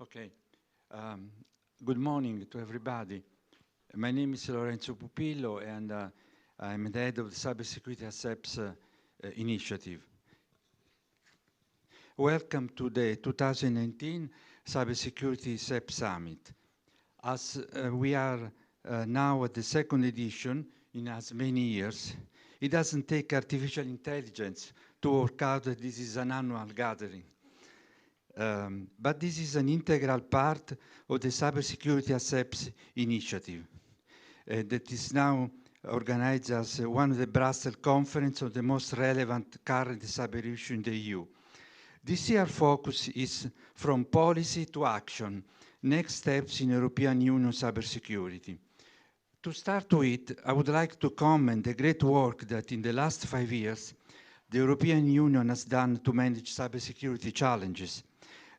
Okay. Um, Good morning to everybody. My name is Lorenzo Pupillo, and I'm the head of the Cybersecurity at CEPS initiative. Welcome to the 2019 Cybersecurity CEPS Summit. As we are now at the second edition in as many years, it doesn't take artificial intelligence to work out that this is an annual gathering. But this is an integral part of the Cybersecurity Accepts initiative that is now organized as one of the Brussels conference of the most relevant current cyber issue in the EU. This year focus is from policy to action, next steps in European Union cybersecurity. To start with, I would like to comment the great work that in the last 5 years the European Union has done to manage cybersecurity challenges.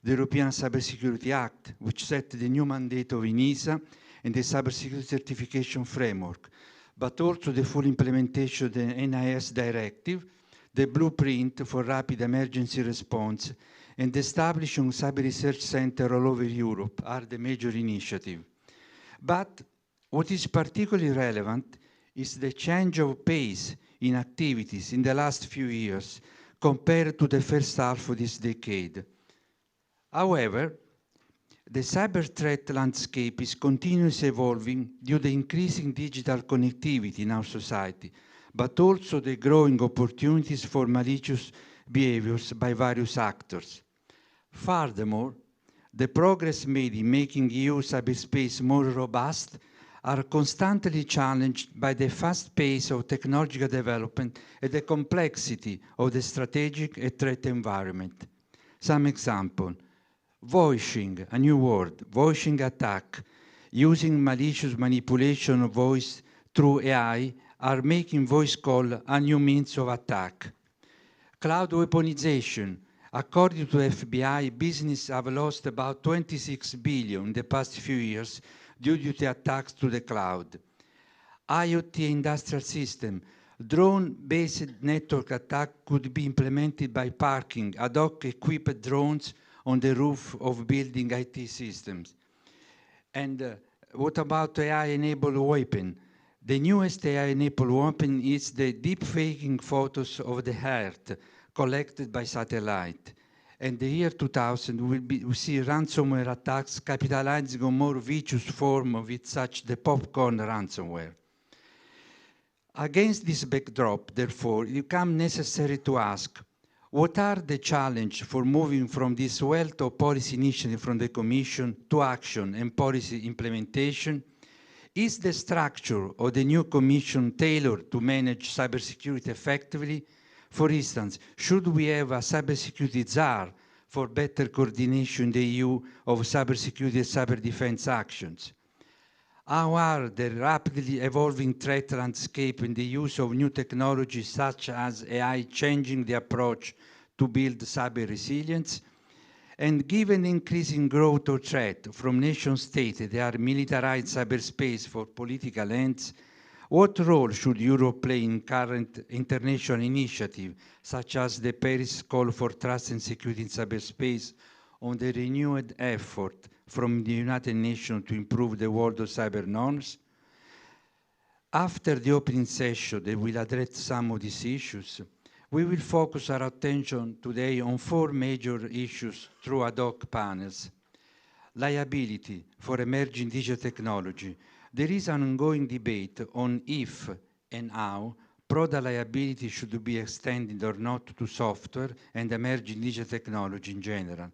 The European Cybersecurity Act, which set the new mandate of ENISA and the Cybersecurity Certification Framework, but also the full implementation of the NIS Directive, the blueprint for rapid emergency response, and the establishing of cyber research center all over Europe are the major initiatives. But what is particularly relevant is the change of pace in activities in the last few years compared to the first half of this decade. However, the cyber threat landscape is continuously evolving due to the increasing digital connectivity in our society, but also the growing opportunities for malicious behaviors by various actors. Furthermore, the progress made in making EU cyberspace more robust are constantly challenged by the fast pace of technological development and the complexity of the strategic and threat environment. Some example. Voicing, a new word, voicing attack, using malicious manipulation of voice through AI are making voice call a new means of attack. Cloud weaponization. According to FBI, businesses have lost about 26 billion in the past few years due to the attacks to the cloud. IoT industrial system. Drone-based network attack could be implemented by parking ad hoc equipped drones on the roof of building IT systems. And what about AI-enabled weapon? The newest AI-enabled weapon is the deep-faking photos of the Earth collected by satellite. And the year 2000 we see ransomware attacks capitalizing on more vicious form of it, such the popcorn ransomware. Against this backdrop, therefore, it becomes necessary to ask, what are the challenges for moving from this wealth of policy initiative from the Commission to action and policy implementation? Is the structure of the new Commission tailored to manage cybersecurity effectively? For instance, should we have a cybersecurity czar for better coordination in the EU of cybersecurity and cyber defense actions? How are the rapidly evolving threat landscape and the use of new technologies such as AI changing the approach to build cyber resilience? And given increasing growth or threat from nation-states that are militarized cyberspace for political ends, what role should Europe play in current international initiatives, such as the Paris Call for Trust and Security in Cyberspace, on the renewed effort from the United Nations to improve the world of cyber norms? After the opening session that will address some of these issues, we will focus our attention today on 4 major issues through ad hoc panels. Liability for emerging digital technology. There is an ongoing debate on if and how product liability should be extended or not to software and emerging digital technology in general.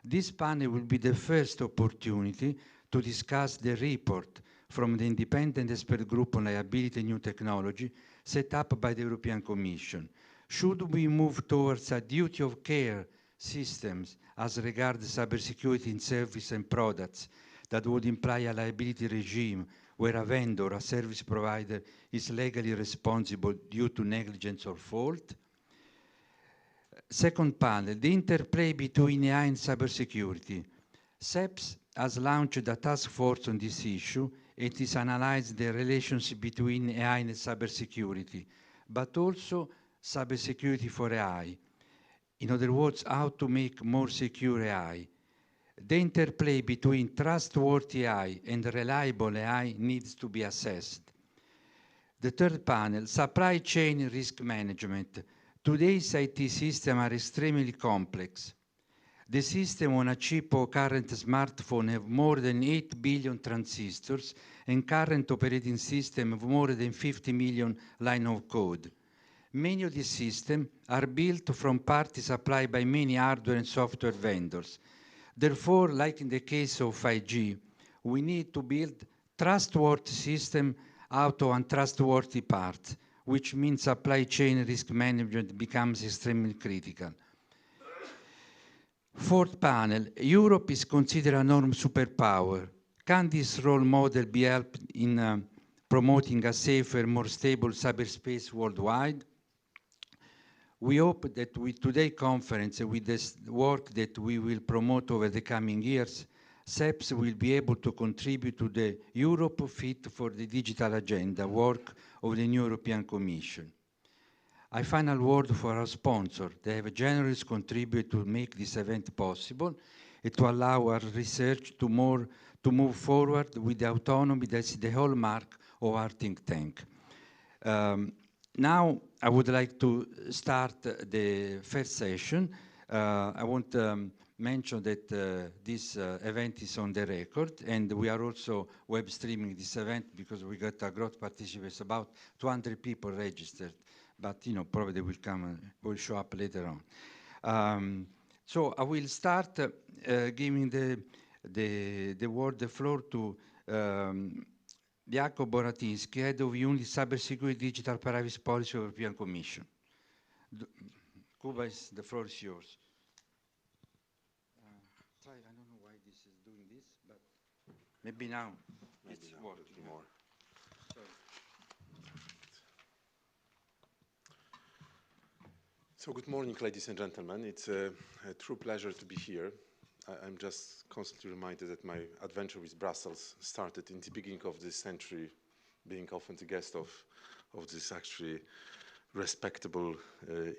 This panel will be the first opportunity to discuss the report from the Independent Expert Group on Liability and New Technology set up by the European Commission. Should we move towards a duty of care systems as regards cybersecurity in service and products that would imply a liability regime where a vendor, a service provider, is legally responsible due to negligence or fault? Second panel, the interplay between AI and cybersecurity. CEPS has launched a task force on this issue. It is analyzed the relationship between AI and cybersecurity, but also cybersecurity for AI. In other words, how to make more secure AI. The interplay between trustworthy AI and reliable AI needs to be assessed. The third panel, supply chain risk management. Today's IT systems are extremely complex. The system on a chip or current smartphone have more than 8 billion transistors and current operating system have more than 50 million line of code. Many of these systems are built from parts supplied by many hardware and software vendors. Therefore, like in the case of 5G, we need to build trustworthy system out of untrustworthy parts, which means supply chain risk management becomes extremely critical. Fourth panel, Europe is considered a norm superpower. Can this role model be helped in promoting a safer, more stable cyberspace worldwide? We hope that with today's conference, with this work that we will promote over the coming years, CEPS will be able to contribute to the Europe Fit for the Digital Agenda work of the new European Commission. A final word for our sponsor. They have generously contributed to make this event possible and to allow our research to move forward with the autonomy that's the hallmark of our think tank. Now, I would like to start the first session. I want to mention that this event is on the record, and we are also web streaming this event because we got a great participants, about 200 people registered, but probably they will come, will show up later on. So I will start giving the floor to Jacob Boratinsky, Head of Unit Cybersecurity Digital Privacy Policy of the European Commission. Kuba, the floor is yours. I don't know why this is doing this, but maybe now it's working more. So good morning, ladies and gentlemen. It's a true pleasure to be here. I'm just constantly reminded that my adventure with Brussels started in the beginning of this century, being often the guest of this actually respectable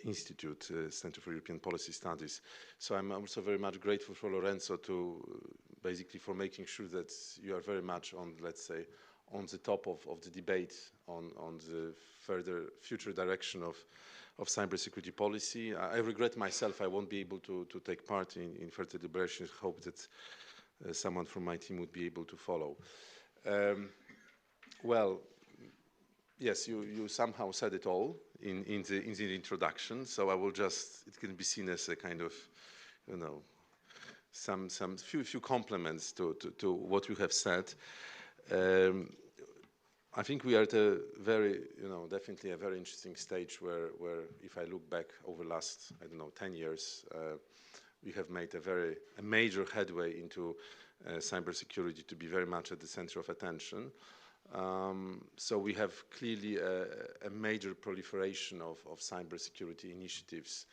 institute, Center for European Policy Studies. So I'm also very much grateful for Lorenzo basically for making sure that you are very much on, let's say, on the top of the debate on the future direction of cybersecurity policy. I regret myself I won't be able to take part in further deliberations. Hope that someone from my team would be able to follow. Well, yes, you somehow said it all in the introduction. So I will just, it can be seen as a kind of, some few compliments to what you have said. I think we are at a very, definitely a very interesting stage where if I look back over the last, 10 years, we have made a major headway into cybersecurity to be very much at the center of attention. So we have clearly a major proliferation of cybersecurity initiatives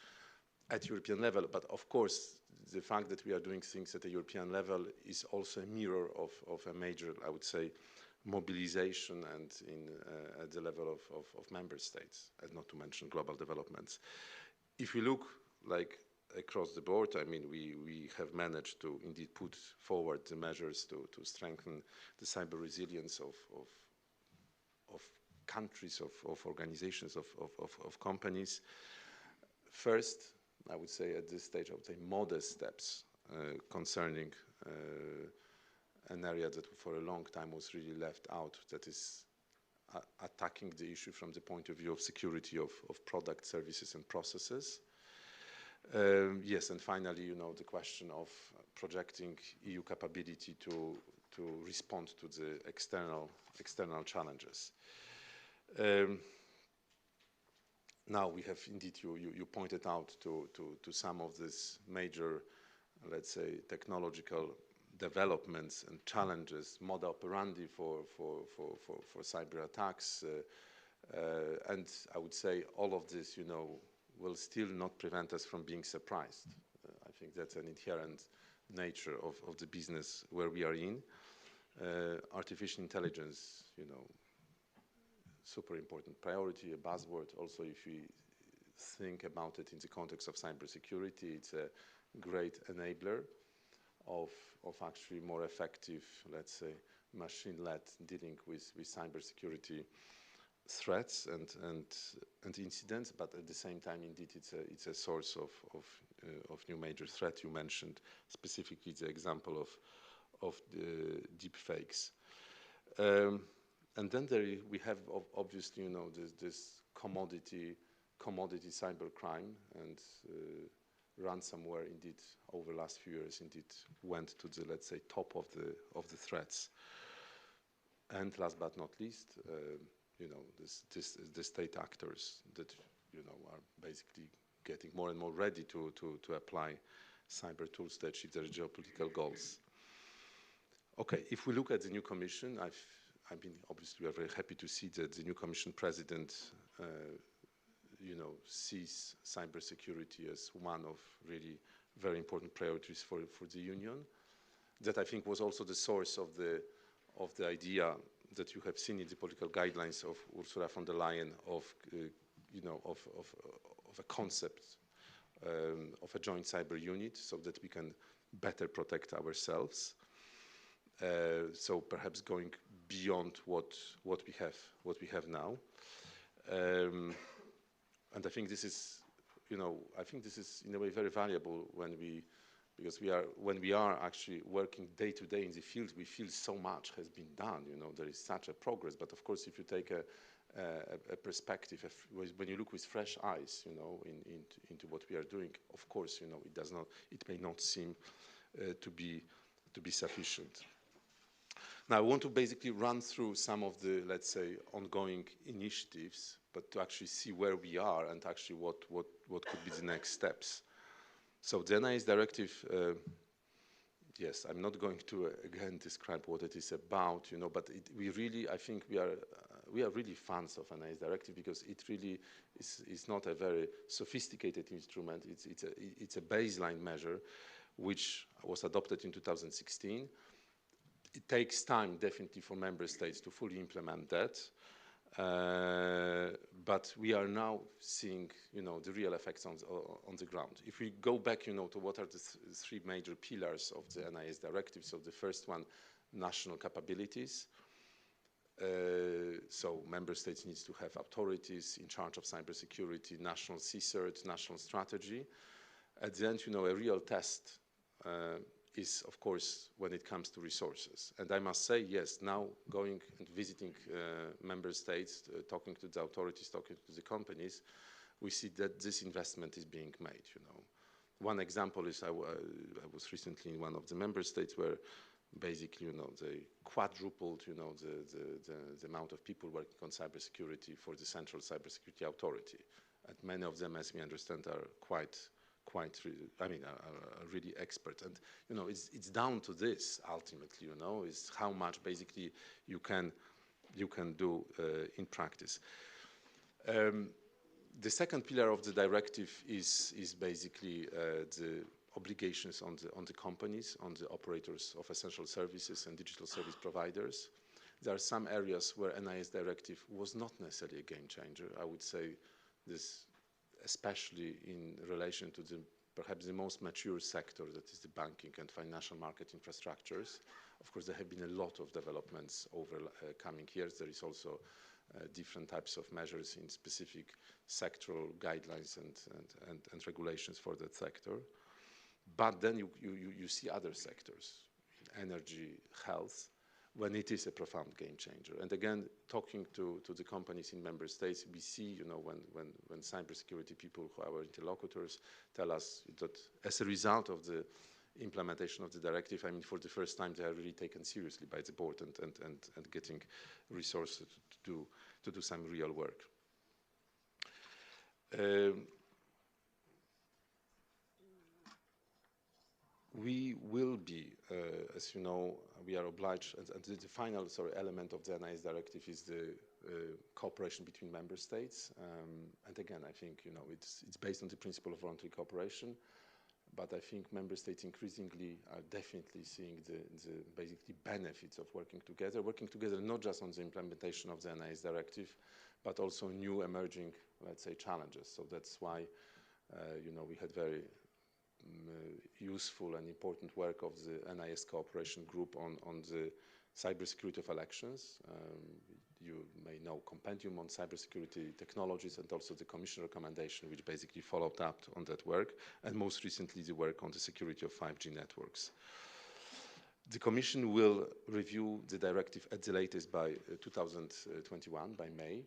at European level, but of course, the fact that we are doing things at a European level is also a mirror of a major, I would say, mobilization and at the level of member states, and not to mention global developments. If we look like across the board, I mean, we have managed to indeed put forward the measures to strengthen the cyber resilience of countries, of organizations, of companies. First, I would say at this stage, I would say modest steps concerning an area that for a long time was really left out, that is attacking the issue from the point of view of security of product, services, and processes. Yes, and finally, the question of projecting EU capability to respond to the external challenges. Now we have indeed, you pointed out to some of these major, let's say, technological developments and challenges, moda operandi for cyber attacks, and I would say all of this, will still not prevent us from being surprised. I think that's an inherent nature of the business where we are in. Artificial intelligence, super important priority, a buzzword. Also, if we think about it in the context of cybersecurity, it's a great enabler. of actually more effective, let's say, machine-led dealing with cybersecurity threats and incidents, but at the same time, indeed, it's a source of new major threat. You mentioned specifically the example of the deep fakes. And then we have obviously, this commodity cybercrime, and ransomware indeed over the last few years indeed went to the, let's say, top of the threats. And last but not least, the state actors that are basically getting more and more ready to apply cyber tools to achieve their geopolitical goals. Okay, if we look at the new commission, obviously we are very happy to see that the new commission president sees cybersecurity as one of really very important priorities for the union. That, I think, was also the source of the idea that you have seen in the political guidelines of Ursula von der Leyen of a concept of a joint cyber unit, so that we can better protect ourselves. So perhaps going beyond what we have now. And I think this is, in a way very valuable when we are actually working day to day in the field. We feel so much has been done. There is such a progress. But of course, if you take a perspective, when you look with fresh eyes, into what we are doing, of course, it may not seem to be sufficient. Now, I want to basically run through some of the, let's say, ongoing initiatives, but to actually see where we are and actually what could be the next steps. So the NIS directive, yes, I'm not going to again describe what it is about, but I think we are really fans of NIS directive, because it really is not a very sophisticated instrument. It's a baseline measure which was adopted in 2016. It takes time, definitely, for member states to fully implement that. But we are now seeing, the real effects on the ground. If we go back, to what are the three major pillars of the NIS directive. So the first one, national capabilities. So member states need to have authorities in charge of cybersecurity, national CSIRT, national strategy. At the end, a real test is, of course, when it comes to resources. And I must say, yes, now going and visiting member states, talking to the authorities, talking to the companies, we see that this investment is being made. One example is I was recently in one of the member states where basically, they quadrupled, the amount of people working on cybersecurity for the Central Cybersecurity Authority. And many of them, as we understand, are are really expert. And, it's down to this ultimately, is how much basically you can do in practice. The second pillar of the directive is basically the obligations on the companies, on the operators of essential services and digital service providers. There are some areas where NIS directive was not necessarily a game changer. I would say this, especially in relation to perhaps the most mature sector, that is the banking and financial market infrastructures. Of course, there have been a lot of developments over coming years. There is also different types of measures in specific sectoral guidelines and regulations for that sector. But then you see other sectors, energy, health, when it is a profound game changer. And again, talking to the companies in member states, we see, when cybersecurity people who are our interlocutors tell us that as a result of the implementation of the directive, for the first time, they are really taken seriously by the board and getting resources to do some real work. We will be, as you know, we are obliged, and the final element of the NIS directive is the cooperation between member states. And again, I think, it's based on the principle of voluntary cooperation, but I think member states increasingly are definitely seeing the basically benefits of working together not just on the implementation of the NIS directive, but also new emerging, let's say, challenges. So that's why, we had very useful and important work of the NIS cooperation group on the cybersecurity of elections. You may know compendium on cybersecurity technologies and also the Commission recommendation, which basically followed up on that work, and most recently the work on the security of 5G networks. The Commission will review the directive at the latest by 2021, by May.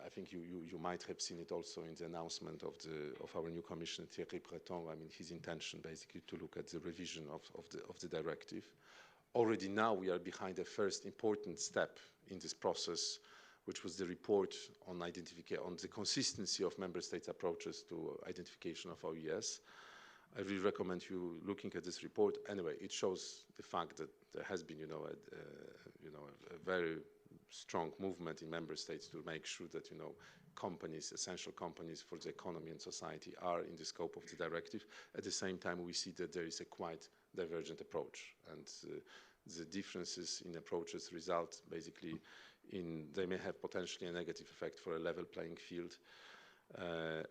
I think you might have seen it also in the announcement of our new Commissioner, Thierry Breton. I mean, his intention basically to look at the revision of the directive. Already now we are behind the first important step in this process, which was the report on the consistency of member states' approaches to identification of OES. I really recommend you looking at this report. Anyway, it shows the fact that there has been, a very strong movement in member states to make sure that, companies, essential companies for the economy and society are in the scope of the directive. At the same time, we see that there is a quite divergent approach, and the differences in approaches result basically in, they may have potentially a negative effect for a level playing field,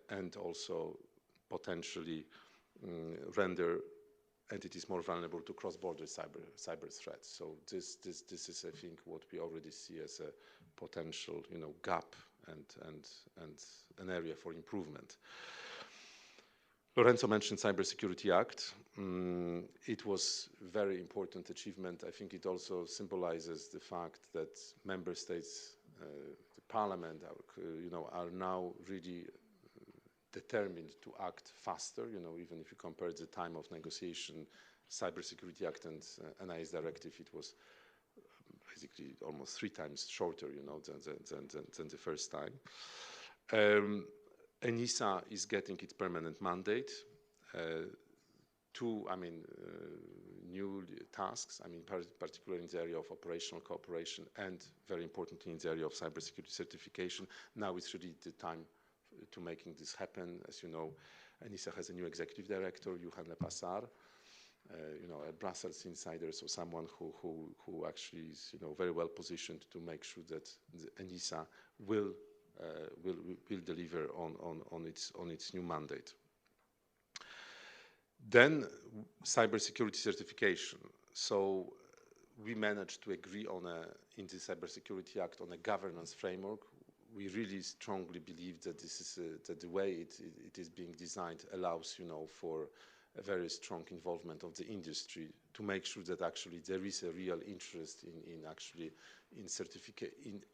and also potentially render entities more vulnerable to cross-border cyber threats. So this is, I think, what we already see as a potential, gap and an area for improvement. Lorenzo mentioned Cybersecurity Act. It was a very important achievement. I think it also symbolizes the fact that member states, the parliament, are now really determined to act faster, even if you compare the time of negotiation, Cybersecurity Act and NIS directive, it was basically almost 3 times shorter, than the first time. ENISA is getting its permanent mandate. 2, new tasks, particularly in the area of operational cooperation and very importantly in the area of cybersecurity certification. Now it's really the time to making this happen. As you know, ENISA has a new executive director, Johan Lepassar, a Brussels insider, so someone who actually is, very well positioned to make sure that the ENISA will deliver on its new mandate. Then cybersecurity certification. So we managed to agree in the Cybersecurity Act on a governance framework. We really strongly believe that that the way it is being designed allows, for a very strong involvement of the industry to make sure that actually there is a real interest in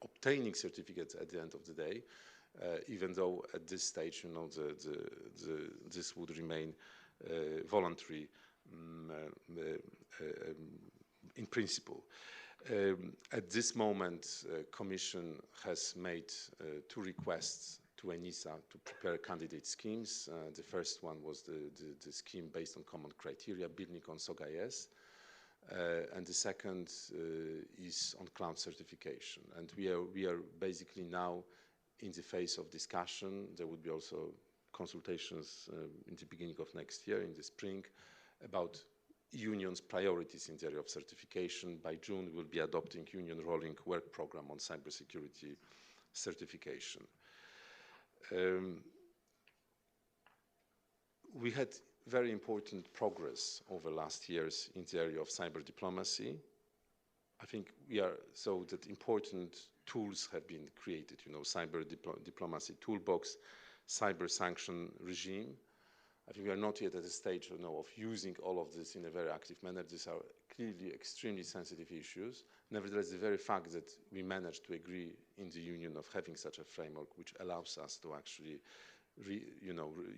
obtaining certificates at the end of the day, even though at this stage, this would remain voluntary in principle. At this moment, Commission has made 2 requests to ENISA to prepare candidate schemes. The first one was the scheme based on common criteria, building on SOG-IS. And the second is on cloud certification. And we are basically now in the phase of discussion. There would be also consultations in the beginning of next year, in the spring, about Union's priorities in the area of certification. By June, we'll be adopting Union rolling work program on cybersecurity certification. We had very important progress over last years in the area of cyber diplomacy. I think so that important tools have been created, cyber diplomacy toolbox, cyber sanction regime. I think we are not yet at a stage of using all of this in a very active manner. These are clearly extremely sensitive issues. Nevertheless, the very fact that we managed to agree in the Union of having such a framework, which allows us to actually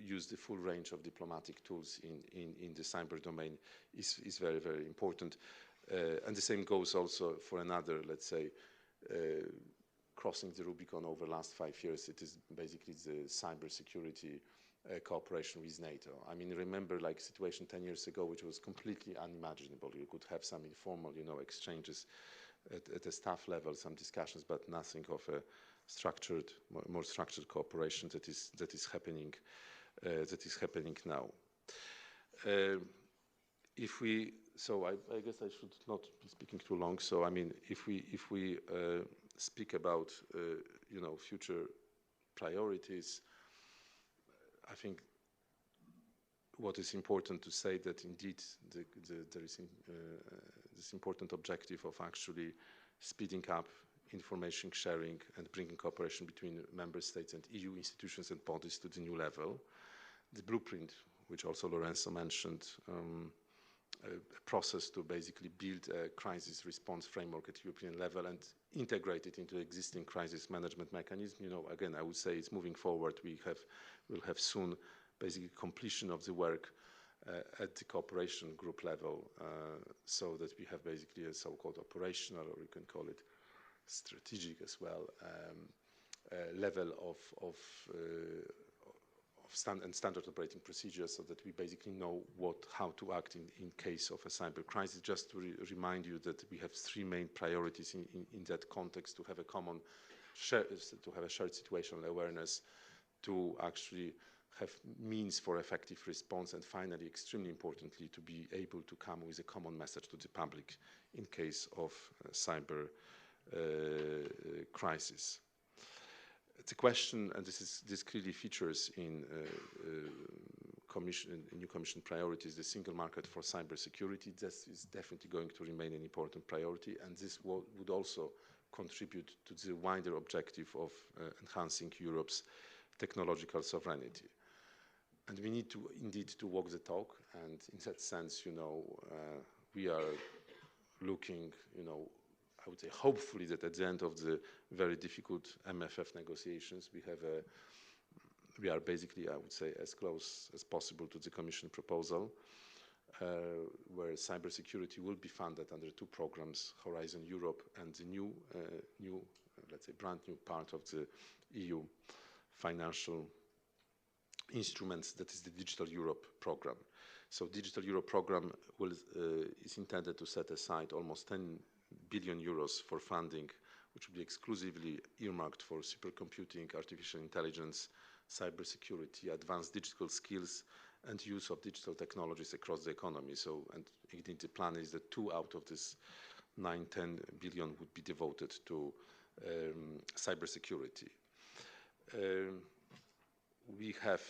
use the full range of diplomatic tools in the cyber domain is very, very important. And the same goes also for another, let's say, crossing the Rubicon over the last 5 years. It is basically the cybersecurity cooperation with NATO. Remember situation 10 years ago, which was completely unimaginable. You could have some informal, exchanges at a staff level, some discussions, but nothing of a more structured cooperation that is happening now. So I guess I should not be speaking too long. So if we speak about future priorities, I think what is important to say that indeed there is this important objective of actually speeding up information sharing and bringing cooperation between member states and EU institutions and bodies to the new level. The blueprint, which also Lorenzo mentioned, a process to basically build a crisis response framework at European level and integrate it into existing crisis management mechanism. You know, again, I would say it's moving forward. We'll have soon basically completion of the work at the cooperation group level, so that we have basically a so-called operational, or you can call it strategic as well, level of standard operating procedures, so that we basically know how to act in case of a cyber crisis. Just to remind you that we have three main priorities in that context: to have a common, to have a shared situational awareness, to actually have means for effective response, and finally, extremely importantly, to be able to come with a common message to the public in case of cyber crisis. The question, and this clearly features in new Commission priorities, the single market for cybersecurity. This is definitely going to remain an important priority, and this would also contribute to the wider objective of enhancing Europe's technological sovereignty. And we need to indeed to walk the talk, and in that sense, you know, we are looking, you know, I would say hopefully that at the end of the very difficult MFF negotiations, we are basically, I would say, as close as possible to the Commission proposal, where cybersecurity will be funded under two programs, Horizon Europe and the new, let's say, brand new part of the EU financial instruments, that is the Digital Europe program. So Digital Europe program is intended to set aside almost 10 billion euros for funding, which will be exclusively earmarked for supercomputing, artificial intelligence, cybersecurity, advanced digital skills, and use of digital technologies across the economy. So, and indeed the plan is that 2 out of this 9-10 billion would be devoted to cybersecurity. We have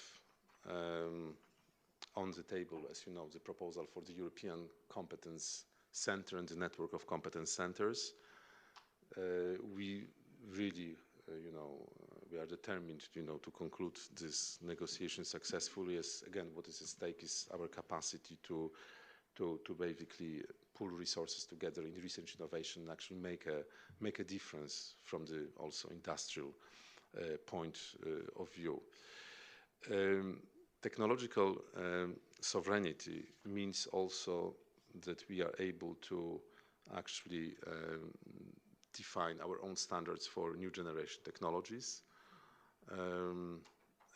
on the table, as you know, the proposal for the European Competence Center and the network of competence centers. We really, you know, we are determined, you know, to conclude this negotiation successfully. As again, what is at stake is our capacity to basically pull resources together in research innovation and actually make a difference from the also industrial point of view. Technological sovereignty means also that we are able to actually define our own standards for new generation technologies.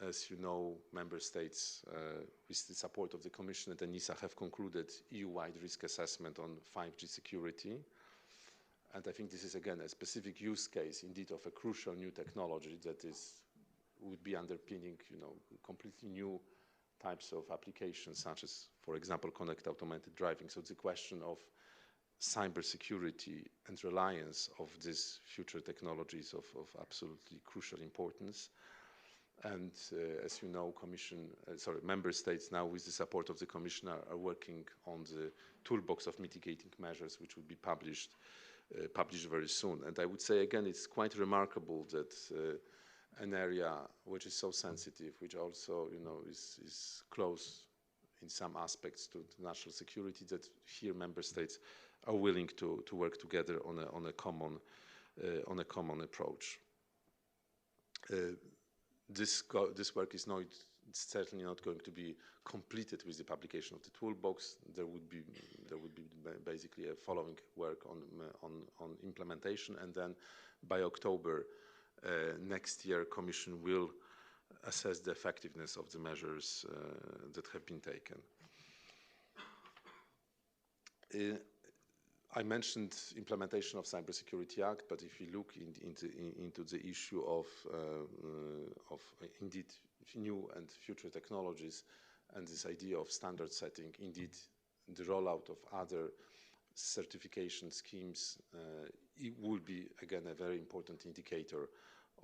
As you know, member states, with the support of the Commission and ENISA, have concluded EU-wide risk assessment on 5G security. And I think this is, again, a specific use case, indeed, of a crucial new technology that would be underpinning, you know, completely new types of applications, such as, for example, connected automated driving. So it's a question of cybersecurity and reliance of these future technologies of absolutely crucial importance. And as you know, member states now, with the support of the Commission, are working on the toolbox of mitigating measures, which will be published very soon. And I would say, again, it's quite remarkable that an area which is so sensitive, which also, you know, is close in some aspects to national security, that here member states are willing to work together on a common approach. This work is certainly not going to be completed with the publication of the toolbox. There would be basically a following work on implementation, and then by October next year, Commission will assess the effectiveness of the measures that have been taken. I mentioned implementation of Cybersecurity Act, but if you look into the issue of indeed new and future technologies and this idea of standard setting, indeed the rollout of other certification schemes, it will be, again, a very important indicator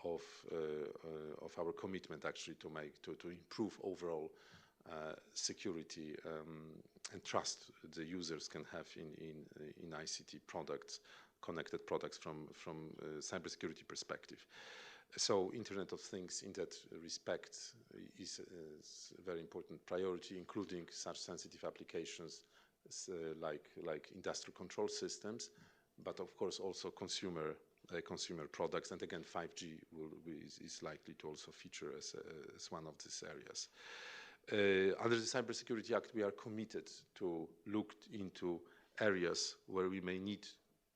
of our commitment actually to improve overall security and trust the users can have in ICT products, connected products from cybersecurity perspective. So Internet of Things in that respect is a very important priority, including such sensitive applications like industrial control systems, but of course also consumer products. And again, 5G is likely to also feature as one of these areas. Under the Cybersecurity Act, we are committed to look into areas where we may need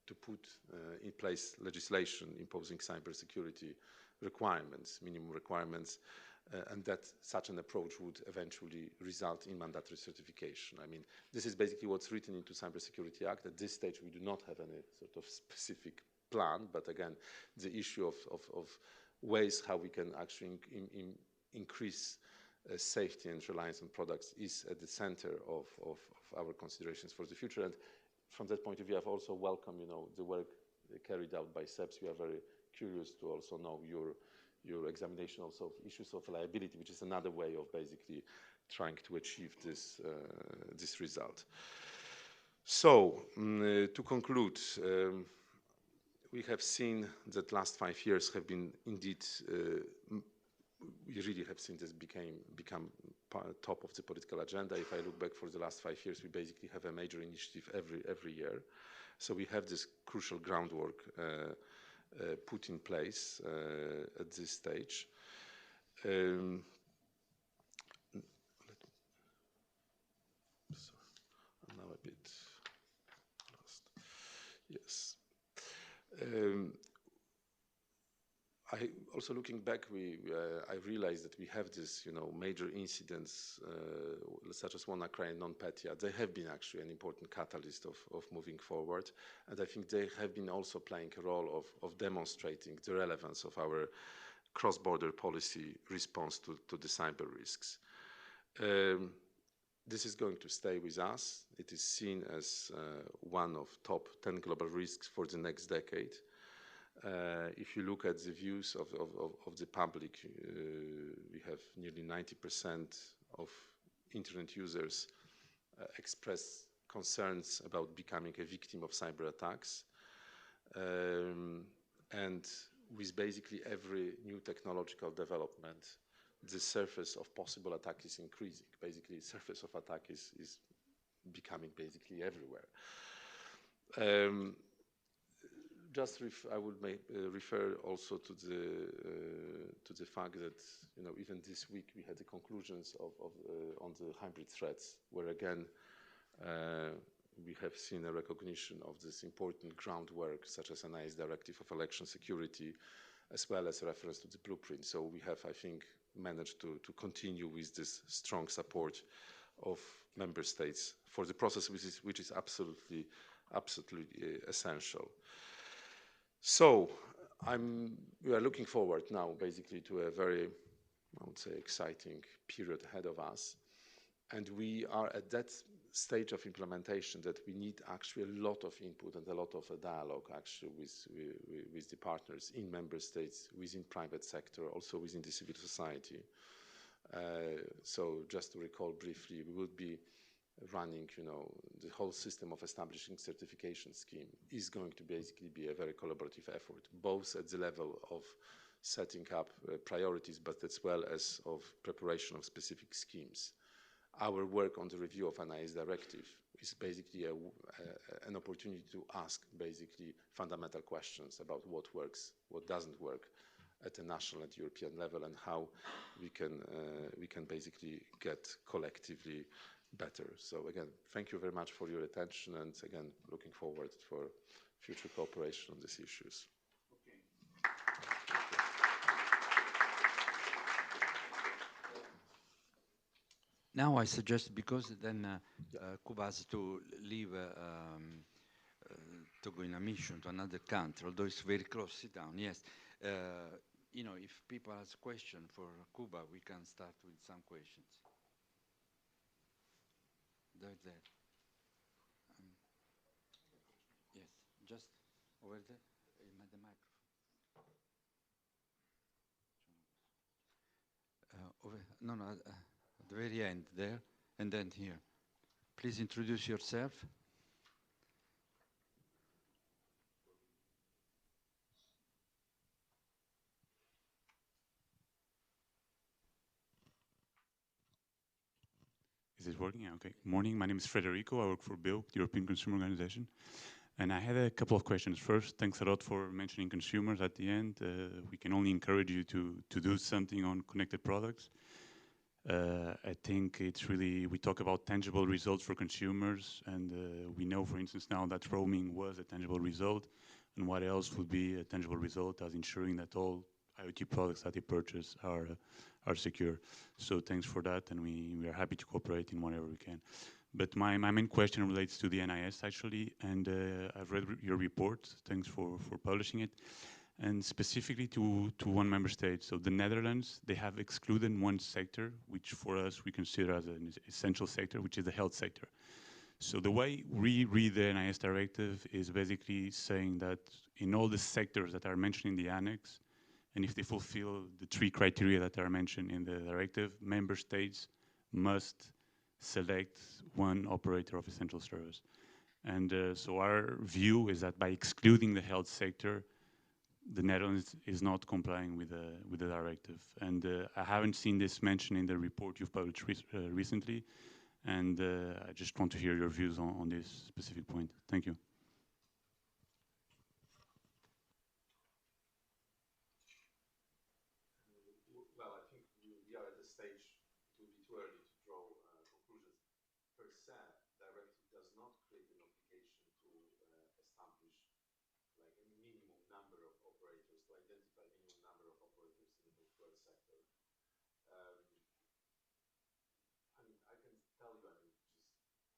to put in place legislation imposing cybersecurity requirements, minimum requirements, and that such an approach would eventually result in mandatory certification. I mean, this is basically what's written into Cybersecurity Act. At this stage, we do not have any sort of specific plan, but again, the issue of ways how we can actually increase safety and reliance on products is at the center of our considerations for the future. And from that point of view, I've also welcomed, the work carried out by CEPS. We are very curious to also know your examination also of issues of liability, which is another way of basically trying to achieve this result. So, to conclude, we have seen that last 5 years have been indeed, we really have seen this become top of the political agenda. If I look back for the last 5 years, we basically have a major initiative every year. So we have this crucial groundwork put in place at this stage. Sorry, I'm now a bit lost. Yes. I also looking back, I realized that we have this, major incidents such as WannaCry and NotPetya. They have been actually an important catalyst of moving forward, and I think they have been also playing a role of demonstrating the relevance of our cross-border policy response to the cyber risks. This is going to stay with us. It is seen as one of top 10 global risks for the next decade. If you look at the views of the public, we have nearly 90% of internet users express concerns about becoming a victim of cyber attacks. And with basically every new technological development, the surface of possible attack is increasing. Basically, the surface of attack is becoming basically everywhere. I would refer also to the fact that even this week we had the conclusions on the hybrid threats, where again we have seen a recognition of this important groundwork, such as an NIS Directive of Election Security, as well as a reference to the blueprint. So we have, I think, managed to continue with this strong support of member states for the process, which is absolutely essential. So we are looking forward now basically to a very, I would say, exciting period ahead of us. And we are at that stage of implementation that we need actually a lot of input and a lot of a dialogue actually with the partners in member states, within private sector, also within the civil society. So just to recall briefly, we would be running, the whole system of establishing certification scheme is going to basically be a very collaborative effort, both at the level of setting up priorities, but as well as of preparation of specific schemes. Our work on the review of an NIS Directive is basically an opportunity to ask basically fundamental questions about what works, what doesn't work at the national and European level, and how we can basically get collectively better. So again, thank you very much for your attention, and again, looking forward for future cooperation on these issues. Okay. Now I suggest, because then Cuba has to leave to go in a mission to another country, although it's very close. Sit down. Yes. If people ask questions for Cuba, we can start with some questions. There. Yes, just over there, the microphone. the very end there, and then here. Please introduce yourself. Is it working? Yeah, okay. Morning, my name is Federico. I work for BILC, the European Consumer Organization. And I had a couple of questions. First, thanks a lot for mentioning consumers at the end. We can only encourage you to do something on connected products. I think it's really, we talk about tangible results for consumers, and we know, for instance, now that roaming was a tangible result, and what else would be a tangible result as ensuring that all IoT products that they purchase are secure. So thanks for that, and we are happy to cooperate in whatever we can. But my main question relates to the NIS actually, and I've read your report. Thanks for publishing it. And specifically to one member state. So the Netherlands, they have excluded one sector, which for us we consider as an essential sector, which is the health sector. So the way we read the NIS directive is basically saying that in all the sectors that are mentioned in the annex, and if they fulfill the 3 criteria that are mentioned in the directive, member states must select one operator of essential service. And so our view is that by excluding the health sector, the Netherlands is not complying with the directive. And I haven't seen this mentioned in the report you've published recently. And I just want to hear your views on this specific point. Thank you. Well, I think we are at the stage, it will be too early to draw conclusions. Per se, directive does not create an obligation to establish like a minimum number of operators, to identify minimum number of operators in the healthcare sector. I mean, I can tell you, I mean,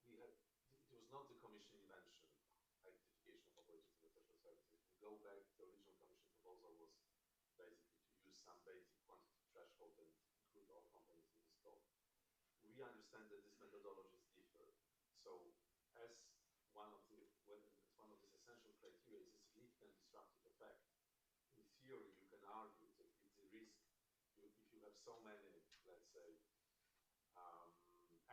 it was not the Commission invention, identification of operators in the special services. If we go back, the original Commission proposal was basically to use some basic quantity threshold and include all companies in the scope. We understand that these methodologies differ. So as one of these essential criteria is a significant disruptive effect, in theory you can argue that if the risk, if you have so many, let's say,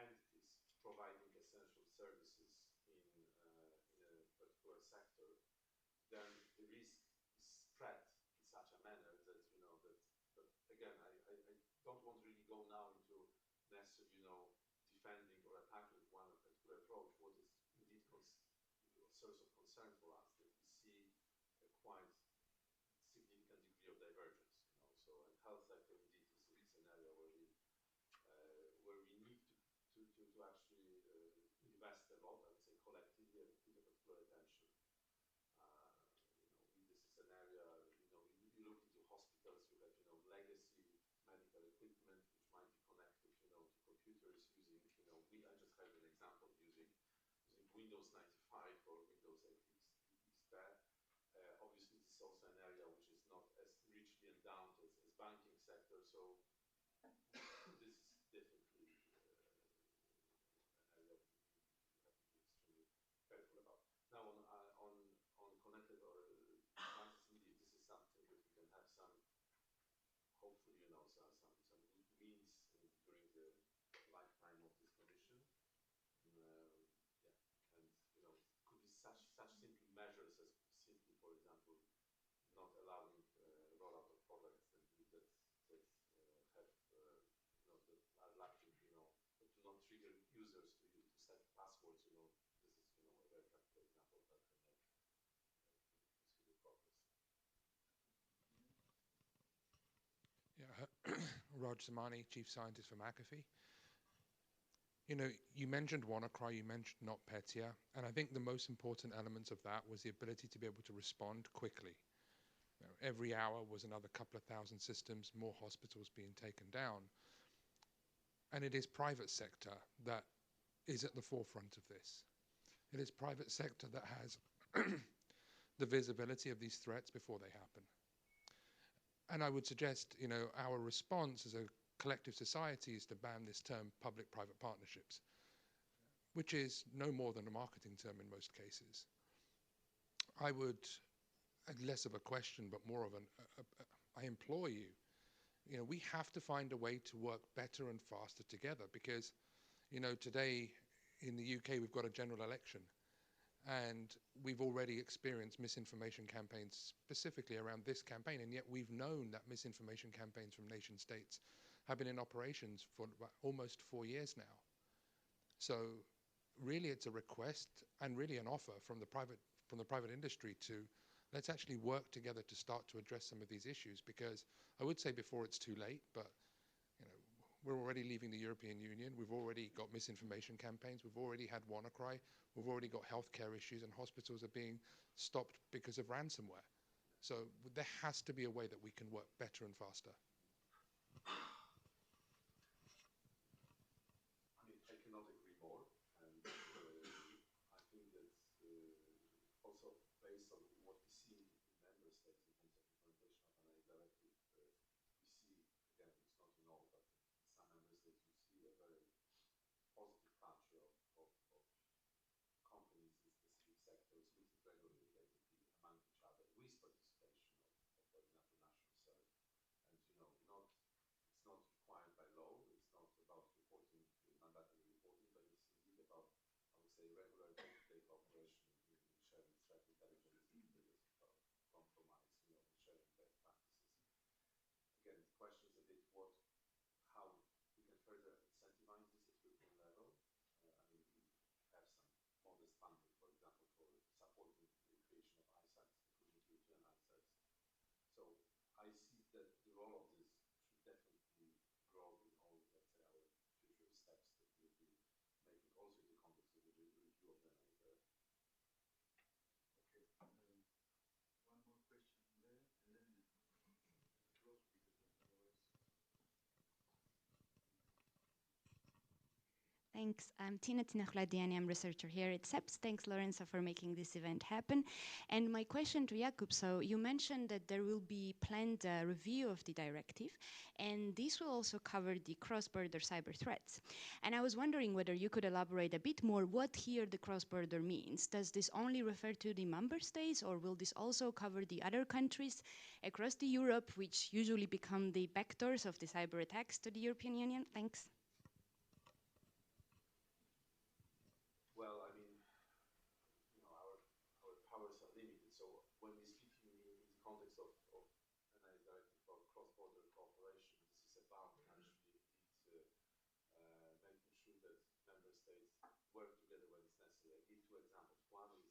entities providing essential services in a particular sector, then the risk is spread in such a manner that, you know, that, but again, I don't want to really go now into necessarily, you know, defending or attacking one particular approach. What is indeed a source of concern for us that we see a quite significant degree of divergence, you know, so, and health sector indeed is an area where we need to actually invest a lot, I would say collectively, and put a particular attention. You know, this is an area, you know, you look into hospitals, you have, you know, legacy medical equipment, which might be connected, you know, to computers using, you know, I just had an example using Windows 95 or Windows XP. Obviously, this is also an area which is not as richly endowed as banking sector, so this is definitely an area we have to be extremely careful about. Now, on connected or devices, indeed, this is something that we can have some, hopefully, you know, some good wins during the lifetime of this commission. Yeah, and you know, could be such simple measures as simply, for example, not allowing rollout of products that have you know, that are lacking, you know, that do not trigger users to set passwords. You know, this is, you know, a very practical example that can make considerable progress. Yeah, Raj Zamani, Chief Scientist for McAfee. You know, you mentioned WannaCry, you mentioned NotPetya, and I think the most important elements of that was the ability to be able to respond quickly. You know, every hour was another couple of thousand systems, more hospitals being taken down. And it is private sector that is at the forefront of this. It is private sector that has the visibility of these threats before they happen. And I would suggest, you know, our response as a collective society is to ban this term public-private partnerships, which is no more than a marketing term in most cases. I would, less of a question, but more of I implore you, we have to find a way to work better and faster together because, today in the UK we've got a general election and we've already experienced misinformation campaigns specifically around this campaign, and yet we've known that misinformation campaigns from nation states have been in operations for almost 4 years now. So really it's a request and really an offer from the private industry to let's actually work together to start to address some of these issues, because I would say before it's too late, but we're already leaving the European Union. We've already got misinformation campaigns. We've already had WannaCry. We've already got healthcare issues, and hospitals are being stopped because of ransomware. So there has to be a way that we can work better and faster. I mean, I cannot agree more. And I think that also based on what we see in member states in terms of implementation of an AI directive, we see, again, it's not in all, but in some member states you see a very positive culture of companies in specific sectors meeting regularly basically among each other with participation of for example, national CERT. And not it's not required by law, it's not about reporting, mandatory reporting, but it's indeed about, I would say, regular day-to-day cooperation in sharing threat intelligence, indicators of compromise, sharing best practices. Again, the question is a bit how we can further incentivize this at European level. I mean, we have some modest funding, for example, for supporting the creation of ISACs, including European ISACs. So I see that the role of this should definitely grow in all, let's say, our future steps that we'll be making, also in the context of the review of the NIS. Okay. One more question there, and then close because otherwise. Thanks. I'm Tina Tinachladiani. I'm a researcher here at CEPS. Thanks, Lorenzo, for making this event happen. And my question to Jakub, so you mentioned that there will be planned review of the directive, and this will also cover the cross-border cyber threats. And I was wondering whether you could elaborate a bit more what here the cross-border means. Does this only refer to the member states, or will this also cover the other countries across the Europe, which usually become the vectors of the cyber attacks to the European Union? Thanks. Well, I mean, our powers are limited. So when we speak in the context of NIS directive for cross-border cooperation, this is about actually making sure that member states work together when it's necessary. I give two examples. One is,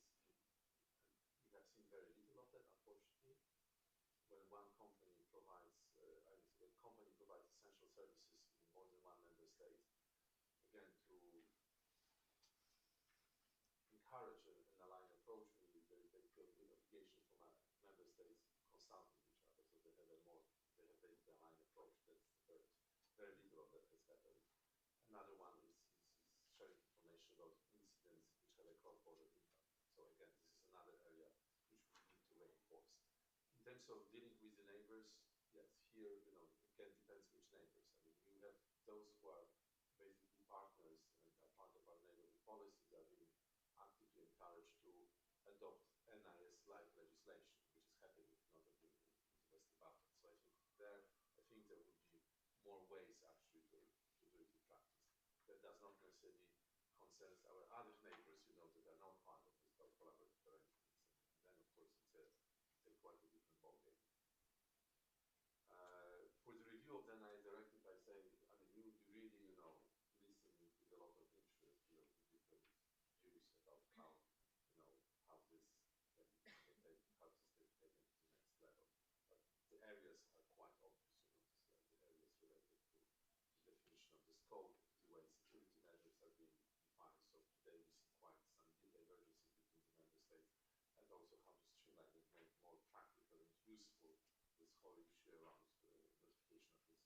we have seen very little of that, unfortunately, when one company provides, when a company provides essential services in more than one member state. Again, to encourage an aligned approach, there is basically an obligation from member states consulting each other, so they have basically aligned approach. That's very little of that has happened. Another one is sharing information about incidents which have a cross-border impact. So again, this is another area which we need to reinforce. In terms of dealing with the neighbors, yes, here, again, depends which neighbors. I mean, you have those who are basically partners and are part of our neighborhood policies are being actively encouraged to adopt NIS-like legislation, which is happening notably in the Western Balkans. So I think there would be more ways actually to do it in practice. That does not necessarily concern our other neighbors, that are not part of this collaborative arrangements. And then, of course, it's a quite a different ballgame. For the review of the NIS directive, I say, I mean, you really, listen with a lot of interest to different views about how this can be taken, how this can be taken to the next level. But the areas are quite obvious, the areas related to the definition of the scope, the way security measures are being defined. So today we see quite some divergences between the member states, and also how to streamline and make more practical and useful this whole issue around notification of incidents.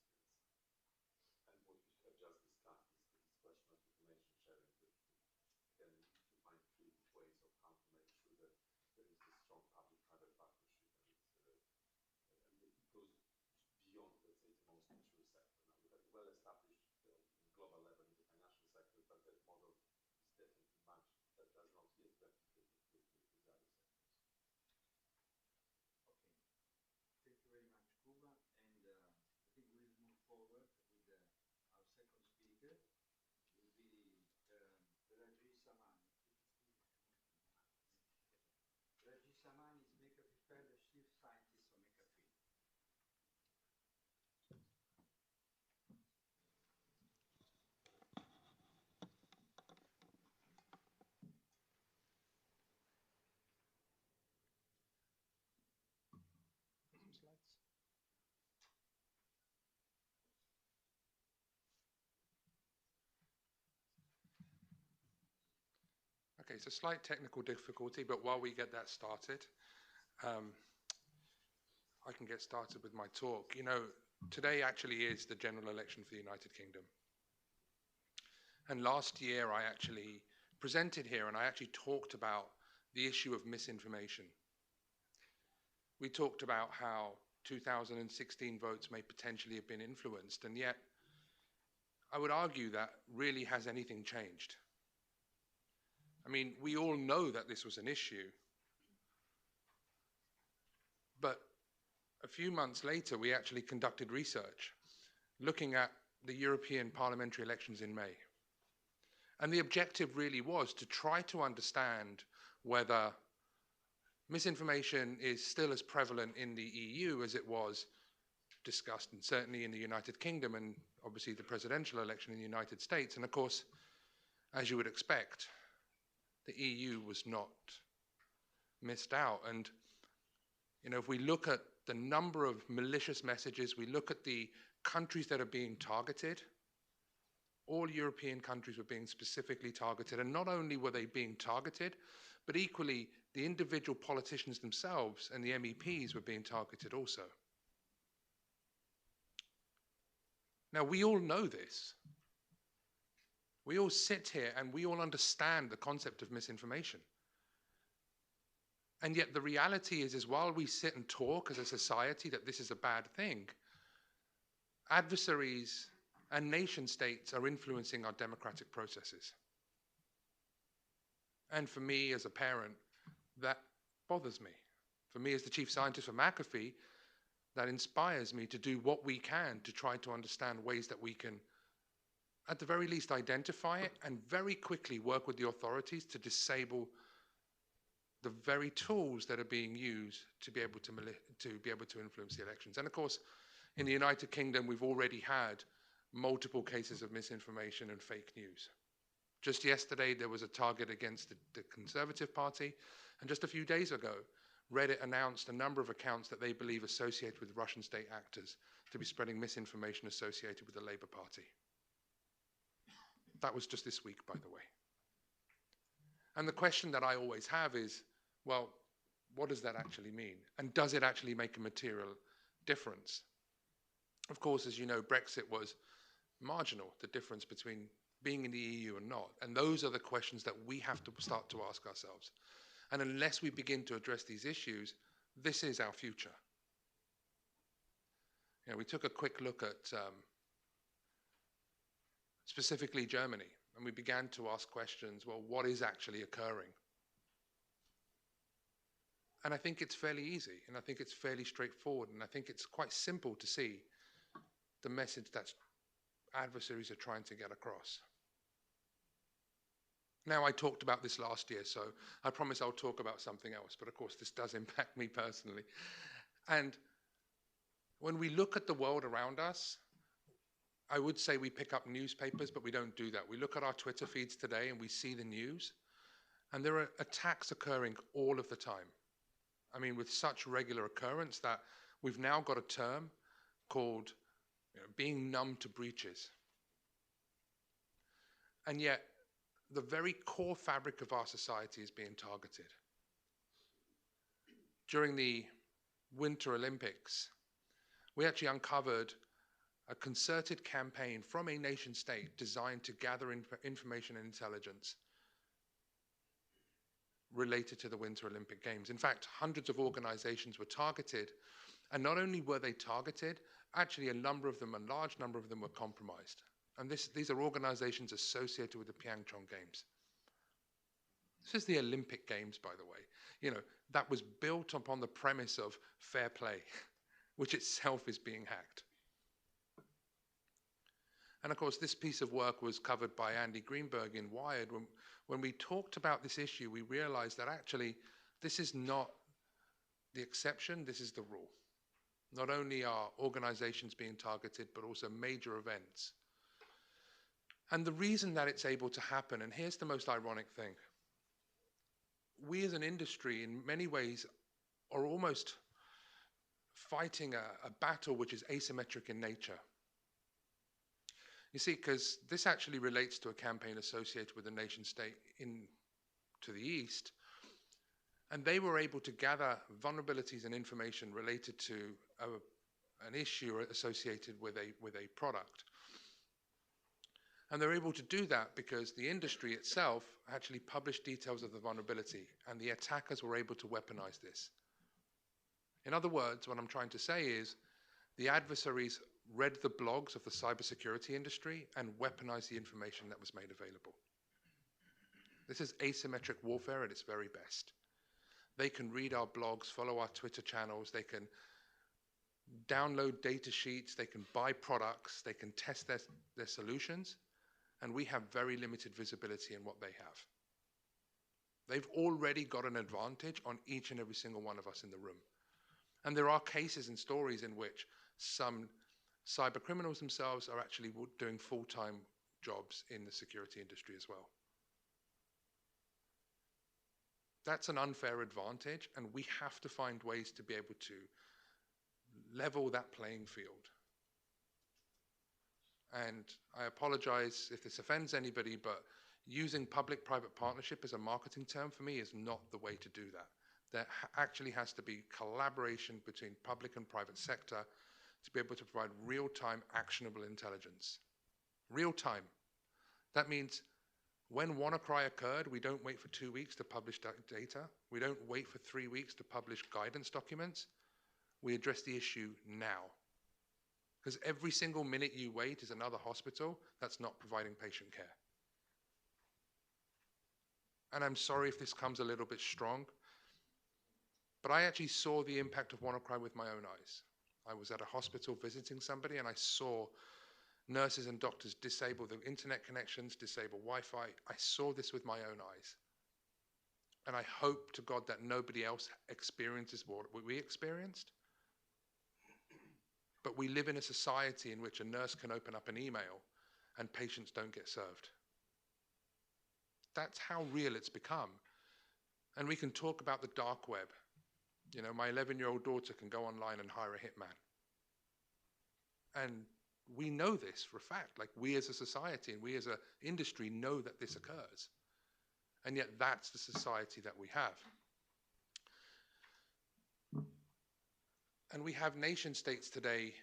And what we have just discussed is this question of information sharing. Again, we need to find creative ways of how to make sure that there is a strong public-private partnership, and it goes beyond, let's say, the most mature sector. Now we have well established in global level in the financial sector, but that model is definitely that does not yet replicate with the other sectors. Okay. Thank you very much, Kuba, and I think we'll Okay, it's a slight technical difficulty, but while we get that started, I can get started with my talk. You know, today actually is the general election for the United Kingdom. And last year I actually presented here and I actually talked about the issue of misinformation. We talked about how 2016 votes may potentially have been influenced, and yet I would argue that really has anything changed? I mean, we all know that this was an issue, but a few months later, we actually conducted research looking at the European parliamentary elections in May. And the objective really was to try to understand whether misinformation is still as prevalent in the EU as it was discussed, and certainly in the United Kingdom, and obviously the presidential election in the United States. And of course, as you would expect, the EU was not missed out. And you know, if we look at the number of malicious messages, we look at the countries that are being targeted, all European countries were being specifically targeted. And not only were they being targeted, but equally the individual politicians themselves and the MEPs were being targeted also. Now, we all know this. We all sit here and we all understand the concept of misinformation. And yet the reality is while we sit and talk as a society that this is a bad thing, adversaries and nation states are influencing our democratic processes. And for me as a parent, that bothers me. For me as the chief scientist for McAfee, that inspires me to do what we can to try to understand ways that we can, at the very least, identify it and very quickly work with the authorities to disable the very tools that are being used to be able to influence the elections. And of course, in the United Kingdom, we've already had multiple cases of misinformation and fake news. Just yesterday, there was a target against the Conservative Party, and just a few days ago, Reddit announced a number of accounts that they believe associated with Russian state actors to be spreading misinformation associated with the Labour Party. That was just this week, by the way. And the question that I always have is, well, what does that actually mean? And does it actually make a material difference? Of course, as you know, Brexit was marginal, the difference between being in the EU and not. And those are the questions that we have to start to ask ourselves. And unless we begin to address these issues, this is our future. You know, we took a quick look at specifically Germany, and we began to ask questions, well, what is actually occurring? And I think it's fairly easy, and I think it's fairly straightforward, and I think it's quite simple to see the message that adversaries are trying to get across. Now, I talked about this last year, so I promise I'll talk about something else, but of course this does impact me personally. And when we look at the world around us, I would say we pick up newspapers, but we don't do that. We look at our Twitter feeds today and we see the news, and there are attacks occurring all of the time. I mean, with such regular occurrence that we've now got a term called being numb to breaches. And yet, the very core fabric of our society is being targeted. During the Winter Olympics, we actually uncovered a concerted campaign from a nation state designed to gather information and intelligence related to the Winter Olympic Games. In fact, hundreds of organizations were targeted, and not only were they targeted, actually a large number of them were compromised. And these are organizations associated with the Pyeongchang Games. This is the Olympic Games, by the way. You know, that was built upon the premise of fair play, which itself is being hacked. And of course, this piece of work was covered by Andy Greenberg in Wired. When we talked about this issue, we realized that actually this is not the exception, this is the rule. Not only are organizations being targeted, but also major events. And the reason that it's able to happen, and here's the most ironic thing, we as an industry in many ways are almost fighting a battle which is asymmetric in nature. You see, because this actually relates to a campaign associated with the nation state in to the east, and they were able to gather vulnerabilities and information related to an issue associated with a product. And they're able to do that because the industry itself actually published details of the vulnerability, and the attackers were able to weaponize this. In other words, what I'm trying to say is the adversaries read the blogs of the cybersecurity industry and weaponized the information that was made available. This is asymmetric warfare at its very best. They can read our blogs, follow our Twitter channels, they can download data sheets, they can buy products, they can test their solutions, and we have very limited visibility in what they have. They've already got an advantage on each and every single one of us in the room. And there are cases and stories in which some cyber criminals themselves are actually doing full-time jobs in the security industry as well. That's an unfair advantage, and we have to find ways to be able to level that playing field. And I apologize if this offends anybody, but using public-private partnership as a marketing term for me is not the way to do that. There actually has to be collaboration between public and private sector to be able to provide real-time actionable intelligence. Real-time. That means when WannaCry occurred, we don't wait for 2 weeks to publish data. We don't wait for 3 weeks to publish guidance documents. We address the issue now. Because every single minute you wait is another hospital that's not providing patient care. And I'm sorry if this comes a little bit strong, but I actually saw the impact of WannaCry with my own eyes. I was at a hospital visiting somebody, and I saw nurses and doctors disable the internet connections, disable Wi-Fi. I saw this with my own eyes. And I hope to God that nobody else experiences what we experienced. But we live in a society in which a nurse can open up an email and patients don't get served. That's how real it's become. And we can talk about the dark web. You know, my 11-year-old daughter can go online and hire a hitman. And we know this for a fact. Like, we as a society and we as an industry know that this occurs. And yet that's the society that we have. And we have nation states today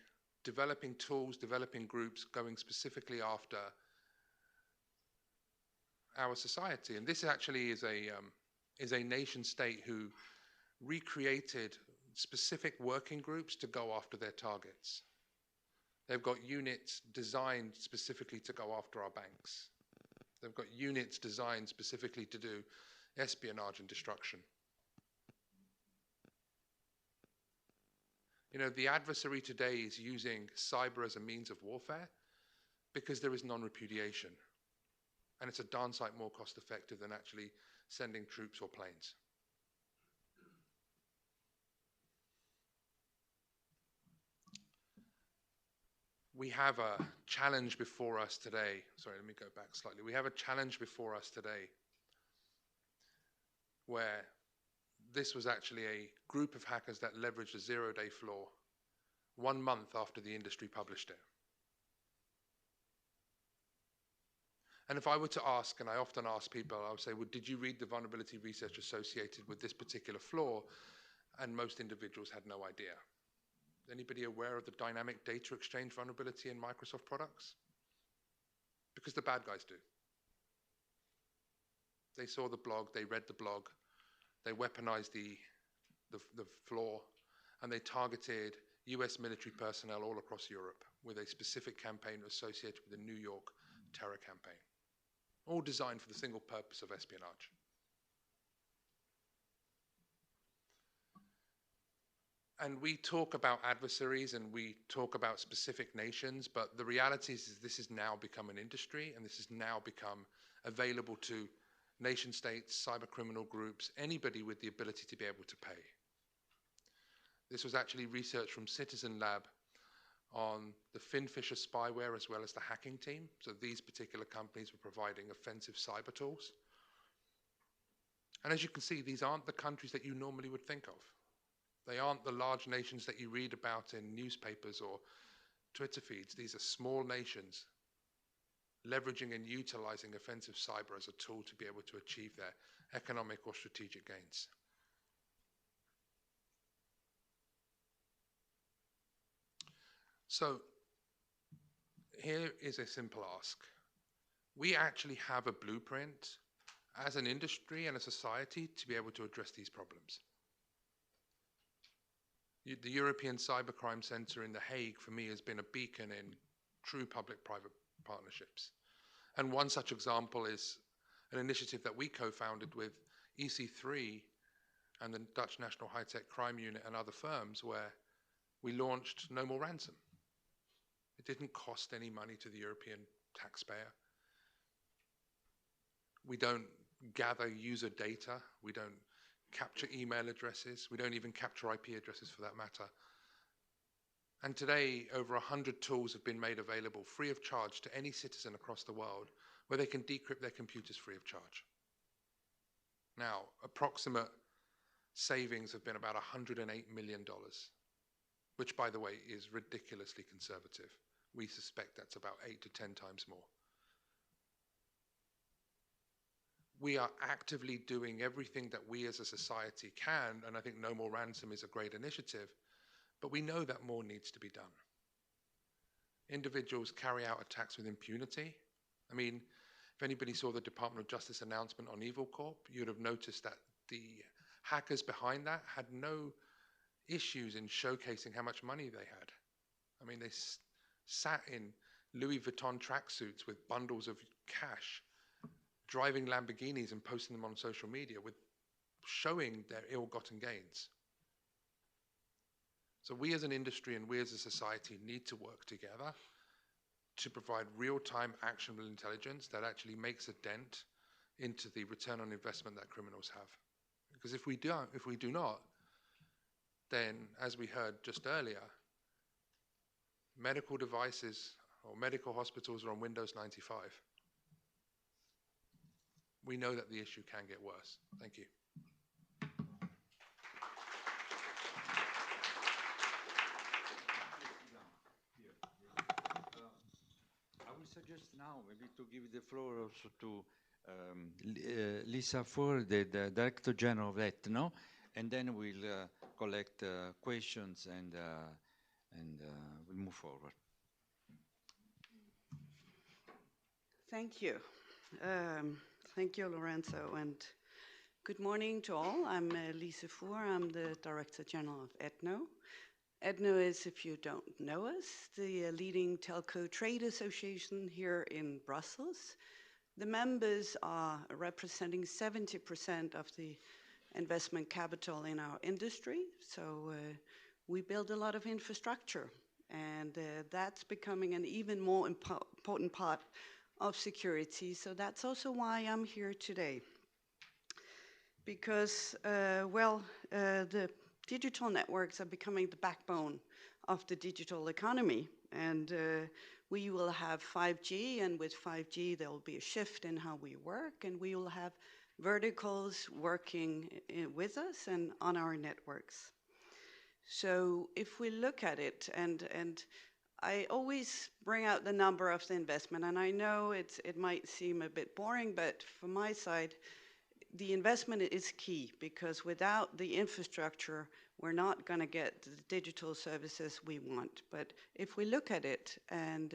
developing tools, developing groups, going specifically after our society. And this actually is a nation state who recreated specific working groups to go after their targets. They've got units designed specifically to go after our banks. They've got units designed specifically to do espionage and destruction. You know, the adversary today is using cyber as a means of warfare because there is non-repudiation. And it's a darn sight more cost effective than actually sending troops or planes. We have a challenge before us today. Sorry, let me go back slightly. We have a challenge before us today where this was actually a group of hackers that leveraged a zero-day flaw 1 month after the industry published it. And if I were to ask, and I often ask people, I would say, well, did you read the vulnerability research associated with this particular flaw? And most individuals had no idea. Anybody aware of the dynamic data exchange vulnerability in Microsoft products? Because the bad guys do. They saw the blog, they read the blog, they weaponized the flaw, and they targeted US military personnel all across Europe with a specific campaign associated with the New York terror campaign, all designed for the single purpose of espionage. And we talk about adversaries and we talk about specific nations, but the reality is this has now become an industry, and this has now become available to nation states, cyber criminal groups, anybody with the ability to be able to pay. This was actually research from Citizen Lab on the Finfisher spyware as well as the hacking team. So these particular companies were providing offensive cyber tools. And as you can see, these aren't the countries that you normally would think of. They aren't the large nations that you read about in newspapers or Twitter feeds. These are small nations leveraging and utilizing offensive cyber as a tool to be able to achieve their economic or strategic gains. So here is a simple ask. We actually have a blueprint as an industry and a society to be able to address these problems. The European Cybercrime Centre in The Hague, for me, has been a beacon in true public-private partnerships. And one such example is an initiative that we co-founded with EC3 and the Dutch National High-Tech Crime Unit and other firms, where we launched No More Ransom. It didn't cost any money to the European taxpayer. We don't gather user data. We don't capture email addresses. We don't even capture IP addresses for that matter. And today, over 100 tools have been made available free of charge to any citizen across the world, where they can decrypt their computers free of charge. Now, approximate savings have been about $108 million, which, by the way, is ridiculously conservative. We suspect that's about 8 to 10 times more. We are actively doing everything that we as a society can, and I think No More Ransom is a great initiative, but we know that more needs to be done. Individuals carry out attacks with impunity. I mean, if anybody saw the Department of Justice announcement on Evil Corp, you'd have noticed that the hackers behind that had no issues in showcasing how much money they had. I mean, they sat in Louis Vuitton tracksuits with bundles of cash, driving Lamborghinis and posting them on social media with showing their ill-gotten gains. So we as an industry and we as a society need to work together to provide real-time actionable intelligence that actually makes a dent into the return on investment that criminals have. Because if we do not, then, as we heard just earlier, medical devices or medical hospitals are on Windows 95. We know that the issue can get worse. Thank you. I will suggest now maybe to give the floor also to Lisa Ford, the Director General of ETNO, and then we'll collect questions and we'll move forward. Thank you. Thank you, Lorenzo, and good morning to all. I'm Lisa Four. I'm the Director General of ETNO. ETNO is, if you don't know us, the leading telco trade association here in Brussels. The members are representing 70% of the investment capital in our industry, so we build a lot of infrastructure, and that's becoming an even more important part of security. So that's also why I'm here today. Because, the digital networks are becoming the backbone of the digital economy. And we will have 5G, and with 5G there will be a shift in how we work, and we will have verticals working with us and on our networks. So if we look at it, and I always bring out the number of the investment, and I know it might seem a bit boring, but from my side, the investment is key, because without the infrastructure, we're not going to get the digital services we want. But if we look at it and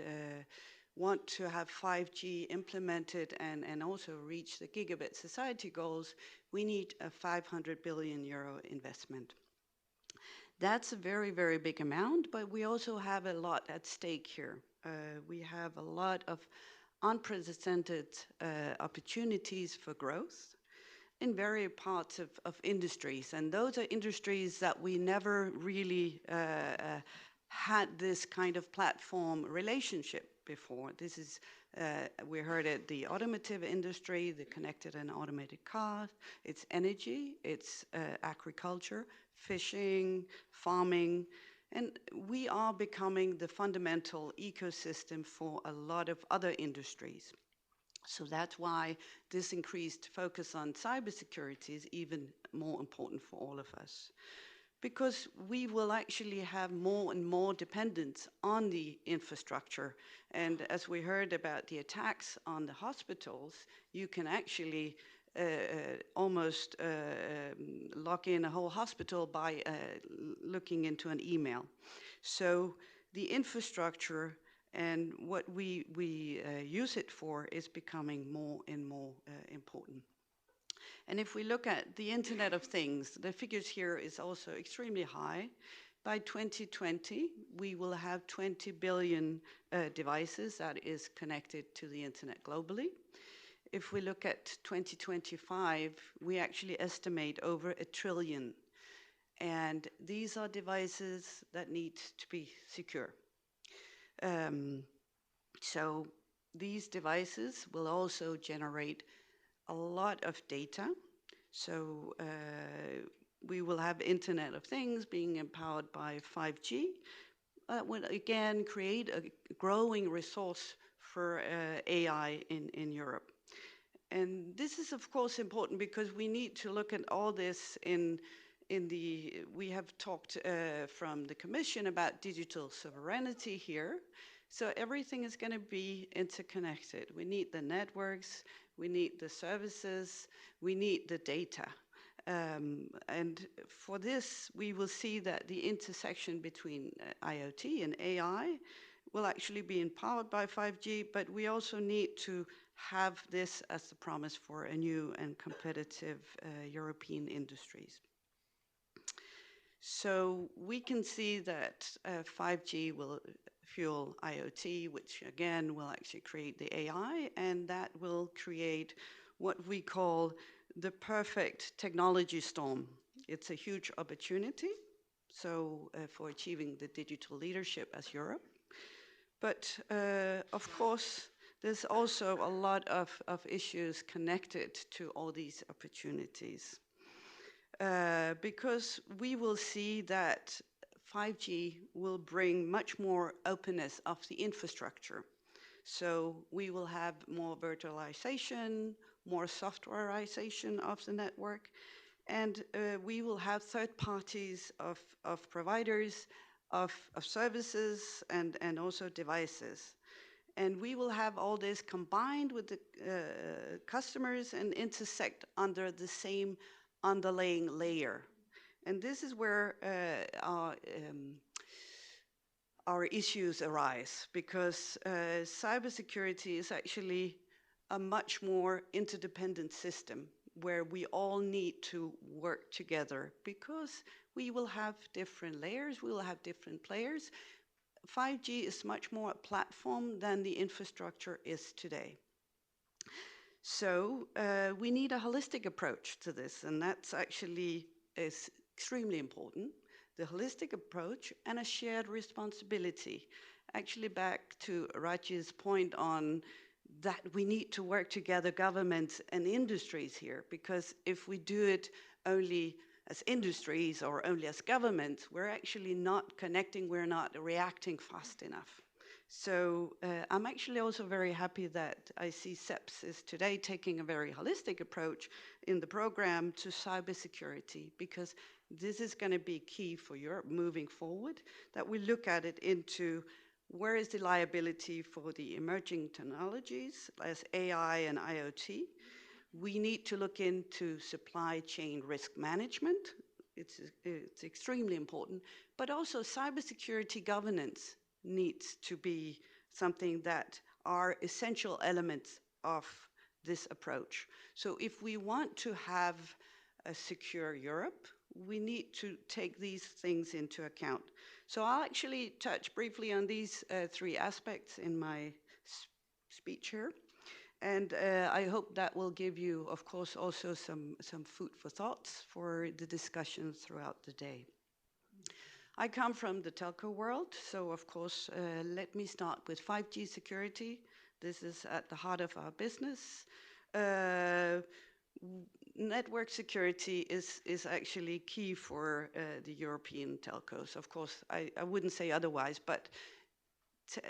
want to have 5G implemented and also reach the gigabit society goals, we need a 500 billion euro investment. That's a very, very big amount, but we also have a lot at stake here. We have a lot of unprecedented opportunities for growth in various parts of industries. And those are industries that we never really had this kind of platform relationship before. This is, we heard it, the automotive industry, the connected and automated cars, it's energy, it's agriculture, fishing, farming, and we are becoming the fundamental ecosystem for a lot of other industries. So that's why this increased focus on cybersecurity is even more important for all of us. because we will actually have more and more dependence on the infrastructure. And as we heard about the attacks on the hospitals, you can actually almost lock in a whole hospital by looking into an email. So the infrastructure and what we use it for is becoming more and more important. And if we look at the Internet of Things, the figures here is also extremely high. By 2020, we will have 20 billion devices that is connected to the Internet globally. If we look at 2025, we actually estimate over 1 trillion. And these are devices that need to be secure. So these devices will also generate a lot of data. So we will have Internet of Things being empowered by 5G. That will again create a growing resource for AI in Europe. And this is of course important because we need to look at all this we have talked from the Commission about digital sovereignty here. So everything is going to be interconnected. We need the networks, we need the services, we need the data. And for this, we will see that the intersection between IoT and AI will actually be empowered by 5G, but we also need to have this as the promise for a new and competitive European industries. So we can see that 5G will fuel IoT, which again will actually create the AI, and that will create what we call the perfect technology storm. It's a huge opportunity, so for achieving the digital leadership as Europe. But of course, there's also a lot of issues connected to all these opportunities. Because we will see that 5G will bring much more openness of the infrastructure. So we will have more virtualization, more softwareization of the network, and we will have third parties of providers, of services, and also devices. And we will have all this combined with the customers and intersect under the same underlying layer. And this is where our issues arise, because cybersecurity is actually a much more interdependent system where we all need to work together, because we will have different layers, we will have different players. 5G is much more a platform than the infrastructure is today. So we need a holistic approach to this, and that's actually is extremely important. The holistic approach and a shared responsibility. Actually back to Raji's point on that we need to work together, governments and industries here, because if we do it only as industries or only as governments, we're actually not connecting, we're not reacting fast enough. So I'm actually also very happy that I see CEPS is today taking a very holistic approach in the program to cybersecurity, because this is going to be key for Europe moving forward, that we look at it into where is the liability for the emerging technologies as AI and IoT. We need to look into supply chain risk management. It's extremely important, but also cybersecurity governance needs to be something that are essential elements of this approach. So if we want to have a secure Europe, we need to take these things into account. So I'll actually touch briefly on these three aspects in my speech here. And I hope that will give you, of course, also some food for thoughts for the discussions throughout the day. I come from the telco world, so of course, let me start with 5G security. This is at the heart of our business. Network security is actually key for the European telcos. Of course, I wouldn't say otherwise, but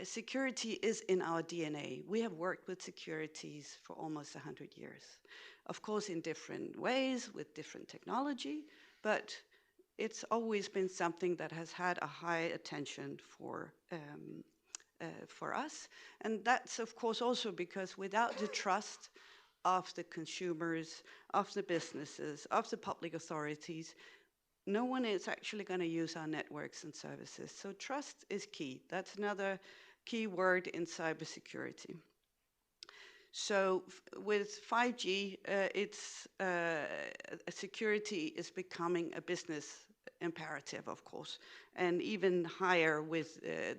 security is in our DNA. We have worked with securities for almost 100 years. Of course, in different ways, with different technology, but it's always been something that has had a high attention for us. And that's, of course, also because without the trust of the consumers, of the businesses, of the public authorities, no one is actually going to use our networks and services. So trust is key. That's another key word in cybersecurity. So with 5G, security is becoming a business imperative, of course, and even higher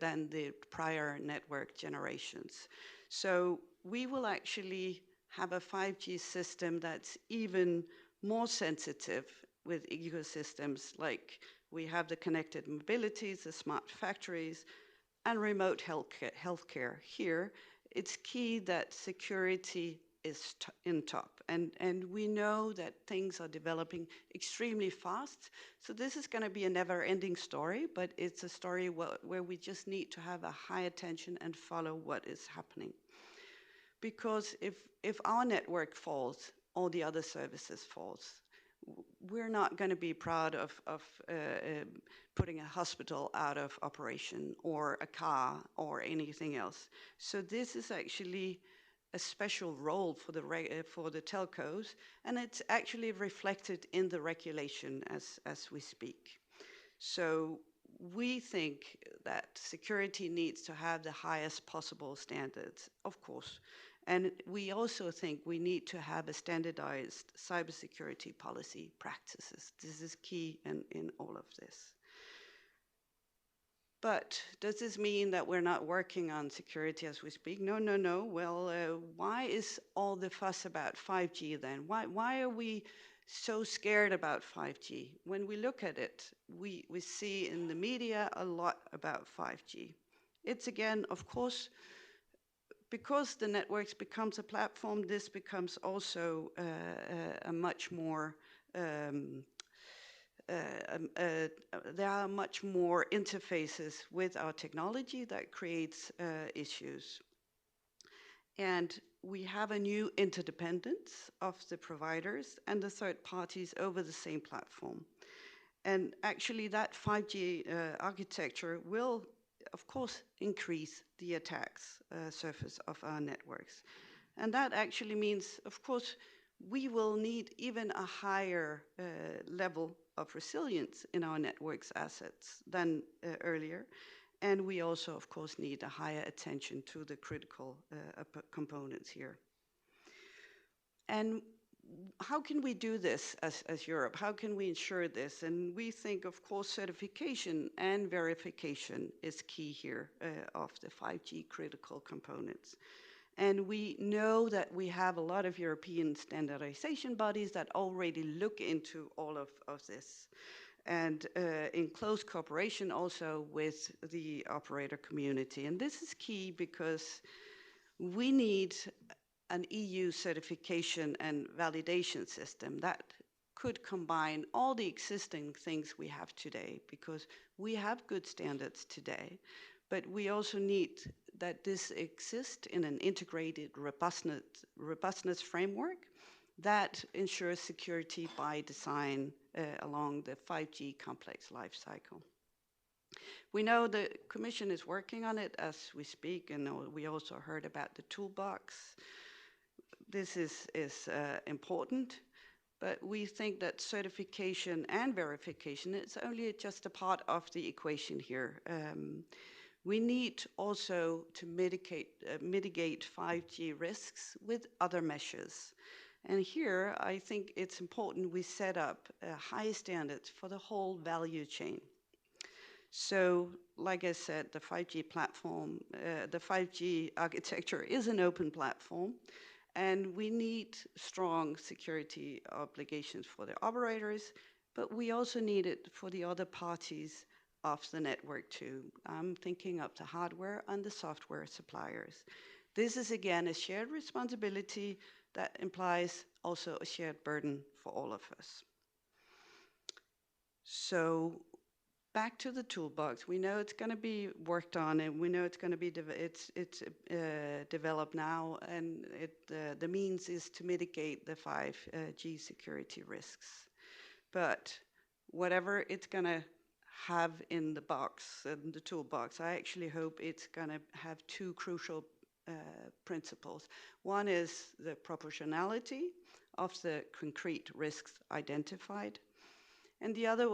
than the prior network generations. So we will actually have a 5G system that's even more sensitive with ecosystems like we have the connected mobilities, the smart factories, and remote healthcare. Here, it's key that security is in top. And we know that things are developing extremely fast. So this is going to be a never-ending story, but it's a story where we just need to have a high attention and follow what is happening. Because if our network falls, all the other services falls. We're not going to be proud of putting a hospital out of operation or a car or anything else. So this is actually a special role for the telcos, and it's actually reflected in the regulation as we speak. So we think that security needs to have the highest possible standards, of course. And we also think we need to have a standardized cybersecurity policy practices. This is key in all of this. But does this mean that we're not working on security as we speak? No, no, no. Well, why is all the fuss about 5G then? Why are we so scared about 5G? When we look at it, we see in the media a lot about 5G. It's again, of course, because the networks becomes a platform, this becomes also a much more there are much more interfaces with our technology that creates issues. And we have a new interdependence of the providers and the third parties over the same platform. And actually that 5G architecture will, of course, increase the attacks surface of our networks. And that actually means, of course, we will need even a higher level of resilience in our networks assets than earlier. And we also, of course, need a higher attention to the critical components here. And how can we do this as Europe? How can we ensure this? And we think, of course, certification and verification is key here of the 5G critical components. And we know that we have a lot of European standardization bodies that already look into all of this. And in close cooperation also with the operator community. And this is key because we need an EU certification and validation system that could combine all the existing things we have today, because we have good standards today, but we also need that this exists in an integrated robustness framework that ensures security by design along the 5G complex life cycle. We know the Commission is working on it as we speak, and we also heard about the toolbox. This is important, but we think that certification and verification is only just a part of the equation here. We need also to mitigate 5G risks with other measures. And here, I think it's important we set up high standards for the whole value chain. So, like I said, the 5G platform, the 5G architecture is an open platform, and we need strong security obligations for the operators, but we also need it for the other parties of the network too. I'm thinking of the hardware and the software suppliers. This is again a shared responsibility that implies also a shared burden for all of us. So back to the toolbox. We know it's going to be worked on, and we know it's going to be developed now, and the means is to mitigate the 5G security risks. But whatever it's going to have in the box, in the toolbox, I actually hope it's going to have two crucial principles. One is the proportionality of the concrete risks identified. And the other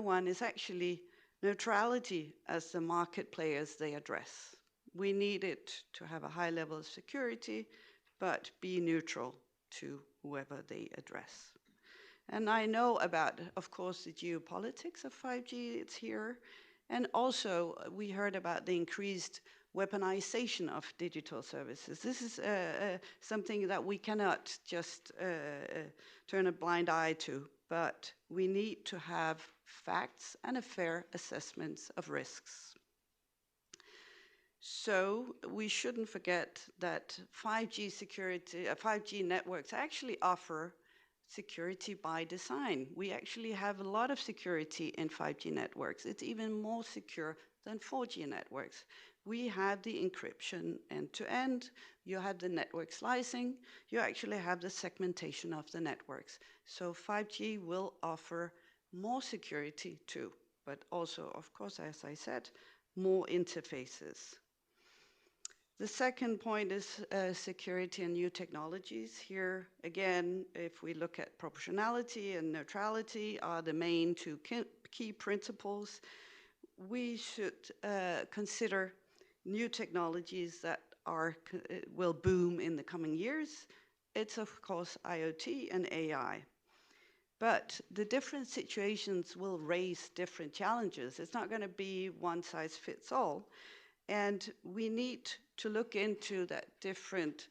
one is actually neutrality as the market players they address. We need it to have a high level of security, but be neutral to whoever they address. And I know about, of course, the geopolitics of 5G, it's here. And also, we heard about the increased weaponization of digital services. This is something that we cannot just turn a blind eye to, but we need to have facts and a fair assessments of risks. So we shouldn't forget that 5G networks actually offer security by design. We actually have a lot of security in 5G networks. It's even more secure than 4G networks. We have the encryption end-to-end, you have the network slicing, you actually have the segmentation of the networks. So 5G will offer more security too, but also, of course, as I said, more interfaces. The second point is security and new technologies. Here, again, if we look at proportionality and neutrality are the main two key principles, we should consider new technologies that will boom in the coming years. It's, of course, IoT and AI. But the different situations will raise different challenges. It's not going to be one size fits all. And we need to look into that different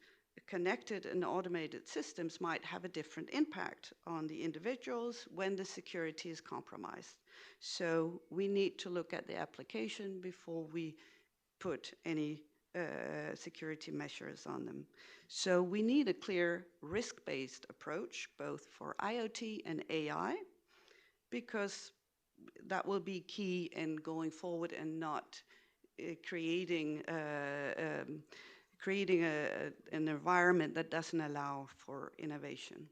connected and automated systems might have a different impact on the individuals when the security is compromised. So we need to look at the application before we put any security measures on them. So we need a clear risk-based approach, both for IoT and AI, because that will be key in going forward and not creating an environment that doesn't allow for innovation.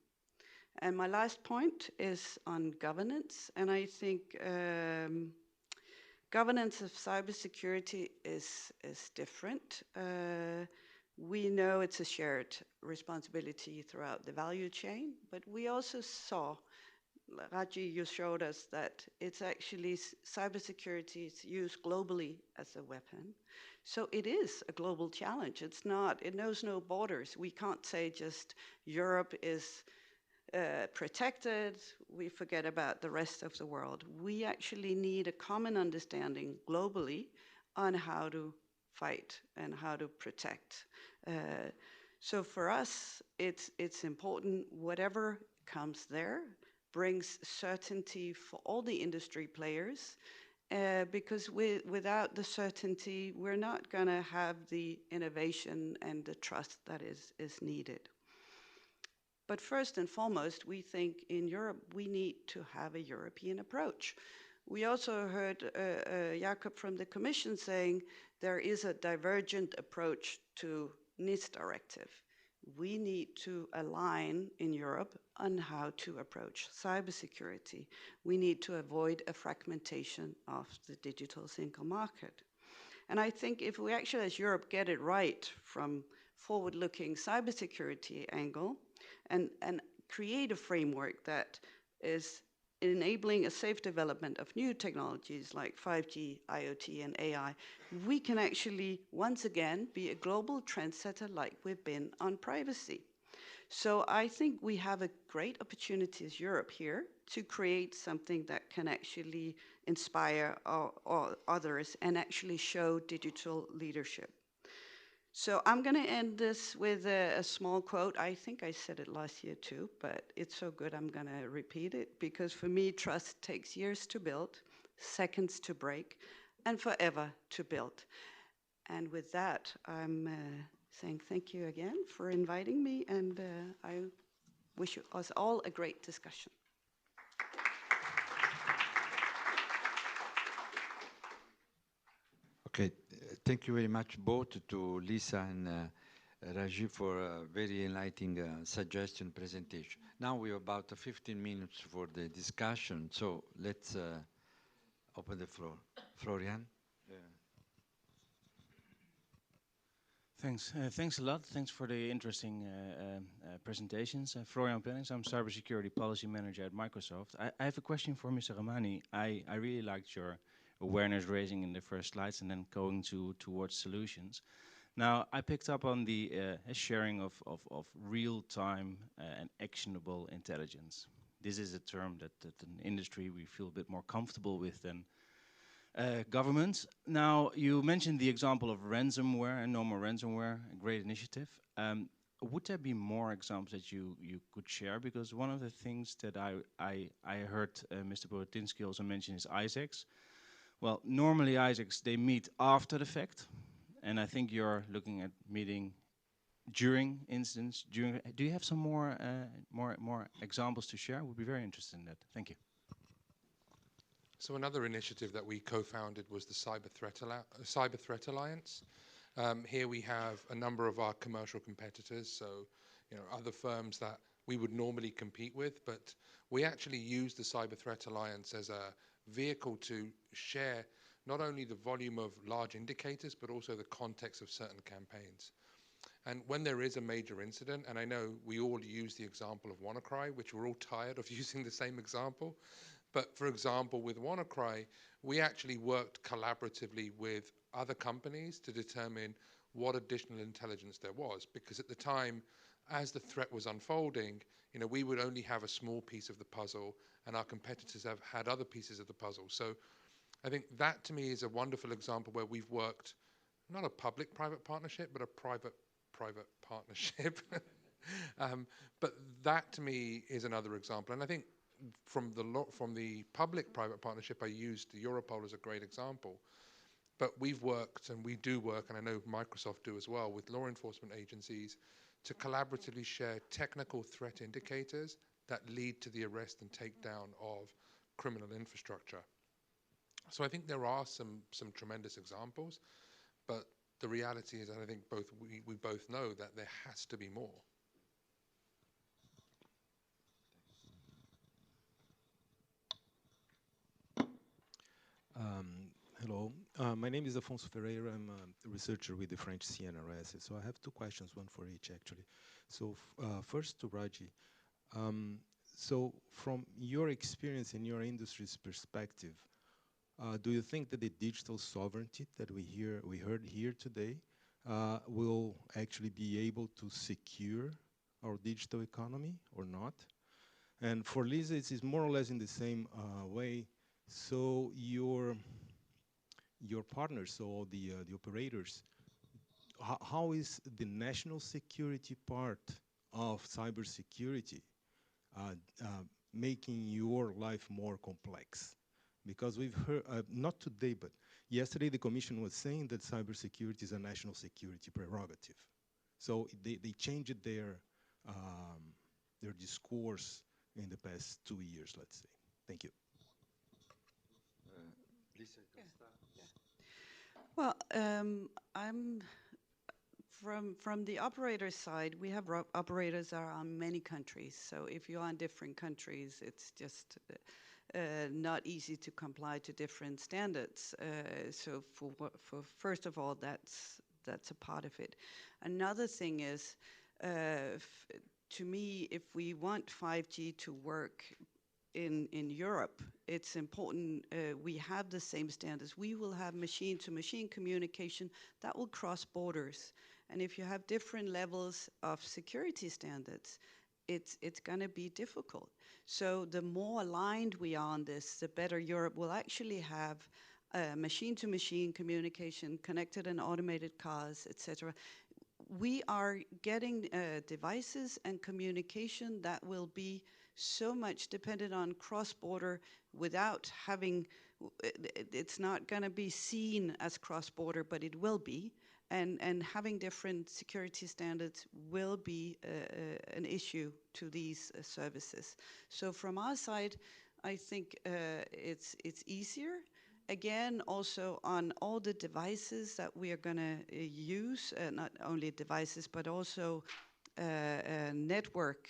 And my last point is on governance, and I think governance of cybersecurity is different. We know it's a shared responsibility throughout the value chain, but we also saw, Raji, you showed us that it's actually cybersecurity is used globally as a weapon. So it is a global challenge. It's not, it knows no borders. We can't say just Europe is protected, we forget about the rest of the world. We actually need a common understanding globally on how to fight and how to protect. So for us, it's important whatever comes there brings certainty for all the industry players, because without the certainty, we're not going to have the innovation and the trust that is needed. But first and foremost, we think in Europe, we need to have a European approach. We also heard Jakob from the Commission saying there is a divergent approach to NIS directive. We need to align in Europe on how to approach cybersecurity. We need to avoid a fragmentation of the digital single market. And I think if we actually, as Europe, get it right from forward-looking cybersecurity angle and create a framework that is enabling a safe development of new technologies like 5G, IoT, and AI, we can actually, once again, be a global trendsetter like we've been on privacy. So I think we have a great opportunity as Europe here to create something that can actually inspire others and actually show digital leadership. So I'm going to end this with a small quote. I think I said it last year too, but it's so good I'm going to repeat it, because for me, trust takes years to build, seconds to break, and forever to build. And with that, I'm saying thank you again for inviting me, and I wish us all a great discussion. Okay, thank you very much both to Lisa and Rajiv, for a very enlightening suggestion presentation. Now we have about 15 minutes for the discussion, so let's open the floor. Florian? Thanks. Thanks a lot. Thanks for the interesting presentations. Florian Pennings, I'm Cybersecurity Policy Manager at Microsoft. I have a question for Mr. Ramani. I really liked your awareness raising in the first slides and then going towards solutions. Now, I picked up on the sharing of real-time and actionable intelligence. This is a term that in industry we feel a bit more comfortable with than governments. Now, you mentioned the example of ransomware and no more ransomware, a great initiative. Would there be more examples that you could share? Because one of the things that I heard Mr. Borodinski also mention is ISACs. Well, normally ISACs, they meet after the fact. And I think you're looking at meeting during incidents. Do you have some more examples to share? We'd be very interested in that. Thank you. So another initiative that we co-founded was the Cyber Threat Alliance. Here we have a number of our commercial competitors, so other firms that we would normally compete with, but we actually use the Cyber Threat Alliance as a vehicle to share not only the volume of large indicators, but also the context of certain campaigns. And when there is a major incident, and I know we all use the example of WannaCry, which we're all tired of using the same example, but for example, with WannaCry, we actually worked collaboratively with other companies to determine what additional intelligence there was, because at the time, as the threat was unfolding, we would only have a small piece of the puzzle, and our competitors have had other pieces of the puzzle. So I think that to me is a wonderful example where we've worked, not a public-private partnership, but a private-private partnership. But that to me is another example. And I think from the public-private partnership, I used Europol as a great example. But we've worked, and we do work, and I know Microsoft do as well, with law enforcement agencies to collaboratively share technical threat indicators that lead to the arrest and takedown of criminal infrastructure. So I think there are some tremendous examples, but the reality is, and I think we both know that there has to be more. Hello, my name is Afonso Ferreira. I'm a researcher with the French CNRS. So I have two questions, one for each actually. So first to Raji. So from your experience in your industry's perspective, do you think that the digital sovereignty that we heard here today will actually be able to secure our digital economy or not? And for Lisa, it's more or less in the same way. So your partners, so the operators, how is the national security part of cybersecurity making your life more complex? Because we've heard, not today, but yesterday the Commission was saying that cybersecurity is a national security prerogative. So they changed their discourse in the past 2 years, let's say. Thank you. Lisa, you can start. Well, I'm from the operator side. We have operators that are on many countries. So if you're on different countries, it's just not easy to comply to different standards. So for first of all, that's a part of it. Another thing is, to me, if we want 5G to work in Europe, it's important we have the same standards. We will have machine-to-machine communication that will cross borders. And if you have different levels of security standards, it's going to be difficult. So the more aligned we are on this, the better Europe will actually have machine-to-machine communication, connected and automated cars, etc. We are getting devices and communication that will be so much dependent on cross-border without having, it's not going to be seen as cross-border, but it will be. And having different security standards will be an issue to these services. So from our side, I think it's easier. again, also on all the devices that we are going to use, not only devices, but also network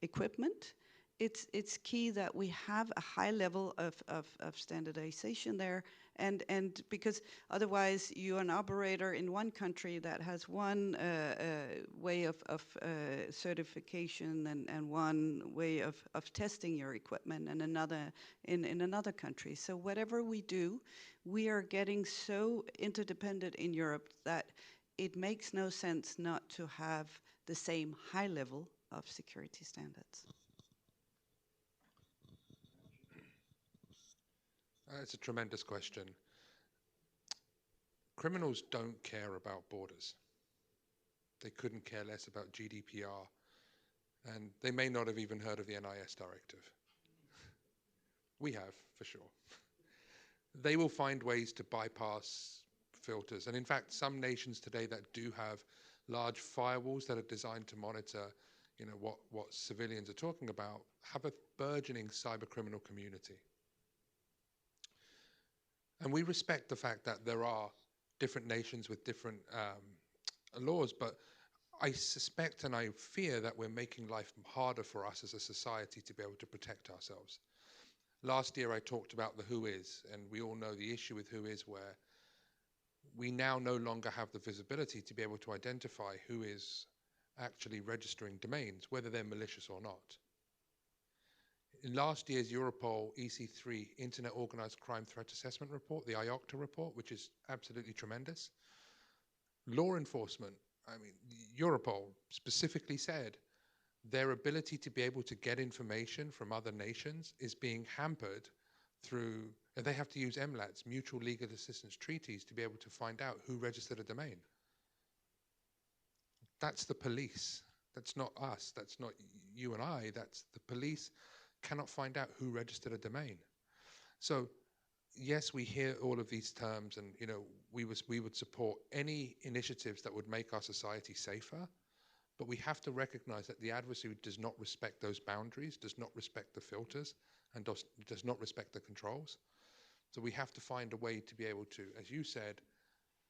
equipment. It's key that we have a high level of standardization there, and because otherwise you're an operator in one country that has one way of certification and one way of testing your equipment, and another in another country. So whatever we do, we are getting so interdependent in Europe that it makes no sense not to have the same high level of security standards. It's a tremendous question. Criminals don't care about borders. They couldn't care less about GDPR, and they may not have even heard of the NIS directive. We have, for sure. They will find ways to bypass filters. And in fact, some nations today that do have large firewalls that are designed to monitor, you know, what civilians are talking about, have a burgeoning cyber criminal community. And we respect the fact that there are different nations with different laws, but I suspect and I fear that we're making life harder for us as a society to be able to protect ourselves. Last year I talked about the WHOIS, and we all know the issue with WHOIS, where we now no longer have the visibility to be able to identify who is actually registering domains, whether they're malicious or not. In last year's Europol EC3 Internet Organized Crime Threat Assessment Report, the IOCTA report, which is absolutely tremendous, law enforcement, I mean, Europol specifically said their ability to be able to get information from other nations is being hampered through, and they have to use MLATs, mutual legal assistance treaties, to be able to find out who registered a domain. That's the police. That's not us. That's not you and I. That's the police cannot find out who registered a domain. So yes, we hear all of these terms, and you know, we would support any initiatives that would make our society safer, but we have to recognize that the adversary does not respect those boundaries, does not respect the filters, and does not respect the controls. So we have to find a way to be able to, as you said,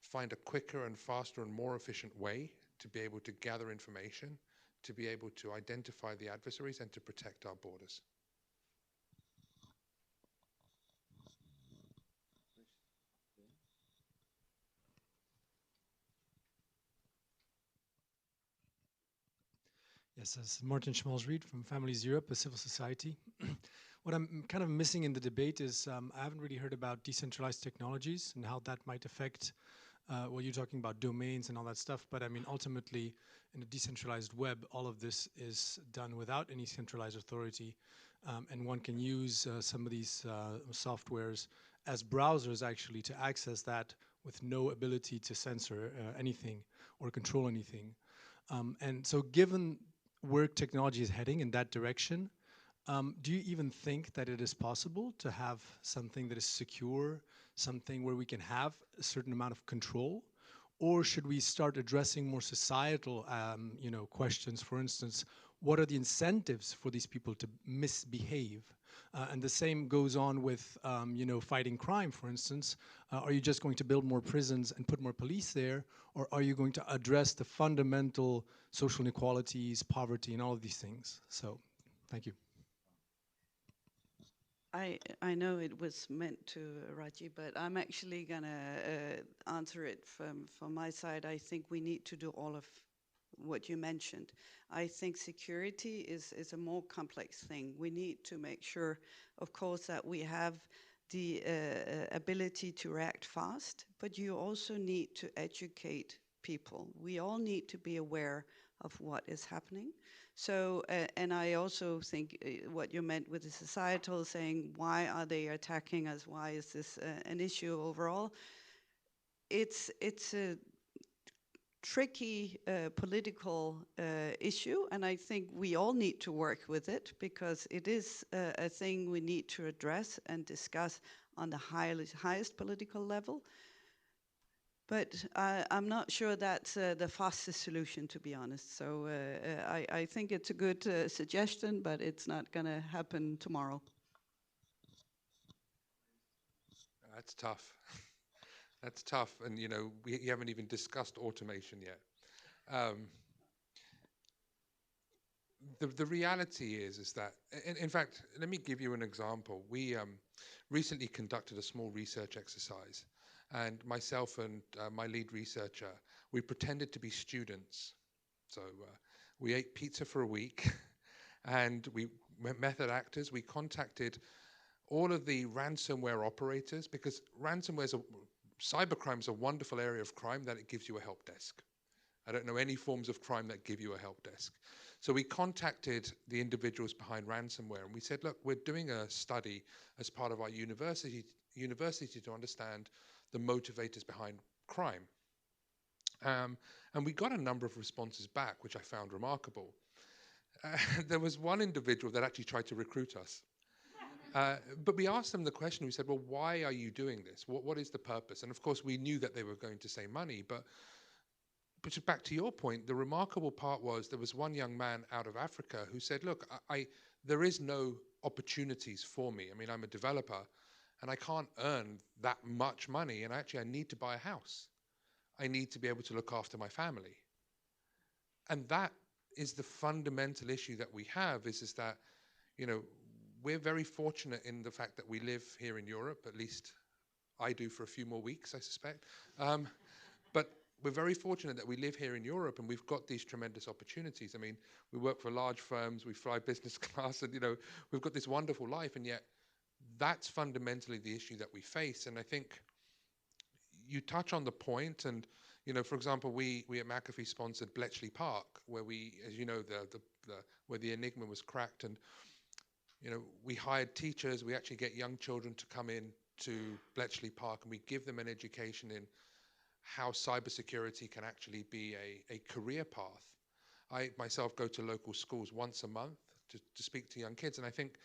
find a quicker and faster and more efficient way to be able to gather information, to be able to identify the adversaries, and to protect our borders. Yes, this is Martin Schmalzried from Families Europe, a civil society. What I'm kind of missing in the debate is I haven't really heard about decentralized technologies and how that might affect, well, you're talking about domains and all that stuff, but I mean, ultimately, in a decentralized web, all of this is done without any centralized authority, and one can use some of these softwares as browsers, actually, to access that with no ability to censor anything or control anything. And so given where technology is heading in that direction, do you even think that it is possible to have something that is secure, something where we can have a certain amount of control? Or should we start addressing more societal questions? For instance, what are the incentives for these people to misbehave? And the same goes on with fighting crime, for instance. Are you just going to build more prisons and put more police there? Or are you going to address the fundamental social inequalities, poverty, and all of these things? So, thank you. I know it was meant to Raji, but I'm actually going to answer it from my side. I think we need to do all of what you mentioned. I think security is a more complex thing. We need to make sure, of course, that we have the ability to react fast, but you also need to educate people. We all need to be aware of what is happening. So, and I also think what you meant with the societal saying, why are they attacking us? Why is this an issue overall? It's a tricky political issue, and I think we all need to work with it because it is a thing we need to address and discuss on the highest political level. But I'm not sure that's the fastest solution, to be honest. So I think it's a good suggestion, but it's not going to happen tomorrow. That's tough. That's tough. And, you know, you haven't even discussed automation yet. The reality is that, in fact, let me give you an example. We recently conducted a small research exercise, and myself and my lead researcher, we pretended to be students. So we ate pizza for a week, and we method actors. We contacted all of the ransomware operators, because cybercrime is a wonderful area of crime that it gives you a help desk. I don't know any forms of crime that give you a help desk. So we contacted the individuals behind ransomware, and we said, look, we're doing a study as part of our university to understand the motivators behind crime. And we got a number of responses back, which I found remarkable. There was one individual that actually tried to recruit us. But we asked them the question, we said, well, why are you doing this? What is the purpose? And of course, we knew that they were going to say money, but back to your point, the remarkable part was there was one young man out of Africa who said, look, there is no opportunities for me. I mean, I'm a developer and I can't earn that much money, and actually I need to buy a house. I need to be able to look after my family. And that is the fundamental issue that we have, is that, you know, we're very fortunate in the fact that we live here in Europe, at least I do for a few more weeks, I suspect. But we're very fortunate that we live here in Europe and we've got these tremendous opportunities. I mean, we work for large firms, we fly business class, and, you know, we've got this wonderful life, and yet that's fundamentally the issue that we face. And I think you touch on the point, and, you know, for example, we at McAfee sponsored Bletchley Park, where we, as you know, where the Enigma was cracked, and, you know, we hired teachers. We actually get young children to come in to Bletchley Park, and we give them an education in how cybersecurity can actually be a career path. I myself go to local schools once a month to speak to young kids, and I think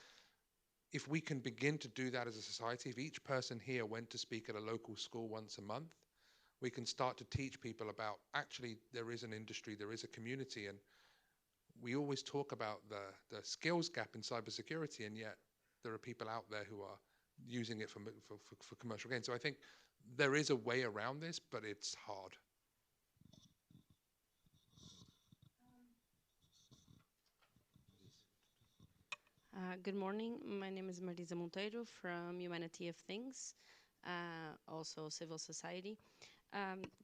if we can begin to do that as a society, if each person here went to speak at a local school once a month, we can start to teach people about, actually, there is an industry, there is a community, and we always talk about the skills gap in cybersecurity, and yet there are people out there who are using it for commercial gain. So I think there is a way around this, but it's hard. Good morning. My name is Marisa Monteiro from Humanity of Things, also civil society.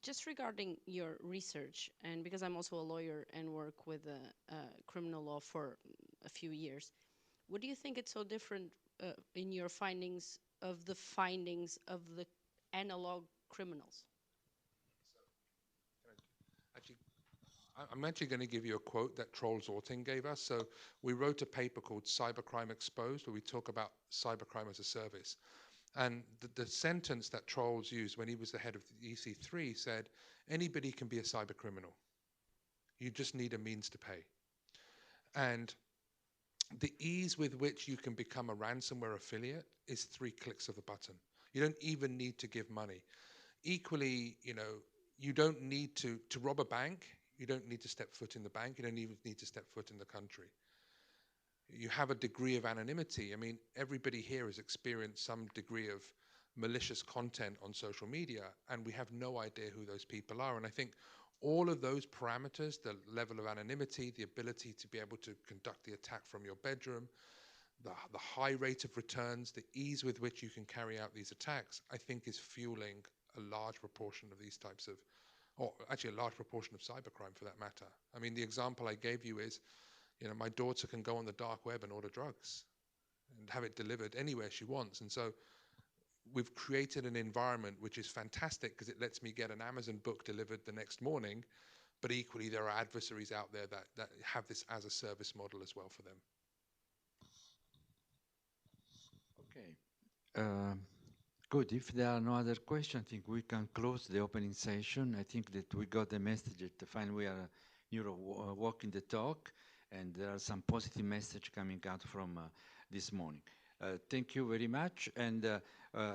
Just regarding your research, and because I'm also a lawyer and work with criminal law for a few years, what do you think it's so different in your findings of the analog criminals? I'm actually going to give you a quote that Troels Orting gave us. So we wrote a paper called Cybercrime Exposed, where we talk about cybercrime as a service. And the sentence that Troels used when he was the head of the EC3 said, anybody can be a cyber criminal. You just need a means to pay. And the ease with which you can become a ransomware affiliate is 3 clicks of a button. You don't even need to give money. Equally, you know, you don't need to rob a bank. You don't need to step foot in the bank. You don't even need to step foot in the country. You have a degree of anonymity. I mean, everybody here has experienced some degree of malicious content on social media, and we have no idea who those people are. And I think all of those parameters, the level of anonymity, the ability to be able to conduct the attack from your bedroom, the high rate of returns, the ease with which you can carry out these attacks, I think is fueling a large proportion of these types of, or actually a large proportion of cybercrime for that matter. I mean, the example I gave you is, you know, my daughter can go on the dark web and order drugs and have it delivered anywhere she wants. And so we've created an environment which is fantastic because it lets me get an Amazon book delivered the next morning, but equally there are adversaries out there that have this as a service model as well for them. Okay. Good. If there are no other questions, I think we can close the opening session. I think that we got the message that finally we are walking the talk, and there are some positive message coming out from this morning. Thank you very much. And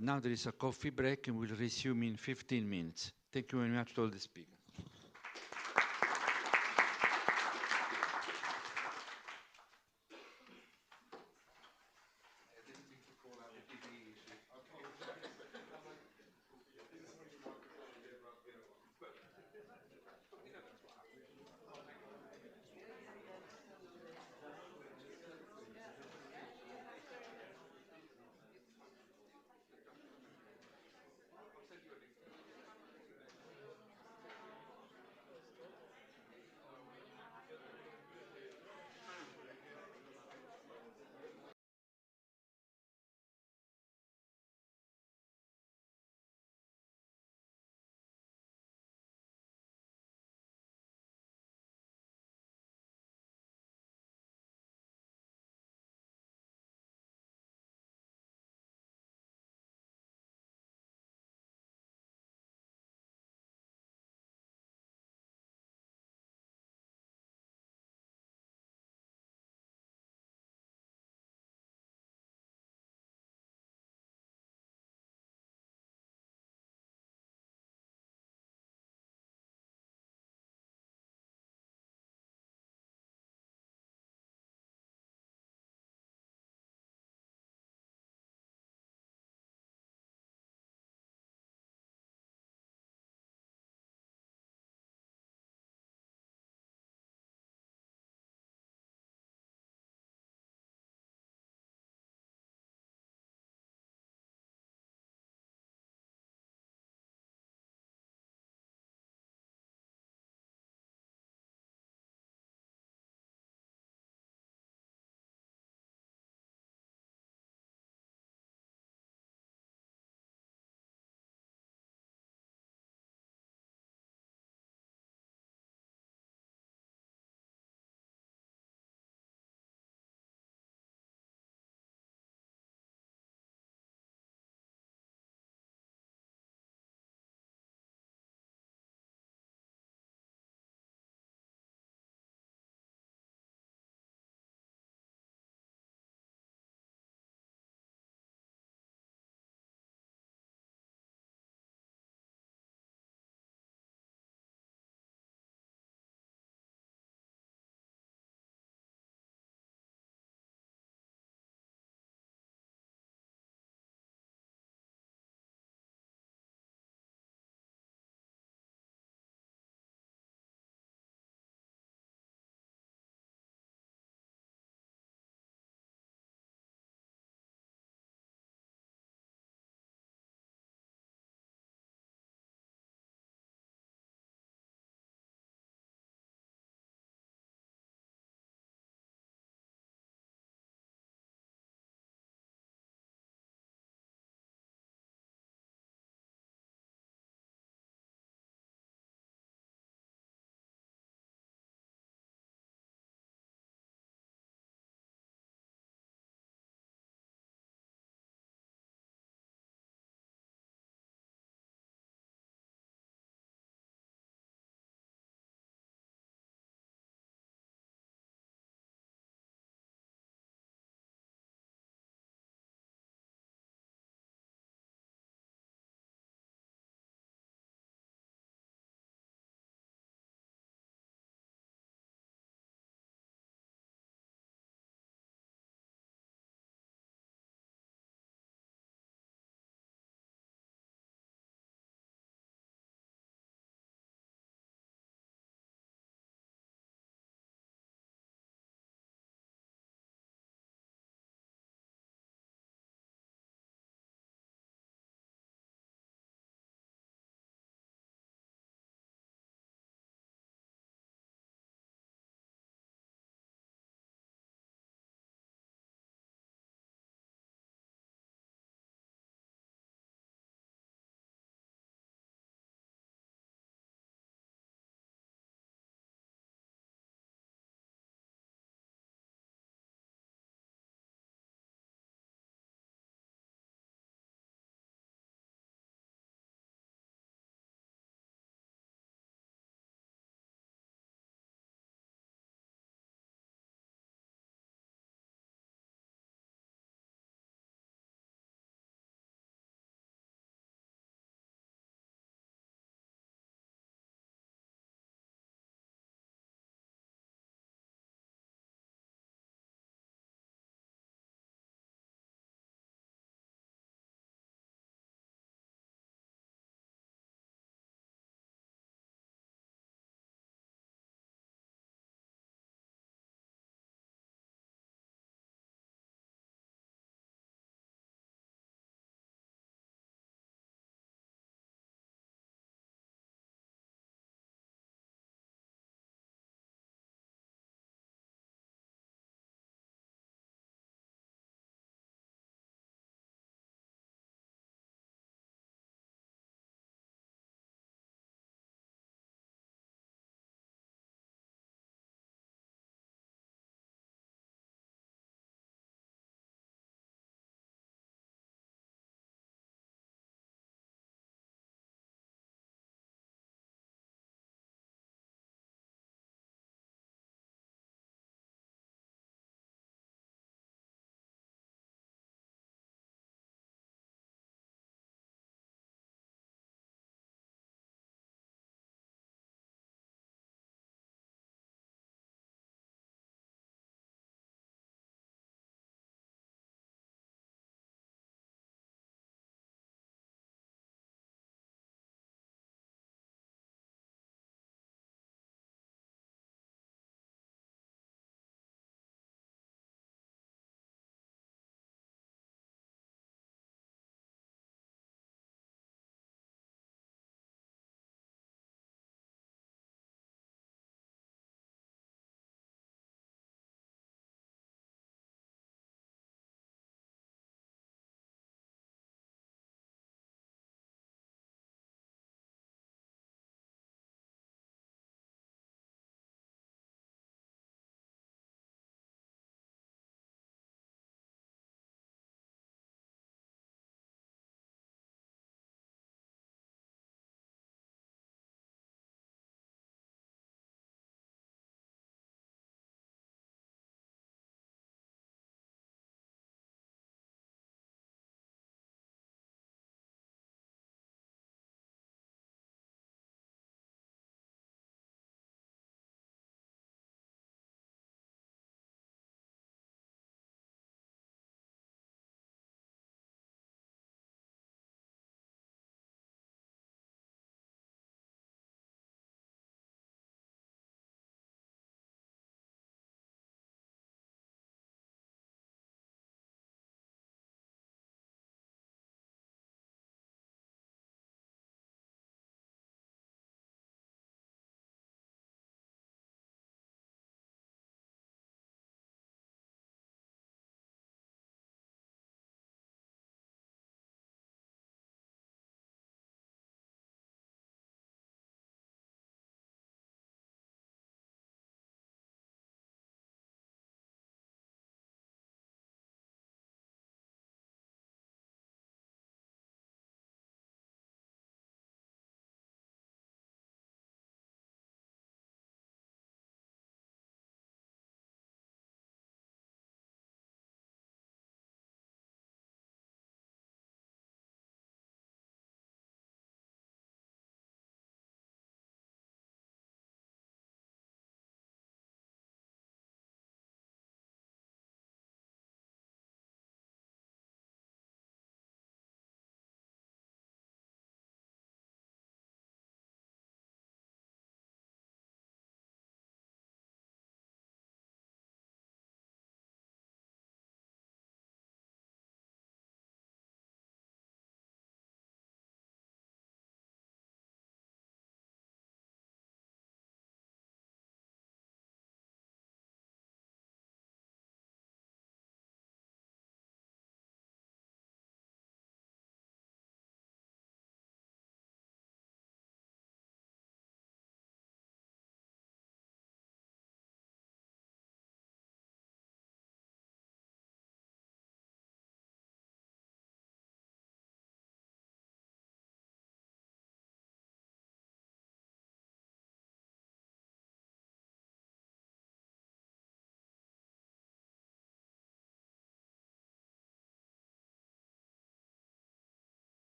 now there is a coffee break, and we'll resume in 15 minutes. Thank you very much to all the speakers.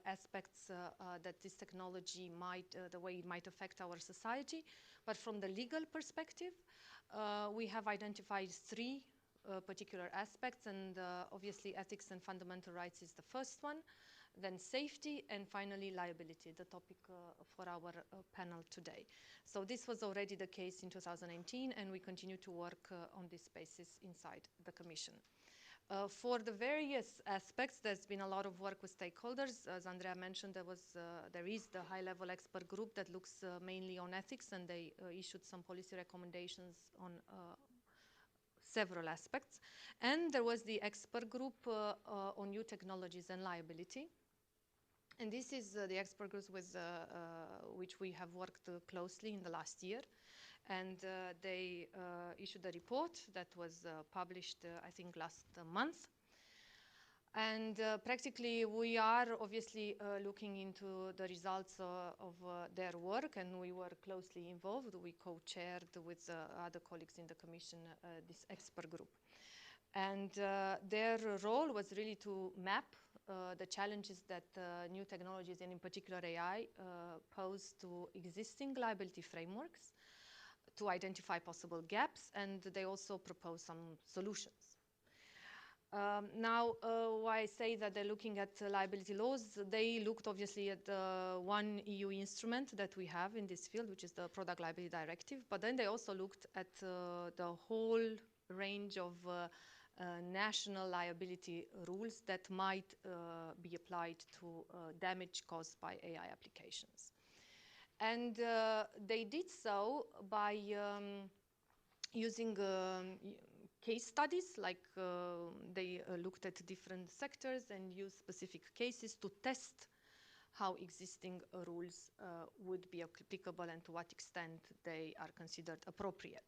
aspects that this technology might, the way it might affect our society. But from the legal perspective, we have identified three particular aspects, and obviously ethics and fundamental rights is the first one, then safety, and finally liability, the topic for our panel today. So this was already the case in 2019, and we continue to work on this basis inside the Commission. For the various aspects, there's been a lot of work with stakeholders. As Andrea mentioned, there is the high-level expert group that looks mainly on ethics, and they issued some policy recommendations on several aspects. And there was the expert group on new technologies and liability. And this is the expert group with which we have worked closely in the last year. And they issued a report that was published, I think, last month. And practically, we are obviously looking into the results of their work, and we were closely involved. We co-chaired with other colleagues in the Commission this expert group. And their role was really to map the challenges that new technologies, and in particular AI, pose to existing liability frameworks, to identify possible gaps, and they also propose some solutions. Now, why I say that they're looking at liability laws, they looked obviously at the one EU instrument that we have in this field, which is the Product Liability Directive, but then they also looked at the whole range of national liability rules that might be applied to damage caused by AI applications. And they did so by using case studies, like they looked at different sectors and used specific cases to test how existing rules would be applicable and to what extent they are considered appropriate.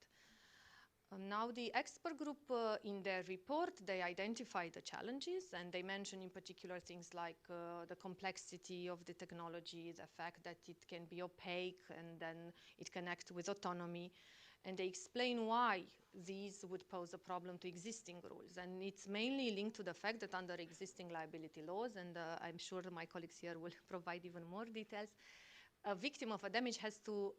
Now, the expert group in their report, they identify the challenges, and they mention in particular things like the complexity of the technology, the fact that it can be opaque and then it can act with autonomy. And they explain why these would pose a problem to existing rules. And it's mainly linked to the fact that under existing liability laws, and I'm sure my colleagues here will provide even more details, a victim of a damage has to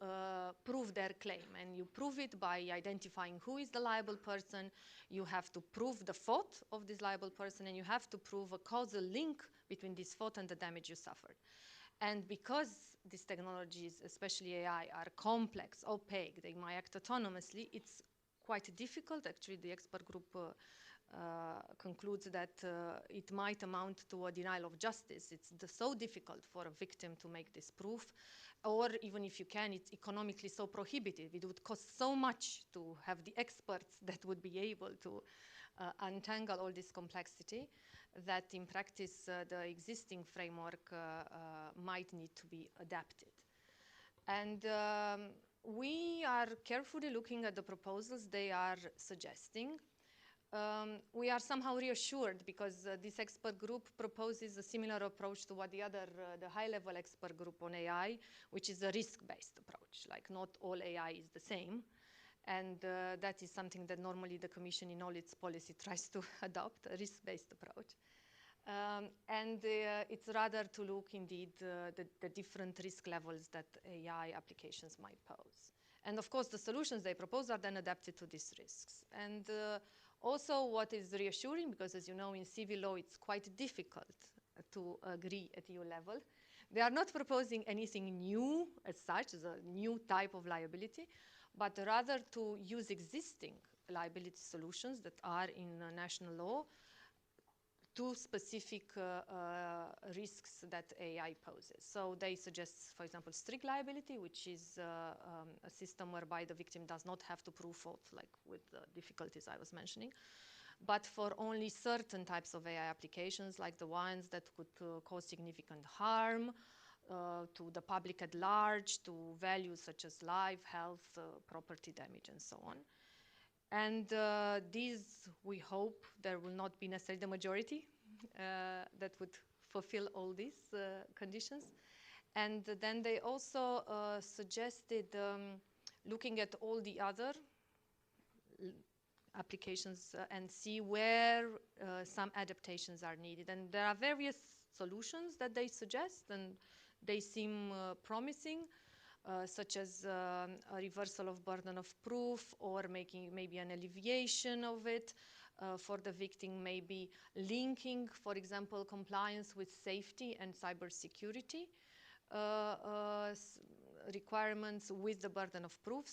prove their claim, and you prove it by identifying who is the liable person. You have to prove the fault of this liable person, and you have to prove a causal link between this fault and the damage you suffered. And because these technologies, especially AI, are complex, opaque, they might act autonomously, it's quite difficult. Actually, the expert group concludes that it might amount to a denial of justice. It's so difficult for a victim to make this proof, or even if you can, it's economically so prohibitive. It would cost so much to have the experts that would be able to untangle all this complexity that in practice the existing framework might need to be adapted. And we are carefully looking at the proposals they are suggesting. We are somehow reassured because this expert group proposes a similar approach to what the high-level expert group on AI, which is a risk-based approach. Like, not all AI is the same. And that is something that normally the Commission in all its policy tries to adopt, a risk-based approach. And it's rather to look indeed the different risk levels that AI applications might pose. And of course, the solutions they propose are then adapted to these risks. And also what is reassuring, because as you know, in civil law, it's quite difficult to agree at EU level. They are not proposing anything new as such, as a new type of liability, but rather to use existing liability solutions that are in national law to specific risks that AI poses. So they suggest, for example, strict liability, which is a system whereby the victim does not have to prove fault, like with the difficulties I was mentioning, but for only certain types of AI applications, like the ones that could cause significant harm to the public at large, to values such as life, health, property damage, and so on. And these, we hope, there will not be necessarily the majority that would fulfill all these conditions. And then they also suggested looking at all the other applications and see where some adaptations are needed. And there are various solutions that they suggest, and they seem promising, such as a reversal of burden of proof, or making maybe an alleviation of it for the victim, maybe linking, for example, compliance with safety and cybersecurity requirements with the burden of proof,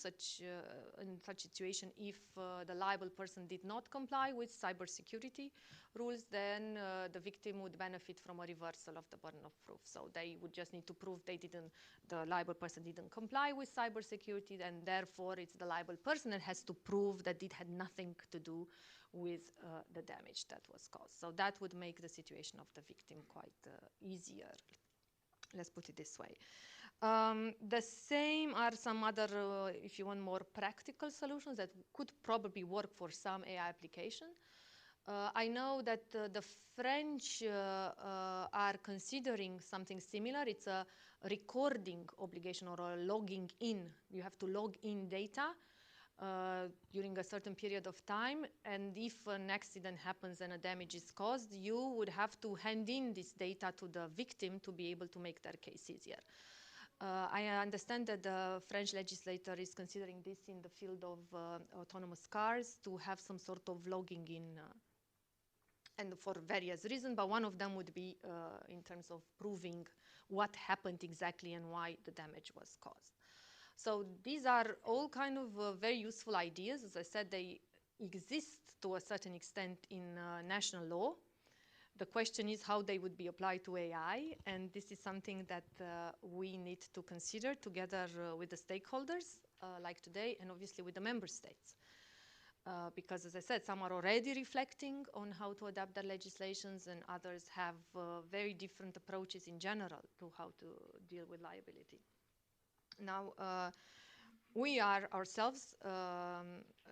in such situation, if the liable person did not comply with cybersecurity rules, then the victim would benefit from a reversal of the burden of proof. So they would just need to prove the liable person didn't comply with cybersecurity, and therefore it's the liable person that has to prove that it had nothing to do with the damage that was caused. So that would make the situation of the victim quite easier. Let's put it this way. The same are some other, if you want, more practical solutions that could probably work for some AI application. I know that the French are considering something similar. It's a recording obligation or a logging in. You have to log in data during a certain period of time, and if an accident happens and a damage is caused, you would have to hand in this data to the victim to be able to make their case easier. I understand that the French legislator is considering this in the field of autonomous cars, to have some sort of logging in, and for various reasons, but one of them would be in terms of proving what happened exactly and why the damage was caused. So these are all kind of very useful ideas. As I said, they exist to a certain extent in national law. The question is how they would be applied to AI, and this is something that we need to consider together with the stakeholders, like today, and obviously with the member states. Because, as I said, some are already reflecting on how to adapt their legislations, and others have very different approaches in general to how to deal with liability. Now, we are ourselves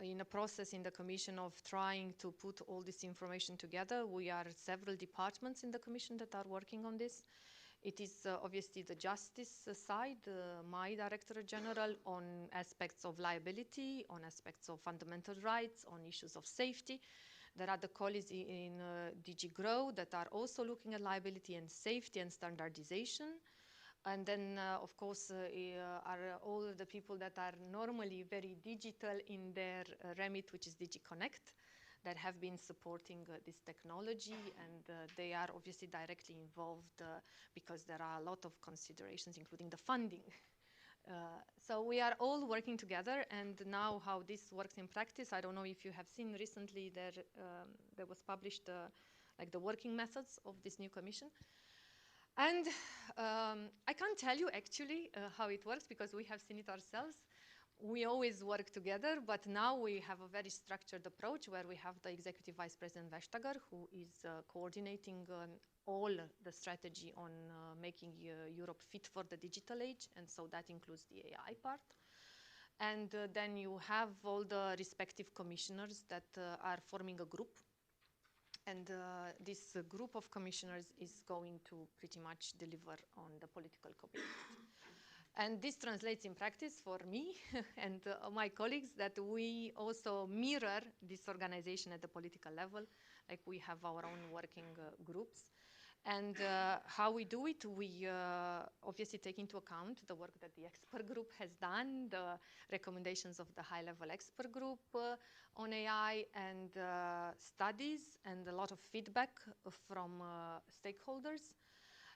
in a process in the Commission of trying to put all this information together. We are several departments in the Commission that are working on this. It is obviously the justice side, my Director General, on aspects of liability, on aspects of fundamental rights, on issues of safety. There are the colleagues in DG GROW that are also looking at liability and safety and standardization. And then, of course, are all the people that are normally very digital in their remit, which is DG Connect, that have been supporting this technology, and they are obviously directly involved because there are a lot of considerations, including the funding. So we are all working together, and now how this works in practice, I don't know if you have seen recently there was published like the working methods of this new commission. And I can't tell you actually how it works because we have seen it ourselves. We always work together, but now we have a very structured approach where we have the Executive Vice President Vestager, who is coordinating all the strategy on making Europe fit for the digital age, and so that includes the AI part. And then you have all the respective commissioners that are forming a group. And this group of commissioners is going to pretty much deliver on the political commitment. And this translates in practice for me and my colleagues that we also mirror this organization at the political level, like we have our own working groups. And how we do it, we obviously take into account the work that the expert group has done, the recommendations of the high-level expert group on AI, and studies, and a lot of feedback from stakeholders.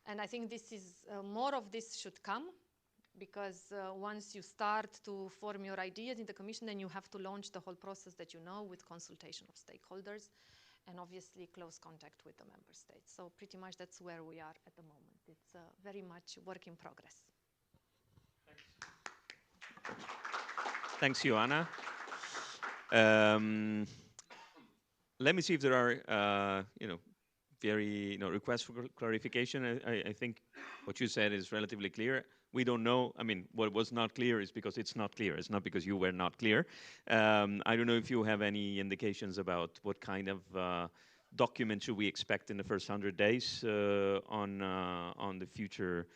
And I think this is, more of this should come, because once you start to form your ideas in the Commission, then you have to launch the whole process that you know, with consultation of stakeholders, and obviously close contact with the member states. So pretty much that's where we are at the moment. It's very much work in progress. Thanks, Joanna. Let me see if there are, requests for clarification. I think what you said is relatively clear. We don't know. I mean, what was not clear is because it's not clear. It's not because you were not clear. I don't know if you have any indications about what kind of document should we expect in the first 100 days on the future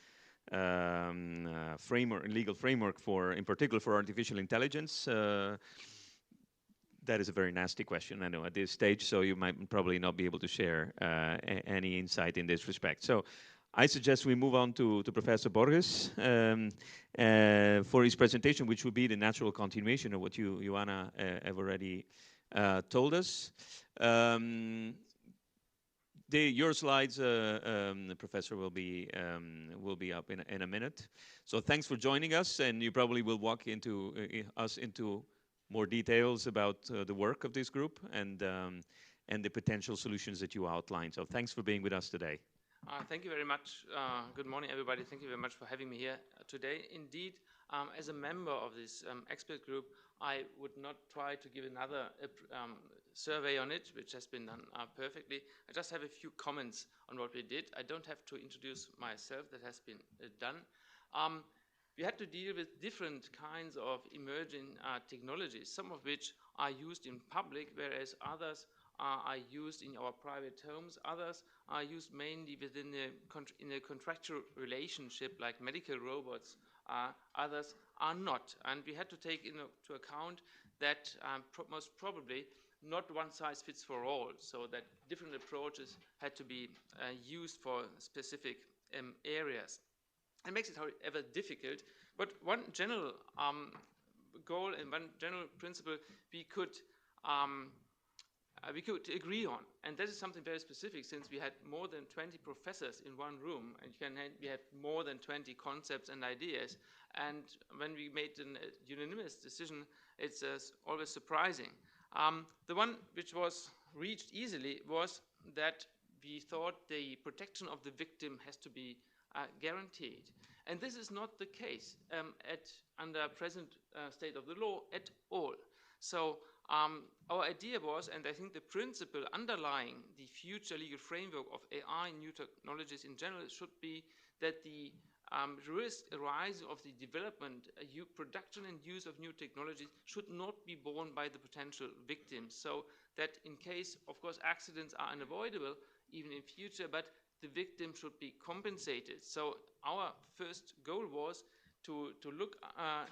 legal framework for, in particular, for artificial intelligence. that is a very nasty question, I know, at this stage, so you might probably not be able to share any insight in this respect. So I suggest we move on to Professor Borges for his presentation, which will be the natural continuation of what you, Joanna, have already told us. Your slides, the professor, will be up in a minute. So thanks for joining us, and you probably will walk into us into more details about the work of this group and the potential solutions that you outlined. So thanks for being with us today. Thank you very much. Good morning, everybody. Thank you very much for having me here today. Indeed, as a member of this expert group, I would not try to give another survey on it, which has been done perfectly. I just have a few comments on what we did. I don't have to introduce myself. That has been done. We had to deal with different kinds of emerging technologies, some of which are used in public, whereas others are used in our private homes. Others are used mainly within in a contractual relationship, like medical robots. Others are not. And we had to take into account that most probably not one size fits for all, so that different approaches had to be used for specific areas. It makes it, however, difficult, but one general goal and one general principle we could agree on, and that is something very specific, since we had more than 20 professors in one room, and we had more than 20 concepts and ideas, and when we made a unanimous decision, it's always surprising. The one which was reached easily was that we thought the protection of the victim has to be guaranteed. And this is not the case under present state of the law at all. So our idea was, and I think the principle underlying the future legal framework of AI and new technologies in general should be that the risk arising of the development, production and use of new technologies should not be borne by the potential victims. So that in case, of course, accidents are unavoidable, even in future, but the victim should be compensated. So our first goal was to look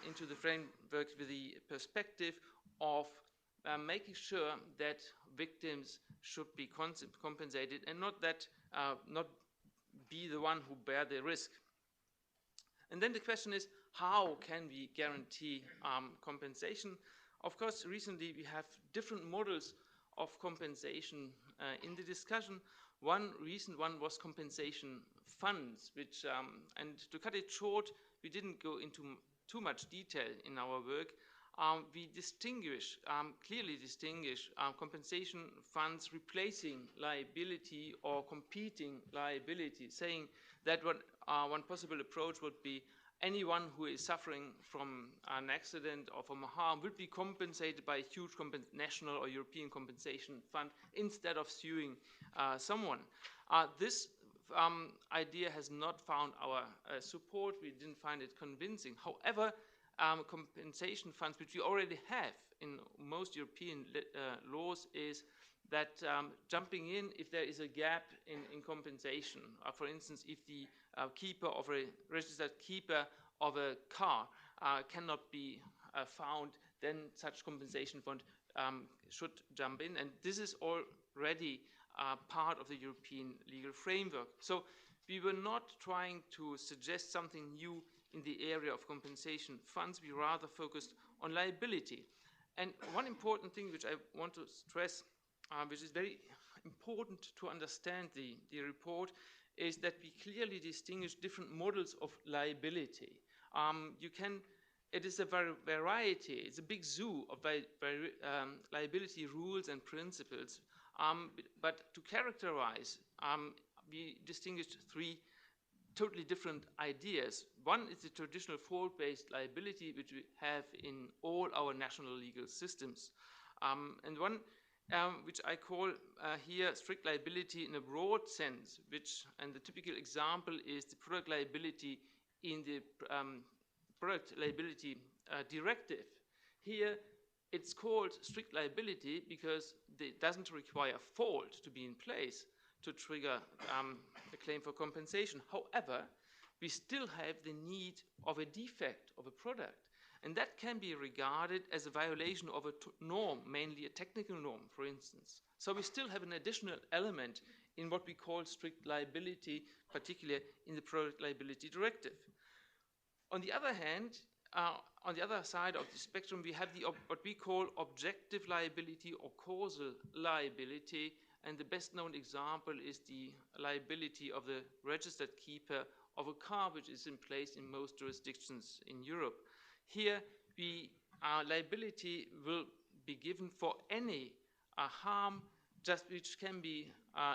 into the framework with the perspective of making sure that victims should be compensated and not be the one who bear the risk. And then the question is, how can we guarantee compensation? Of course, recently we have different models of compensation in the discussion. One recent one was compensation funds, which, and to cut it short, we didn't go into too much detail in our work. We clearly distinguish compensation funds replacing liability or competing liability, saying that one possible approach would be anyone who is suffering from an accident or from a harm would be compensated by a huge national or European compensation fund instead of suing someone. This idea has not found our support. We didn't find it convincing. However, compensation funds, which we already have in most European laws, is that jumping in if there is a gap in compensation. For instance, if the registered keeper of a car cannot be found, then such compensation fund should jump in. And this is already part of the European legal framework. So we were not trying to suggest something new in the area of compensation funds. We rather focused on liability. And one important thing which I want to stress, which is very important to understand the report, is that we clearly distinguish different models of liability. It is a variety, it's a big zoo of liability rules and principles. But to characterize, we distinguished three totally different ideas. One is the traditional fault-based liability, which we have in all our national legal systems. And one which I call here strict liability in a broad sense, and the typical example is the product liability in the product liability directive. Here, it's called strict liability because it doesn't require fault to be in place to trigger a claim for compensation. However, we still have the need of a defect of a product. And that can be regarded as a violation of a norm, mainly a technical norm, for instance. So we still have an additional element in what we call strict liability, particularly in the Product Liability Directive. On the other hand, on the other side of the spectrum, we have what we call objective liability or causal liability, and the best known example is the liability of the registered keeper of a car, which is in place in most jurisdictions in Europe. Here, our liability will be given for any harm which can be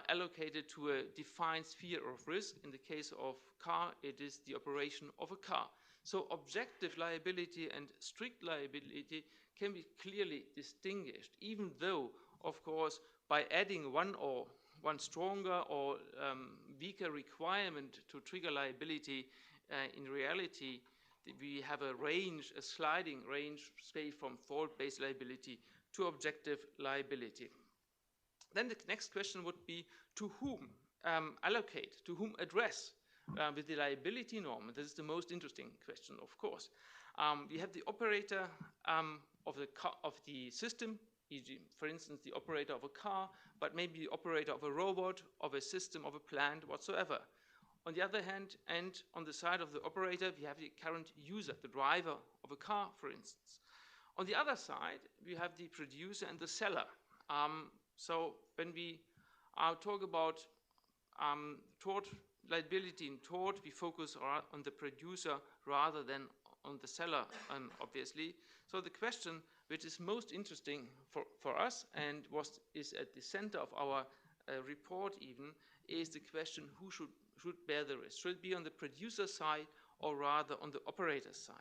allocated to a defined sphere of risk. In the case of car, it is the operation of a car. So objective liability and strict liability can be clearly distinguished, even though, of course, by adding one stronger or weaker requirement to trigger liability, in reality, we have a sliding range, say, from fault-based liability to objective liability. Then the next question would be, to whom allocate, to whom address with the liability norm? This is the most interesting question, of course. We have the operator of the system, e.g., for instance, the operator of a car, but maybe the operator of a robot, of a system, of a plant, whatsoever. On the other hand, and on the side of the operator, we have the current user, the driver of a car, for instance. On the other side, we have the producer and the seller. So when we talk about tort liability in tort, we focus on the producer rather than on the seller, obviously. So the question which is most interesting for us and is at the center of our report even, is the question who should bear the risk. Should it be on the producer side or rather on the operator side?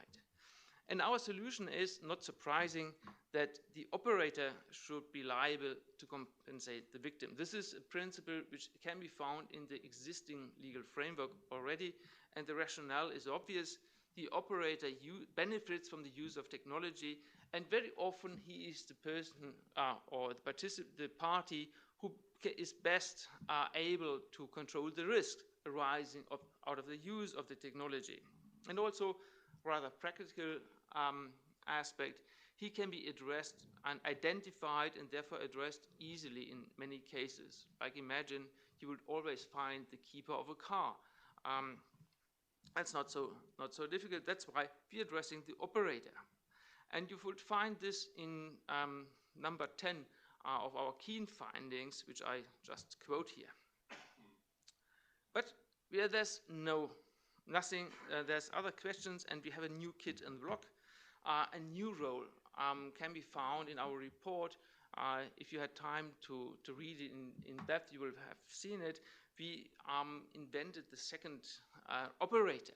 And our solution is, not surprising, that the operator should be liable to compensate the victim. This is a principle which can be found in the existing legal framework already, and the rationale is obvious. The operator benefits from the use of technology, and very often he is the person or the party who is best able to control the risk arising out of the use of the technology. And also, rather practical aspect, he can be addressed and identified and therefore addressed easily in many cases. Like, imagine you would always find the keeper of a car. That's not so difficult. That's why we're addressing the operator. And you would find this in number 10 of our key findings, which I just quote here. But there's nothing, there's other questions, and we have a new kid in the block. A new role can be found in our report. If you had time to read it in depth, you will have seen it. We invented the second operator.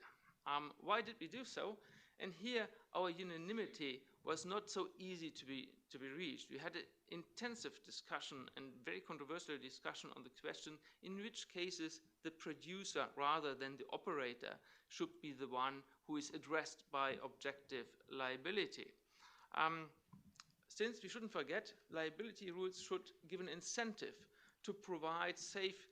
Why did we do so? And here our unanimity was not so easy to be reached. We had an intensive discussion and very controversial discussion on the question in which cases the producer rather than the operator should be the one who is addressed by objective liability. Since we shouldn't forget, liability rules should give an incentive to provide safe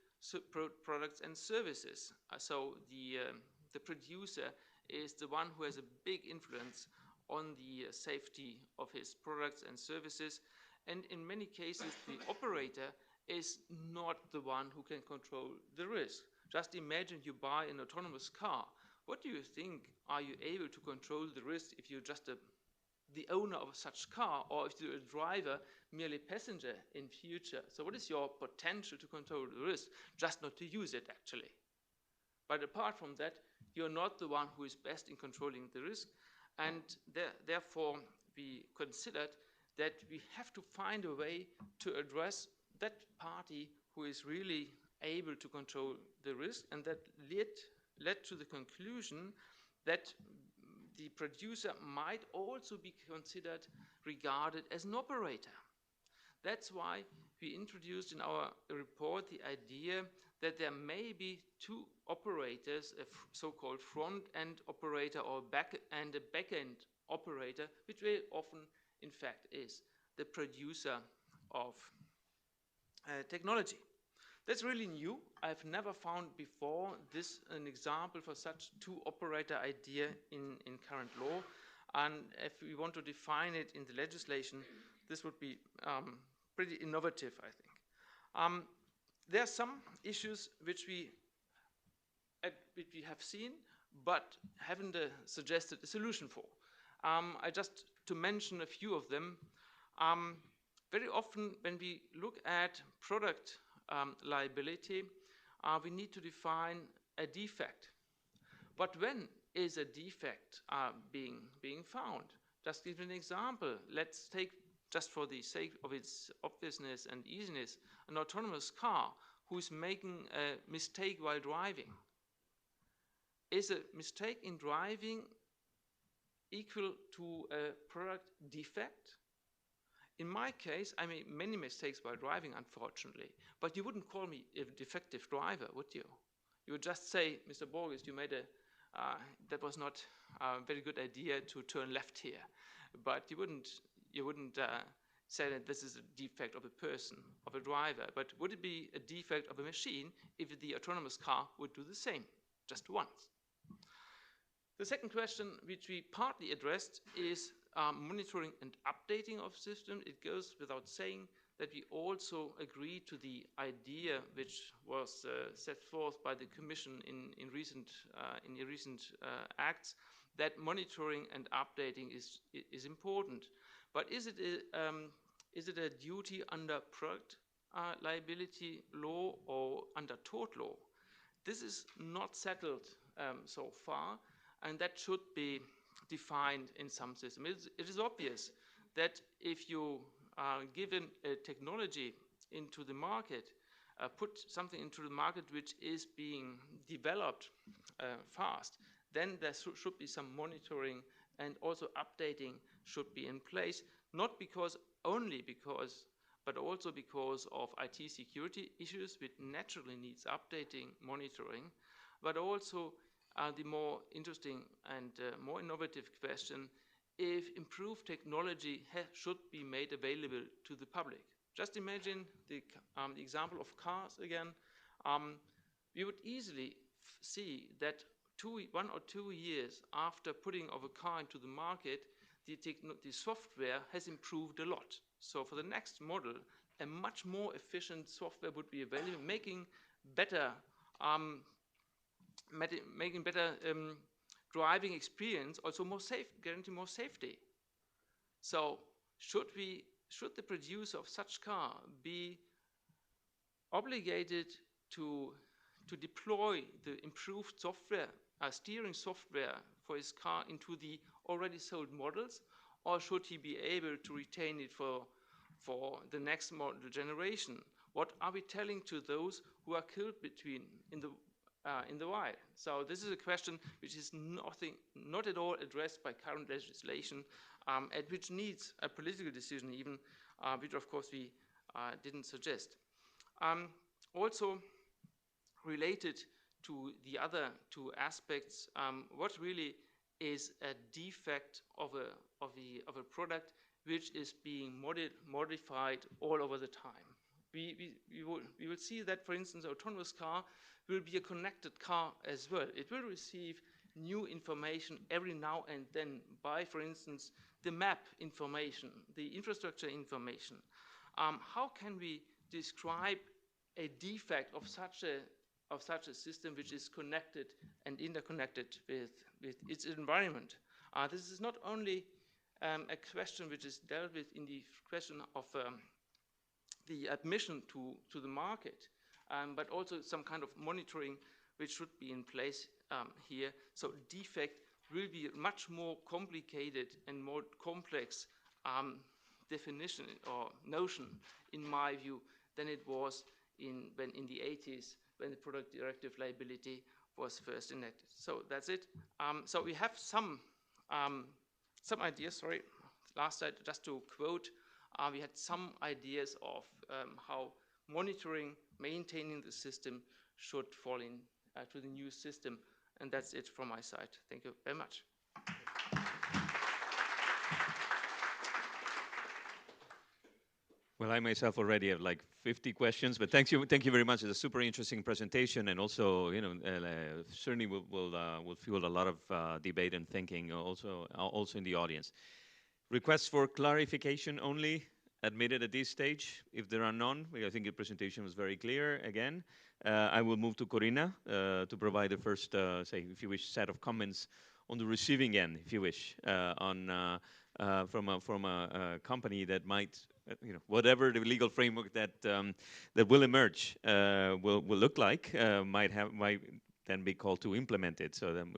products and services. So the producer is the one who has a big influence on the safety of his products and services. And in many cases, the operator is not the one who can control the risk. Just imagine you buy an autonomous car. What do you think? Are you able to control the risk if you're just the owner of such car, or if you're a driver, merely passenger in future? So what is your potential to control the risk? Just not to use it, actually. But apart from that, you're not the one who is best in controlling the risk. And therefore, we considered that we have to find a way to address that party who is really able to control the risk, and that led to the conclusion that the producer might also be regarded as an operator. That's why we introduced in our report the idea that there may be two operators, a so-called front-end operator or a back-end operator, which very often, in fact, is the producer of technology. That's really new. I've never found before an example for such two-operator idea in current law. And if we want to define it in the legislation, this would be pretty innovative, I think. There are some issues which we have seen, but haven't suggested a solution for. I just to mention a few of them. Very often when we look at product liability, we need to define a defect. But when is a defect being found? Just give an example. Let's take, just for the sake of its obviousness and easiness, an autonomous car who's making a mistake while driving. Is a mistake in driving equal to a product defect? In my case, I made many mistakes while driving, unfortunately, but you wouldn't call me a defective driver, would you? You would just say, Mr. Borges, you made that was not a very good idea to turn left here. But you wouldn't say that this is a defect of a person, of a driver. But would it be a defect of a machine if the autonomous car would do the same, just once? The second question, which we partly addressed, is monitoring and updating of systems. It goes without saying that we also agree to the idea which was set forth by the Commission in recent acts, that monitoring and updating is important. But is it a duty under product liability law or under tort law? This is not settled so far, and that should be defined in some system. It is obvious that if you give a technology into the market, put something into the market which is being developed fast, then there should be some monitoring and also updating should be in place, not only because, but also because of IT security issues which naturally needs updating, monitoring, but also the more interesting and more innovative question, if improved technology should be made available to the public. Just imagine the example of cars again. We would easily see that 1 or 2 years after putting of a car into the market, the software has improved a lot. So for the next model, a much more efficient software would be available, making better driving experience, also more safe, guarantee more safety. So should the producer of such car be obligated to deploy the improved software, steering software for his car into the already sold models, or should he be able to retain it for the next model generation? What are we telling to those who are killed in the wild? So this is a question which is not at all addressed by current legislation, and which needs a political decision even, which of course we didn't suggest. Also related to the other two aspects, what really is a defect of a product which is being modified all over the time. We will see that, for instance, an autonomous car will be a connected car as well. It will receive new information every now and then by, for instance, the map information, the infrastructure information. How can we describe a defect of such a system which is connected and interconnected with its environment? This is not only a question which is dealt with in the question of the admission to the market, but also some kind of monitoring which should be in place here. So defect will be a much more complicated and more complex definition or notion, in my view, than it was in the 80s when the product directive liability was first enacted. So that's it. So we have some ideas, sorry, last slide, just to quote, we had some ideas of how monitoring, maintaining the system should fall in to the new system. And that's it from my side. Thank you very much. Well, I myself already have like 50 questions, but thank you very much. It's a super interesting presentation, and also, you know, certainly will fuel a lot of debate and thinking also in the audience. Requests for clarification only admitted at this stage. If there are none, I think the presentation was very clear again. I will move to Corina to provide the first, say, if you wish, set of comments on the receiving end, if you wish, from a company that might, you know, whatever the legal framework that will emerge will look like, might then be called to implement it. So then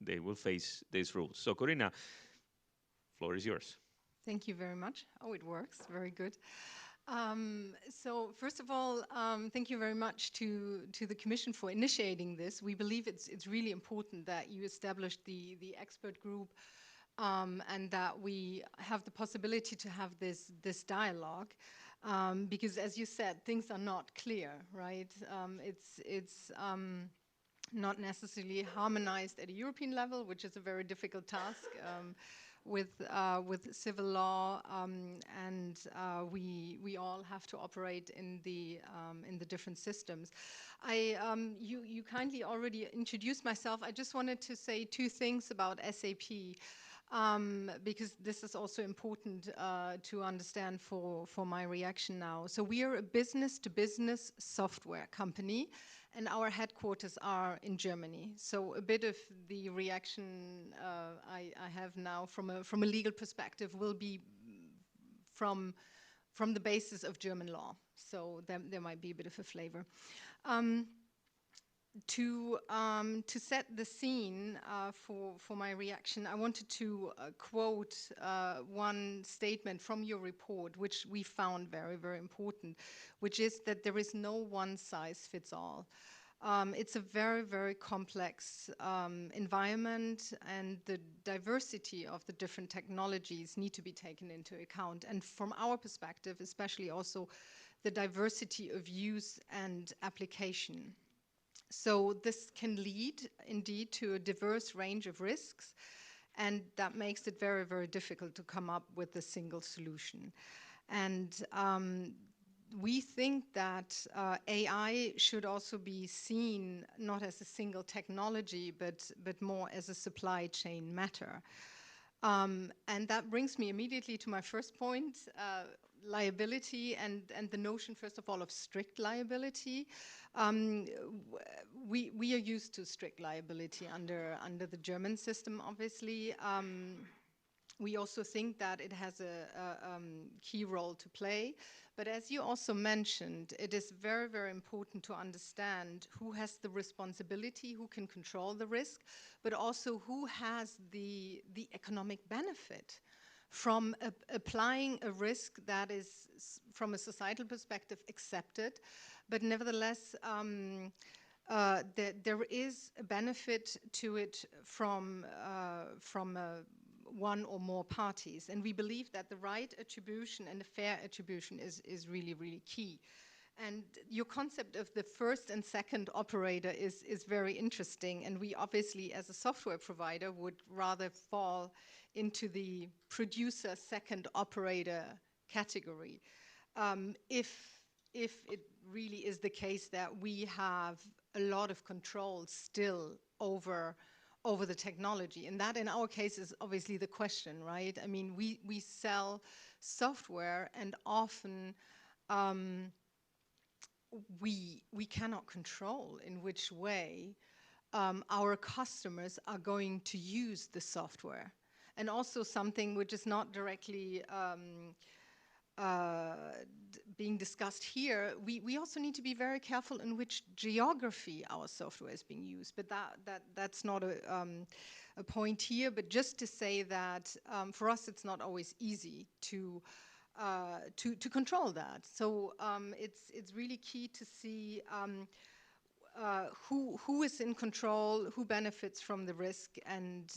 they will face these rules. So Corina, floor is yours. Thank you very much. Oh, it works. Very good. So first of all, thank you very much to the Commission for initiating this. We believe it's really important that you established the expert group and that we have the possibility to have this dialogue. Because as you said, things are not clear, right? It's not necessarily harmonized at a European level, which is a very difficult task. With civil law, and we all have to operate in the different systems. You kindly already introduced myself. I just wanted to say two things about SAP. Because this is also important to understand for my reaction now. So we are a business-to-business software company, and our headquarters are in Germany. So a bit of the reaction I have now from a legal perspective will be from the basis of German law. So there might be a bit of a flavor. To set the scene for my reaction, I wanted to quote one statement from your report, which we found very, very important, which is that there is no one size fits all. It's a very, very complex environment, and the diversity of the different technologies need to be taken into account. And from our perspective, especially also the diversity of use and application. So this can lead, indeed, to a diverse range of risks, and that makes it very, very difficult to come up with a single solution. And we think that AI should also be seen not as a single technology, but more as a supply chain matter. And that brings me immediately to my first point, liability and the notion, first of all, of strict liability. We are used to strict liability under the German system, obviously. We also think that it has a key role to play. But as you also mentioned, it is very, very important to understand who has the responsibility, who can control the risk, but also who has the economic benefit from applying a risk that is, from a societal perspective, accepted. But nevertheless, there is a benefit to it from one or more parties. And we believe that the right attribution and the fair attribution is really, really key. And your concept of the first and second operator is very interesting. And we obviously, as a software provider, would rather fall into the producer second operator category. If it really is the case that we have a lot of control still over the technology. And that, in our case, is obviously the question, right? I mean, we sell software, and often we cannot control in which way our customers are going to use the software. And also something which is not directly being discussed here, we also need to be very careful in which geography our software is being used. But that's not a point here. But just to say that for us, it's not always easy to control that. So it's really key to see who is in control, who benefits from the risk, and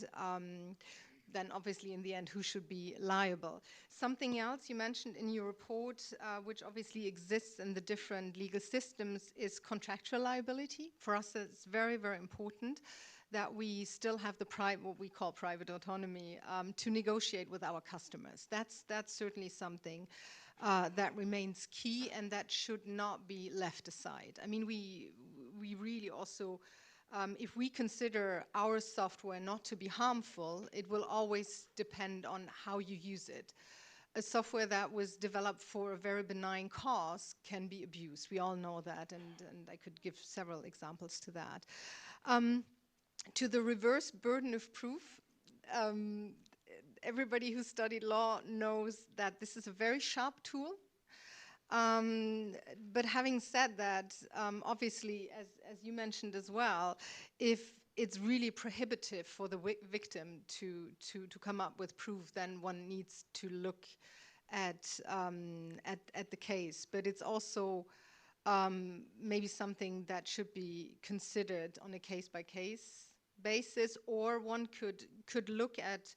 then obviously in the end, who should be liable. Something else you mentioned in your report, which obviously exists in the different legal systems, is contractual liability. For us, it's very, very important that we still have what we call private autonomy to negotiate with our customers. That's certainly something that remains key, and that should not be left aside. I mean, we really also, if we consider our software not to be harmful, it will always depend on how you use it. A software that was developed for a very benign cause can be abused. We all know that, and I could give several examples to that. To the reverse burden of proof, everybody who studied law knows that this is a very sharp tool. But having said that, obviously, as you mentioned as well, if it's really prohibitive for the victim to come up with proof, then one needs to look at the case. But it's also maybe something that should be considered on a case-by-case basis, or one could look at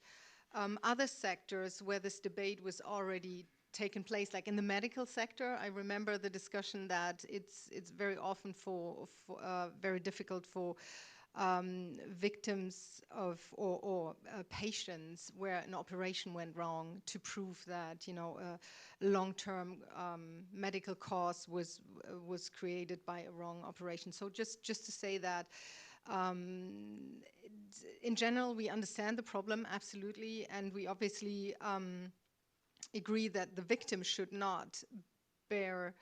other sectors where this debate was already taken place, like in the medical sector. I remember the discussion that it's very often very difficult for victims of or patients where an operation went wrong to prove that, you know, a long-term medical cause was created by a wrong operation. So just to say that in general we understand the problem absolutely, and we obviously agree that the victim should not bear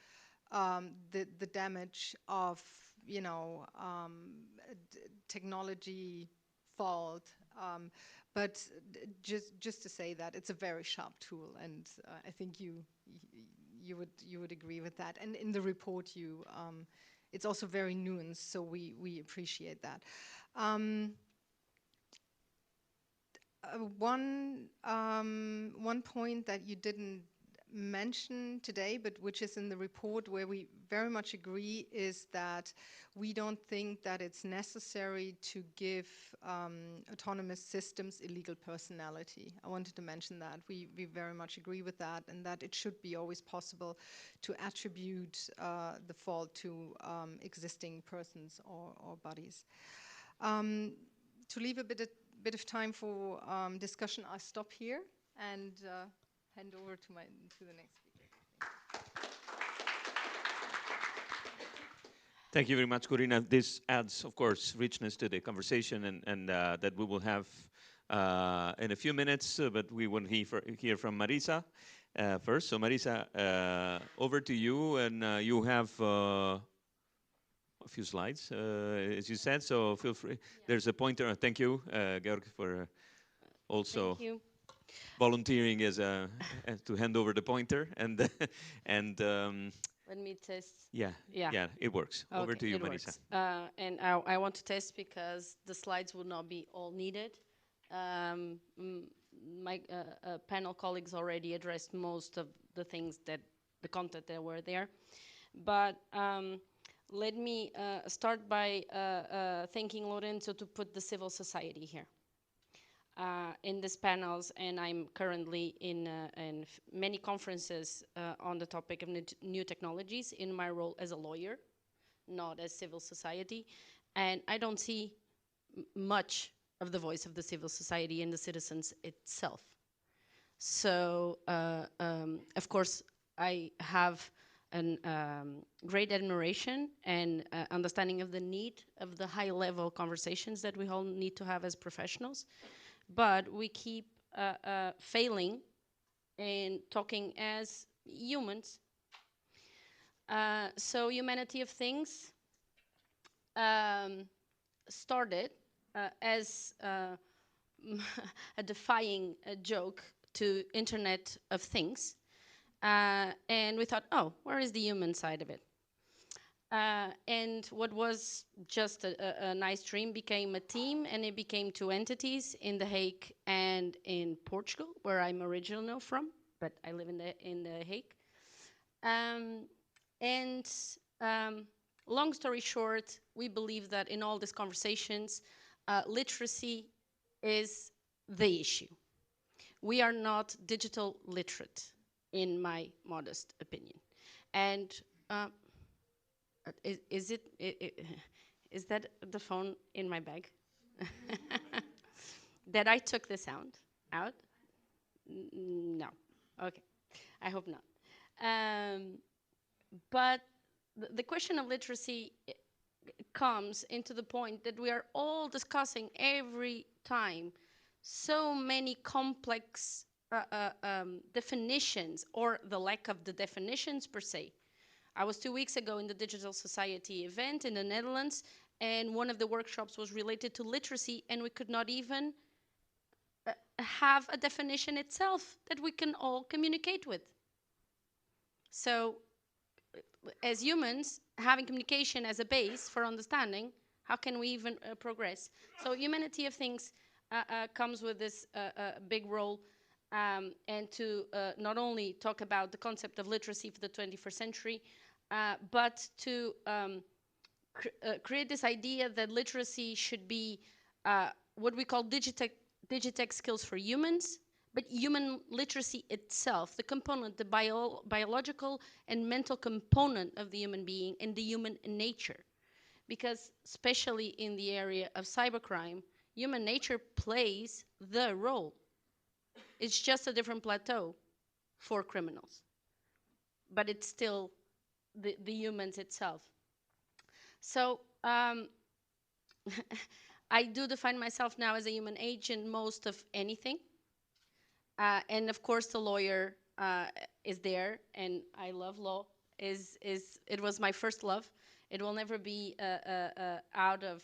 the damage of, you know, technology fault, but just to say that it's a very sharp tool, and I think you would agree with that. And in the report, it's also very nuanced, so we appreciate that. One point that you didn't mention today, but which is in the report where we very much agree, is that we don't think that it's necessary to give autonomous systems illegal personality. I wanted to mention that. We very much agree with that, and that it should be always possible to attribute the fault to existing persons or bodies. To leave a bit of time for discussion, I'll stop here and hand over to the next speaker. Thank you very much, Corina. This adds, of course, richness to the conversation, and that we will have in a few minutes, but we will hear from Marisa first. So Marisa, over to you, and you have a few slides, as you said, so feel free. Yeah. There's a pointer. Thank you, Georg, for also volunteering as to hand over the pointer, and let me test. Yeah, it works. Okay, over to you, Marisa. And I want to test because the slides will not be all needed. My panel colleagues already addressed most of the things the content that were there, but let me start by thanking Lorenzo to put the civil society here in these panels, and I'm currently in many conferences on the topic of new technologies in my role as a lawyer, not as civil society, and I don't see much of the voice of the civil society and the citizens itself. So, of course, I have a great admiration and understanding of the need of the high-level conversations that we all need to have as professionals, but we keep failing in talking as humans. So Humanity of Things started as a defying joke to Internet of Things. And we thought, oh, where is the human side of it? And what was just a nice dream became a team, and it became two entities in The Hague and in Portugal, where I'm originally from, but I live in The Hague. Long story short, we believe that in all these conversations, literacy is the issue. We are not digital literate, in my modest opinion. And is that the phone in my bag? That I took the sound out? No. Okay. I hope not. But the question of literacy comes into the point that we are all discussing every time so many complex definitions, or the lack of the definitions per se. I was 2 weeks ago in the Digital Society event in the Netherlands, and one of the workshops was related to literacy, and we could not even have a definition itself that we can all communicate with. So as humans, having communication as a base for understanding, how can we even progress? So Humanity of Things comes with this big role, and to not only talk about the concept of literacy for the 21st century, but to create this idea that literacy should be what we call digitech skills for humans, but human literacy itself, the component, the biological and mental component of the human being and the human nature. Because especially in the area of cybercrime, human nature plays the role. It's just a different plateau for criminals, but it's still the humans itself. So I do define myself now as a human agent most of anything. And of course, the lawyer is there, and I love law. It was my first love. It will never be out of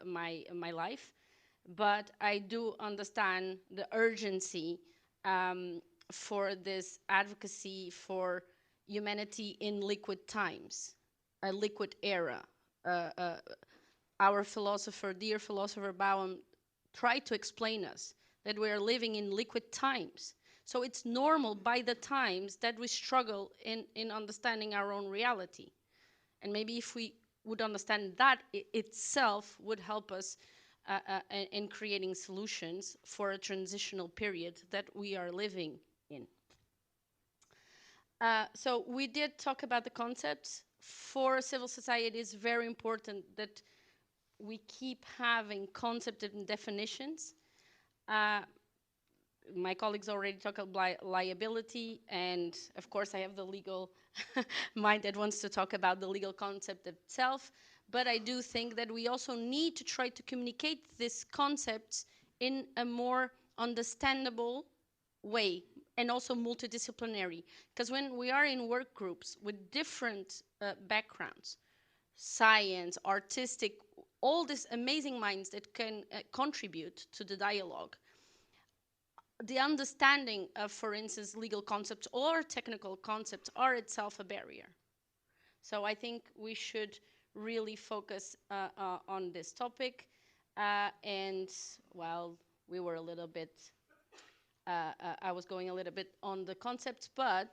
my life. But I do understand the urgency for this advocacy for humanity in liquid times, a liquid era. Our philosopher, dear philosopher Bowen, tried to explain us that we are living in liquid times. So it's normal by the times that we struggle in understanding our own reality. And maybe if we would understand that, itself would help us in creating solutions for a transitional period that we are living in. So we did talk about the concepts. For civil society, it's very important that we keep having concepts and definitions. My colleagues already talked about liability, and of course I have the legal mind that wants to talk about the legal concept itself, but I do think that we also need to try to communicate these concepts in a more understandable way, and also multidisciplinary. Because when we are in work groups with different backgrounds, science, artistic, all these amazing minds that can contribute to the dialogue, the understanding of, for instance, legal concepts or technical concepts are itself a barrier. So I think we should really focus on this topic. And, well, we were a little bit, I was going a little bit on the concepts, but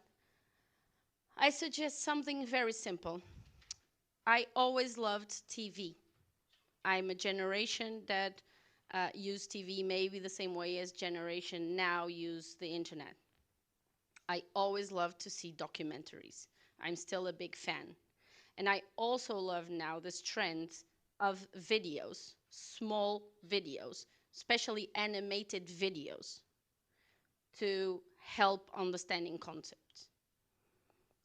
I suggest something very simple. I always loved TV. I'm a generation that use TV maybe the same way as generation now use the internet. I always love to see documentaries. I'm still a big fan. And I also love now this trend of videos, small videos, especially animated videos, to help understanding concepts.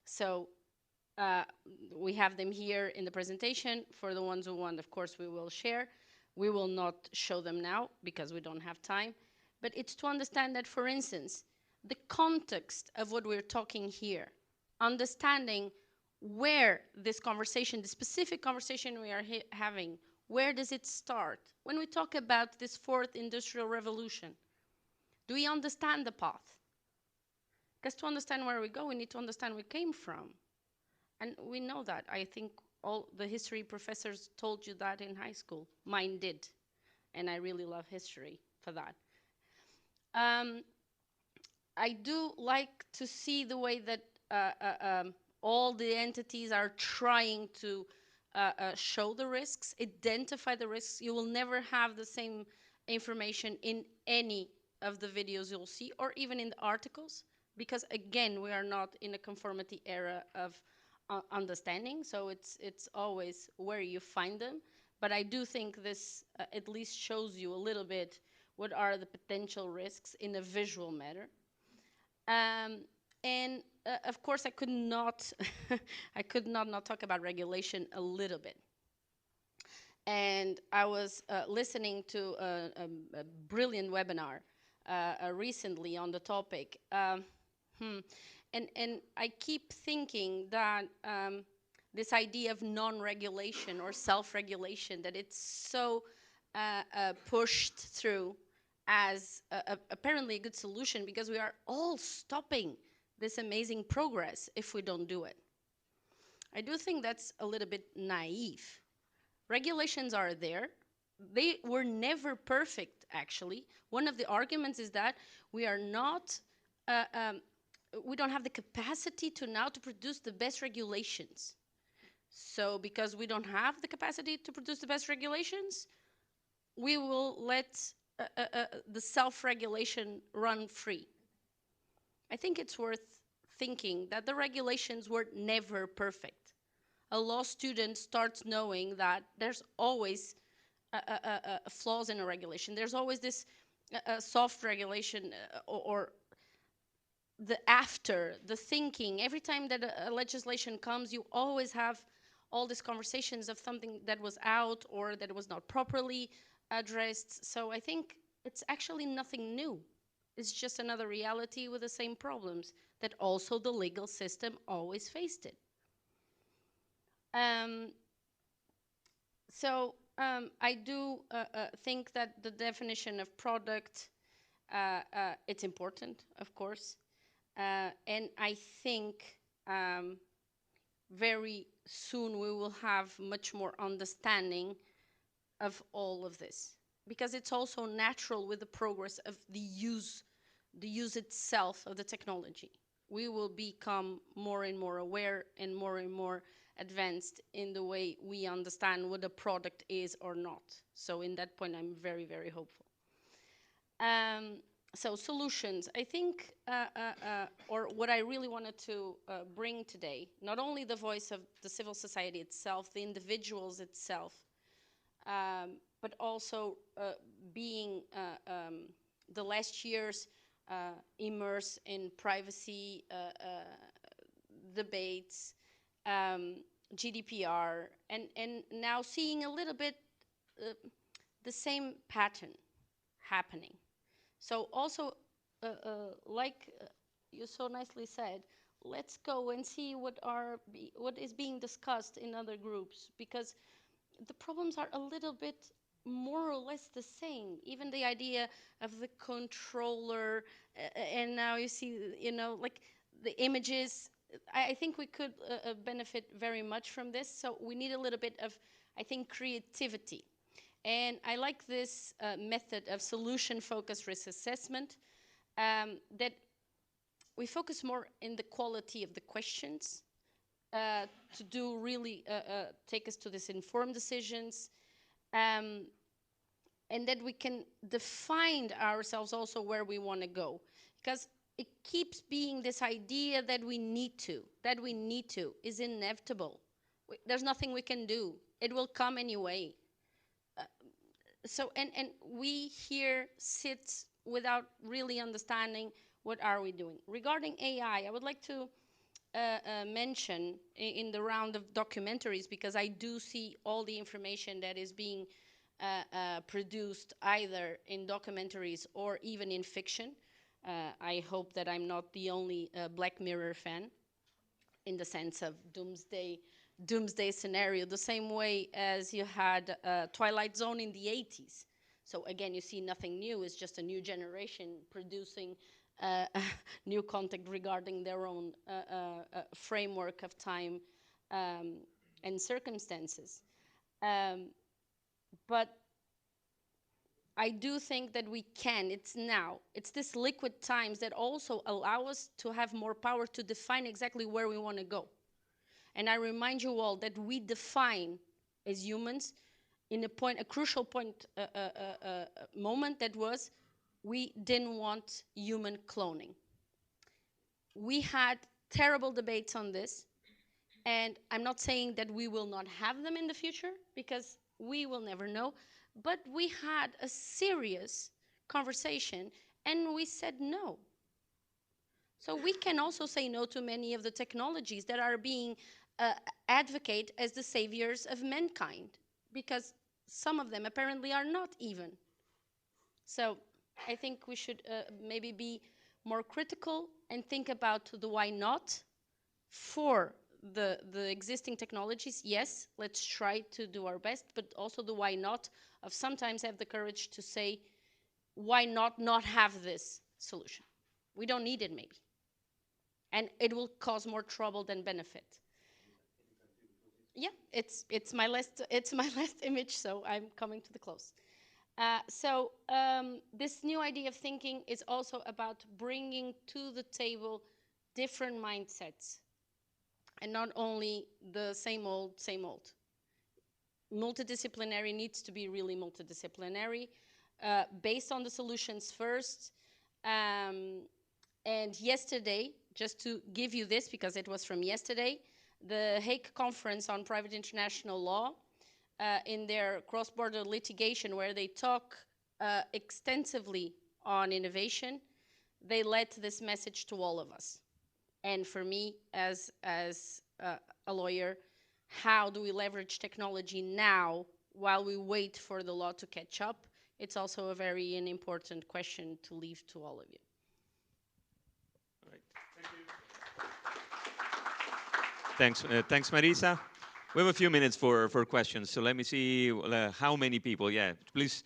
So we have them here in the presentation. For the ones who want, of course, we will share. We will not show them now because we don't have time. But it's to understand that, for instance, the context of what we're talking here, understanding where this conversation, the specific conversation we are having, where does it start? When we talk about this fourth industrial revolution, do we understand the path? Because to understand where we go, we need to understand where we came from. And we know that. I think all the history professors told you that in high school. Mine did. And I really love history for that. I do like to see the way that all the entities are trying to show the risks, identify the risks. You will never have the same information in any of the videos you'll see, or even in the articles, because again, we are not in a conformity era of understanding, so it's always where you find them. But I do think this at least shows you a little bit what are the potential risks in a visual manner. And of course, I could not, I could not talk about regulation a little bit. And I was listening to a brilliant webinar recently on the topic. And I keep thinking that this idea of non-regulation or self-regulation, that it's so pushed through as apparently a good solution, because we are all stopping this amazing progress if we don't do it. I do think that's a little bit naive. Regulations are there. They were never perfect, actually. One of the arguments is that we are not, we don't have the capacity to now to produce the best regulations. So because we don't have the capacity to produce the best regulations, we will let the self-regulation run free. I think it's worth thinking that the regulations were never perfect. A law student starts knowing that there's always flaws in a regulation. There's always this soft regulation or the thinking. Every time that a legislation comes, you always have all these conversations of something that was out or that was not properly addressed. So I think it's actually nothing new. It's just another reality with the same problems that also the legal system always faced it. I do think that the definition of product, it's important, of course. And I think very soon we will have much more understanding of all of this, because it's also natural with the progress of the use itself of the technology. We will become more and more aware and more advanced in the way we understand what a product is or not. So in that point, I'm very, very hopeful. So solutions, I think, or what I really wanted to bring today, not only the voice of the civil society itself, the individuals itself, but also being the last years immersed in privacy debates, GDPR, and now seeing a little bit the same pattern happening. So also, like you so nicely said, let's go and see what is being discussed in other groups, because the problems are a little bit more or less the same. Even the idea of the controller, and now you see, like the images. I think we could benefit very much from this. So we need a little bit of, I think, creativity. And I like this method of solution-focused risk assessment, that we focus more in the quality of the questions to do really take us to these informed decisions, and that we can define ourselves also where we want to go, because it keeps being this idea that we need to is inevitable. There's nothing we can do. It will come anyway. And we here sit without really understanding what are we doing. Regarding AI, I would like to mention in the round of documentaries, because I do see all the information that is being produced either in documentaries or even in fiction. I hope that I'm not the only Black Mirror fan, in the sense of doomsday scenario, the same way as you had Twilight Zone in the 80s. So again, you see nothing new. It's just a new generation producing new content regarding their own framework of time and circumstances. But I do think that we can. It's now. It's this liquid times that also allow us to have more power to define exactly where we want to go. And I remind you all that we define as humans in a crucial point, moment, that was we didn't want human cloning. We had terrible debates on this, and I'm not saying that we will not have them in the future, because we will never know, but we had a serious conversation and we said no. So we can also say no to many of the technologies that are being advocate as the saviors of mankind, because some of them apparently are not even. So I think we should maybe be more critical and think about the why not for the existing technologies. Yes, let's try to do our best, but also the why not of sometimes have the courage to say, why not have this solution? We don't need it maybe. And it will cause more trouble than benefit. Yeah, it's my last image, so I'm coming to the close. This new idea of thinking is also about bringing to the table different mindsets, and not only the same old, same old. Multidisciplinary needs to be really multidisciplinary, based on the solutions first. And yesterday, just to give you this, because it was from yesterday, the Hague Conference on Private International Law, in their cross-border litigation, where they talk extensively on innovation, they led this message to all of us. And for me, as a lawyer, how do we leverage technology now while we wait for the law to catch up? It's also a very important question to leave to all of you. All right. Thank you. Thanks, Marisa. We have a few minutes for questions, so let me see how many people. Yeah, please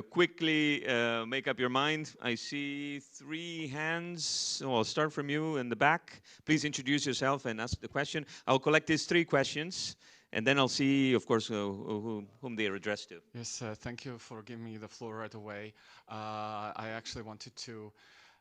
quickly make up your mind. I see 3 hands. So I'll start from you in the back. Please introduce yourself and ask the question. I'll collect these 3 questions, and then I'll see, of course, whom they are addressed to. Yes, thank you for giving me the floor right away. I actually wanted to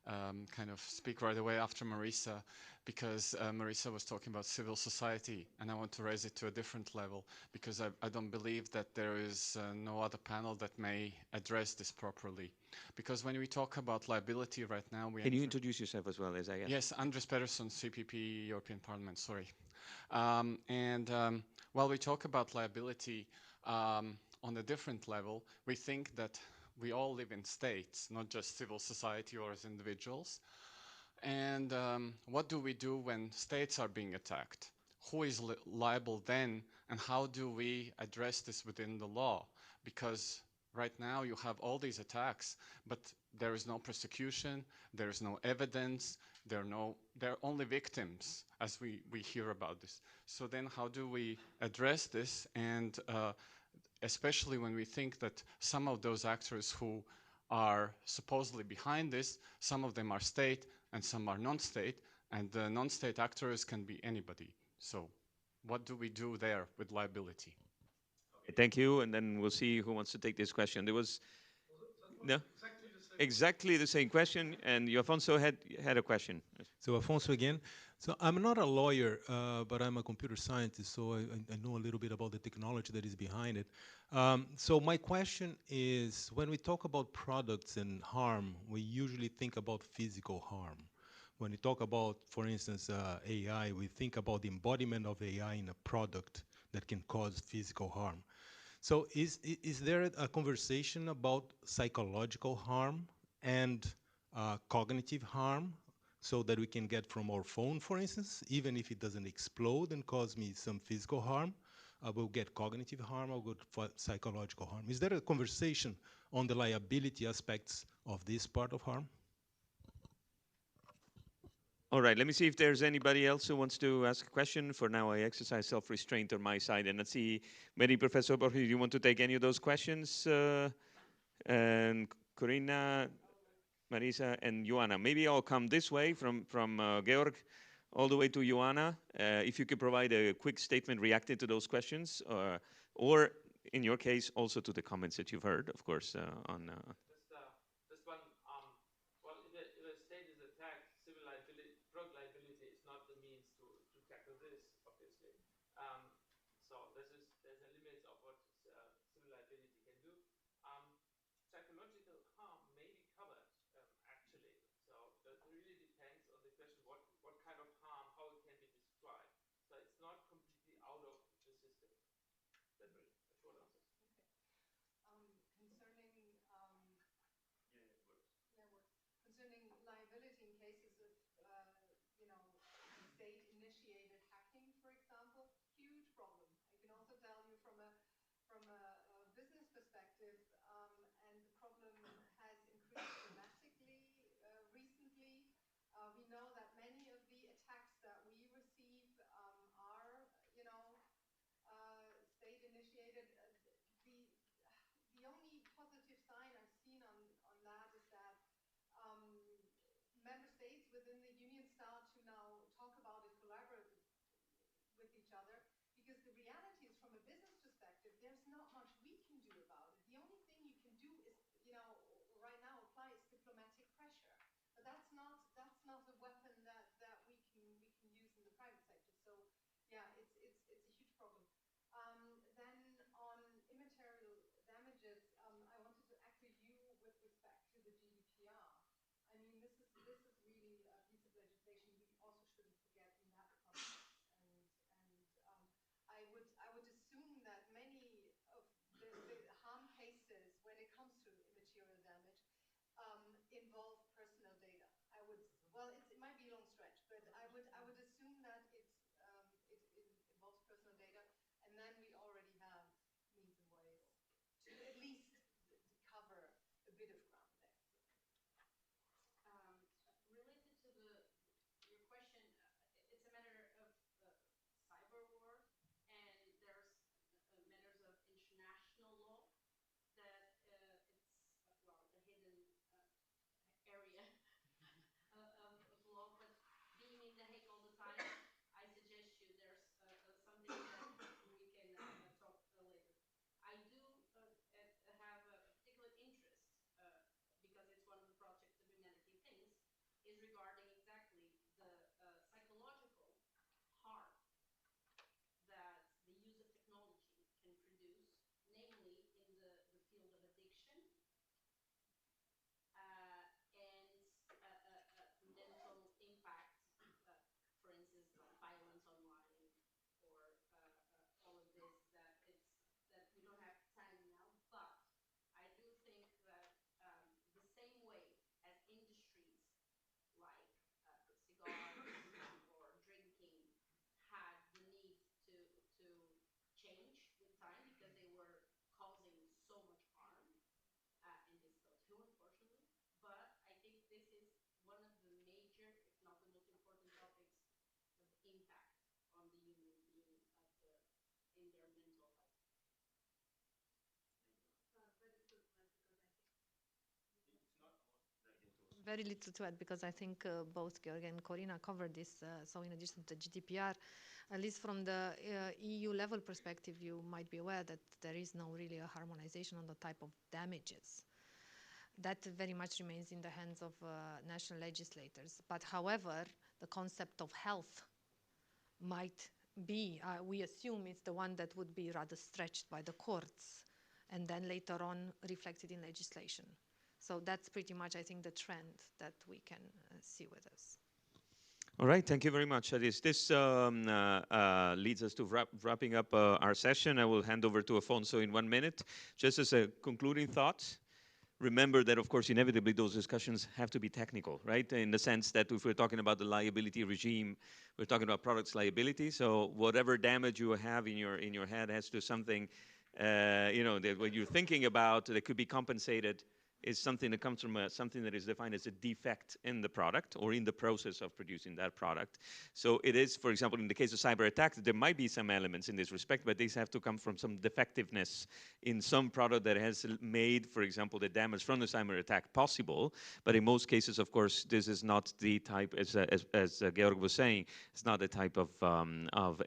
kind of speak right away after Marisa, because Marisa was talking about civil society, and I want to raise it to a different level, because I don't believe that there is no other panel that may address this properly. Because when we talk about liability right now, Can you introduce yourself as well as I ask? Yes, Andres Pedersen, CPP, European Parliament, sorry. While we talk about liability on a different level, we think that we all live in states, not just civil society or as individuals. And what do we do when states are being attacked? Who is liable then, and how do we address this within the law? Because right now you have all these attacks, but there is no prosecution, there is no evidence, there are only victims, as we hear about this. So then how do we address this? And especially when we think that some of those actors who are supposedly behind this, some of them are state and some are non-state, and the non-state actors can be anybody. So what do we do there with liability? Okay, thank you, and then we'll see who wants to take this question. There was exactly the same question, and Afonso had a question. So Afonso again. So I'm not a lawyer, but I'm a computer scientist, so I know a little bit about the technology that is behind it. So my question is, when we talk about products and harm, we usually think about physical harm. When we talk about, for instance, AI, we think about the embodiment of AI in a product that can cause physical harm. So is there a conversation about psychological harm and cognitive harm, so that we can get from our phone, for instance, even if it doesn't explode and cause me some physical harm, I will get cognitive harm, I'll get psychological harm. Is there a conversation on the liability aspects of this part of harm? All right, let me see if there's anybody else who wants to ask a question. For now, I exercise self-restraint on my side. And let's see, maybe Professor Borges, do you want to take any of those questions? And Corina, Marisa, and Joanna. Maybe I'll come this way from Georg all the way to Joanna. If you could provide a quick statement reacting to those questions, or in your case, also to the comments that you've heard, of course, on... Just one, well, if a state is attacked, civil liability, drug liability is not the means to tackle this, obviously. So there's a limit of what civil liability can do. Psychological harm may be covered, actually. So that really depends on the question what kind of harm, how it can be described. So it's not completely out of the system. That's really a short answer. Concerning liability in cases of problem. I can also tell you from a business perspective, and the problem has increased dramatically recently. We know that many of the attacks that we receive are, you know, state initiated. The only positive sign I've seen on that is that member states within the union start to now talk about it collaboratively with each other, because the reality is, from a business perspective, there's not much we can do about it. The only thing you can do is, you know, right now apply is diplomatic pressure, but that's not a weapon that we can use in the private sector. So yeah, it's a huge problem. Then on immaterial damages, I wanted to echo you with respect to the GDPR. I mean, this is really a piece of legislation we also shouldn't forget in that context. And I would assume that many of the harm cases, when it comes to immaterial damage, involve personal data. I would, well, it might be a long stretch, but I would assume that it involves personal data, and then we already have means and ways to at least cover a bit of ground there. Related to your question, it's a matter of cyber war, and there's matters of international law that it's well, a hidden area of law. But being in The Hague all the time, I suggest you there's something that we can talk later. I do have a particular interest because it's one of the projects of Humanity of Things, is regarding exactly the psychological harm that the use of technology can produce, namely in the field of addiction and mental impact, for instance, like violence online or all of this, that we don't have time now. But I do think that the same way as industries like cigars or drinking had the need to change with time because they were causing so much harm, and they still do, unfortunately. But I think this is one of the major, if not the most important topics of impact on the human being in their mental health. Very little to add, because I think both Georg and Corina covered this. So in addition to GDPR, at least from the EU level perspective, you might be aware that there is no really a harmonization on the type of damages. That very much remains in the hands of national legislators. But however, the concept of health might be, we assume it's the one that would be rather stretched by the courts and then later on reflected in legislation. So that's pretty much, I think, the trend that we can see with us. All right, thank you very much, Alice. This leads us to wrapping up our session. I will hand over to Afonso in 1 minute. Just as a concluding thought, remember that, of course, inevitably those discussions have to be technical, right? In the sense that if we're talking about the liability regime, we're talking about products liability. So whatever damage you have in your head has to something, you know, that what you're thinking about that could be compensated is something that comes from something that is defined as a defect in the product or in the process of producing that product. So it is, for example, in the case of cyber attacks, there might be some elements in this respect, but these have to come from some defectiveness in some product that has made, for example, the damage from the cyber attack possible. But in most cases, of course, this is not the type, as Georg was saying, it's not the type of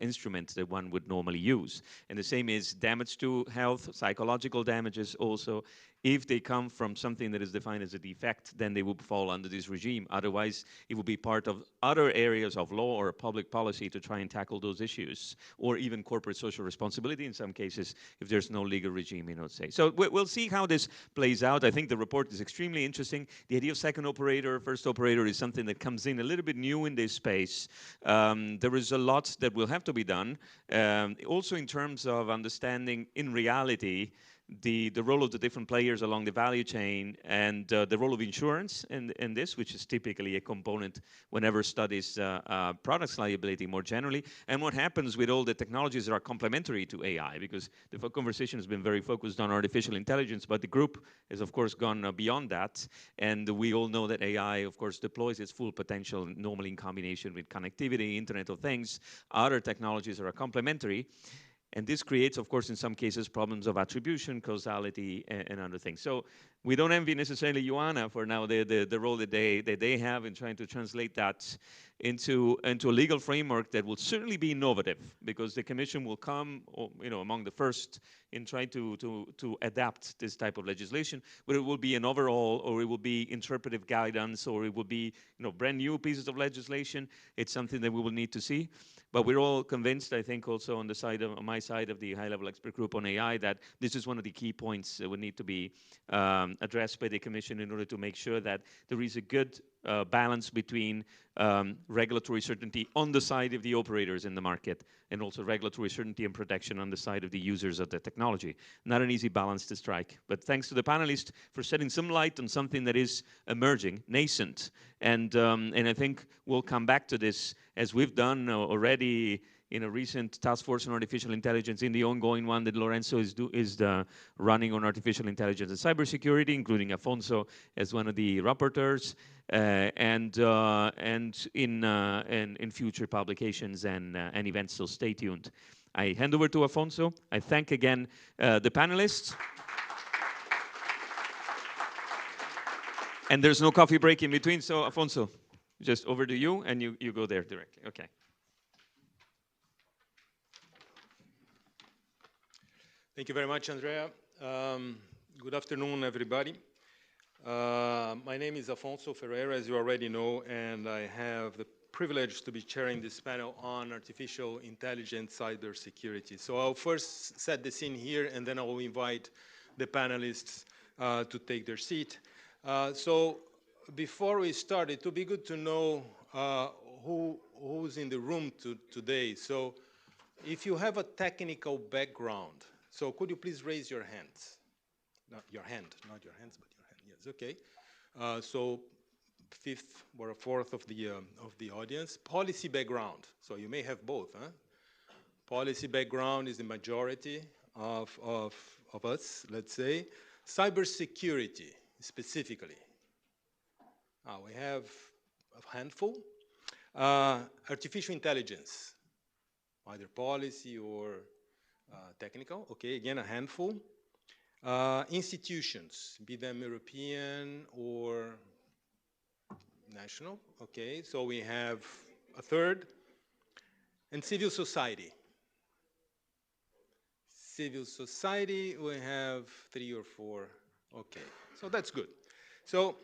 instrument that one would normally use. And the same is damage to health, psychological damages also. If they come from something that is defined as a defect, then they will fall under this regime. Otherwise, it will be part of other areas of law or public policy to try and tackle those issues, or even corporate social responsibility in some cases, if there's no legal regime, you know, say. So we'll see how this plays out. I think the report is extremely interesting. The idea of second operator, first operator is something that comes in a little bit new in this space. There is a lot that will have to be done. Also in terms of understanding in reality the role of the different players along the value chain, and the role of insurance in this, which is typically a component whenever studies products liability more generally, and what happens with all the technologies that are complementary to AI, because the conversation has been very focused on artificial intelligence, but the group has, of course, gone beyond that, and we all know that AI, of course, deploys its full potential normally in combination with connectivity, Internet of Things, other technologies that are complementary. And this creates, of course, in some cases, problems of attribution, causality, and other things. So we don't envy necessarily Joanna for now the role that they have in trying to translate that into a legal framework that will certainly be innovative, because the Commission will come, among the first in trying to adapt this type of legislation. But it will be an overall, or it will be interpretive guidance, or it will be brand new pieces of legislation. It's something that we will need to see. But we're all convinced, I think, also on my side of the high-level expert group on AI, that this is one of the key points that would need to be addressed by the Commission in order to make sure that there is a good balance between regulatory certainty on the side of the operators in the market, and also regulatory certainty and protection on the side of the users of the technology. Not an easy balance to strike. But thanks to the panelists for shedding some light on something that is emerging, nascent. And I think we'll come back to this, as we've done already in a recent task force on artificial intelligence, in the ongoing one that Lorenzo is running on artificial intelligence and cybersecurity, including Afonso as one of the rapporteurs, and in future publications and events. So stay tuned. I hand over to Afonso. I thank again the panelists. And there's no coffee break in between, so Afonso, just over to you, and you go there directly. Okay. Thank you very much, Andrea. Good afternoon, everybody. My name is Afonso Ferreira, as you already know, and I have the privilege to be chairing this panel on artificial intelligence cybersecurity. So I'll first set the scene here, and then I will invite the panelists to take their seat. So before we start, it would be good to know who's in the room today. So if you have a technical background, so could you please raise your hands? Not your hand, not your hands, but your hand. Yes, okay. So fifth or a fourth of the audience. Policy background. So you may have both, huh? Policy background is the majority of us, let's say. Cybersecurity, specifically. We have a handful. Artificial intelligence, either policy or technical. Okay, again, a handful. Institutions, be them European or national. Okay, so we have a third. And civil society. Civil society, we have 3 or 4. Okay, so that's good. So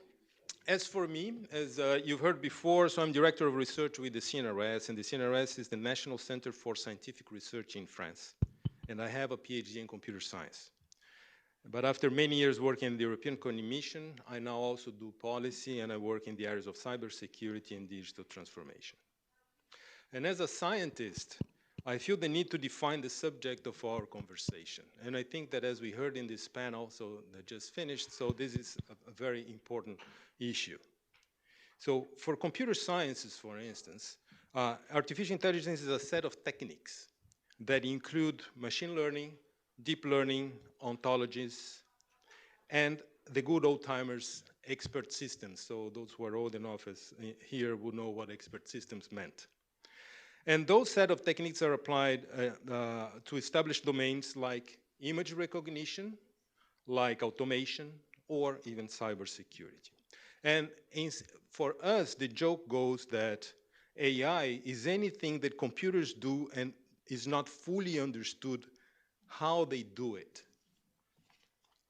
as for me, as you've heard before, so I'm Director of Research with the CNRS, and the CNRS is the National Center for Scientific Research in France. And I have a PhD in computer science. But after many years working in the European Commission, I now also do policy, and I work in the areas of cybersecurity and digital transformation. And as a scientist, I feel the need to define the subject of our conversation. And I think that as we heard in this panel, so that just finished, so this is a very important issue. So for computer sciences, for instance, artificial intelligence is a set of techniques that include machine learning, deep learning, ontologies, and the good old-timers expert systems. So those who are old enough as here would know what expert systems meant. And those set of techniques are applied to establish domains like image recognition, like automation, or even cybersecurity. And for us, the joke goes that AI is anything that computers do and is not fully understood how they do it.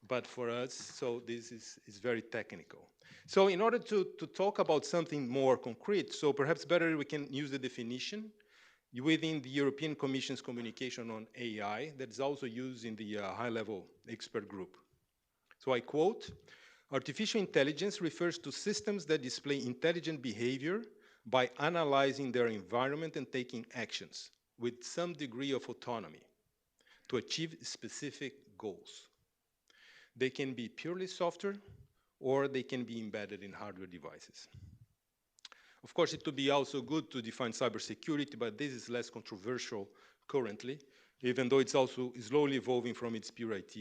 But for us, so this is very technical. So in order to talk about something more concrete, so perhaps better we can use the definition within the European Commission's communication on AI that is also used in the high-level expert group. So I quote, artificial intelligence refers to systems that display intelligent behavior by analyzing their environment and taking actions with some degree of autonomy to achieve specific goals. They can be purely software, or they can be embedded in hardware devices. Of course, it would be also good to define cybersecurity, but this is less controversial currently, even though it's also slowly evolving from its pure IT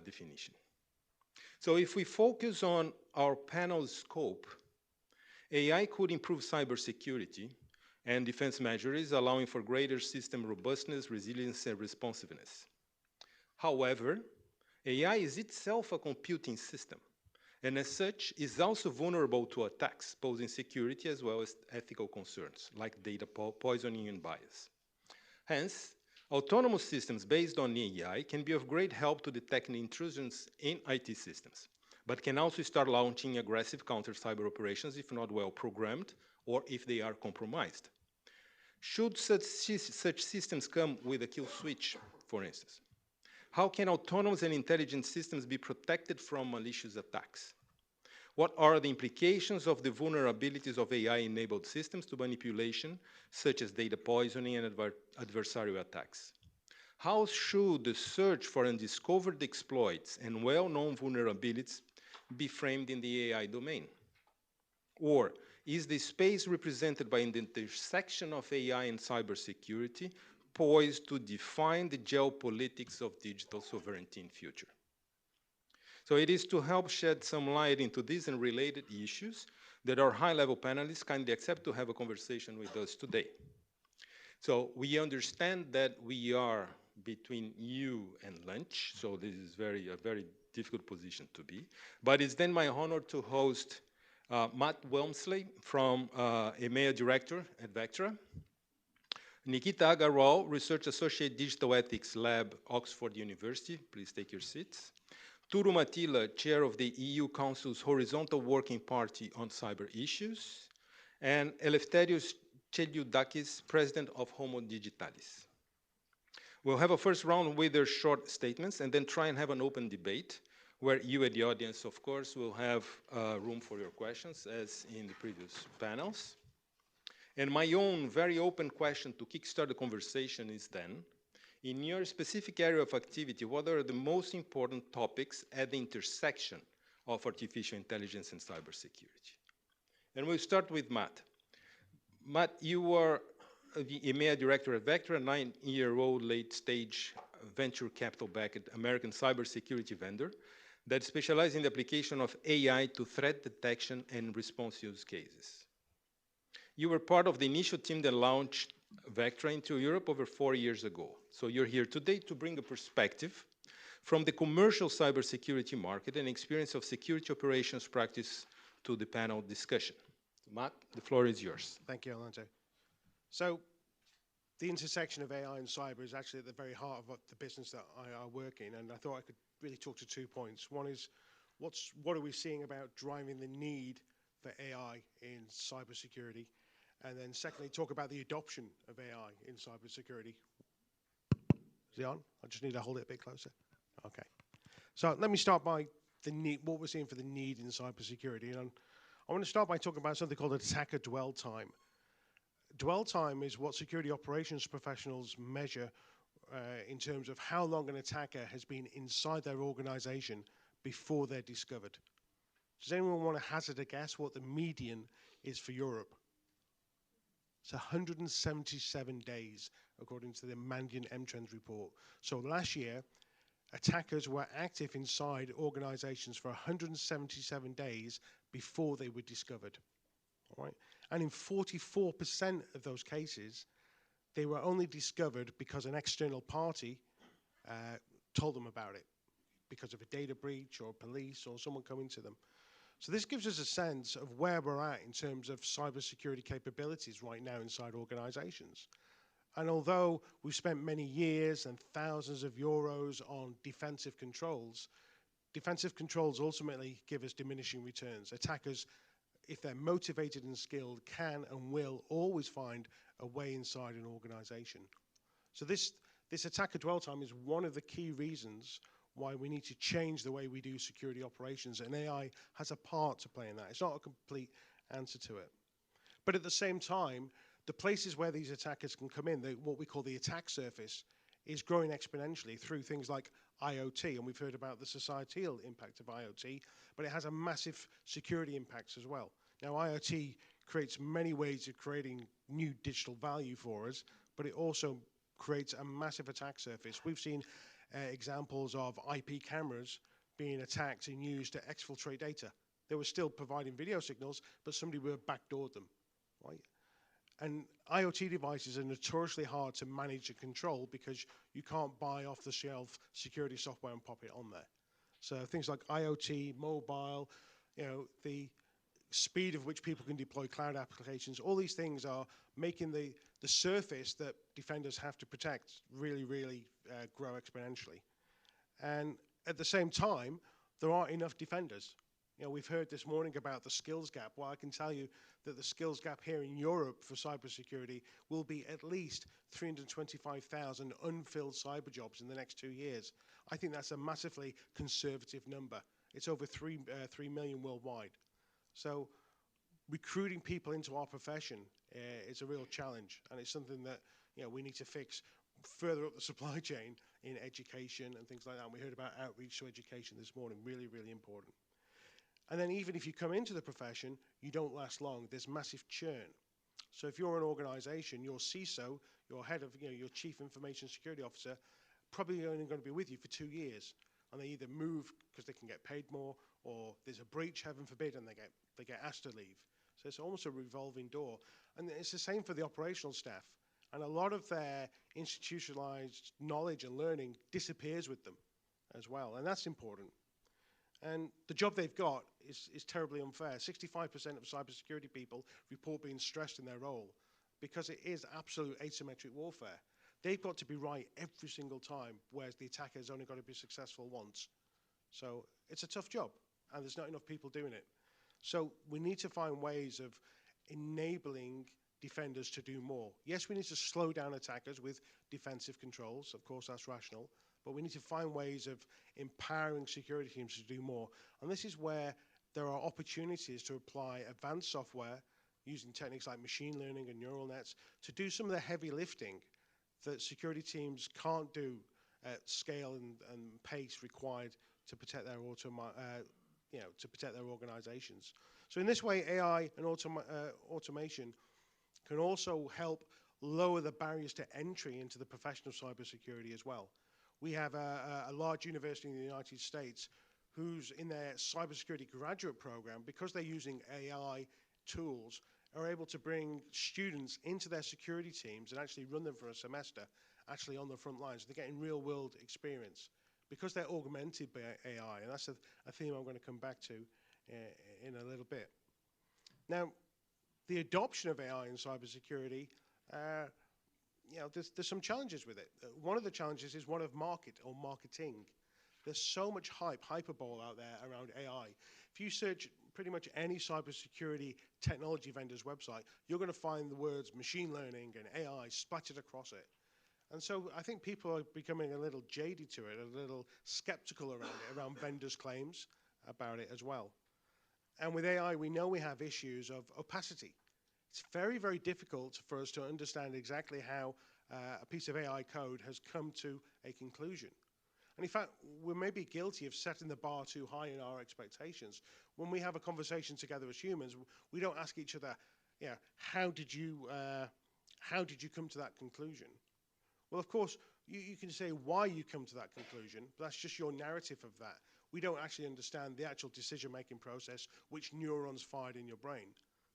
definition. So if we focus on our panel's scope, AI could improve cybersecurity and defense measures, allowing for greater system robustness, resilience, and responsiveness. However, AI is itself a computing system, and as such is also vulnerable to attacks, posing security as well as ethical concerns, like data poisoning and bias. Hence, autonomous systems based on AI can be of great help to detecting intrusions in IT systems, but can also start launching aggressive counter-cyber operations if not well programmed or if they are compromised. Should such systems come with a kill switch, for instance? How can autonomous and intelligent systems be protected from malicious attacks? What are the implications of the vulnerabilities of AI-enabled systems to manipulation, such as data poisoning and adversarial attacks? How should the search for undiscovered exploits and well-known vulnerabilities be framed in the AI domain? Or is the space represented by the intersection of AI and cybersecurity poised to define the geopolitics of digital sovereignty in future? So it is to help shed some light into these and related issues that our high-level panelists kindly accept to have a conversation with us today. So we understand that we are between you and lunch, so this is a very difficult position to be. But it's then my honor to host Matt Welmsley from EMEA Director at Vectra, Nikita Agarwal, Research Associate Digital Ethics Lab, Oxford University. Please take your seats. Turu Matila, Chair of the EU Council's Horizontal Working Party on Cyber Issues, and Eleftherios Cheliudakis, President of Homo Digitalis. We'll have a first round with their short statements and then try and have an open debate where you and the audience, of course, will have room for your questions as in the previous panels. And my own very open question to kickstart the conversation is then, in your specific area of activity, what are the most important topics at the intersection of artificial intelligence and cybersecurity? And we'll start with Matt. Matt, you are the EMEA Director at Vectra, a 9-year-old late-stage venture capital-backed American cybersecurity vendor that specializes in the application of AI to threat detection and response use cases. You were part of the initial team that launched Vectra into Europe over 4 years ago. So you're here today to bring a perspective from the commercial cybersecurity market and experience of security operations practice to the panel discussion. Matt, the floor is yours. Thank you, Alonso. So the intersection of AI and cyber is actually at the very heart of the business that I work in, and I thought I could really talk to 2 points. One is, what are we seeing about driving the need for AI in cybersecurity? And then secondly, talk about the adoption of AI in cybersecurity. Is it on? I just need to hold it a bit closer. Okay. So let me start by the need, what we're seeing for the need in cybersecurity. And I want to start by talking about something called attacker dwell time. Dwell time is what security operations professionals measure in terms of how long an attacker has been inside their organization before they're discovered. Does anyone want to hazard a guess what the median is for Europe? It's 177 days, according to the Mandiant M-Trends report. So last year, attackers were active inside organizations for 177 days before they were discovered. All right? And in 44% of those cases, they were only discovered because an external party told them about it, because of a data breach or police or someone coming to them. So this gives us a sense of where we're at in terms of cybersecurity capabilities right now inside organizations. And although we've spent many years and thousands of euros on defensive controls ultimately give us diminishing returns. Attackers, if they're motivated and skilled, can and will always find a way inside an organization. So this attacker dwell time is one of the key reasons why we need to change the way we do security operations, and AI has a part to play in that. It's not a complete answer to it. But at the same time, the places where these attackers can come in, what we call the attack surface, is growing exponentially through things like IoT, and we've heard about the societal impact of IoT, but it has a massive security impact as well. Now, IoT creates many ways of creating new digital value for us, but it also creates a massive attack surface. We've seen examples of IP cameras being attacked and used to exfiltrate data. They were still providing video signals, but somebody would have backdoored them, right? And IoT devices are notoriously hard to manage and control because you can't buy off-the-shelf security software and pop it on there. So things like IoT, mobile, the speed of which people can deploy cloud applications, all these things are making the surface that defenders have to protect really, really grow exponentially. And at the same time, there aren't enough defenders. We've heard this morning about the skills gap. Well, I can tell you that the skills gap here in Europe for cybersecurity will be at least 325,000 unfilled cyber jobs in the next 2 years. I think that's a massively conservative number. It's over 3 million worldwide. So recruiting people into our profession is a real challenge, and it's something that we need to fix further up the supply chain in education and things like that. And we heard about outreach to education this morning, really, really important. And then even if you come into the profession, you don't last long. There's massive churn. So if you're an organization, your CISO, your head of, your chief information security officer, probably only going to be with you for 2 years. And they either move because they can get paid more, or there's a breach, heaven forbid, and they get asked to leave. So it's almost a revolving door. And it's the same for the operational staff. And a lot of their institutionalized knowledge and learning disappears with them as well. And that's important. And the job they've got is terribly unfair. 65% of cybersecurity people report being stressed in their role because it is absolute asymmetric warfare. They've got to be right every single time, whereas the attacker's only got to be successful once. So it's a tough job, and there's not enough people doing it. So we need to find ways of enabling defenders to do more. Yes, we need to slow down attackers with defensive controls. Of course, that's rational. But we need to find ways of empowering security teams to do more. And this is where there are opportunities to apply advanced software using techniques like machine learning and neural nets to do some of the heavy lifting that security teams can't do at scale and pace required to protect their to protect their organizations. So in this way, AI and automation can also help lower the barriers to entry into the profession of cybersecurity as well. We have a large university in the United States who's in their cybersecurity graduate program, because they're using AI tools, are able to bring students into their security teams and actually run them for a semester, actually on the front lines. They're getting real world experience because they're augmented by AI. And that's a theme I'm going to come back to in a little bit. Now, the adoption of AI in cybersecurity, there's some challenges with it. One of the challenges is one of market or marketing. There's so much hyperbole out there around AI. If you search pretty much any cybersecurity technology vendor's website, you're going to find the words machine learning and AI splattered across it. And so I think people are becoming a little jaded to it, a little skeptical around it, around vendors' claims about it as well. And with AI, we know we have issues of opacity. It's very, very difficult for us to understand exactly how a piece of AI code has come to a conclusion. And in fact, we may be guilty of setting the bar too high in our expectations. When we have a conversation together as humans, we don't ask each other, how did you come to that conclusion? Well, of course, you can say why you come to that conclusion, but that's just your narrative of that. We don't actually understand the actual decision-making process, which neurons fired in your brain.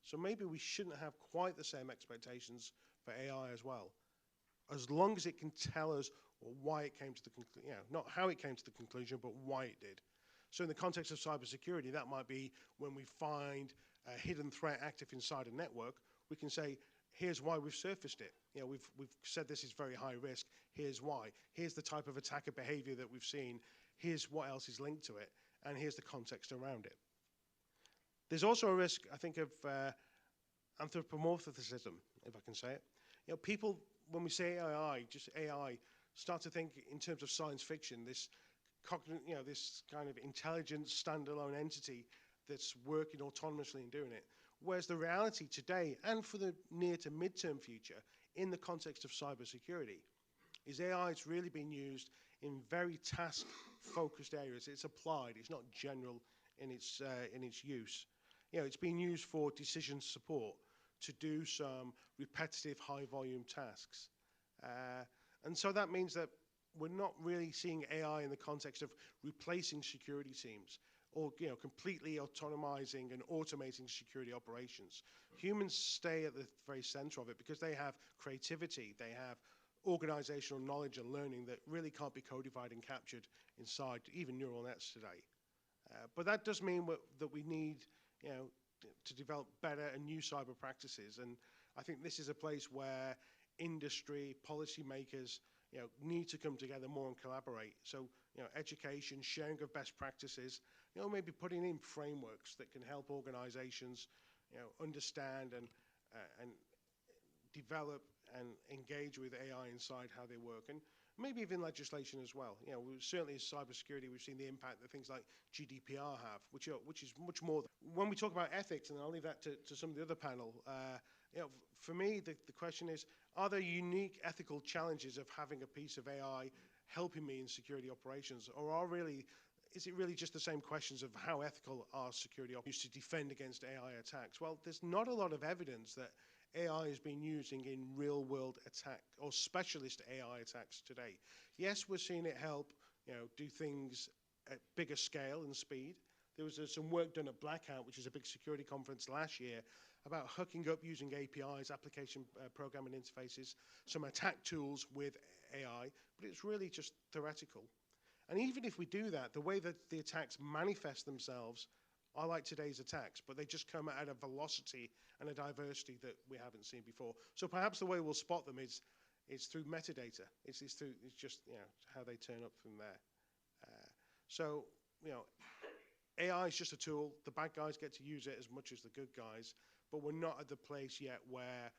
So maybe we shouldn't have quite the same expectations for AI as well, as long as it can tell us why it came to the conclusion, not how it came to the conclusion, but why it did. So in the context of cybersecurity, that might be when we find a hidden threat active inside a network, we can say, here's why we've surfaced it. We've said this is very high risk. Here's why. Here's the type of attacker behavior that we've seen. Here's what else is linked to it. And here's the context around it. There's also a risk, I think, of anthropomorphism, if I can say it. People, when we say AI, just AI, start to think in terms of science fiction, this kind of intelligent, standalone entity that's working autonomously and doing it. Whereas the reality today, and for the near to midterm future, in the context of cybersecurity, is AI is really being used in very task-focused areas. It's applied. It's not general in its use. You know, it's being used for decision support to do some repetitive, high-volume tasks. And so that means that we're not really seeing AI in the context of replacing security teams or, you know, completely autonomizing and automating security operations. Humans stay at the very center of it because they have creativity, they have organizational knowledge and learning that really can't be codified and captured inside even neural nets today. But that does mean that we need, you know, to develop better and new cyber practices. And I think this is a place where industry, policymakers, you know, need to come together more and collaborate. So, you know, education, sharing of best practices, you know, maybe putting in frameworks that can help organizations, you know, understand and develop and engage with AI inside how they work, and maybe even legislation as well. You know, certainly as cybersecurity, we've seen the impact that things like GDPR have, which is much more. When we talk about ethics, and I'll leave that to some of the other panel, you know, for me, the question is, are there unique ethical challenges of having a piece of AI helping me in security operations, or is it really just the same questions of how ethical are security operations to defend against AI attacks? Well, there's not a lot of evidence that AI is being used in real-world attack or specialist AI attacks today. Yes, we're seeing it help, you know, do things at bigger scale and speed. There was some work done at Blackout, which is a big security conference last year, about hooking up using APIs, application programming interfaces, some attack tools with AI, but it's really just theoretical. And even if we do that, the way that the attacks manifest themselves are like today's attacks, but they just come at a velocity and a diversity that we haven't seen before. So perhaps the way we'll spot them is through metadata. It's just, you know, how they turn up from there. So, you know, AI is just a tool. The bad guys get to use it as much as the good guys, but we're not at the place yet where,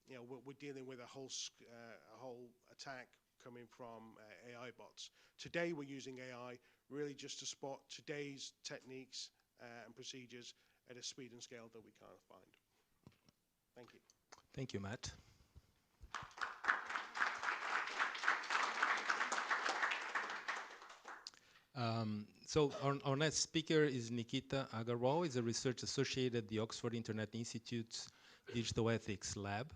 you know, we're dealing with a whole attack coming from AI bots. Today we're using AI really just to spot today's techniques and procedures at a speed and scale that we can't find. Thank you. Thank you, Matt. So our next speaker is Nikita Agarwal. He's a research associate at the Oxford Internet Institute's Digital Ethics Lab,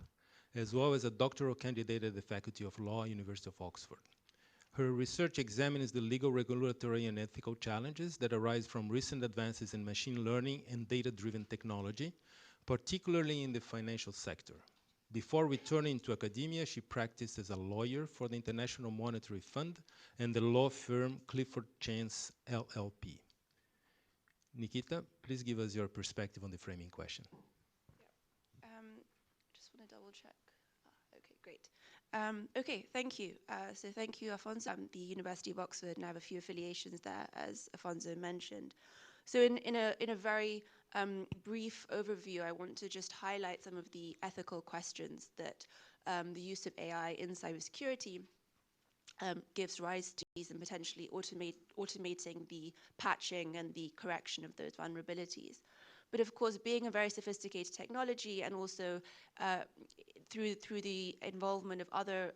as well as a doctoral candidate at the Faculty of Law, University of Oxford. Her research examines the legal, regulatory, and ethical challenges that arise from recent advances in machine learning and data-driven technology, particularly in the financial sector. Before returning to academia, she practiced as a lawyer for the International Monetary Fund and the law firm Clifford Chance LLP. Nikita, please give us your perspective on the framing question. Just want to double check. Okay, great. Okay, thank you. So thank you, Afonso. I'm the University of Oxford, and I have a few affiliations there, as Afonso mentioned. So in a very brief overview, I want to just highlight some of the ethical questions that the use of AI in cybersecurity gives rise to, and potentially automating the patching and the correction of those vulnerabilities. But of course, being a very sophisticated technology, and also through the involvement of other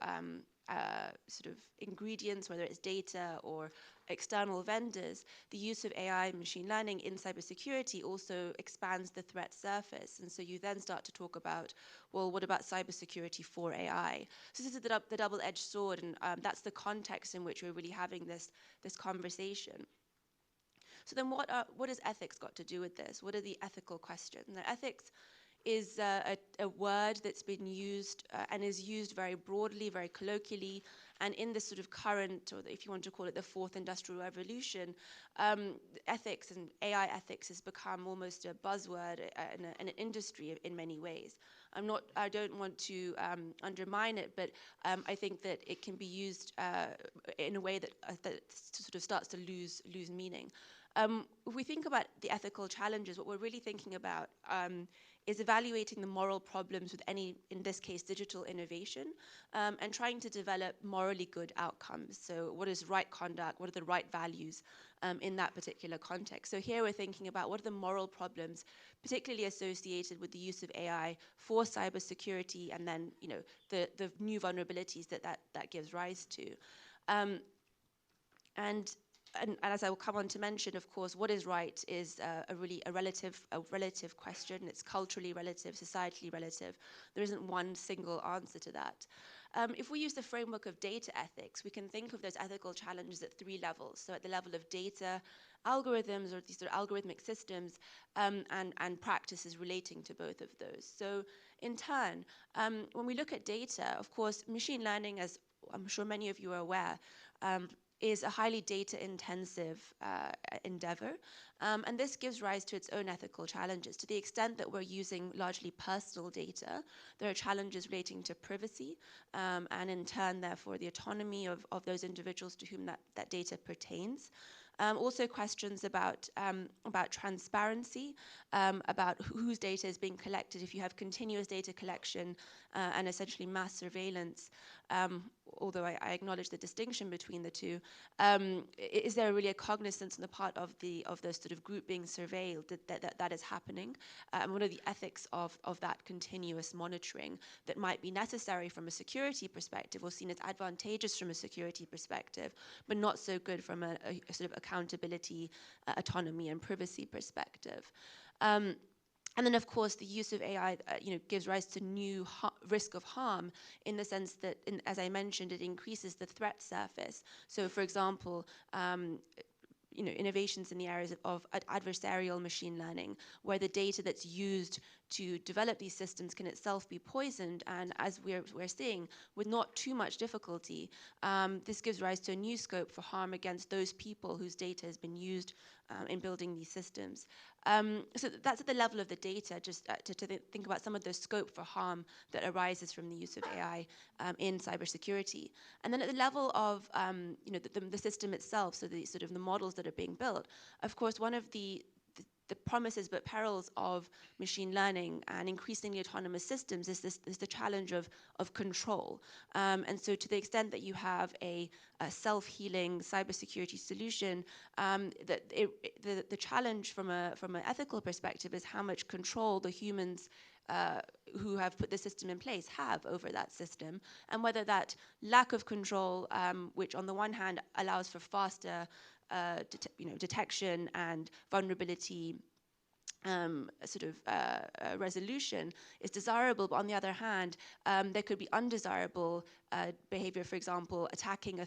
sort of ingredients, whether it's data or external vendors, the use of AI and machine learning in cybersecurity also expands the threat surface. And so you then start to talk about, well, what about cybersecurity for AI? So this is the double-edged sword, and that's the context in which we're really having this conversation. So then what has ethics got to do with this? What are the ethical questions? Now, ethics is a word that's been used and is used very broadly, very colloquially, and in this sort of current, or if you want to call it the fourth industrial revolution, ethics and AI ethics has become almost a buzzword in an industry in many ways. I don't want to undermine it, but I think that it can be used in a way that sort of starts to lose meaning. If we think about the ethical challenges, what we're really thinking about is evaluating the moral problems with any, in this case, digital innovation, and trying to develop morally good outcomes. So what is right conduct? What are the right values in that particular context? So here we're thinking about what are the moral problems, particularly associated with the use of AI for cybersecurity, and then, you know, the new vulnerabilities that gives rise to. And as I will come on to mention, of course, what is right is a relative question. It's culturally relative, societally relative. There isn't one single answer to that. If we use the framework of data ethics, we can think of those ethical challenges at 3 levels. So at the level of data, algorithms, or these sort of algorithmic systems, and practices relating to both of those. So in turn, when we look at data, of course, machine learning, as I'm sure many of you are aware, is a highly data-intensive endeavor, and this gives rise to its own ethical challenges. To the extent that we're using largely personal data, there are challenges relating to privacy, and in turn, therefore, the autonomy of those individuals to whom that data pertains. Also questions about transparency, about whose data is being collected. If you have continuous data collection and essentially mass surveillance, although I acknowledge the distinction between the two, is there really a cognizance on the part of the sort of group being surveilled that is happening? And what are the ethics of that continuous monitoring that might be necessary from a security perspective, or seen as advantageous from a security perspective, but not so good from a sort of accountability, autonomy, and privacy perspective? And then, of course, the use of AI, gives rise to new risk of harm, in the sense that, as I mentioned, it increases the threat surface. So, for example, innovations in the areas of adversarial machine learning, where the data that's used to develop these systems can itself be poisoned, and as we're seeing, with not too much difficulty, this gives rise to a new scope for harm against those people whose data has been used in building these systems. So that's at the level of the data, just to think about some of the scope for harm that arises from the use of AI in cybersecurity. And then at the level of the system itself, so the sort of the models that are being built, of course, one of the promises but perils of machine learning and increasingly autonomous systems is the challenge of control. And so to the extent that you have a self-healing cybersecurity solution, the challenge from an ethical perspective is how much control the humans who have put the system in place have over that system, and whether that lack of control, which on the one hand allows for faster detection and vulnerability resolution, is desirable, but on the other hand, there could be undesirable behavior, for example, attacking a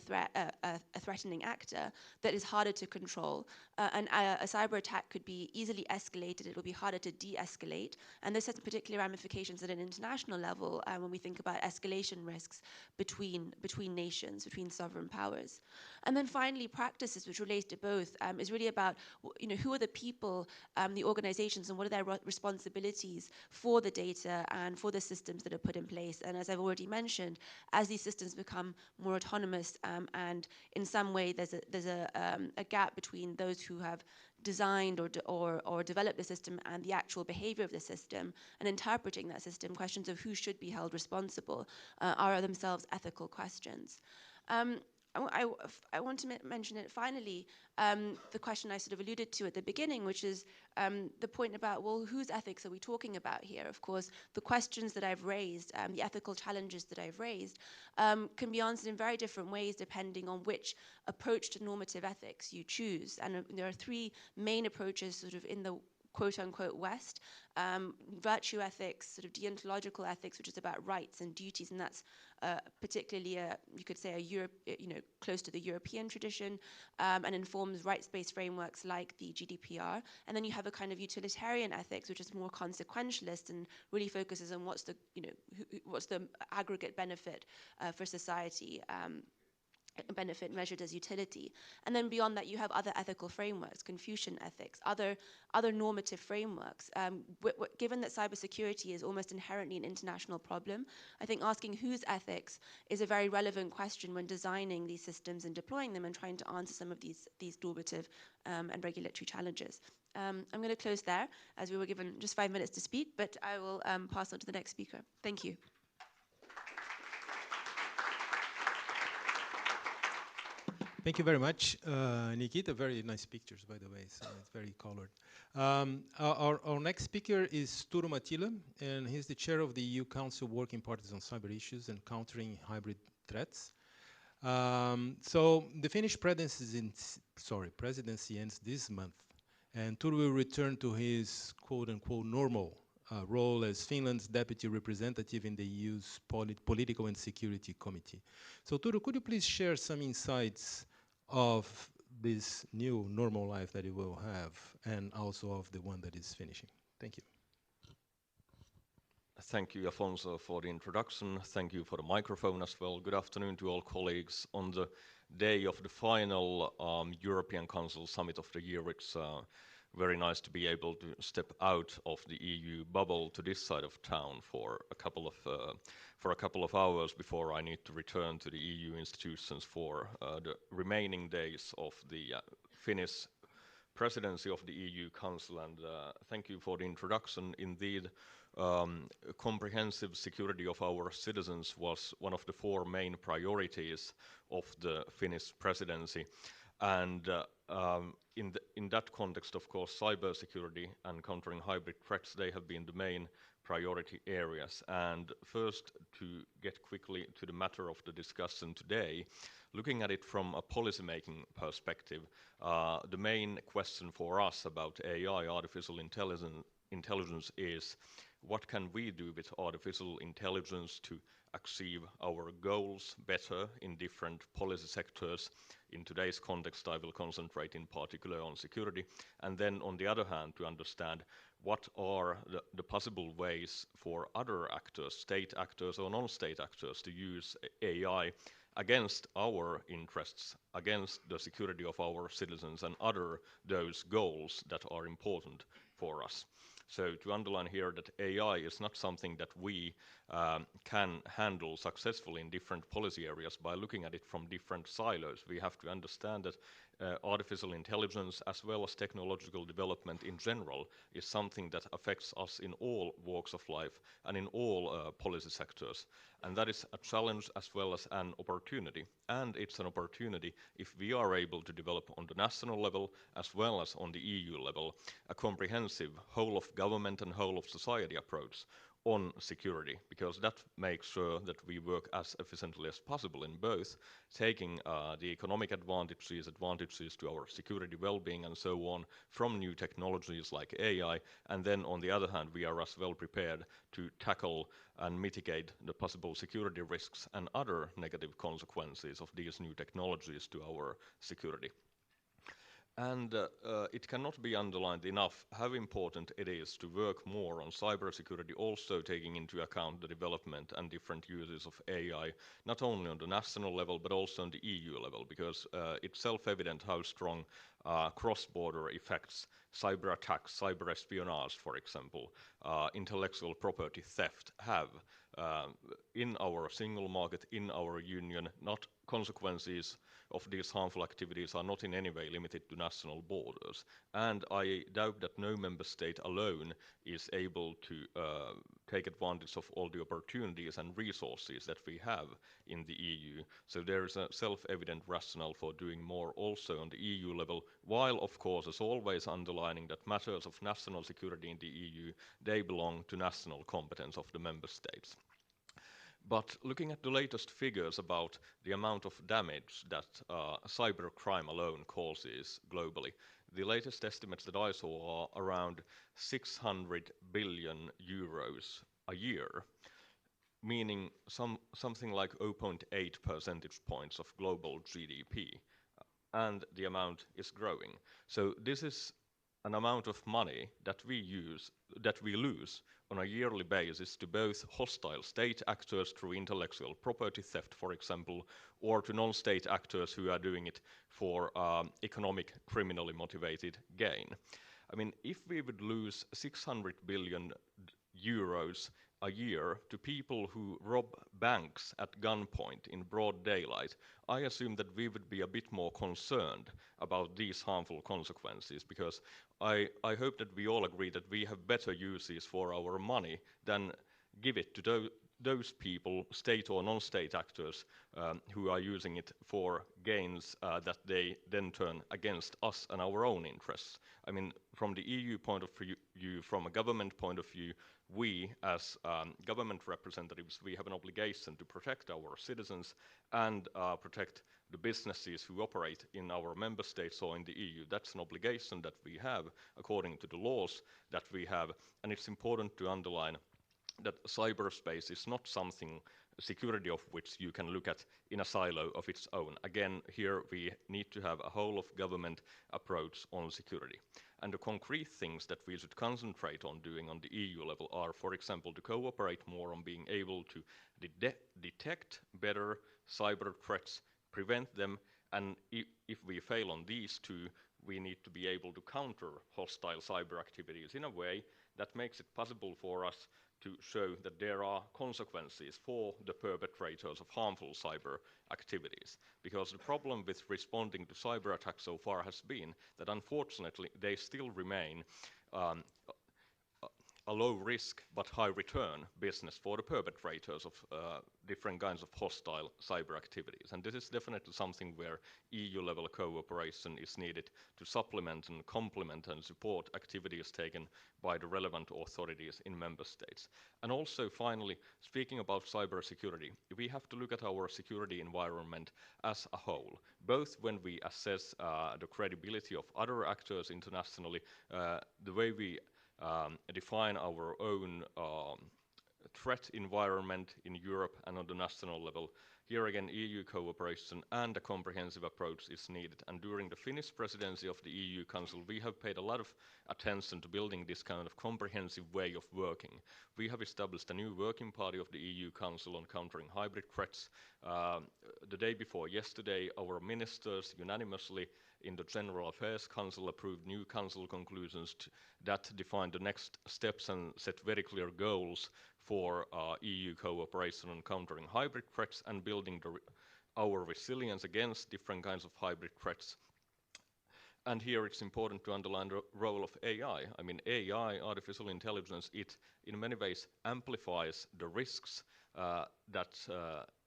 threatening actor that is harder to control. And a cyber attack could be easily escalated, it will be harder to de-escalate, and this has particular ramifications at an international level when we think about escalation risks between nations, between sovereign powers. And then finally, practices which relate to both is really about who are the people, the organizations, and what are their responsibilities for the data and for the systems that are put in place. And as I've already mentioned, as these systems become more autonomous, and in some way there's a gap between those who have designed or developed the system and the actual behavior of the system, and interpreting that system, questions of who should be held responsible are themselves ethical questions. I want to mention it finally, the question I sort of alluded to at the beginning, which is the point about, well, whose ethics are we talking about here? Of course, the questions that I've raised, the ethical challenges that I've raised, can be answered in very different ways depending on which approach to normative ethics you choose. And there are 3 main approaches sort of in the quote-unquote West: virtue ethics, sort of deontological ethics, which is about rights and duties, and that's particularly, you could say, close to the European tradition, and informs rights-based frameworks like the GDPR. And then you have a kind of utilitarian ethics, which is more consequentialist and really focuses on what's the aggregate benefit for society. Benefit measured as utility. And then beyond that, you have other ethical frameworks, Confucian ethics, other normative frameworks. Given that cybersecurity is almost inherently an international problem, I think asking whose ethics is a very relevant question when designing these systems and deploying them and trying to answer some of these normative and regulatory challenges. I'm going to close there, as we were given just 5 minutes to speak, but I will pass on to the next speaker. Thank you. Thank you very much, Nikita. Very nice pictures, by the way, so it's very colored. Our next speaker is Turo Matila, and he's the chair of the EU Council Working Parties on Cyber Issues and Countering Hybrid Threats. So the Finnish presidency ends this month, and Tur will return to his quote-unquote normal role as Finland's deputy representative in the EU's Political and Security Committee. So Tur, could you please share some insights of this new normal life that you will have, and also of the one that is finishing? Thank you. Thank you, Afonso, for the introduction. Thank you for the microphone as well. Good afternoon to all colleagues. On the day of the final European Council Summit of the year, it's very nice to be able to step out of the EU bubble to this side of town for a couple of hours before I need to return to the EU institutions for the remaining days of the Finnish presidency of the EU Council. And thank you for the introduction. Indeed, comprehensive security of our citizens was one of the 4 main priorities of the Finnish presidency. And in that context, of course, cybersecurity and countering hybrid threats, they have been the main priority areas. And first, to get quickly to the matter of the discussion today, looking at it from a policymaking perspective, the main question for us about AI, artificial intelligence, is what can we do with artificial intelligence to achieve our goals better in different policy sectors. In today's context, I will concentrate in particular on security. And then on the other hand, to understand what are the possible ways for other actors, state actors or non-state actors, to use AI against our interests, against the security of our citizens and other those goals that are important for us. So to underline here that AI is not something that we can handle successfully in different policy areas by looking at it from different silos. We have to understand that artificial intelligence as well as technological development in general is something that affects us in all walks of life and in all policy sectors. And that is a challenge as well as an opportunity. And it's an opportunity if we are able to develop on the national level as well as on the EU level a comprehensive whole of government and whole of society approach on security, because that makes sure that we work as efficiently as possible in both taking the economic advantages to our security well-being and so on from new technologies like AI, and then on the other hand we are as well prepared to tackle and mitigate the possible security risks and other negative consequences of these new technologies to our security. And it cannot be underlined enough how important it is to work more on cybersecurity, also taking into account the development and different uses of AI, not only on the national level, but also on the EU level, because it's self-evident how strong cross-border effects, cyber attacks, cyber espionage, for example, intellectual property theft have in our single market, in our union. Not consequences of these harmful activities are not in any way limited to national borders. And I doubt that no member state alone is able to take advantage of all the opportunities and resources that we have in the EU. So there is a self-evident rationale for doing more also on the EU level, while of course as always underlining that matters of national security in the EU, they belong to national competence of the member states. But looking at the latest figures about the amount of damage that cybercrime alone causes globally, the latest estimates that I saw are around 600 billion euros a year, meaning something like 0.8 percentage points of global GDP, and the amount is growing. So this is an amount of money that we lose on a yearly basis to both hostile state actors through intellectual property theft, for example, or to non-state actors who are doing it for economic, criminally motivated gain. I mean, if we would lose 600 billion euros a year to people who rob banks at gunpoint in broad daylight, I assume that we would be a bit more concerned about these harmful consequences, because I hope that we all agree that we have better uses for our money than give it to those people, state or non-state actors, who are using it for gains that they then turn against us and our own interests. I mean, from the EU point of view, from a government point of view, we as government representatives, we have an obligation to protect our citizens and protect the businesses who operate in our member states or in the EU. That's an obligation that we have according to the laws that we have, and it's important to underline that cyberspace is not something, security of which you can look at in a silo of its own. Again, here we need to have a whole of government approach on security. And the concrete things that we should concentrate on doing on the EU level are, for example, to cooperate more on being able to detect better cyber threats, prevent them, and if we fail on these two, we need to be able to counter hostile cyber activities in a way that makes it possible for us to show that there are consequences for the perpetrators of harmful cyber activities. Because the problem with responding to cyber attacks so far has been that unfortunately they still remain a low risk but high return business for the perpetrators of different kinds of hostile cyber activities. And this is definitely something where EU level cooperation is needed to supplement and complement and support activities taken by the relevant authorities in member states. And also finally, speaking about cybersecurity, we have to look at our security environment as a whole, both when we assess the credibility of other actors internationally, the way we define our own threat environment in Europe and on the national level. Here again, EU cooperation and a comprehensive approach is needed. And during the Finnish presidency of the EU Council, we have paid a lot of attention to building this kind of comprehensive way of working. We have established a new working party of the EU Council on countering hybrid threats. The day before yesterday, our ministers unanimously in the General Affairs Council approved new council conclusions that define the next steps and set very clear goals for EU cooperation on countering hybrid threats and building our resilience against different kinds of hybrid threats. And here it's important to underline the role of AI. I mean, AI, artificial intelligence, it in many ways amplifies the risks that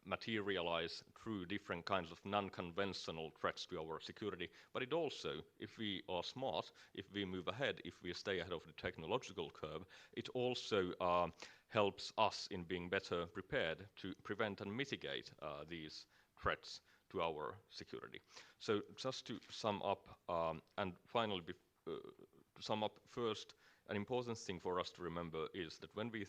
materialize through different kinds of non-conventional threats to our security. But it also, if we are smart, if we move ahead, if we stay ahead of the technological curve, it also helps us in being better prepared to prevent and mitigate these threats to our security. So just to sum up, and finally, to sum up first, an important thing for us to remember is that when we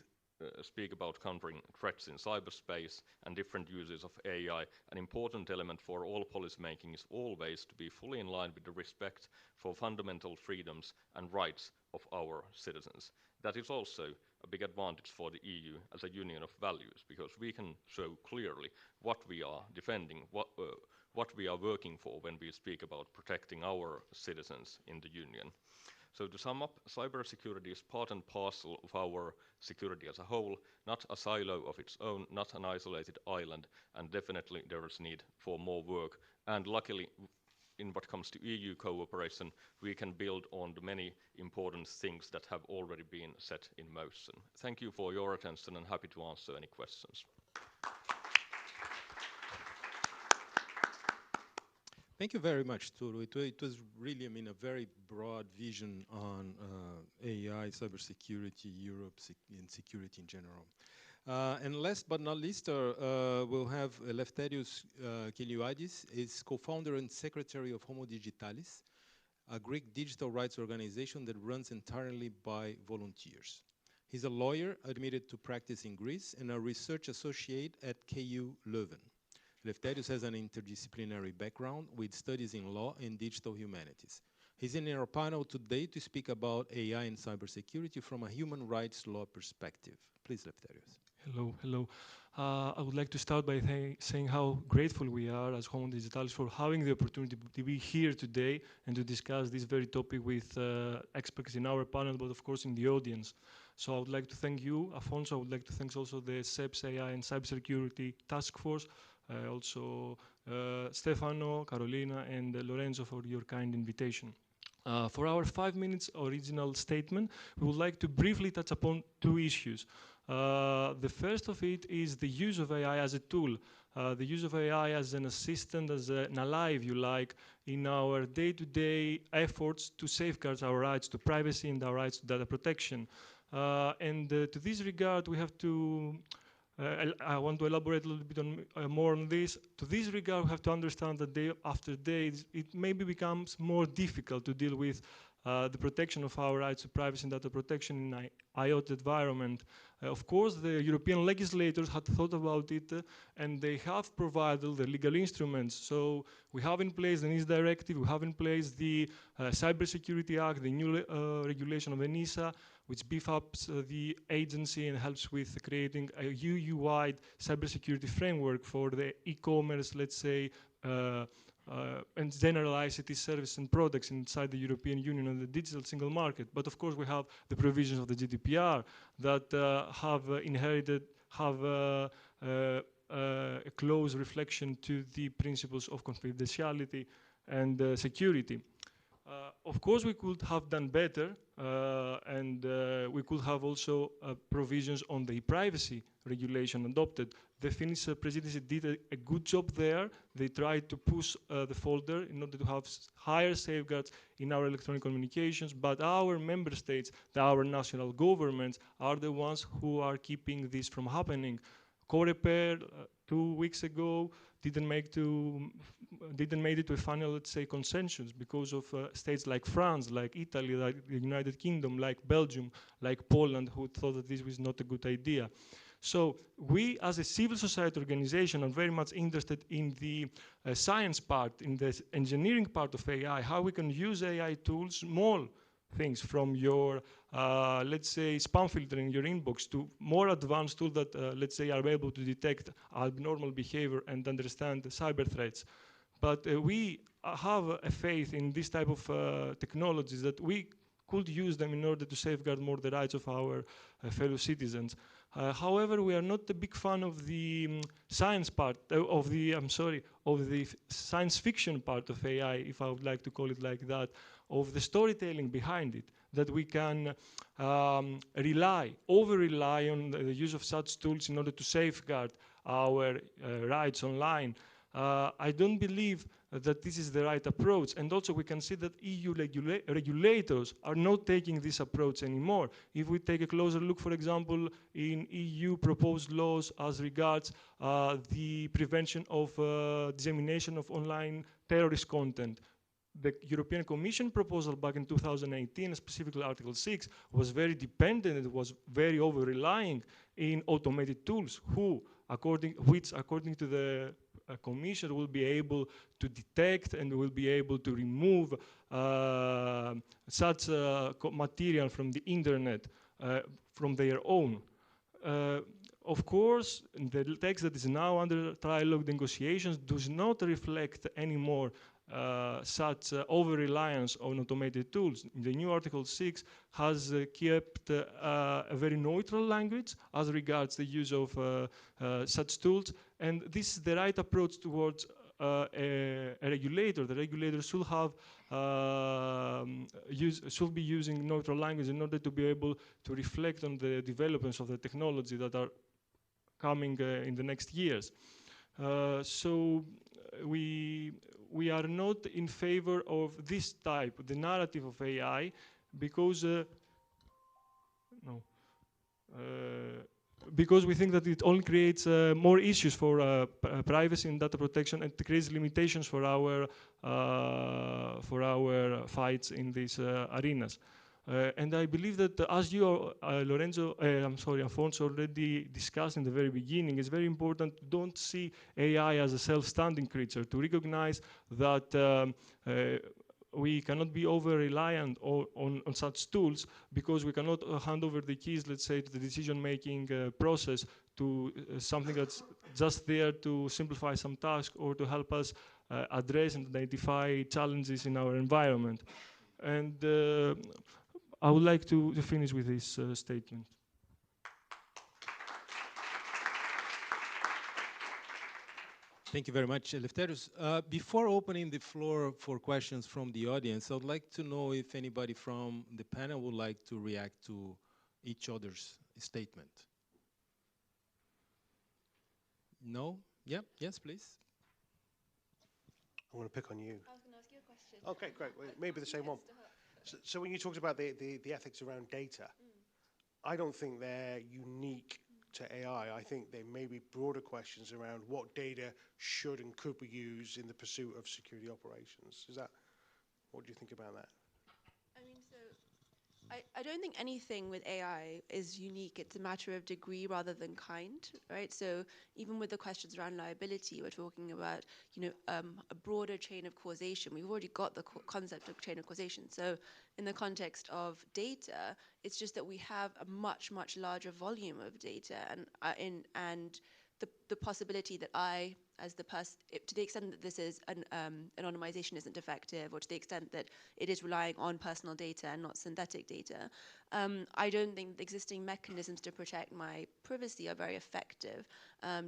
speak about countering threats in cyberspace and different uses of AI, an important element for all policymaking is always to be fully in line with the respect for fundamental freedoms and rights of our citizens. That is also a big advantage for the EU as a union of values, because we can show clearly what we are defending, what we are working for when we speak about protecting our citizens in the union. So to sum up, cybersecurity is part and parcel of our security as a whole, not a silo of its own, not an isolated island, and definitely there is need for more work. And luckily, in what comes to EU cooperation, we can build on the many important things that have already been set in motion. Thank you for your attention and happy to answer any questions. Thank you very much, Turo. It was really, I mean, a very broad vision on AI, cybersecurity, Europe, and security in general. And last but not least, we'll have Eleftherios Keliouadis, is co-founder and secretary of Homo Digitalis, a Greek digital rights organization that runs entirely by volunteers. He's a lawyer admitted to practice in Greece and a research associate at KU Leuven. Eleftherios has an interdisciplinary background with studies in law and digital humanities. He's in our panel today to speak about AI and cybersecurity from a human rights law perspective. Please, Eleftherios. Hello, hello. I would like to start by saying how grateful we are as Homo Digitalis for having the opportunity to be here today and to discuss this very topic with experts in our panel, but of course in the audience. So I would like to thank you, Afonso. I would like to thank also the CEPS AI and Cybersecurity Task Force, also Stefano, Carolina, and Lorenzo for your kind invitation. For our 5 minutes original statement, we would like to briefly touch upon two issues. The first of it is the use of AI as a tool, the use of AI as an assistant, as an ally, if you like, in our day-to-day efforts to safeguard our rights to privacy and our rights to data protection. To this regard, we have to I want to elaborate a little bit more on this. To this regard, we have to understand that day after day, it maybe becomes more difficult to deal with the protection of our rights to privacy and data protection in an IoT environment. Of course, the European legislators had thought about it, and they have provided the legal instruments. So we have in place the NIS directive, we have in place the Cybersecurity Act, the new regulation of ENISA, which beef up the agency and helps with creating a EU-wide cybersecurity framework for the e-commerce, let's say, and general ICT services and products inside the European Union and the digital single market. But of course, we have the provisions of the GDPR that have a close reflection to the principles of confidentiality and security. Of course, we could have done better, and we could have also provisions on the privacy regulation adopted. The Finnish presidency did a good job there. They tried to push the folder in order to have higher safeguards in our electronic communications, but our member states, our national governments, are the ones who are keeping this from happening. Coreper 2 weeks ago didn't make it to a final, let's say, consensus because of states like France, like Italy, like the United Kingdom, like Belgium, like Poland, who thought that this was not a good idea. So we, as a civil society organization, are very much interested in the science part, in the engineering part of AI, how we can use AI tools, small things from your, let's say, spam filter in your inbox to more advanced tools that, let's say, are able to detect abnormal behavior and understand the cyber threats. But we have a faith in this type of technologies that we could use them in order to safeguard more the rights of our fellow citizens. However, we are not a big fan of the science part, of the science fiction part of AI, if I would like to call it like that, of the storytelling behind it, that we can over-rely on the use of such tools in order to safeguard our rights online. I don't believe that this is the right approach. And also we can see that EU regulators are not taking this approach anymore. If we take a closer look, for example, in EU proposed laws as regards the prevention of dissemination of online terrorist content, the European Commission proposal back in 2018, specifically Article 6, was very dependent, it was very over-relying in automated tools, which according to the Commission will be able to detect and will be able to remove such material from the internet from their own. Of course, the text that is now under trilogue negotiations does not reflect anymore such over-reliance on automated tools. The new Article 6 has kept a very neutral language as regards the use of such tools, and this is the right approach towards a regulator. The regulator should have should be using neutral language in order to be able to reflect on the developments of the technology that are coming in the next years. So we are not in favor of this type, the narrative of AI, because because we think that it only creates more issues for privacy and data protection, and creates limitations for our fights in these arenas. And I believe that, as you, Afonso, already discussed in the very beginning, it's very important to don't see AI as a self-standing creature, to recognize that we cannot be over-reliant on such tools, because we cannot hand over the keys, let's say, to the decision-making process to something that's just there to simplify some tasks or to help us address and identify challenges in our environment. And I would like to finish with this statement. Thank you very much, Eleftherios. Before opening the floor for questions from the audience, I would like to know if anybody from the panel would like to react to each other's statement. No? Yep. Yes, please. I want to pick on you. I was going to ask you a question. Okay, great. Well, maybe the same one. So when you talked about the ethics around data, I don't think they're unique to AI. I think there may be broader questions around what data should and could be used in the pursuit of security operations. What do you think about that? I mean, so I don't think anything with AI is unique. It's a matter of degree rather than kind, right? So even with the questions around liability, we're talking about, a broader chain of causation. We've already got the concept of chain of causation. So in the context of data, it's just that we have a much, much larger volume of data, and the possibility that I, as the person, to the extent that this is anonymization isn't effective, or to the extent that it is relying on personal data and not synthetic data, I don't think the existing mechanisms to protect my privacy are very effective.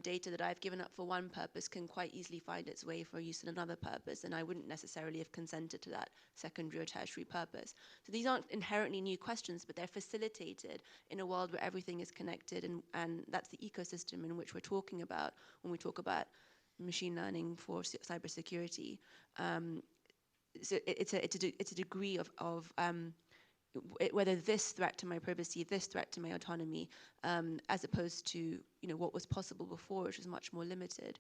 Data that I've given up for one purpose can quite easily find its way for use in another purpose, and I wouldn't necessarily have consented to that secondary or tertiary purpose. So these aren't inherently new questions, but they're facilitated in a world where everything is connected, and that's the ecosystem in which we're talking about when we talk about machine learning for cybersecurity. So it's a degree of whether this threat to my privacy, this threat to my autonomy, as opposed to what was possible before, which was much more limited.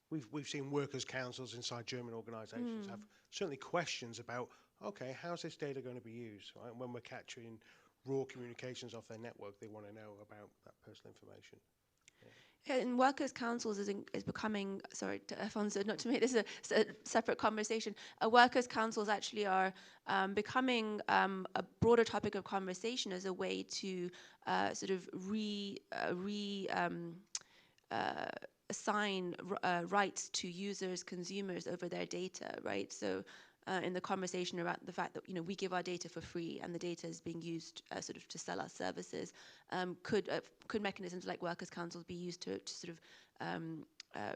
We've seen workers' councils inside German organisations have certainly questions about, okay, how's this data going to be used? Right? When we're capturing raw communications off their network, they want to know about that personal information. Yeah, and workers' councils is becoming, sorry, to Afonso, not to make this a separate conversation. Workers' councils actually are becoming a broader topic of conversation as a way to sort of assign rights to users, consumers over their data, right? So in the conversation about the fact that we give our data for free and the data is being used sort of to sell our services, could mechanisms like workers' councils be used to sort of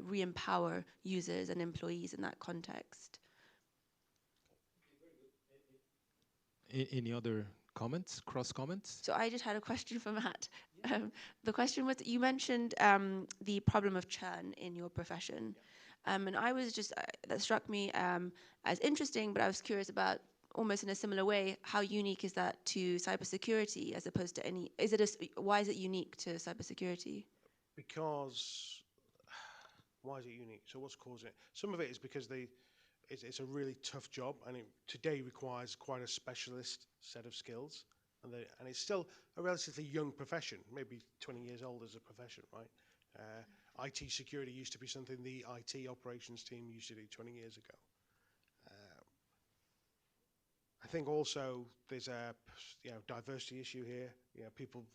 re-empower users and employees in that context? Any other comments, cross comments? So I just had a question for Matt. The question was, you mentioned the problem of churn in your profession. And I was just, that struck me as interesting, but I was curious about, almost in a similar way, how unique is that to cybersecurity as opposed to any, why is it unique to cybersecurity? Because, why is it unique? So what's causing it? Some of it is because it's a really tough job, and it today requires quite a specialist set of skills. And it's still a relatively young profession, maybe 20 years old as a profession, right? IT security used to be something the IT operations team used to do 20 years ago. I think also there's a diversity issue here. People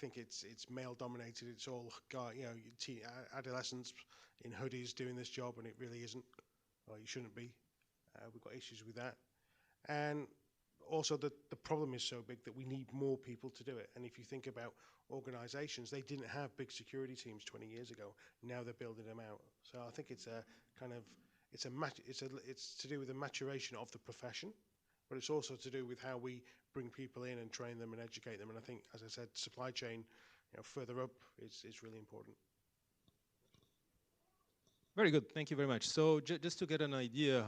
think it's male dominated. It's all adolescents in hoodies doing this job, and it really isn't. Well, you shouldn't be. We've got issues with that, and also the problem is so big that we need more people to do it. And if you think about organizations, they didn't have big security teams 20 years ago. Now they're building them out. So I think it's a kind of it's to do with the maturation of the profession, but it's also to do with how we bring people in and train them and educate them. And I think, as I said, supply chain, further up is really important. Very good. Thank you very much. So just to get an idea,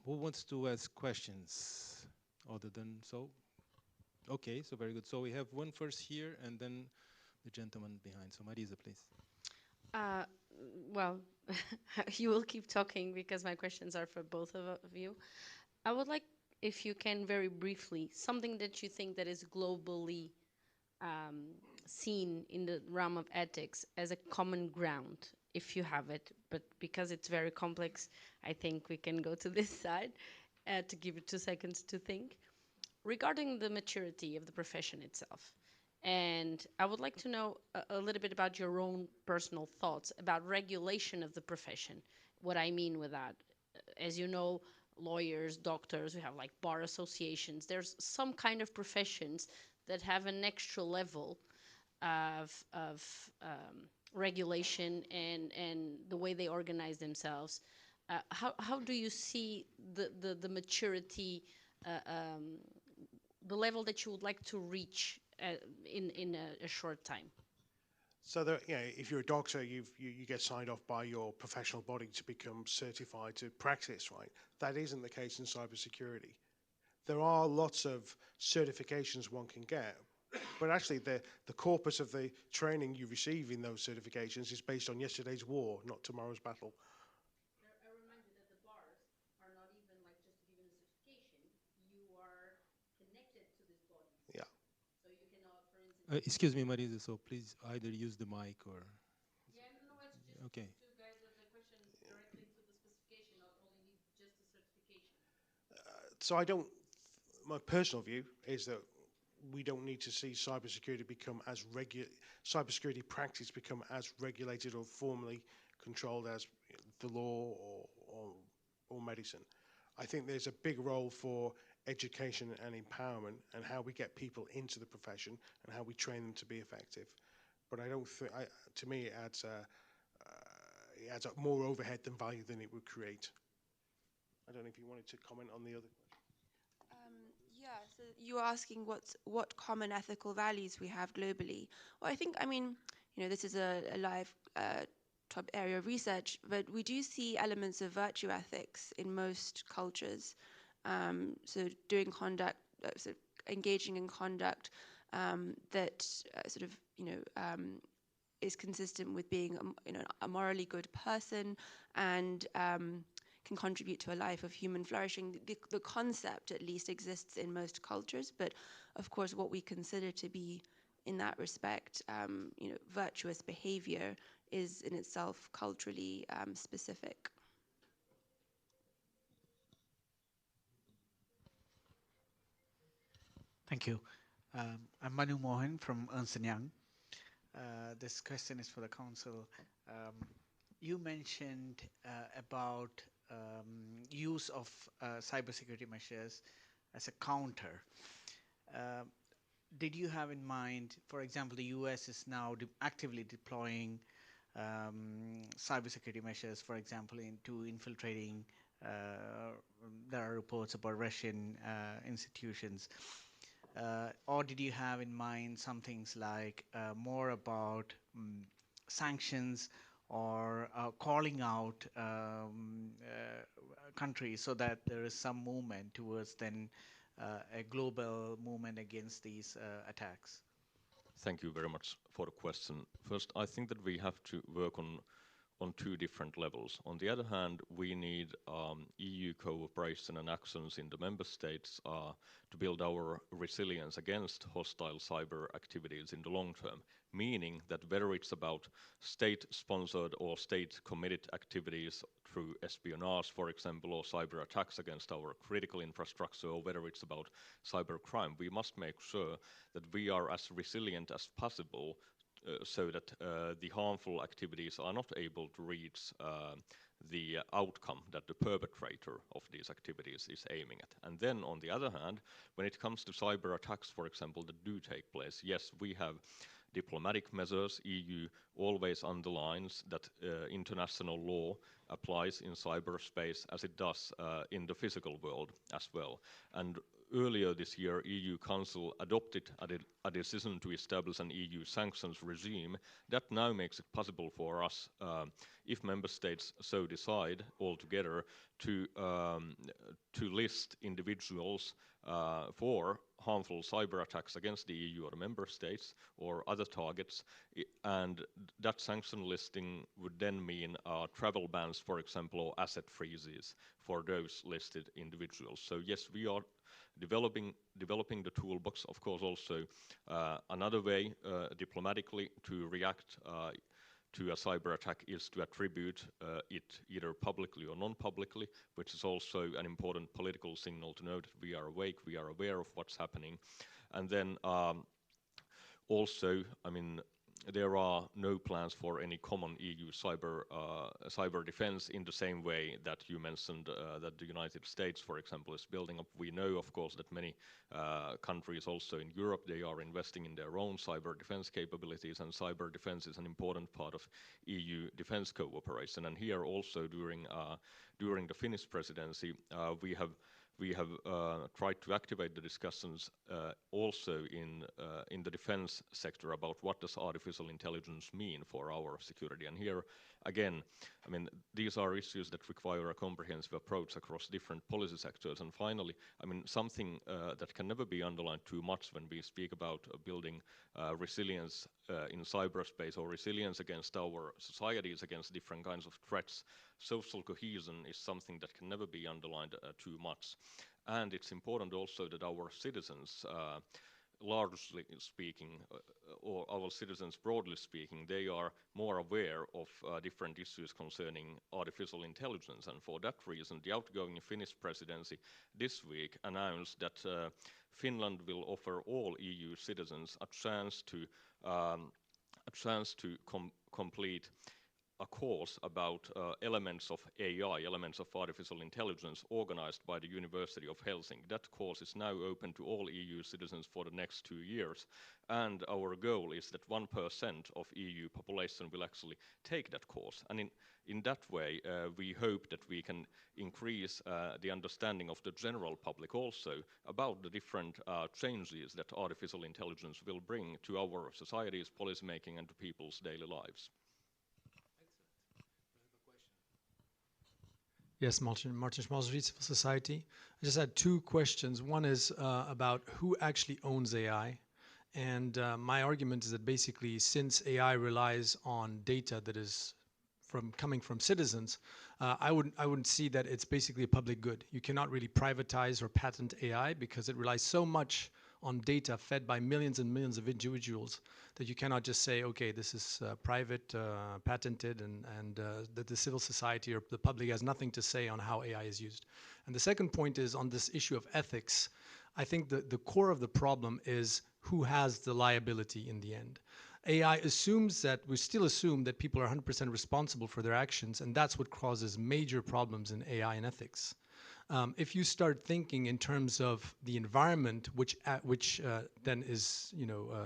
who wants to ask questions other than so? Okay, so very good. So we have one first here and then the gentleman behind. So Marisa, please. Well, you will keep talking because my questions are for both of you. I would like, if you can very briefly, something that you think that is globally seen in the realm of ethics as a common ground, if you have it, but because it's very complex, I think we can go to this side to give you 2 seconds to think. Regarding the maturity of the profession itself, and I would like to know a little bit about your own personal thoughts about regulation of the profession. What I mean with that, as you know, lawyers, doctors, we have like bar associations. There's some kind of professions that have an extra level of regulation and the way they organize themselves. How do you see the maturity, the level that you would like to reach in a short time? So that, if you're a doctor, you get signed off by your professional body to become certified to practice, right? That isn't the case in cybersecurity. There are lots of certifications one can get, but actually the corpus of the training you receive in those certifications is based on yesterday's war, not tomorrow's battle. I remind you that the bars are not even like just given a certification. You are connected to these bodies. Yeah. So you cannot, for instance. Excuse me, Marisa, so please either use the mic or... Yeah, no, it's just, okay. just to guide the question directly to the specification, not only just the certification. So my personal view is that we don't need to see cybersecurity practice become as regulated or formally controlled as the law or medicine. I think there's a big role for education and empowerment and how we get people into the profession and how we train them to be effective. But I don't think, to me, it adds up more overhead than value than it would create. I don't know if you wanted to comment on the other question. Yeah, so you were asking what common ethical values we have globally. Well, I mean, this is a live top area of research, but we do see elements of virtue ethics in most cultures. So doing conduct, sort of engaging in conduct that is consistent with being a morally good person and can contribute to a life of human flourishing. The concept at least exists in most cultures, but of course what we consider to be in that respect virtuous behavior is in itself culturally specific. Thank you. I'm Manu Mohan from Ernst & Young. This question is for the council. You mentioned about use of cybersecurity measures as a counter. Did you have in mind, for example, the US is now actively deploying cybersecurity measures, for example, into infiltrating, there are reports about Russian institutions. Or did you have in mind some things like more about sanctions or calling out countries so that there is some movement towards then a global movement against these attacks? Thank you very much for the question. First, I think that we have to work on two different levels. On the other hand, we need EU cooperation and actions in the member states to build our resilience against hostile cyber activities in the long term, meaning that whether it's about state-sponsored or state-committed activities through espionage, for example, or cyber attacks against our critical infrastructure, or whether it's about cyber crime, we must make sure that we are as resilient as possible so that the harmful activities are not able to reach the outcome that the perpetrator of these activities is aiming at. And then, on the other hand, when it comes to cyber attacks, for example, that do take place, yes, we have diplomatic measures. EU always underlines that international law applies in cyberspace as it does in the physical world as well. And earlier this year, EU Council adopted a decision to establish an EU sanctions regime that now makes it possible for us, if member states so decide altogether, to list individuals for harmful cyber attacks against the EU or the member states or other targets, and that sanction listing would then mean travel bans, for example, or asset freezes for those listed individuals. So yes, we are developing the toolbox. Of course, also another way diplomatically to react to a cyber attack is to attribute it either publicly or non-publicly, which is also an important political signal to know that we are awake, we are aware of what's happening. And then also, I mean, there are no plans for any common EU cyber defense in the same way that you mentioned that the United States, for example, is building up. We know, of course, that many countries also in Europe, they are investing in their own cyber defense capabilities, and cyber defense is an important part of EU defense cooperation. And here also during the Finnish presidency, we have tried to activate the discussions also in the defense sector about what does artificial intelligence mean for our security. And here, again, I mean, these are issues that require a comprehensive approach across different policy sectors. And finally, I mean, something that can never be underlined too much when we speak about building resilience in cyberspace or resilience against our societies, against different kinds of threats. Social cohesion is something that can never be underlined too much. And it's important also that our citizens, largely speaking, or our citizens broadly speaking, they are more aware of different issues concerning artificial intelligence. And for that reason, the outgoing Finnish presidency this week announced that Finland will offer all EU citizens a chance to complete a course about elements of AI, elements of artificial intelligence, organized by the University of Helsinki. That course is now open to all EU citizens for the next 2 years. And our goal is that 1% of EU population will actually take that course. And in that way, we hope that we can increase the understanding of the general public also about the different changes that artificial intelligence will bring to our societies, policymaking, and to people's daily lives. Yes, Martin Schmalzried, Civil Society. I just had two questions. One is about who actually owns AI. And my argument is that basically, since AI relies on data that is coming from citizens, I wouldn't see that it's basically a public good. You cannot really privatize or patent AI because it relies so much on data fed by millions and millions of individuals that you cannot just say, okay, this is private, patented, and that the civil society or the public has nothing to say on how AI is used. And the second point is on this issue of ethics. I think the core of the problem is who has the liability in the end. AI assumes that, we still assume that people are 100% responsible for their actions, and that's what causes major problems in AI and ethics. If you start thinking in terms of the environment, which then is,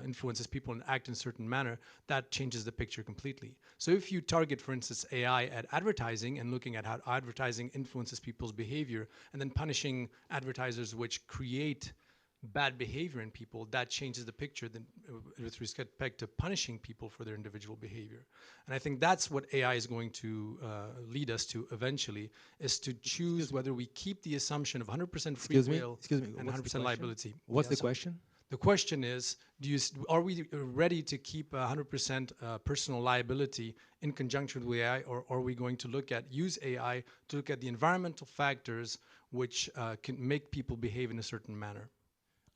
influences people and act in a certain manner, that changes the picture completely. So if you target, for instance, AI at advertising and looking at how advertising influences people's behavior, and then punishing advertisers which create bad behavior in people, that changes the picture with respect to punishing people for their individual behavior. And I think that's what AI is going to lead us to eventually, is to choose whether we keep the assumption of 100% free will and 100% liability. What's the question? The question is, are we ready to keep 100% personal liability in conjunction with AI, or are we going to use AI to look at the environmental factors which can make people behave in a certain manner?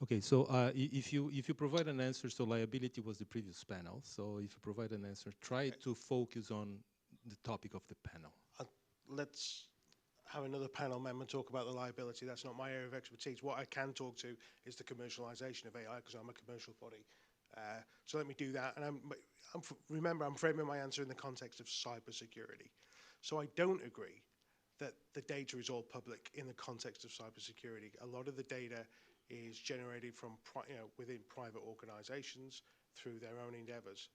Okay, so if you provide an answer, so liability was the previous panel. So if you provide an answer, try to focus on the topic of the panel. Let's have another panel member talk about the liability. That's not my area of expertise. What I can talk to is the commercialization of AI, because I'm a commercial body. So let me do that. And remember, I'm framing my answer in the context of cybersecurity. So I don't agree that the data is all public in the context of cybersecurity. A lot of the data is generated from within private organizations through their own endeavors.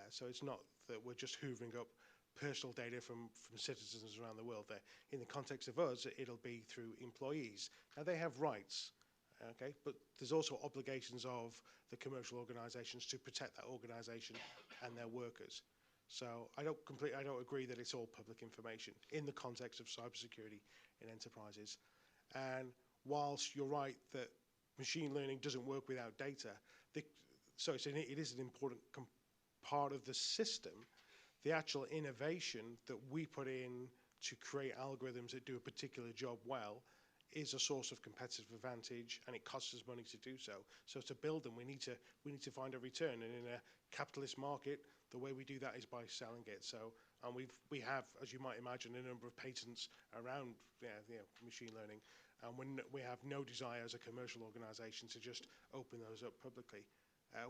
So it's not that we're just hoovering up personal data from citizens around the world. In the context of us, it'll be through employees. Now, they have rights, okay, but there's also obligations of the commercial organizations to protect that organization and their workers. So I don't agree that it's all public information in the context of cybersecurity in enterprises. And whilst you're right that machine learning doesn't work without data, it is an important part of the system. The actual innovation that we put in to create algorithms that do a particular job well is a source of competitive advantage, and it costs us money to do so. So to build them, we need to find a return. And in a capitalist market, the way we do that is by selling it. So, and we have, as you might imagine, a number of patents around machine learning. And we have no desire as a commercial organization to just open those up publicly.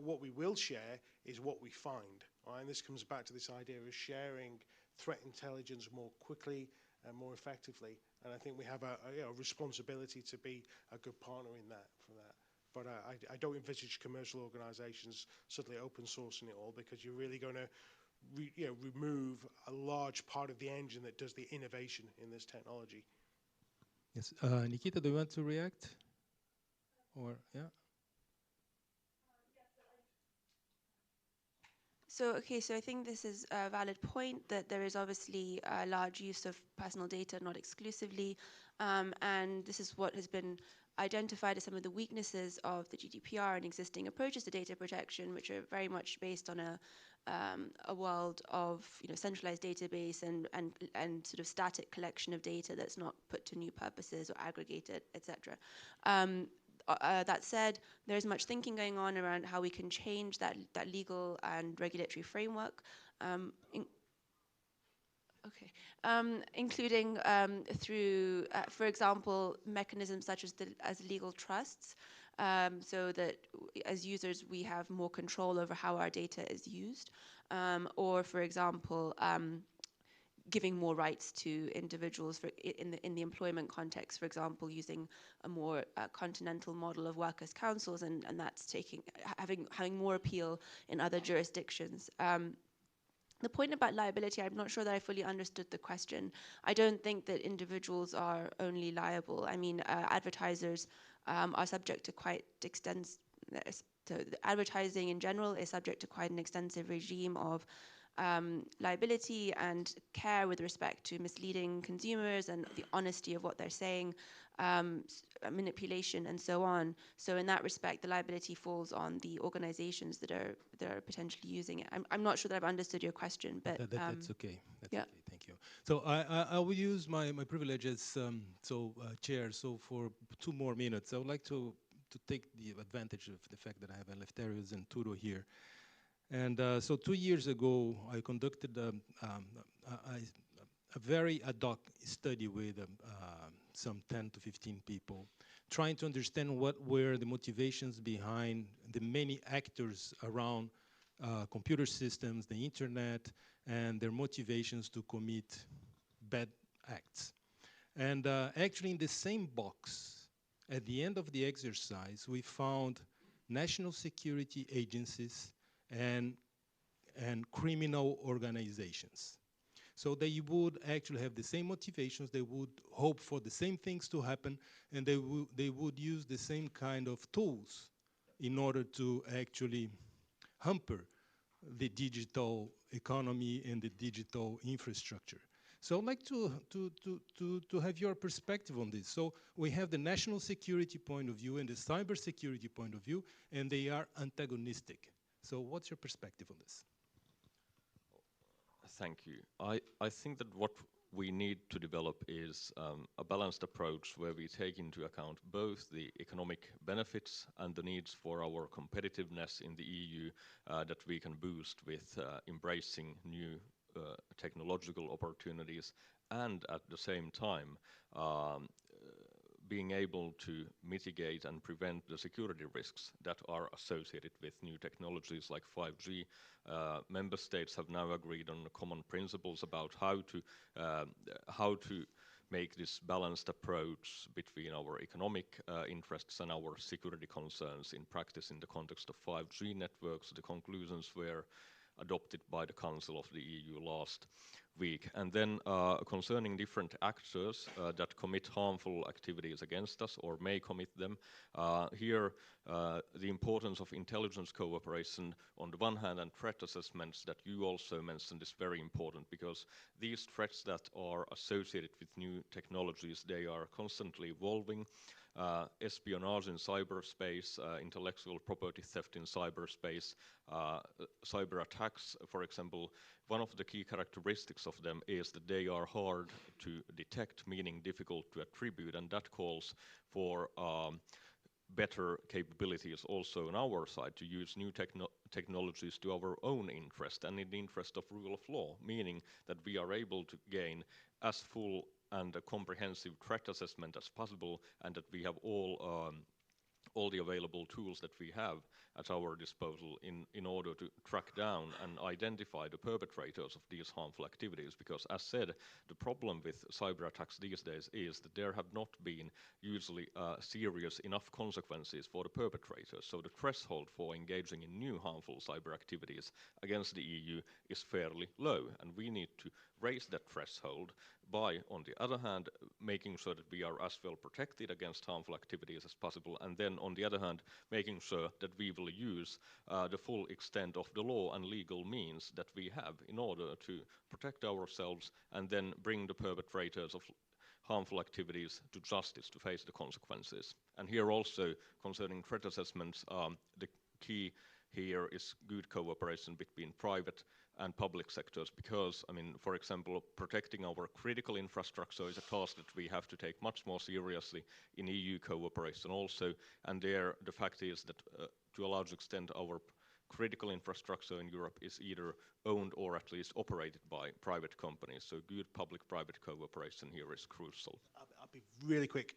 What we will share is what we find. Right? And this comes back to this idea of sharing threat intelligence more quickly and more effectively. And I think we have a responsibility to be a good partner in that. But I don't envisage commercial organizations suddenly open sourcing it all, because you're really going to remove a large part of the engine that does the innovation in this technology. Yes, Nikita, do you want to react? Or, yeah? So I think this is a valid point, that there is obviously a large use of personal data, not exclusively, and this is what has been identified as some of the weaknesses of the GDPR and existing approaches to data protection, which are very much based on a world of centralized database and sort of static collection of data that's not put to new purposes or aggregated, etc. That said, there is much thinking going on around how we can change that legal and regulatory framework, including through, for example, mechanisms such as legal trusts, so that as users we have more control over how our data is used, or, for example, giving more rights to individuals in the employment context, for example, using a more continental model of workers' councils, and that's having more appeal in other jurisdictions. The point about liability, I'm not sure that I fully understood the question. I don't think that individuals are only liable. I mean, advertisers are subject to quite extensive, so advertising in general is subject to quite an extensive regime of liability and care with respect to misleading consumers and the honesty of what they're saying, manipulation and so on. So in that respect, the liability falls on the organizations that are potentially using it. I'm not sure that I've understood your question, but that's okay. That's okay. Thank you. So I will use my privilege as chair. So for 2 more minutes, I would like to take the advantage of the fact that I have Eleftherios and Turo here. And so 2 years ago, I conducted a very ad hoc study with some 10 to 15 people, trying to understand what were the motivations behind the many actors around computer systems, the internet, and their motivations to commit bad acts. And actually in the same box, at the end of the exercise, we found national security agencies and criminal organizations. So they would actually have the same motivations, they would hope for the same things to happen, and they would use the same kind of tools in order to actually hamper the digital economy and the digital infrastructure. So I'd like to have your perspective on this. So we have the national security point of view and the cybersecurity point of view, and they are antagonistic. So what's your perspective on this? Thank you. I think that what we need to develop is a balanced approach where we take into account both the economic benefits and the needs for our competitiveness in the EU that we can boost with embracing new technological opportunities, and at the same time being able to mitigate and prevent the security risks that are associated with new technologies like 5G. Member states have now agreed on common principles about how to make this balanced approach between our economic interests and our security concerns in practice in the context of 5G networks. The conclusions were adopted by the Council of the EU last week. And then concerning different actors that commit harmful activities against us or may commit them, here the importance of intelligence cooperation on the one hand and threat assessments that you also mentioned is very important, because these threats that are associated with new technologies, they are constantly evolving. Espionage in cyberspace, intellectual property theft in cyberspace, cyber attacks, for example, one of the key characteristics of them is that they are hard to detect, meaning difficult to attribute, and that calls for better capabilities also on our side to use new technologies to our own interest and in the interest of rule of law, meaning that we are able to gain as full and a comprehensive threat assessment as possible, and that we have all the available tools that we have at our disposal in order to track down and identify the perpetrators of these harmful activities. Because as said, the problem with cyber attacks these days is that there have not been usually serious enough consequences for the perpetrators. So the threshold for engaging in new harmful cyber activities against the EU is fairly low, and we need to raise that threshold by, on the other hand, making sure that we are as well protected against harmful activities as possible, and then on the other hand, making sure that we will use the full extent of the law and legal means that we have in order to protect ourselves and then bring the perpetrators of harmful activities to justice to face the consequences. And here also, concerning threat assessments, the key here is good cooperation between private and public sectors, because, I mean, for example, protecting our critical infrastructure is a task that we have to take much more seriously in EU cooperation also, and there the fact is that to a large extent our critical infrastructure in Europe is either owned or at least operated by private companies, so good public-private cooperation here is crucial. I'll be really quick.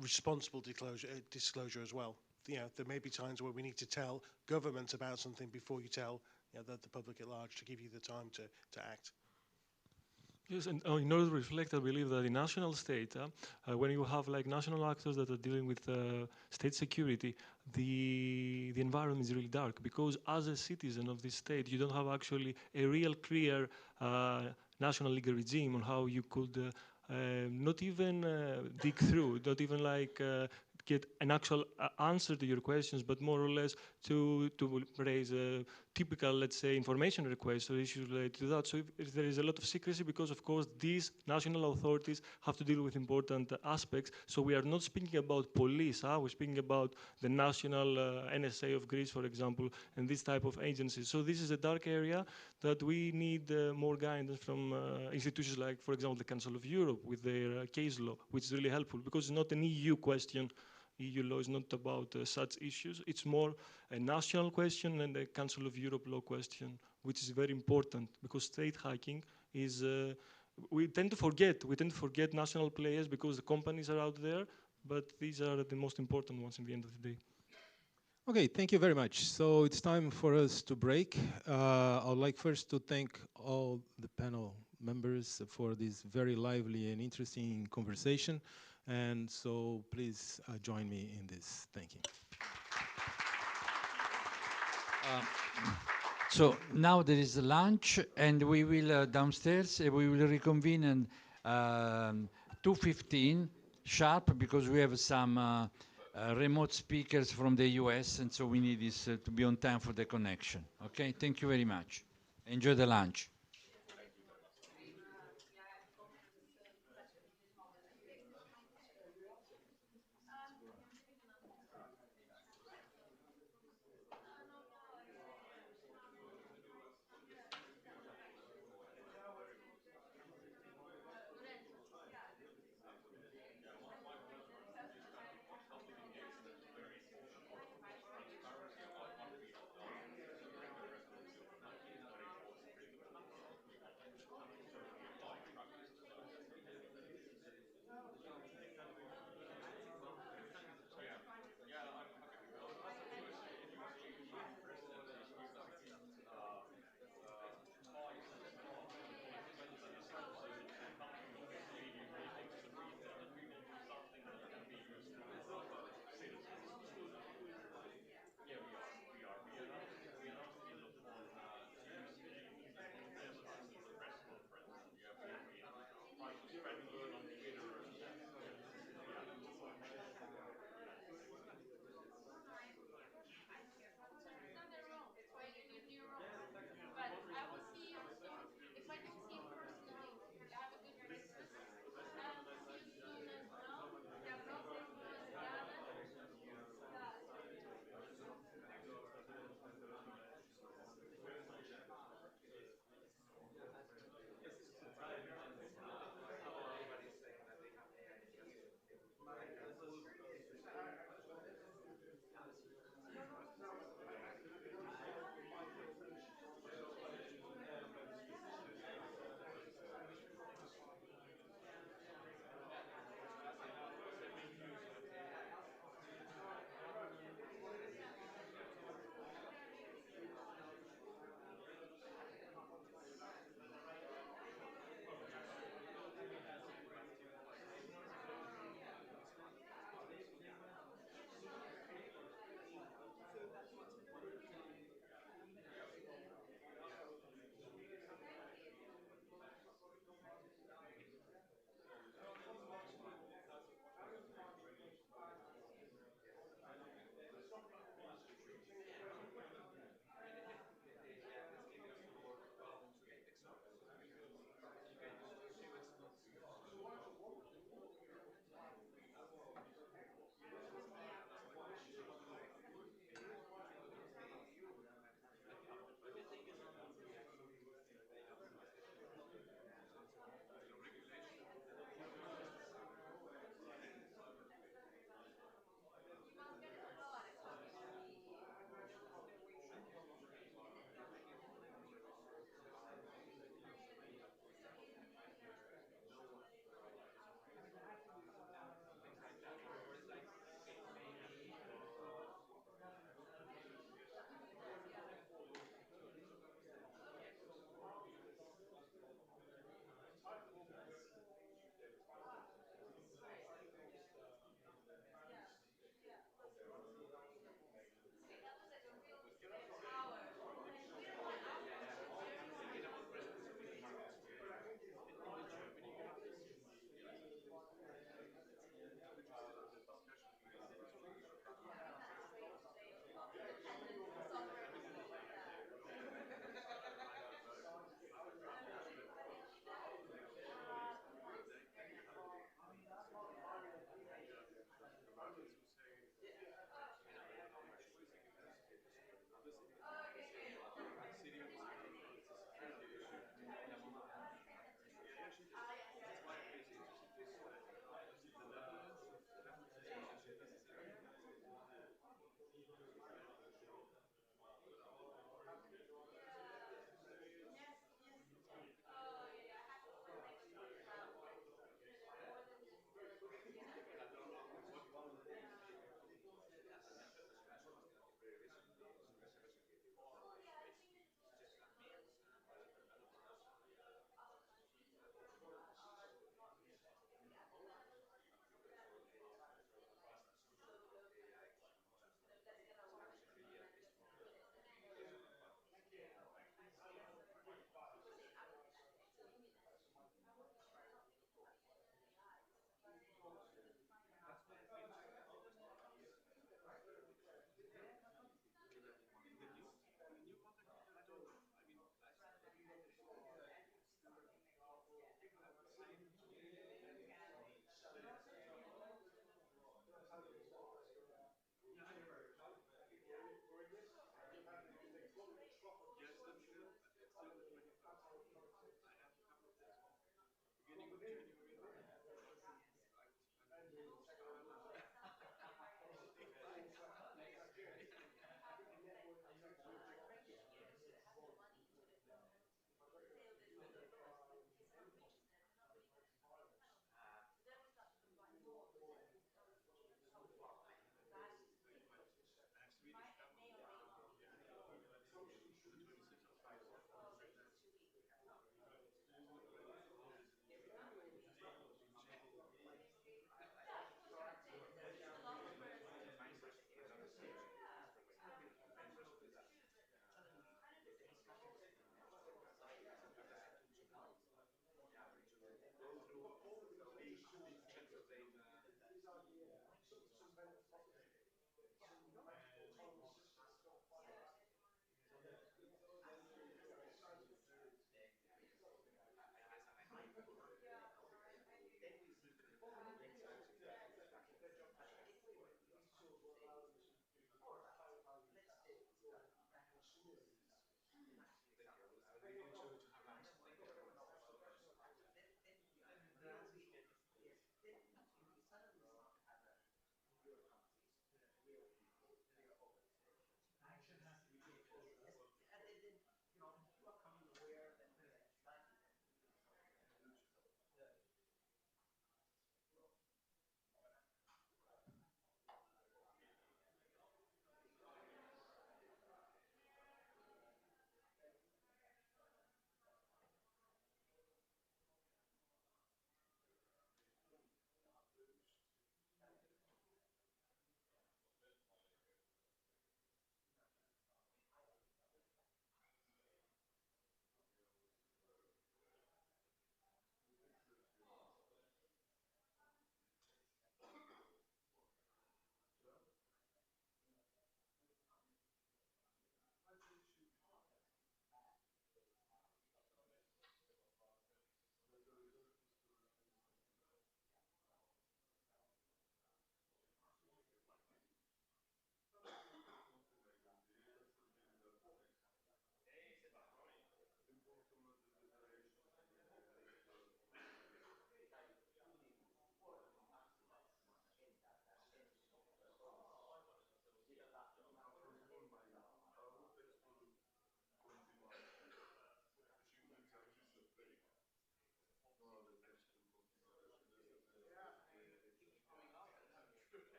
Responsible disclosure as well. You know, there may be times where we need to tell government about something before you tell the public at large, to give you the time to act. Yes, and in order to reflect, I believe that in national state, when you have like national actors that are dealing with state security, the environment is really dark, because as a citizen of this state, you don't have actually a real clear national legal regime on how you could not even dig through, not even like get an actual answer to your questions, but more or less to raise a typical, let's say, information request or issues related to that. So if there is a lot of secrecy, because of course these national authorities have to deal with important aspects. So we are not speaking about police, we're speaking about the national NSA of Greece, for example, and this type of agencies. So this is a dark area that we need more guidance from institutions like, for example, the Council of Europe with their case law, which is really helpful, because it's not an EU question. EU law is not about such issues. It's more a national question and a Council of Europe law question, which is very important, because state hacking is, we tend to forget national players because the companies are out there, but these are the most important ones in the end of the day. Okay, thank you very much. So it's time for us to break. I would like first to thank all the panel members for this very lively and interesting conversation. And so please join me in this thanking. So now there is lunch, and we will downstairs, we will reconvene at 2:15 sharp, because we have some remote speakers from the US, and so we need this to be on time for the connection. Okay, thank you very much. Enjoy the lunch.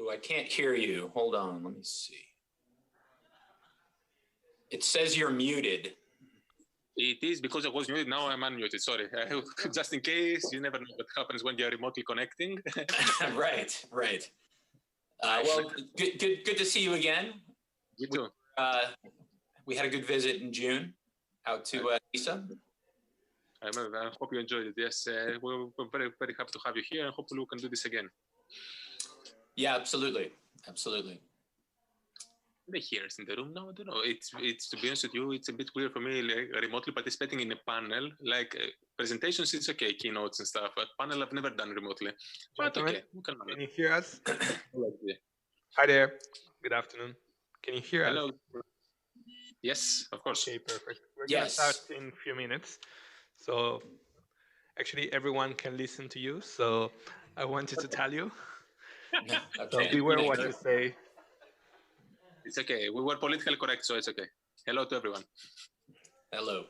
I can't hear you. Hold on, let me see. It says you're muted. It is because I was muted. Now I'm unmuted. Sorry. Just in case, you never know what happens when you're remotely connecting. Right, right. Well, good to see you again. You too. We had a good visit in June out to Nisa. I hope you enjoyed it. Yes, we're very, very happy to have you here, and hopefully we can do this again. Yeah, absolutely, absolutely. The hearers in the room? No, I don't know. It's to be honest with you, it's a bit weird for me, like, remotely participating in a panel. Like presentations, it's okay, keynotes and stuff, but panel I've never done remotely. But okay, we can you hear us? Yeah. Hi there. Good afternoon. Can you hear Hello. us? Yes, of course. Okay, perfect. We're gonna start in a few minutes. So actually everyone can listen to you. So I wanted to tell you. Okay. So beware what you say. It's okay. We were politically correct, so it's okay. Hello to everyone. Hello.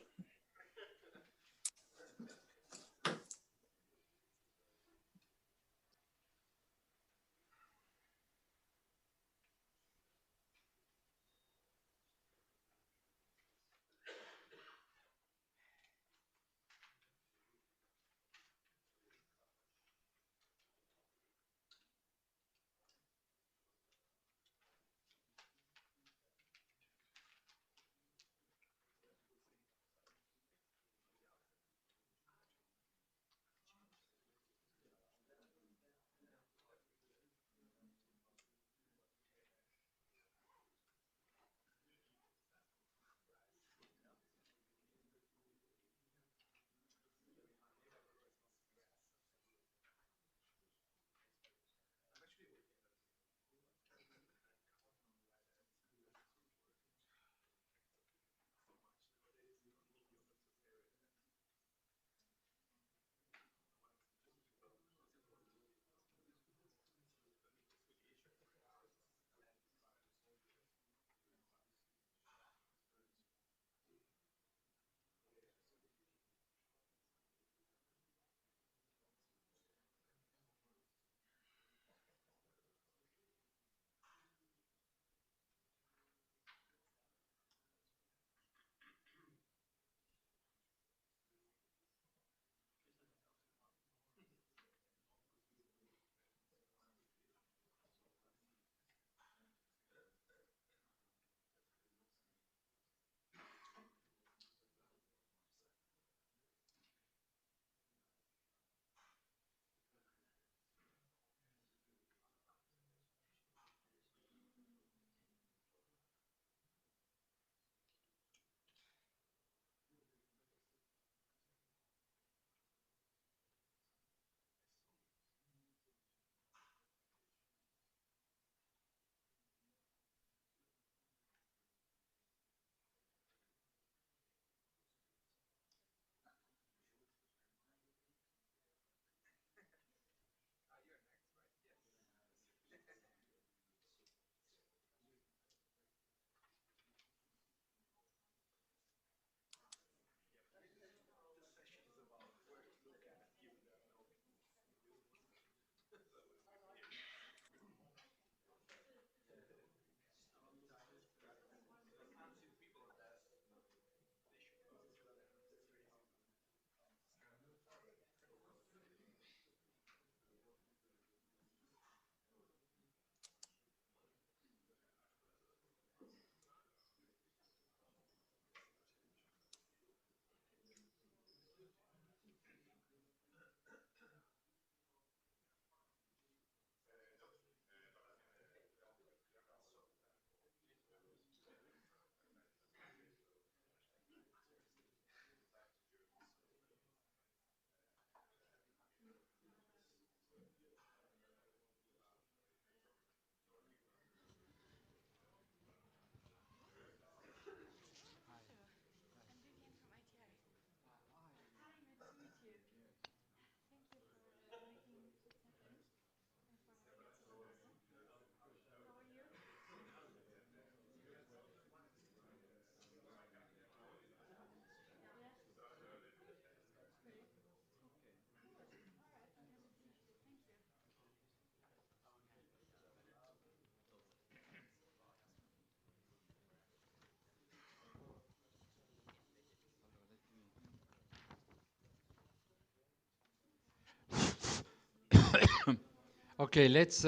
Okay, let's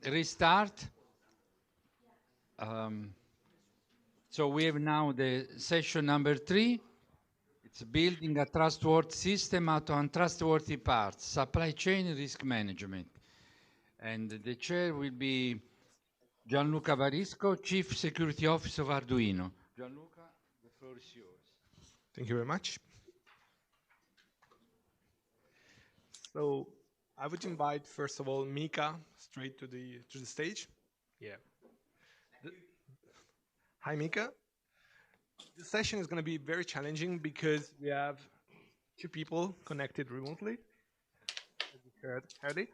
restart. So we have now the session number 3. It's building a trustworthy system out of untrustworthy parts, supply chain risk management. And the chair will be Gianluca Varisco, Chief Security Officer of Arduino. Gianluca, the floor is yours. Thank you very much. So I would invite, first of all, Mika straight to the stage. Yeah. Hi, Mika. This session is going to be very challenging because we have 2 people connected remotely, as you heard earlier.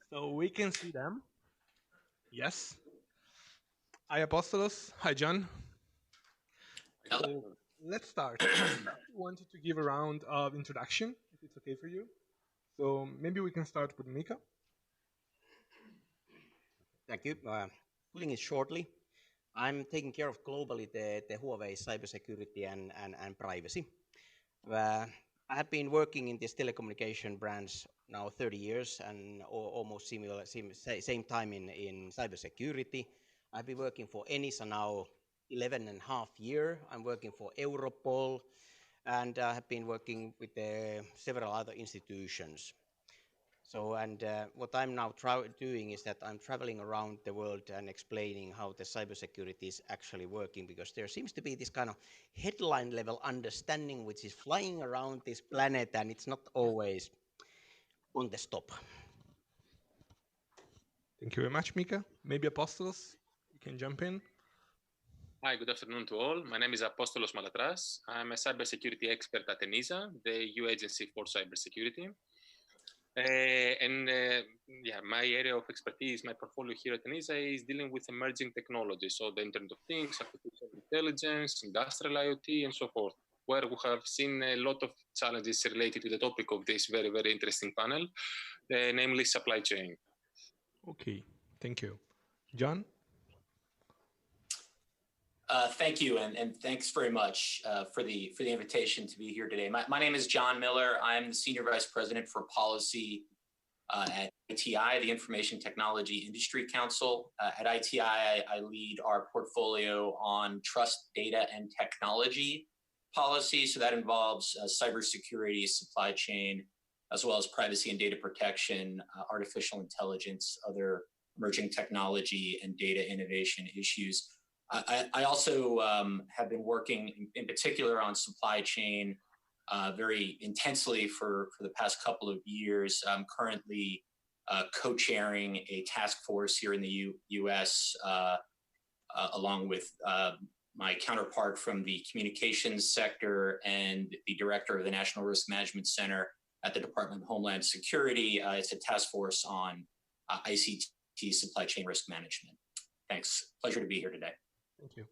So we can see them. Yes. Hi, Apostolos. Hi, John. So let's start. I wanted to give a round of introduction, if it's okay for you. So maybe we can start with Mika. Thank you. Putting it shortly, I'm taking care of globally the Huawei cybersecurity and privacy. I have been working in this telecommunication branch now 30 years and almost same time in cybersecurity. I've been working for ENISA now 11 and a half years. I'm working for Europol, and I have been working with several other institutions. So, and what I'm now doing is that I'm traveling around the world and explaining how the cybersecurity is actually working, because there seems to be this kind of headline level understanding which is flying around this planet, and it's not always on the stop. Thank you very much, Mika. Maybe Apostolos, you can jump in. Hi, good afternoon to all. My name is Apostolos Malatras. I'm a cybersecurity expert at ENISA, the EU agency for cybersecurity. Yeah, my area of expertise, my portfolio here at ENISA is dealing with emerging technologies, so the Internet of Things, artificial intelligence, industrial IoT, and so forth, where we have seen a lot of challenges related to the topic of this very, very interesting panel, namely supply chain. Okay, thank you. John? Thank you, and thanks very much for the invitation to be here today. My name is John Miller. I'm the Senior Vice President for Policy at ITI, the Information Technology Industry Council. At ITI, I lead our portfolio on trust, data, and technology policy. So that involves cybersecurity, supply chain, as well as privacy and data protection, artificial intelligence, other emerging technology and data innovation issues. I also have been working in particular on supply chain very intensely for the past couple of years. I'm currently co-chairing a task force here in the US along with my counterpart from the communications sector and the director of the National Risk Management Center at the Department of Homeland Security. It's a task force on ICT supply chain risk management. Thanks. Pleasure to be here today. Thank you.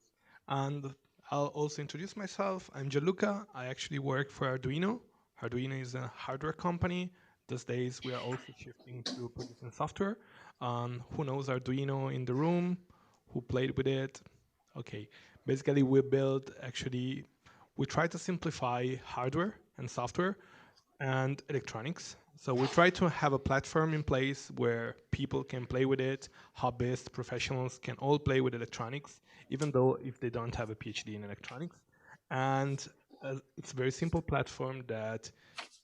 And I'll also introduce myself. I'm Gianluca. I actually work for Arduino. Arduino is a hardware company. These days, we are also shifting to producing software. Who knows Arduino in the room? Who played with it? Okay. Basically, we try to simplify hardware and software and electronics. So we try to have a platform in place where people can play with it, hobbyists, professionals can all play with electronics, even though if they don't have a PhD in electronics. And it's a very simple platform that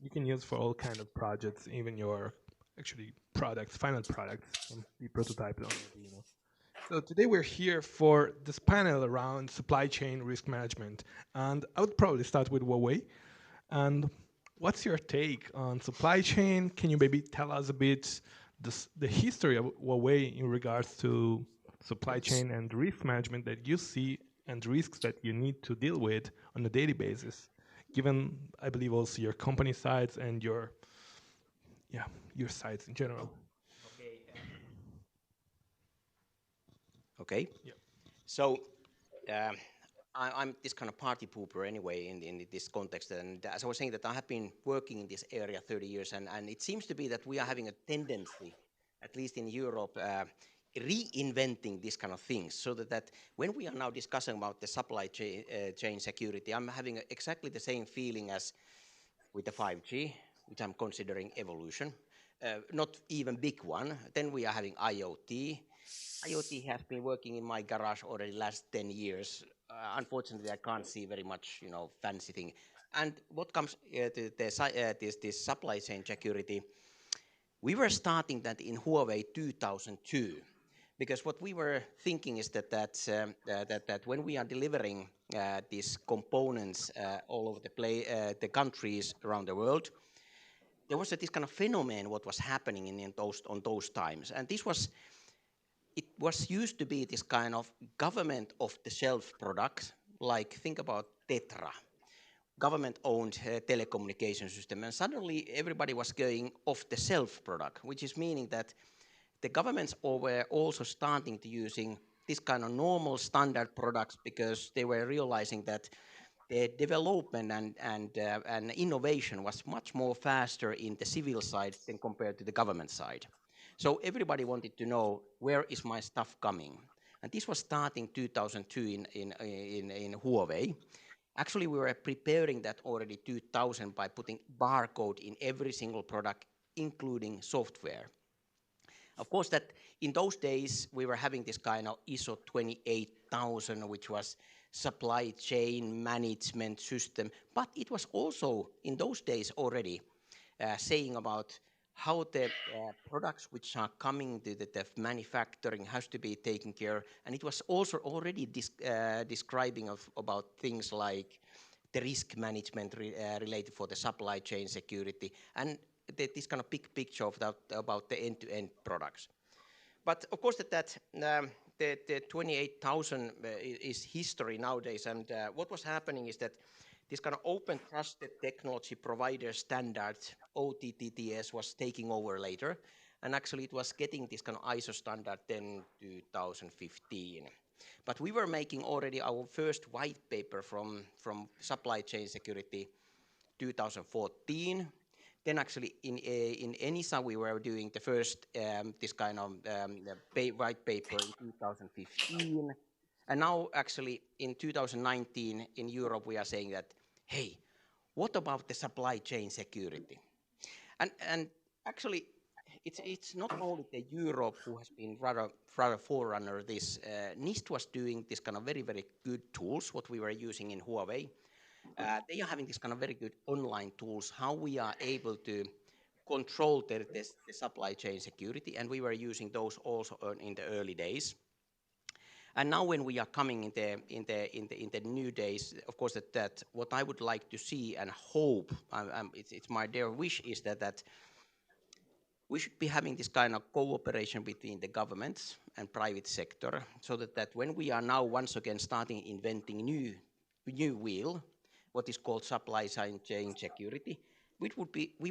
you can use for all kind of projects, even your final products can be prototyped on Arduino. So today we're here for this panel around supply chain risk management. And I would probably start with Huawei. And what's your take on supply chain? Can you maybe tell us a bit the history of Huawei in regards to supply chain and risk management that you see and risks that you need to deal with on a daily basis, given, I believe, also your company sites and your sites in general? Okay. Yeah. So I'm this kind of party pooper anyway in this context. And as I was saying, that I have been working in this area 30 years, and it seems to be that we are having a tendency, at least in Europe, reinventing these kind of things, so that when we are now discussing about the supply chain security, I'm having exactly the same feeling as with the 5G, which I'm considering evolution. not even big one. Then we are having IoT. IoT has been working in my garage already last 10 years. Unfortunately, I can't see very much, fancy thing. And what comes to this supply chain security, we were starting that in Huawei 2002, because what we were thinking is that when we are delivering these components all over the countries around the world, there was this kind of phenomenon what was happening on those times, and it was used to be this kind of government of the shelf products, like think about Tetra, government-owned telecommunication system, and suddenly everybody was going off-the-shelf product, which is meaning that the governments were also starting to using this kind of normal standard products because they were realizing that the development and innovation was much more faster in the civil side than compared to the government side. So everybody wanted to know, where is my stuff coming? And this was starting 2002 in Huawei. Actually, we were preparing that already 2000 by putting barcode in every single product, including software. Of course, that in those days, we were having this kind of ISO 28000, which was supply chain management system, but it was also in those days already saying about how the products which are coming to the manufacturing has to be taken care, and it was also already describing about things like the risk management related for the supply chain security, and this kind of big picture of about the end-to-end products. But of course the 28,000 is history nowadays, and what was happening is that this kind of open trusted technology provider standard, OTTTS, was taking over later, and actually it was getting this kind of ISO standard in 2015. But we were making already our first white paper from supply chain security 2014. Then actually in ENISA we were doing the first this kind of white paper in 2015. And now actually in 2019 in Europe we are saying that, hey, what about the supply chain security? And actually it's not only the Europe who has been rather forerunner of this. NIST was doing this kind of very, very good tools, what we were using in Huawei. They are having this kind of very good online tools, how we are able to control the supply chain security, and we were using those also in the early days. And now when we are coming in the new days, of course that what I would like to see and hope, it's my dear wish, is that we should be having this kind of cooperation between the governments and private sector, so that when we are now once again starting inventing new wheel, what is called supply chain security, we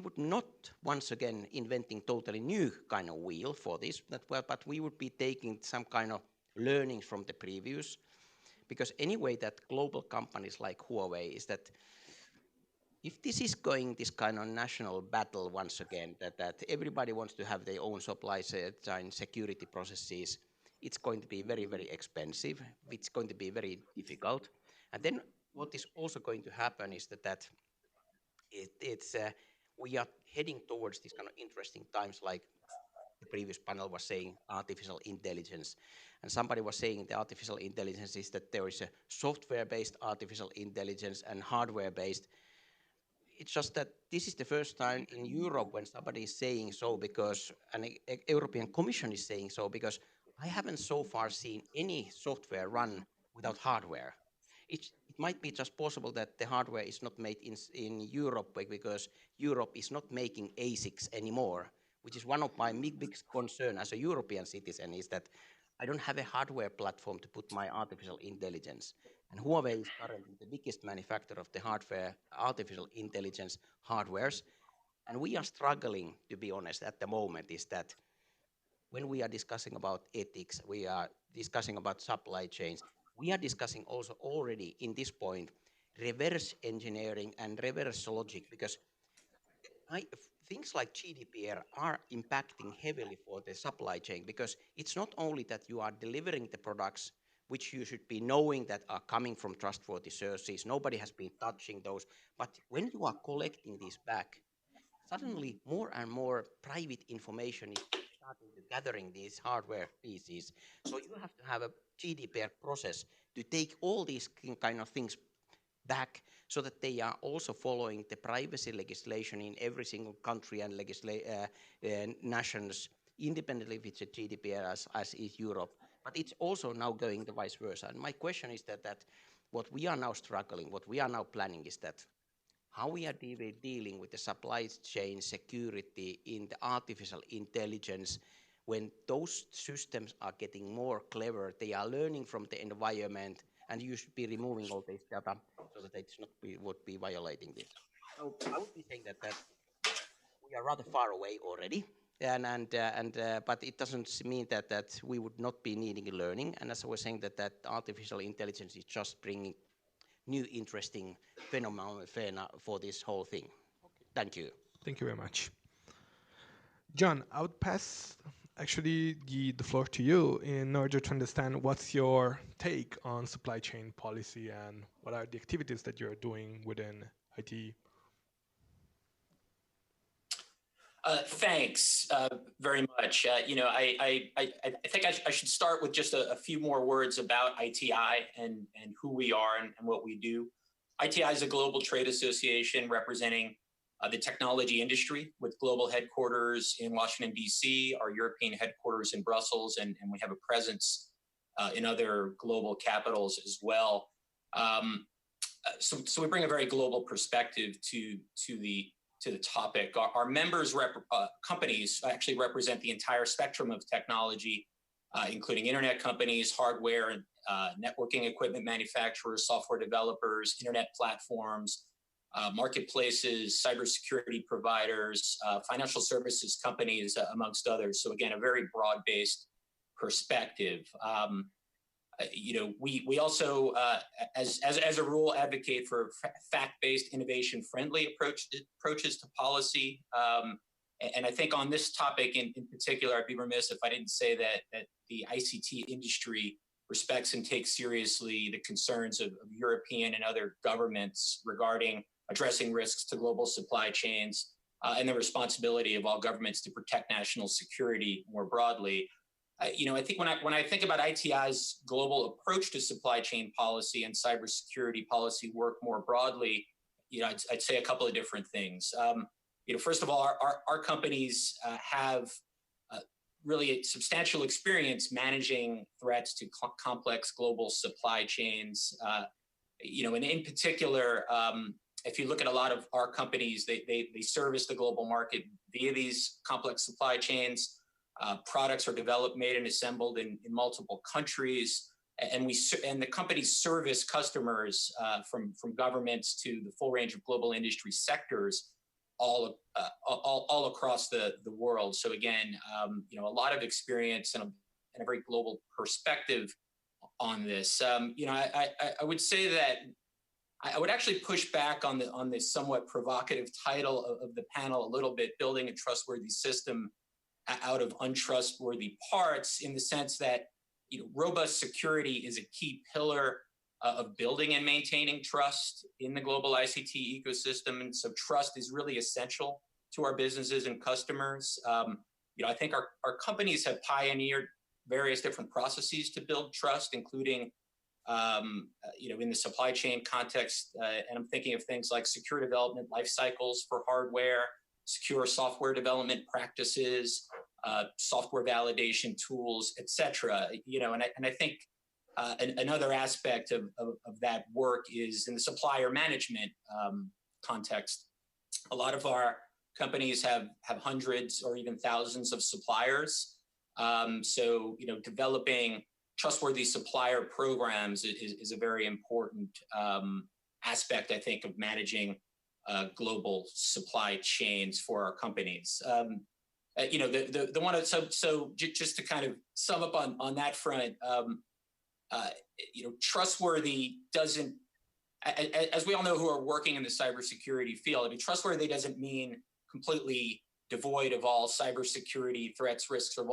would not once again inventing totally new kind of wheel for this, but we would be taking some kind of learnings from the previous, because anyway that global companies like Huawei is that if this is going this kind of national battle once again, that everybody wants to have their own supply chain security processes, it's going to be very, very expensive. It's going to be very difficult. And then what is also going to happen is that we are heading towards these kind of interesting times, like the previous panel was saying, artificial intelligence. And somebody was saying the artificial intelligence is that there is a software-based artificial intelligence and hardware-based. It's just that this is the first time in Europe when somebody is saying so, because an European Commission is saying so, because I haven't so far seen any software run without hardware. It might be just possible that the hardware is not made in Europe because Europe is not making ASICs anymore, which is one of my big concern as a European citizen, is that I don't have a hardware platform to put my artificial intelligence. And Huawei is currently the biggest manufacturer of the hardware, artificial intelligence hardwares. And we are struggling, to be honest, at the moment, is that when we are discussing about ethics, we are discussing about supply chains, we are discussing also already in this point reverse engineering and reverse logic, because things like GDPR are impacting heavily for the supply chain, because it's not only that you are delivering the products which you should be knowing that are coming from trustworthy sources, nobody has been touching those, but when you are collecting these back, suddenly more and more private information is starting to gathering these hardware pieces. So you have to have a GDPR process to take all these kind of things back so that they are also following the privacy legislation in every single country and nations, independently if it's a GDPR as is Europe. But it's also now going the vice versa. And my question is that what we are now struggling, what we are now planning is that how we are dealing with the supply chain security in the artificial intelligence when those systems are getting more clever, they are learning from the environment, and you should be removing all this data so that it's not would be violating this. So I would be saying that we are rather far away already, but it doesn't mean that we would not be needing learning. And as I was saying, that artificial intelligence is just bringing new interesting phenomena for this whole thing. Okay. Thank you. Thank you very much. John, I would pass actually the floor to you in order to understand what's your take on supply chain policy and what are the activities that you're doing within IT. Thanks very much. I think I should start with just a few more words about ITI and who we are and what we do. ITI is a global trade association representing the technology industry with global headquarters in Washington, D.C., our European headquarters in Brussels, and we have a presence in other global capitals as well. So we bring a very global perspective to the topic. Our members companies actually represent the entire spectrum of technology, including internet companies, hardware and networking equipment manufacturers, software developers, internet platforms, marketplaces, cybersecurity providers, financial services companies, amongst others. So again, a very broad-based perspective. We also, as a rule, advocate for fact-based, innovation-friendly approaches to policy. And I think on this topic in particular, I'd be remiss if I didn't say that the ICT industry respects and takes seriously the concerns of European and other governments regarding addressing risks to global supply chains and the responsibility of all governments to protect national security more broadly. I think when I think about ITI's global approach to supply chain policy and cybersecurity policy work more broadly, I'd say a couple of different things. First of all, our companies have really substantial experience managing threats to complex global supply chains. And in particular, if you look at a lot of our companies, they service the global market via these complex supply chains. Products are developed, made, and assembled in multiple countries, and the companies service customers from governments to the full range of global industry sectors, all across the world. So again, a lot of experience and a very global perspective on this. I would say that I would actually push back on this somewhat provocative title of the panel a little bit, building a trustworthy system out of untrustworthy parts, in the sense that robust security is a key pillar of building and maintaining trust in the global ICT ecosystem, and so trust is really essential to our businesses and customers. I think our companies have pioneered various different processes to build trust, including in the supply chain context, and I'm thinking of things like secure development life cycles for hardware, secure software development practices, software validation tools, etc. And I think another aspect of that work is in the supplier management context. A lot of our companies have hundreds or even thousands of suppliers. So developing trustworthy supplier programs is a very important aspect, I think, of managing global supply chains for our companies. The one, so just to kind of sum up on that front, trustworthy doesn't, as we all know who are working in the cybersecurity field, trustworthy doesn't mean completely devoid of all cybersecurity threats, risks, or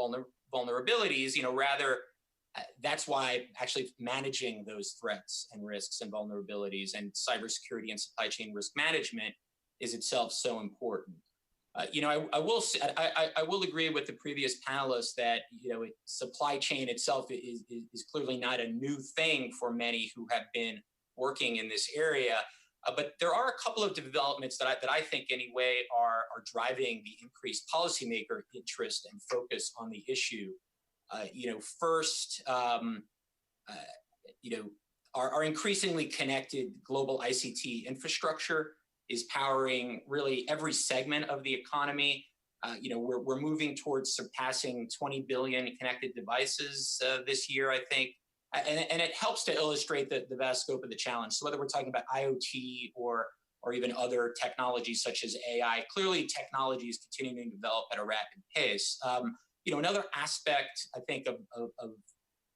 vulnerabilities. Rather, that's why actually managing those threats and risks and vulnerabilities and cybersecurity and supply chain risk management is itself so important. I will agree with the previous panelists that supply chain itself is clearly not a new thing for many who have been working in this area. But there are a couple of developments that I think anyway are driving the increased policymaker interest and focus on the issue. First, our increasingly connected global ICT infrastructure is powering really every segment of the economy. We're moving towards surpassing 20 billion connected devices this year, I think. And it helps to illustrate the vast scope of the challenge. So whether we're talking about IoT or even other technologies such as AI, clearly technology is continuing to develop at a rapid pace. Another aspect, I think,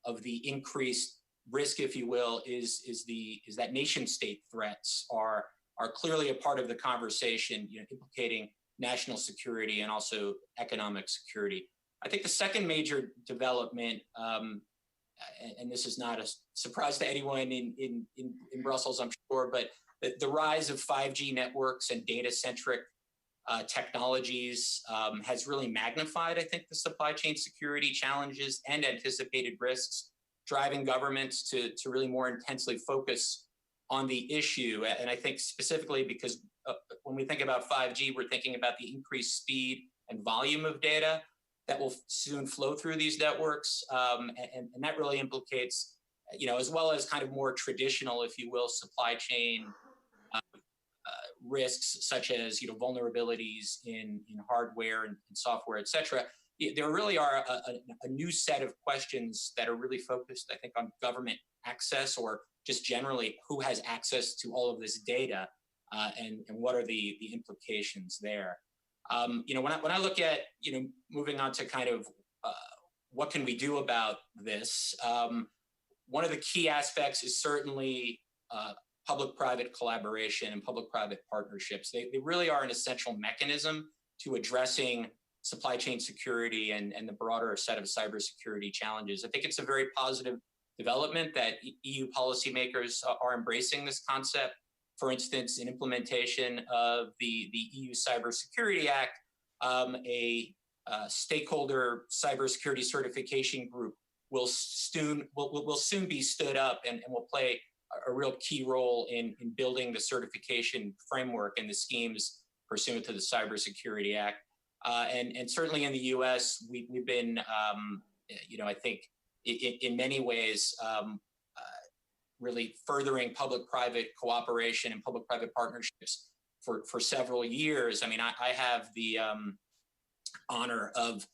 of the increased risk, if you will, is that nation state threats are clearly a part of the conversation, implicating national security and also economic security. I think the second major development, and this is not a surprise to anyone in Brussels, I'm sure, but the rise of 5G networks and data-centric technologies has really magnified, I think, the supply chain security challenges and anticipated risks, driving governments to really more intensely focus on the issue. And I think specifically because when we think about 5G, we're thinking about the increased speed and volume of data that will soon flow through these networks. And that really implicates, as well as kind of more traditional, if you will, supply chain risks, such as, vulnerabilities in hardware and software, et cetera. There really are a new set of questions that are really focused, I think, on government access, or just generally who has access to all of this data, and what are the implications there. When I look at, moving on to kind of what can we do about this, one of the key aspects is certainly public-private collaboration and public-private partnerships. They really are an essential mechanism to addressing supply chain security and the broader set of cybersecurity challenges. I think it's a very positive development that EU policymakers are embracing this concept. For instance, in implementation of the EU Cybersecurity Act, a stakeholder cybersecurity certification group will soon be stood up and will play a real key role in building the certification framework and the schemes pursuant to the Cybersecurity Act. And certainly in the US, we've been, I think in many ways, really furthering public-private cooperation and public-private partnerships for several years. I mean, I have the honor of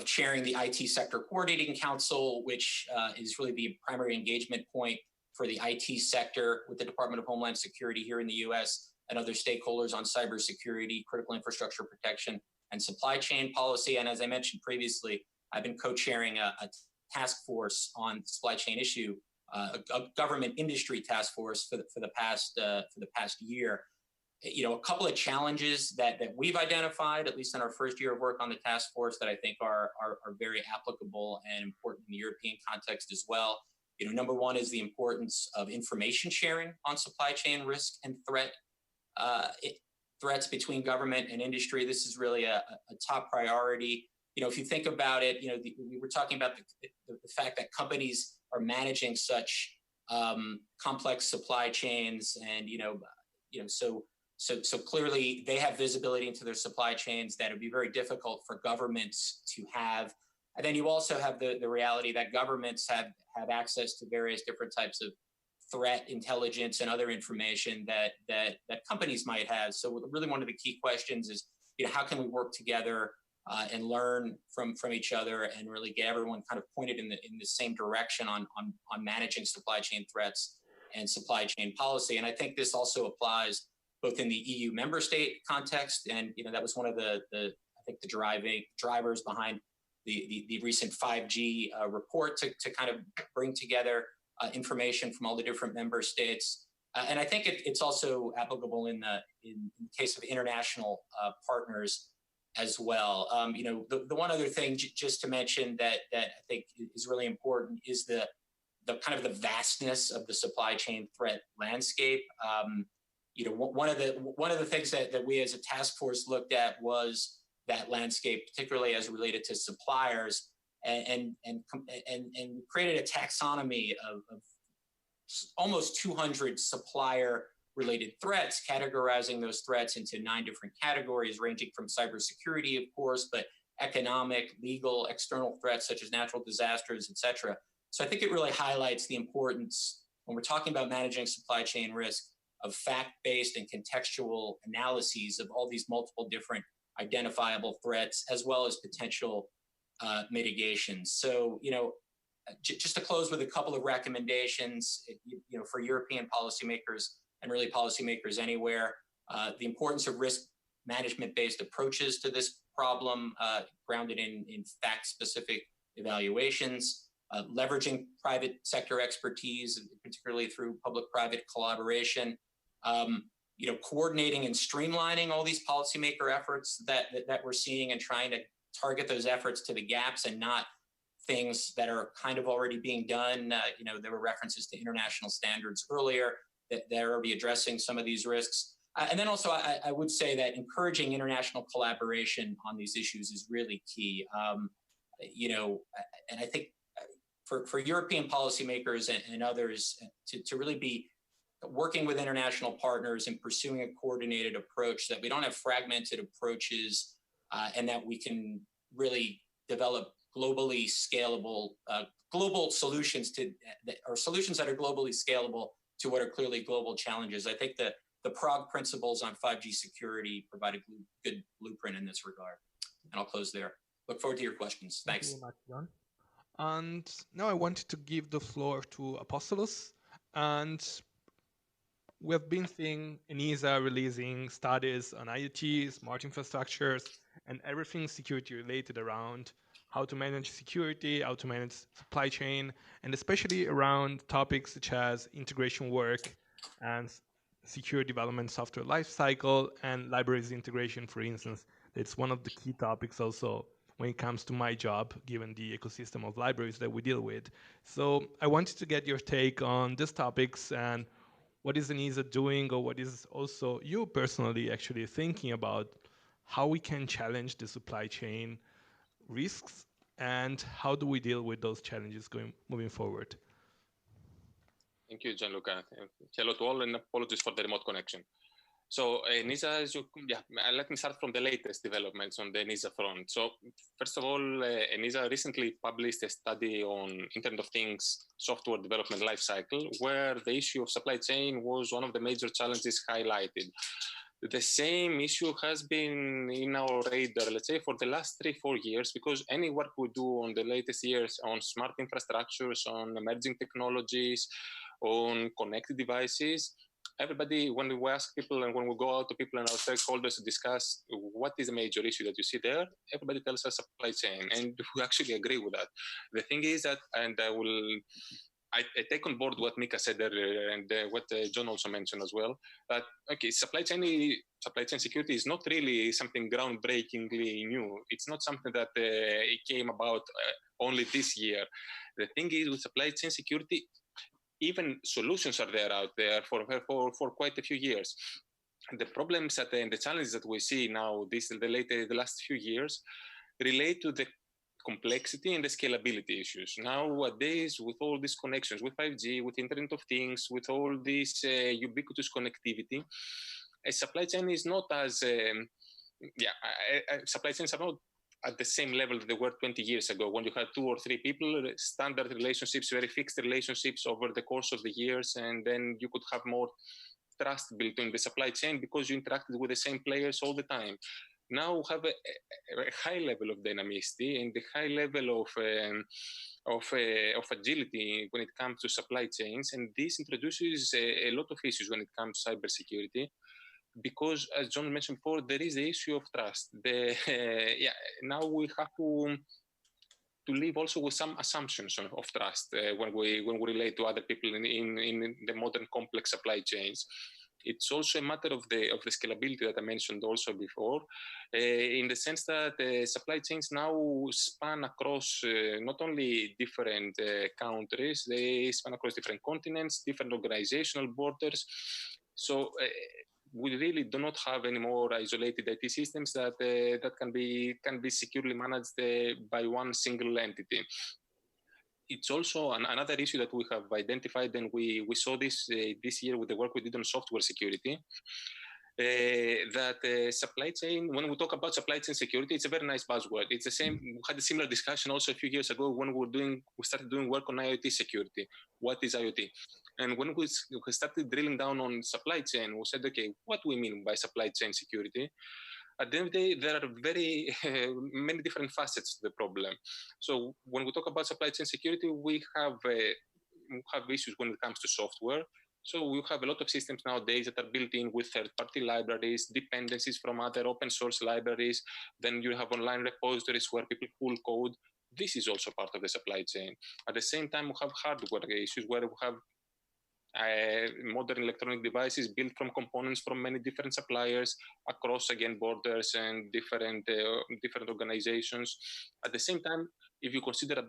chairing the IT Sector Coordinating Council, which is really the primary engagement point for the IT sector with the Department of Homeland Security here in the US and other stakeholders on cybersecurity, critical infrastructure protection, and supply chain policy. And as I mentioned previously, I've been co-chairing a task force on supply chain issue, a government industry task force for the past year. A couple of challenges that we've identified, at least in our first year of work on the task force, that I think are very applicable and important in the European context as well. Number one is the importance of information sharing on supply chain risk and threats between government and industry. This is really a top priority. If you think about it, we were talking about the fact that companies are managing such complex supply chains, and so clearly they have visibility into their supply chains that would be very difficult for governments to have. And then you also have the reality that governments have access to various different types of threat intelligence and other information that companies might have. So really one of the key questions is, how can we work together and learn from each other and really get everyone kind of pointed in the same direction on managing supply chain threats and supply chain policy. And I think this also applies both in the EU member state context, and that was one of the I think the drivers behind the recent 5G report to kind of bring together information from all the different member states. And I think it's also applicable in the case of international partners as well. The one other thing just to mention that I think is really important is the kind of the vastness of the supply chain threat landscape. you know, one of the things that we as a task force looked at was that landscape, particularly as related to suppliers, and created a taxonomy of almost 200 supplier-related threats, categorizing those threats into 9 different categories, ranging from cybersecurity, of course, but economic, legal, external threats such as natural disasters, et cetera. So I think it really highlights the importance, when we're talking about managing supply chain risk, of fact-based and contextual analyses of all these multiple different identifiable threats, as well as potential mitigations. So, you know, just to close with a couple of recommendations, you know, for European policymakers and really policymakers anywhere, the importance of risk management-based approaches to this problem, grounded in fact-specific evaluations, leveraging private sector expertise, particularly through public-private collaboration, you know, coordinating and streamlining all these policymaker efforts that we're seeing, and trying to target those efforts to the gaps and not things that are kind of already being done. You know, there were references to international standards earlier that they're already addressing some of these risks. And then also, I would say that encouraging international collaboration on these issues is really key. You know, and I think for European policymakers and others to really be working with international partners and pursuing a coordinated approach, that we don't have fragmented approaches, and that we can really develop globally scalable, global solutions or solutions that are globally scalable to what are clearly global challenges. I think that the Prague principles on 5G security provide a good blueprint in this regard. And I'll close there. Look forward to your questions. Thanks. Thank you very much, John. And now I wanted to give the floor to Apostolos. And we have been seeing ENISA releasing studies on IoT, smart infrastructures, and everything security related around how to manage security, how to manage supply chain, and especially around topics such as integration work and secure development software lifecycle and libraries integration, for instance. It's one of the key topics also when it comes to my job, given the ecosystem of libraries that we deal with. So I wanted to get your take on these topics and what is ENISA doing, or what is also you personally actually thinking about how we can challenge the supply chain risks and how do we deal with those challenges moving forward? Thank you, Gianluca. Hello to all, and apologies for the remote connection. So ENISA, let me start from the latest developments on the ENISA front. So first of all, ENISA recently published a study on Internet of Things software development lifecycle, where the issue of supply chain was one of the major challenges highlighted. The same issue has been in our radar, let's say, for the last 3-4 years, because any work we do on the latest years on smart infrastructures, on emerging technologies, on connected devices, everybody, when we ask people and when we go out to people and our stakeholders to discuss what is the major issue that you see there, everybody tells us supply chain, and we actually agree with that. The thing is that, and I take on board what Mika said earlier and what John also mentioned as well, that, okay, supply chain security is not really something groundbreakingly new. It's not something that it came about only this year. The thing is, with supply chain security, even solutions are there out there for quite a few years. The problems and the challenges that we see now, the last few years, relate to the complexity and the scalability issues. Nowadays, with all these connections, with 5G, with Internet of Things, with all this ubiquitous connectivity, a supply chain is not as, supply chains are not at the same level that they were 20 years ago, when you had 2 or 3 people, standard relationships, very fixed relationships over the course of the years, and then you could have more trust built in the supply chain because you interacted with the same players all the time. Now we have a high level of dynamicity and a high level of agility when it comes to supply chains, and this introduces a lot of issues when it comes to cybersecurity. Because, as John mentioned before, there is the issue of trust. Now we have to live also with some assumptions of trust when we relate to other people in the modern complex supply chains. It's also a matter of the scalability that I mentioned also before, in the sense that supply chains now span across not only different countries, they span across different continents, different organizational borders. So we really do not have any more isolated IT systems that that can be securely managed by one single entity. It's also another issue that we have identified, and we saw this this year with the work we did on software security. That supply chain, when we talk about supply chain security, it's a very nice buzzword. It's the same. We had a similar discussion also a few years ago when we started doing work on IoT security. What is IoT? And when we started drilling down on supply chain, we said, okay, what do we mean by supply chain security? At the end of the day, there are very many different facets to the problem. So when we talk about supply chain security, we have issues when it comes to software. So we have a lot of systems nowadays that are built in with third-party libraries, dependencies from other open source libraries. Then you have online repositories where people pull code. This is also part of the supply chain. At the same time, we have hardware issues where we have modern electronic devices built from components from many different suppliers across, again, borders and different organizations. At the same time, if you consider,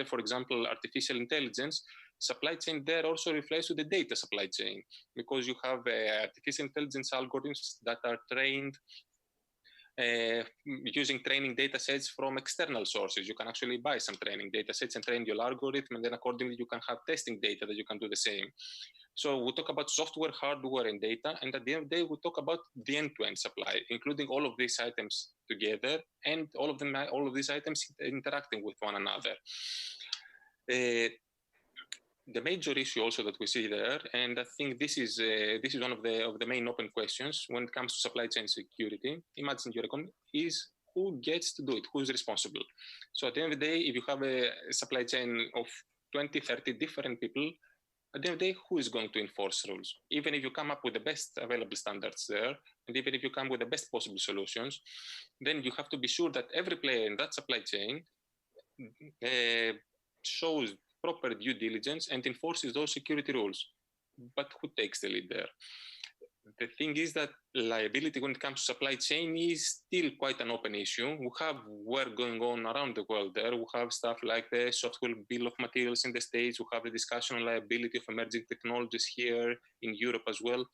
for example, artificial intelligence, supply chain there also refers to the data supply chain, because you have artificial intelligence algorithms that are trained using training data sets from external sources. You can actually buy some training data sets and train your algorithm, and then accordingly you can have testing data that you can do the same. So we talk about software, hardware, and data, and at the end of the day, we talk about the end-to-end supply, including all of these items together, and all of these items interacting with one another. The major issue also that we see there, and I think this is one of the main open questions when it comes to supply chain security. Imagine your economy is who gets to do it, who is responsible. So at the end of the day, if you have a supply chain of 20, 30 different people, at the end of the day, who is going to enforce rules? Even if you come up with the best available standards there, and even if you come with the best possible solutions, then you have to be sure that every player in that supply chain shows proper due diligence and enforces those security rules. But who takes the lead there? The thing is that liability when it comes to supply chain is still quite an open issue. We have work going on around the world there. We have stuff like the software bill of materials in the States. We have the discussion on liability of emerging technologies here in Europe as well.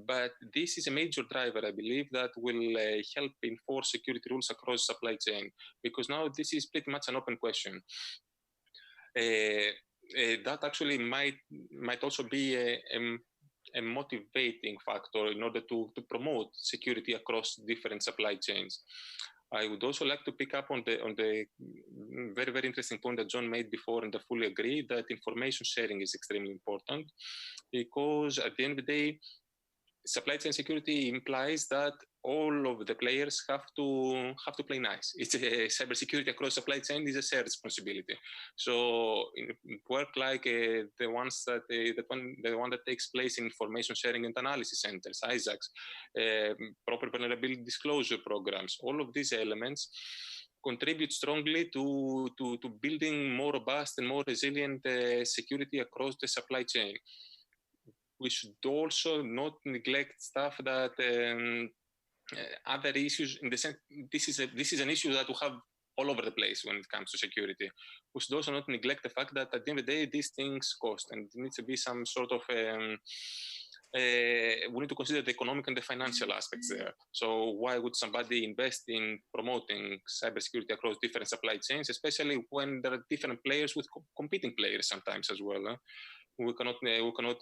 But this is a major driver, I believe, that will help enforce security rules across supply chain, because now this is pretty much an open question. That actually might also be a motivating factor in order to promote security across different supply chains. I would also like to pick up on the very, very interesting point that John made before, and I fully agree that information sharing is extremely important, because at the end of the day, supply chain security implies that all of the players have to play nice. It's cybersecurity across supply chain is a shared responsibility. So in work like the one that takes place in information sharing and analysis centers, ISACs, proper vulnerability disclosure programs, all of these elements contribute strongly to building more robust and more resilient security across the supply chain. We should also not neglect stuff that other issues in the sense this is an issue that we have all over the place when it comes to security. We should also not neglect the fact that at the end of the day these things cost, and there needs to be some sort of we need to consider the economic and the financial aspects there. So why would somebody invest in promoting cybersecurity across different supply chains, especially when there are different players with competing players sometimes as well? We cannot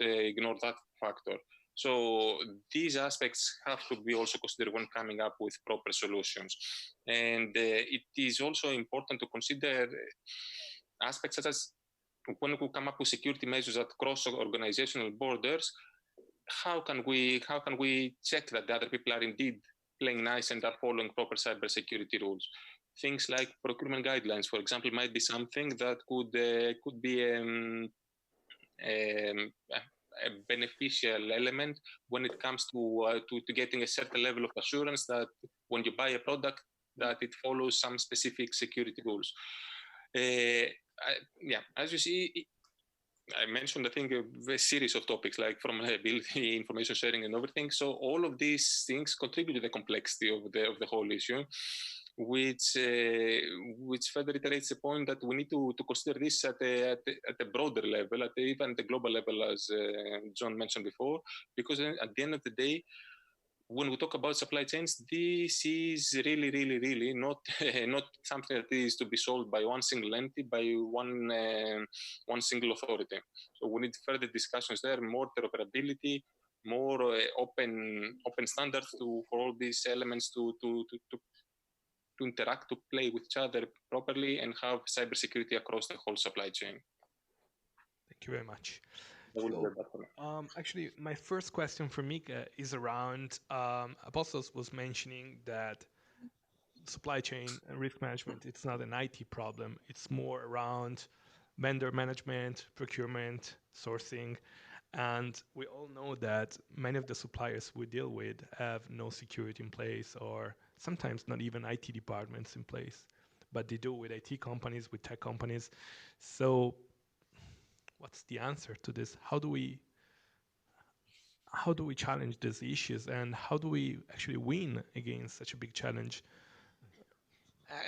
ignore that factor. So these aspects have to be also considered when coming up with proper solutions. And it is also important to consider aspects such as when we come up with security measures that cross organizational borders, how can we check that the other people are indeed playing nice and are following proper cybersecurity rules? Things like procurement guidelines, for example, might be something that could be a beneficial element when it comes to getting a certain level of assurance that when you buy a product that it follows some specific security rules. As you see, I mentioned, I think, a series of topics like from liability, information sharing, and everything. So all of these things contribute to the complexity of the whole issue. which further iterates the point that we need to consider this at a broader level, at even the global level, as John mentioned before, because at the end of the day, when we talk about supply chains, this is really, really, really not not something that is to be solved by one single entity, by one single authority. So we need further discussions there, more interoperability, more open standards for all these elements to interact, to play with each other properly, and have cybersecurity across the whole supply chain. Thank you very much. Actually, my first question for Mika is around, Apostles was mentioning that supply chain and risk management, it's not an IT problem. It's more around vendor management, procurement, sourcing. And we all know that many of the suppliers we deal with have no security in place, or sometimes not even IT departments in place. But they do with IT companies, with tech companies. So what's the answer to this? How do we challenge these issues, and how do we actually win against such a big challenge?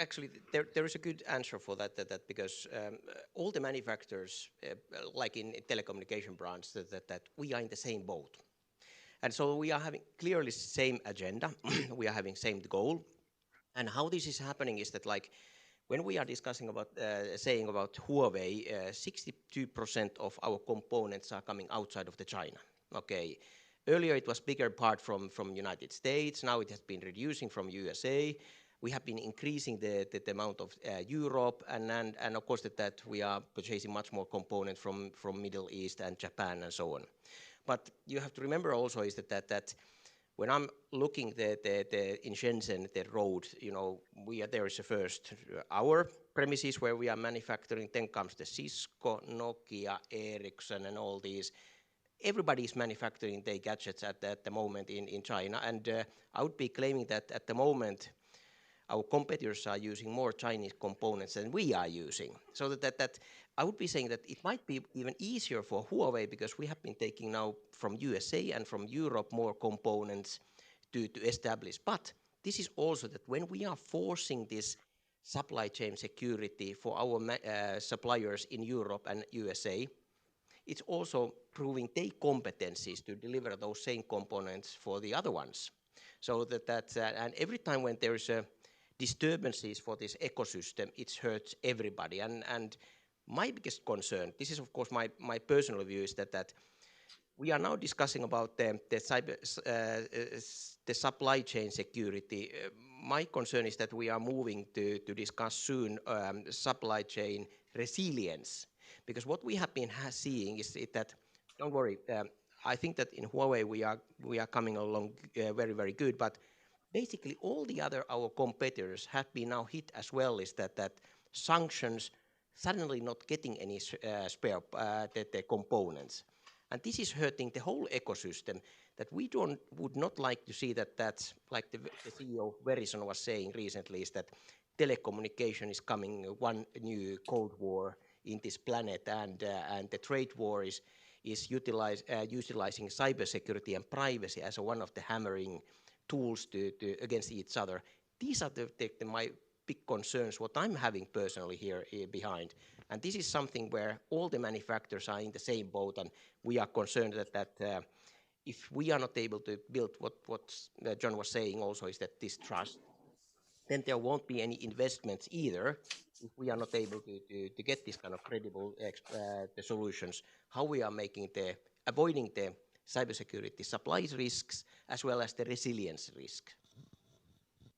Actually, there is a good answer for that because all the manufacturers, like in telecommunication branch, that we are in the same boat. And so we are having clearly same agenda, we are having same goal. And how this is happening is that, like, when we are discussing about, saying about Huawei, 62% of our components are coming outside of the China. Okay. Earlier it was bigger part from United States, now it has been reducing from USA. We have been increasing the amount of Europe, and of course that we are purchasing much more components from Middle East and Japan and so on. But you have to remember also is that when I'm looking in Shenzhen, the road, you know, there is a first our premises where we are manufacturing, then comes the Cisco, Nokia, Ericsson, and all these. Everybody is manufacturing their gadgets at the moment in China, and I would be claiming that at the moment our competitors are using more Chinese components than we are using. So that I would be saying that it might be even easier for Huawei, because we have been taking now from USA and from Europe more components to establish. But this is also that when we are forcing this supply chain security for our suppliers in Europe and USA, it's also proving their competencies to deliver those same components for the other ones. So and every time when there is a disturbances for this ecosystem, it hurts everybody. And my biggest concern, this is of course my personal view, is that we are now discussing about the supply chain security. My concern is that we are moving to discuss soon supply chain resilience, because what we have been seeing is that, don't worry, I think that in Huawei we are coming along very, very good, but basically all the other our competitors have been now hit as well, is that sanctions suddenly not getting any spare the components. And this is hurting the whole ecosystem, that we would not like to see that's like the CEO of Verizon was saying recently, is that telecommunication is coming one new Cold War in this planet, and the trade war is utilizing cybersecurity and privacy as one of the hammering tools to against each other. These are my big concerns, what I'm having personally here behind. And this is something where all the manufacturers are in the same boat, and we are concerned that if we are not able to build what John was saying also, is that this trust, then there won't be any investments either if we are not able to get this kind of credible the solutions, how we are avoiding the cybersecurity supplies risks as well as the resilience risk.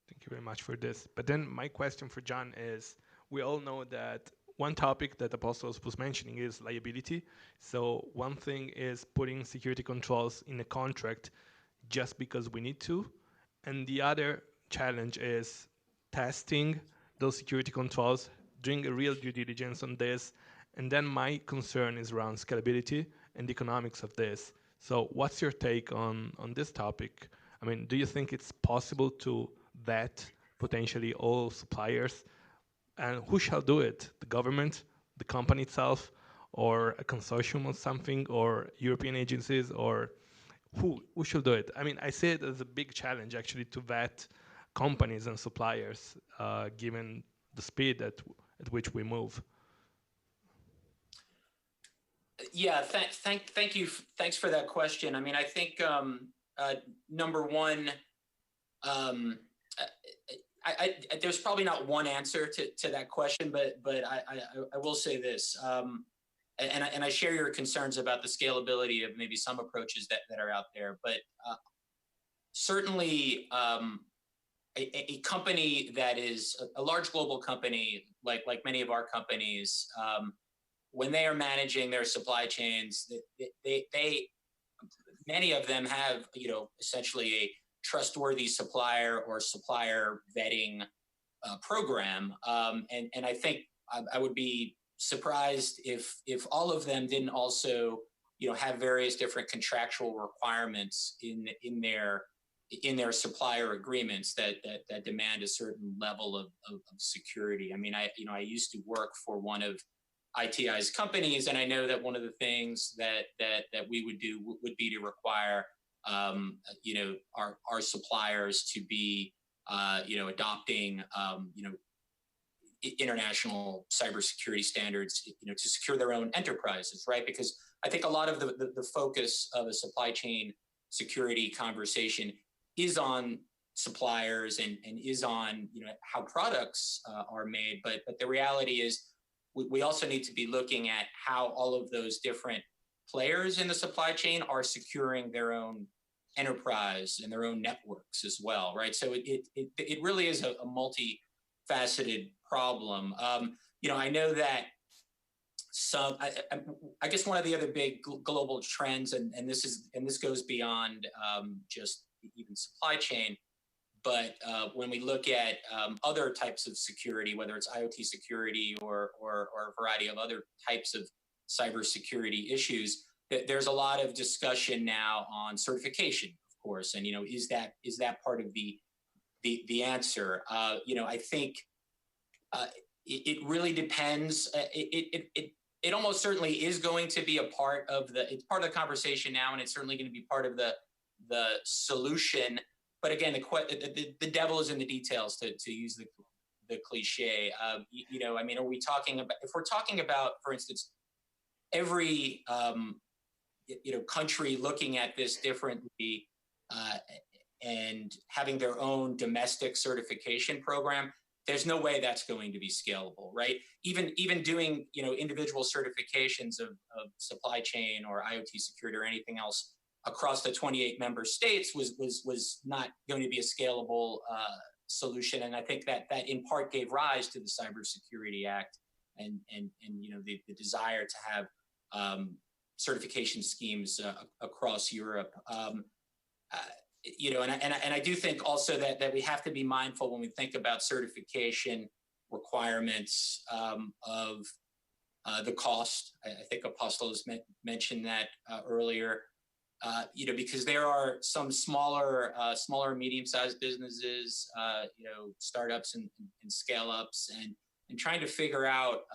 Thank you very much for this. But then my question for John is, we all know that one topic that Apostles was mentioning is liability. So one thing is putting security controls in a contract just because we need to. And the other challenge is testing those security controls, doing a real due diligence on this. And then my concern is around scalability and the economics of this. So what's your take on this topic? I mean, do you think it's possible to vet potentially all suppliers? And who shall do it? The government, the company itself, or a consortium or something, or European agencies, or who should do it? I mean, I see it as a big challenge actually to vet companies and suppliers, given the speed at which we move? Yeah, thank you. Thanks for that question. I mean, I think number one, there's probably not one answer to that question, but I will say this, and I share your concerns about the scalability of maybe some approaches that are out there, but certainly a company that is a large global company, like many of our companies, when they are managing their supply chains, they many of them have, essentially a trustworthy supplier or supplier vetting program. And I think I would be surprised if all of them didn't also, have various different contractual requirements in their supplier agreements that demand a certain level of security. I mean, I used to work for one of ITI's companies, and I know that one of the things that we would do would be to require our suppliers to be adopting international cybersecurity standards, to secure their own enterprises, right? Because I think a lot of the focus of a supply chain security conversation is on suppliers and is on how products are made, but the reality is we also need to be looking at how all of those different players in the supply chain are securing their own enterprise and their own networks as well, right? So it really is a multifaceted problem. I know that I guess one of the other big global trends, and this goes beyond just even supply chain, but when we look at other types of security, whether it's IoT security or a variety of other types of cybersecurity issues, there's a lot of discussion now on certification, of course, and is that part of the answer? I think it really depends. It almost certainly is going to be it's part of the conversation now, and it's certainly going to be part of the solution. But again, the devil is in the details, to use the cliche. I mean, are we talking about, if we're talking about, for instance, every country looking at this differently and having their own domestic certification program, there's no way that's going to be scalable, right? Even doing individual certifications of supply chain or IoT security or anything else across the 28 member states was not going to be a scalable solution, and I think that in part gave rise to the Cybersecurity Act and the desire to have certification schemes across Europe. And I do think also that we have to be mindful when we think about certification requirements of the cost. I think Apostolos mentioned that earlier. Because there are some smaller, medium-sized businesses, startups and scale-ups, and trying to figure out,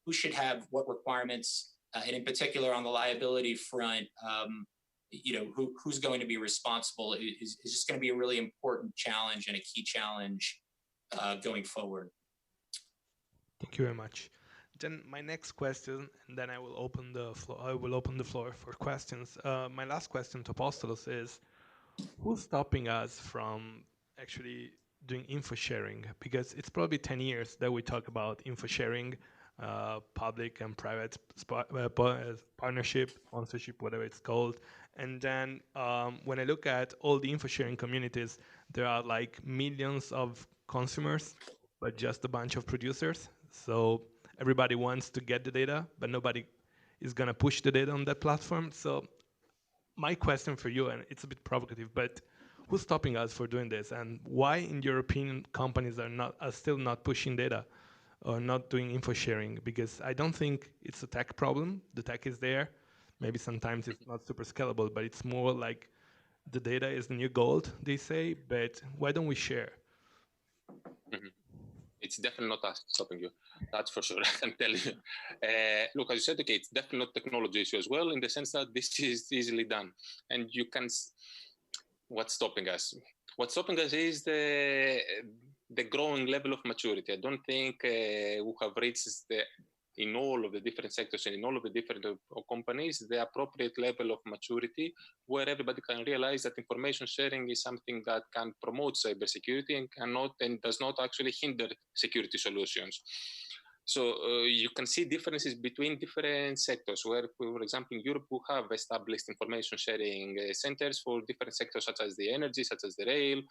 who should have what requirements, and in particular on the liability front, who's going to be responsible is just going to be a really important challenge and a key challenge going forward. Thank you very much. Then my next question, and then I will open the floor. I will open the floor for questions. My last question to Apostolos is: who's stopping us from actually doing info sharing? Because it's probably 10 years that we talk about info sharing, public and private partnership, sponsorship, whatever it's called. And then when I look at all the info sharing communities, there are like millions of consumers, but just a bunch of producers. So everybody wants to get the data, but nobody is going to push the data on that platform. So my question for you, and it's a bit provocative, but who's stopping us for doing this? And why, in your opinion, companies are still not pushing data or not doing info sharing? Because I don't think it's a tech problem. The tech is there. Maybe sometimes it's not super scalable, but it's more like the data is the new gold, they say, but why don't we share? Mm-hmm. It's definitely not us stopping you. That's for sure. I can tell you. Look, as you said, okay, it's definitely not technology issue as well, in the sense that this is easily done. And you can, what's stopping us? What's stopping us is the growing level of maturity. I don't think we have reached in all of the different sectors and in all of the different companies, the appropriate level of maturity where everybody can realize that information sharing is something that can promote cybersecurity and does not actually hinder security solutions. So you can see differences between different sectors where, for example, in Europe, we have established information sharing centers for different sectors such as the energy, such as the rail,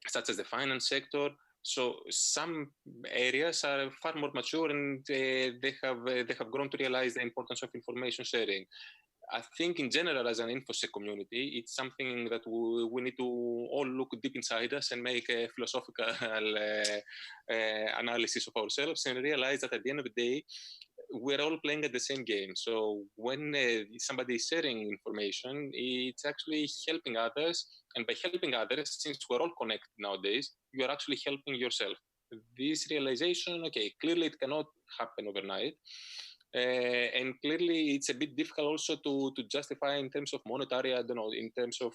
such as the finance sector. So some areas are far more mature and they have grown to realize the importance of information sharing. I think in general, as an InfoSec community, it's something that we need to all look deep inside us and make a philosophical analysis of ourselves and realize that at the end of the day, we're all playing at the same game. So when somebody is sharing information, it's actually helping others. And by helping others, since we're all connected nowadays, you're actually helping yourself. This realization, okay, clearly it cannot happen overnight. And clearly it's a bit difficult also to justify in terms of monetary, I don't know, in terms of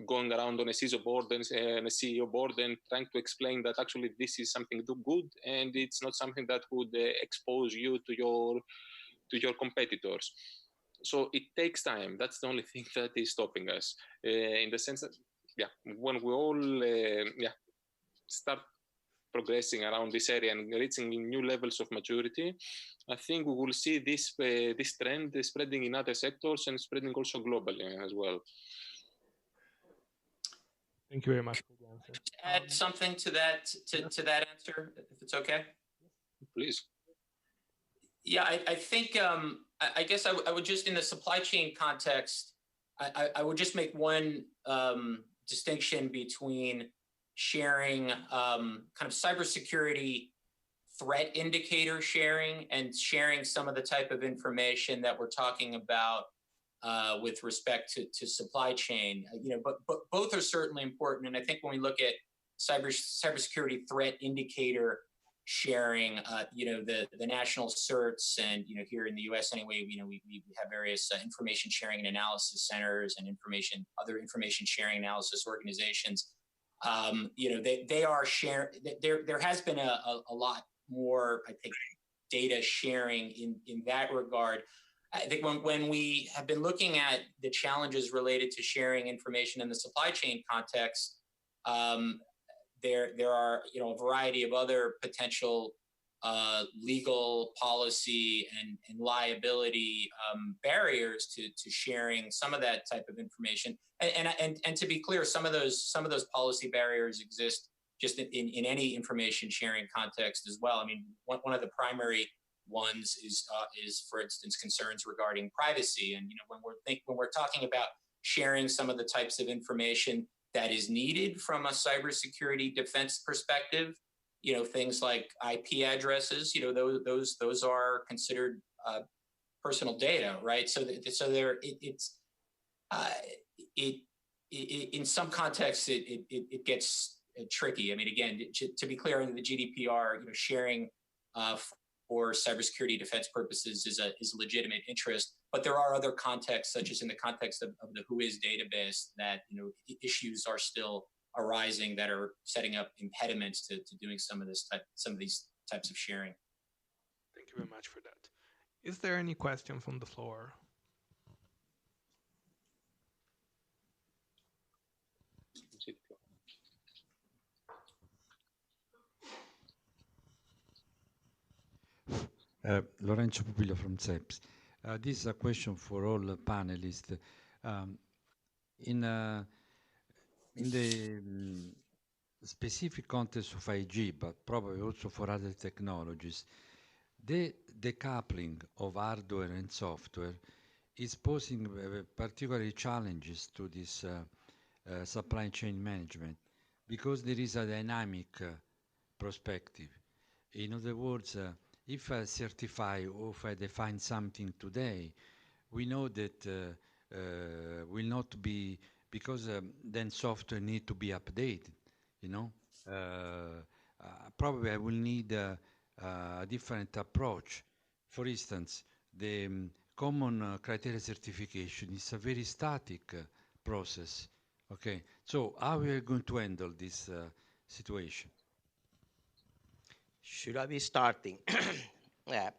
going around on a CISO board and a CEO board and trying to explain that actually this is something good and it's not something that would expose you to your competitors. So it takes time. That's the only thing that is stopping us in the sense that, when we all start progressing around this area and reaching new levels of maturity, I think we will see this trend spreading in other sectors and spreading also globally as well. Thank you very much for the answer. Add something to that that answer, if it's okay. Please. Yeah, I think I guess I would just in the supply chain context, I would just make one distinction between sharing kind of cybersecurity threat indicator sharing and sharing some of the type of information that we're talking about with respect to supply chain. But both are certainly important. And I think when we look at cybersecurity threat indicator sharing, the national certs and, here in the US anyway, we have various information sharing and analysis centers and other information sharing analysis organizations. They are sharing. There has been a lot more, I think, data sharing in that regard. I think when we have been looking at the challenges related to sharing information in the supply chain context, there are a variety of other potential legal, policy, and liability barriers to sharing some of that type of information. And to be clear, some of those policy barriers exist just in any information sharing context as well. I mean, one of the primary ones is for instance concerns regarding privacy. And when we're talking about sharing some of the types of information that is needed from a cybersecurity defense perspective, things like IP addresses, those are considered personal data, right? So in some contexts it gets tricky. I mean, again, to be clear, in the GDPR, sharing for cybersecurity defense purposes is a legitimate interest. But there are other contexts, such as in the context of the WHOIS database, that issues are still arising that are setting up impediments to doing some of these types of sharing. Thank you very much for that. Is there any question from the floor? Lorenzo Pupillo from CEPS. This is a question for all panelists. In the specific context of 5G, but probably also for other technologies, the decoupling of hardware and software is posing particular challenges to this supply chain management, because there is a dynamic perspective. In other words, if I certify or if I define something today, we know that will not be, because then software need to be updated, probably I will need a different approach. For instance, the common criteria certification is a very static process Okay, so how we are going to handle this situation? Should I be starting? Yeah,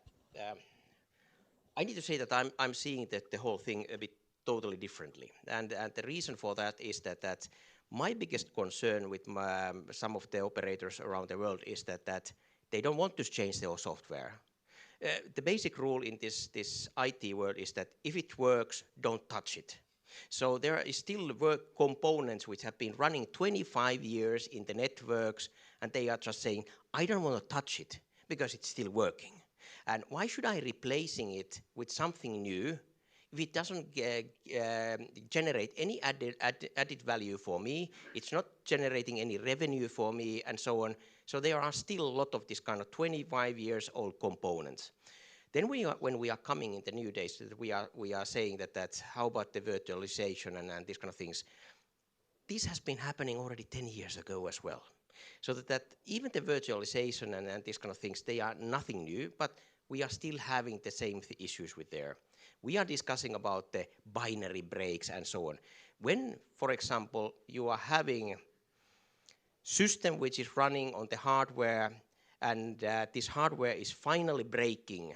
I need to say that I'm seeing the whole thing a bit totally differently, and the reason for that is that my biggest concern with some of the operators around the world is that they don't want to change their software. The basic rule in this IT world is that if it works, don't touch it. So there is still work components which have been running 25 years in the networks, and they are just saying, I don't want to touch it because it's still working. And why should I replacing it with something new if it doesn't generate any added value for me? It's not generating any revenue for me, and so on. So there are still a lot of this kind of 25 years old components. Then when we are coming in the new days, we are saying that how about the virtualization and these kind of things. This has been happening already 10 years ago as well. So that even the virtualization and these kind of things, they are nothing new, but we are still having the same issues with there. We are discussing about the binary breaks and so on. When, for example, you are having system which is running on the hardware, and this hardware is finally breaking,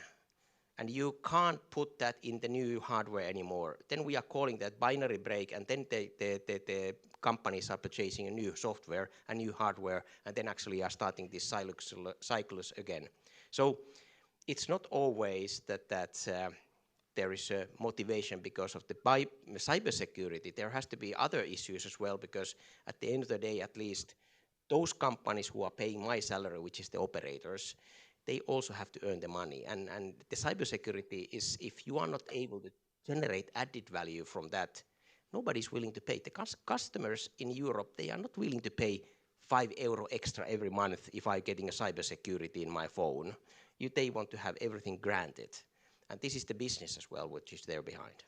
and you can't put that in the new hardware anymore, then we are calling that binary break, and then the companies are purchasing a new software, a new hardware, and then actually are starting this cycles again. So it's not always that there is a motivation because of the cybersecurity. There has to be other issues as well, because at the end of the day, at least, those companies who are paying my salary, which is the operators, they also have to earn the money. And the cybersecurity is, if you are not able to generate added value from that, nobody's willing to pay. The customers in Europe, they are not willing to pay €5 extra every month if I'm getting a cybersecurity in my phone. They want to have everything granted. And this is the business as well, which is there behind.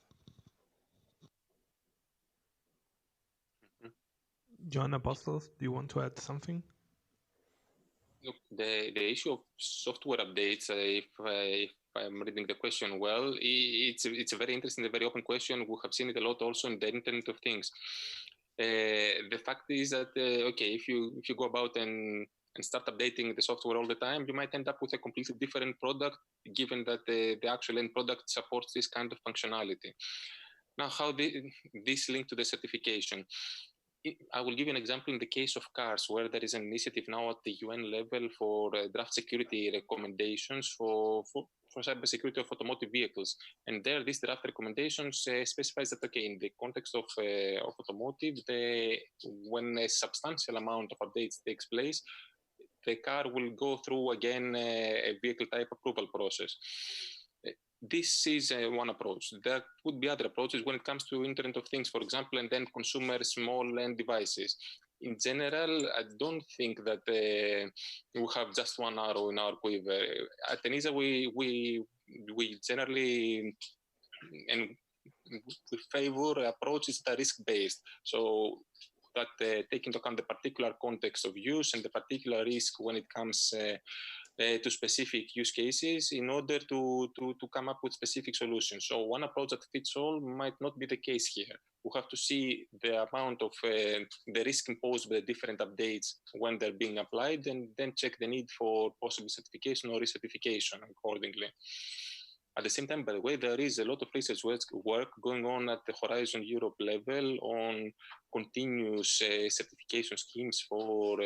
John Apostles, do you want to add something? Look, the issue of software updates, if I'm reading the question well, it's a very interesting, a very open question. We have seen it a lot also in the Internet of Things. The fact is that okay, if you go about and start updating the software all the time, you might end up with a completely different product, given that the actual end product supports this kind of functionality. Now, how this link to the certification? I will give you an example in the case of cars, where there is an initiative now at the UN level for draft security recommendations for cybersecurity of automotive vehicles. And there, this draft recommendations specifies that, okay, in the context of automotive, when a substantial amount of updates takes place, the car will go through again a vehicle type approval process. This is one approach. There could be other approaches when it comes to Internet of Things, for example, and then consumer small end devices. In general, I don't think that we have just one arrow in our quiver. At ENISA, we generally and we favor approaches that are risk-based. So that take into account the particular context of use and the particular risk when it comes to specific use cases in order to come up with specific solutions. So one approach that fits all might not be the case here. We have to see the amount of the risk imposed by the different updates when they're being applied, and then check the need for possible certification or recertification accordingly. At the same time, by the way, there is a lot of research work going on at the Horizon Europe level on continuous certification schemes for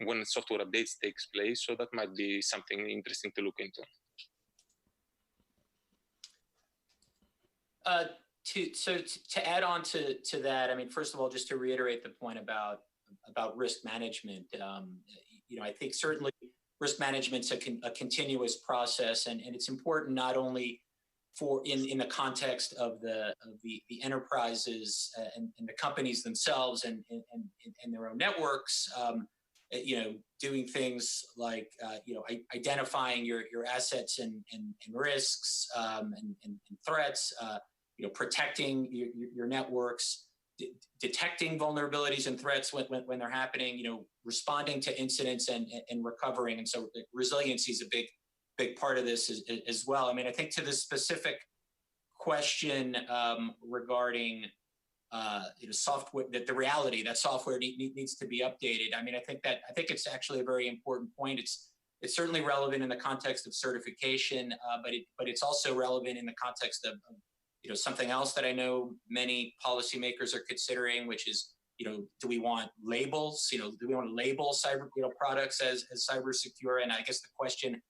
when software updates takes place. So that might be something interesting to look into. To add on to that, I mean, first of all, just to reiterate the point about risk management, I think certainly risk management's a continuous process, and it's important not only for in the context of the enterprises and the companies themselves and their own networks, doing things like identifying your assets and risks and threats, protecting your networks, detecting vulnerabilities and threats when they're happening, responding to incidents and recovering. And so resiliency is a big part of this as well. I mean, I think to the specific question regarding software, that the reality that software needs to be updated. I mean, I think it's actually a very important point. It's certainly relevant in the context of certification, but it's also relevant in the context of something else that I know many policymakers are considering, which is, do we want labels? Do we want to label cyber products as cyber secure? And I guess the question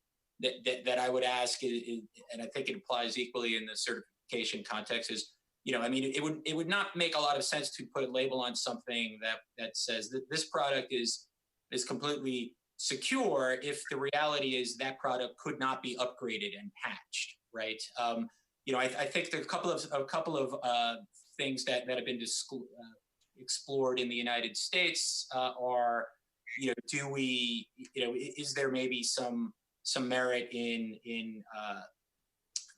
that I would ask is, and I think it applies equally in the certification context, is, I mean, it would not make a lot of sense to put a label on something that says that this product is completely secure if the reality is that product could not be upgraded and patched, right? I think there are a couple of things that have been explored in the United States are, is there maybe some merit in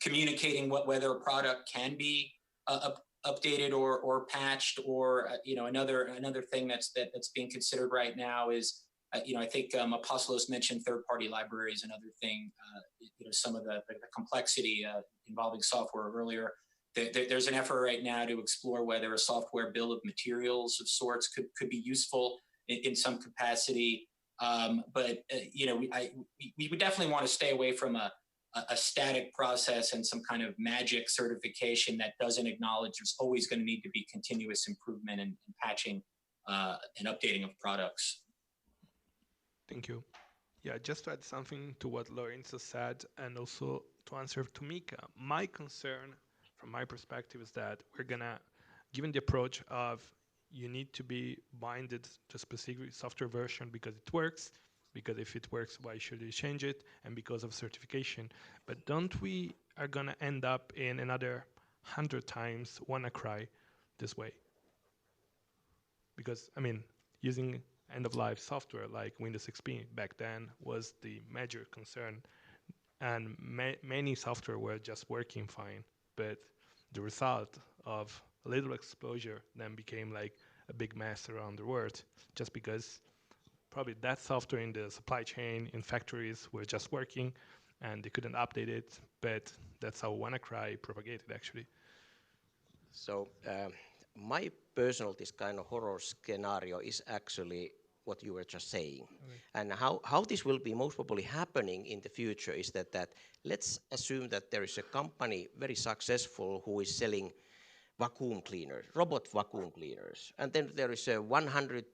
communicating whether a product can be updated or patched, or another thing that's being considered right now is I think Apostolos mentioned third-party libraries, another thing. Some of the complexity involving software earlier. There's an effort right now to explore whether a software bill of materials of sorts could be useful in some capacity. But we would definitely want to stay away from a static process and some kind of magic certification that doesn't acknowledge there's always going to need to be continuous improvement and patching and updating of products. Thank you. Yeah, just to add something to what Lorenzo said, and also to answer to Mika, my concern from my perspective is that we're gonna, given the approach of you need to be binded to a specific software version because it works, because if it works, why should you change it, and because of certification. But don't we are gonna end up in another 100 times WannaCry this way? Because, I mean, using end-of-life software like Windows XP back then was the major concern, and many software were just working fine, but the result of a little exposure then became like a big mess around the world, just because probably that software in the supply chain in factories were just working and they couldn't update it, but that's how WannaCry propagated actually. So my personal, this kind of horror scenario is actually what you were just saying. Okay. And how this will be most probably happening in the future is that let's assume that there is a company very successful who is selling vacuum cleaners, robot vacuum cleaners. And then there is a 100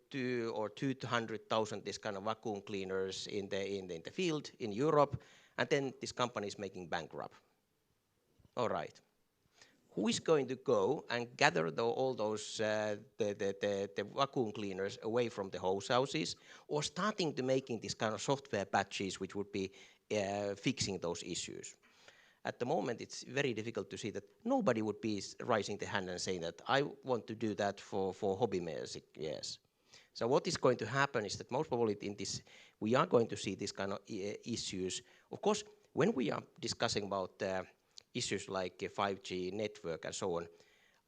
or 200,000 this kind of vacuum cleaners in the field in Europe. And then this company is making bankrupt. All right. Who is going to go and gather all those the vacuum cleaners away from the hose houses, or starting to making this kind of software patches which would be fixing those issues? At the moment, it's very difficult to see that nobody would be raising the hand and saying that I want to do that for hobby music. Yes. So what is going to happen is that most probably in this we are going to see this kind of issues. Of course, when we are discussing about issues like 5G network and so on,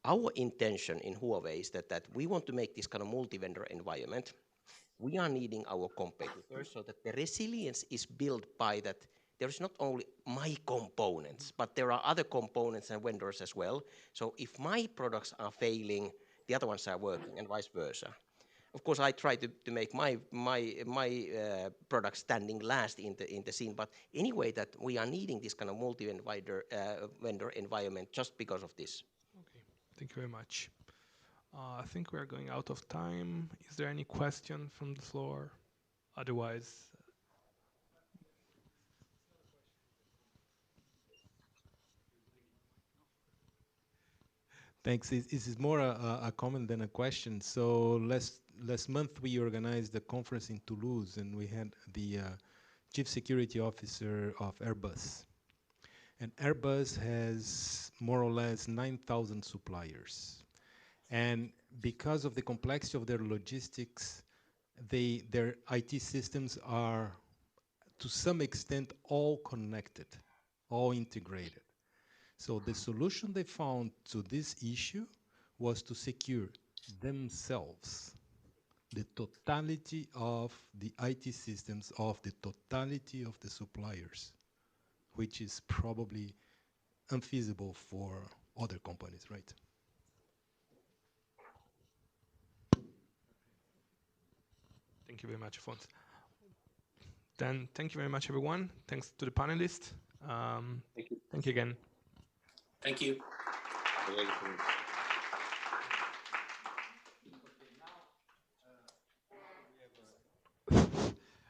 our intention in Huawei is that we want to make this kind of multi-vendor environment. We are needing our competitors so that the resilience is built by that there is not only my components, but there are other components and vendors as well. So if my products are failing, the other ones are working, and vice versa. Of course, I try to make my product standing last in the scene, but anyway, that we are needing this kind of multi-vendor vendor environment just because of this. Okay, thank you very much. I think we are going out of time. Is there any question from the floor? Otherwise. Thanks. This is more a comment than a question. So last month we organized a conference in Toulouse, and we had the Chief Security Officer of Airbus. And Airbus has more or less 9,000 suppliers. And because of the complexity of their logistics, their IT systems are, to some extent, all connected, all integrated. So the solution they found to this issue was to secure themselves, the totality of the IT systems of the totality of the suppliers, which is probably unfeasible for other companies, right? Thank you very much, Afonso. Then thank you very much, everyone. Thanks to the panelists. Thank you again. Thank you.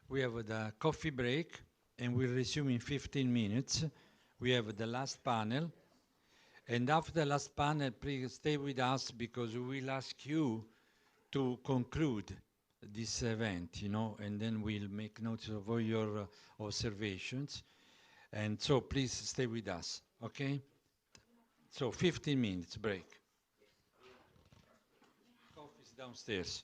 We have the coffee break, and we'll resume in 15 minutes. We have the last panel. And after the last panel, please stay with us because we will ask you to conclude this event, and then we'll make notes of all your observations. And so please stay with us, okay? So 15 minutes break. Coffee's downstairs.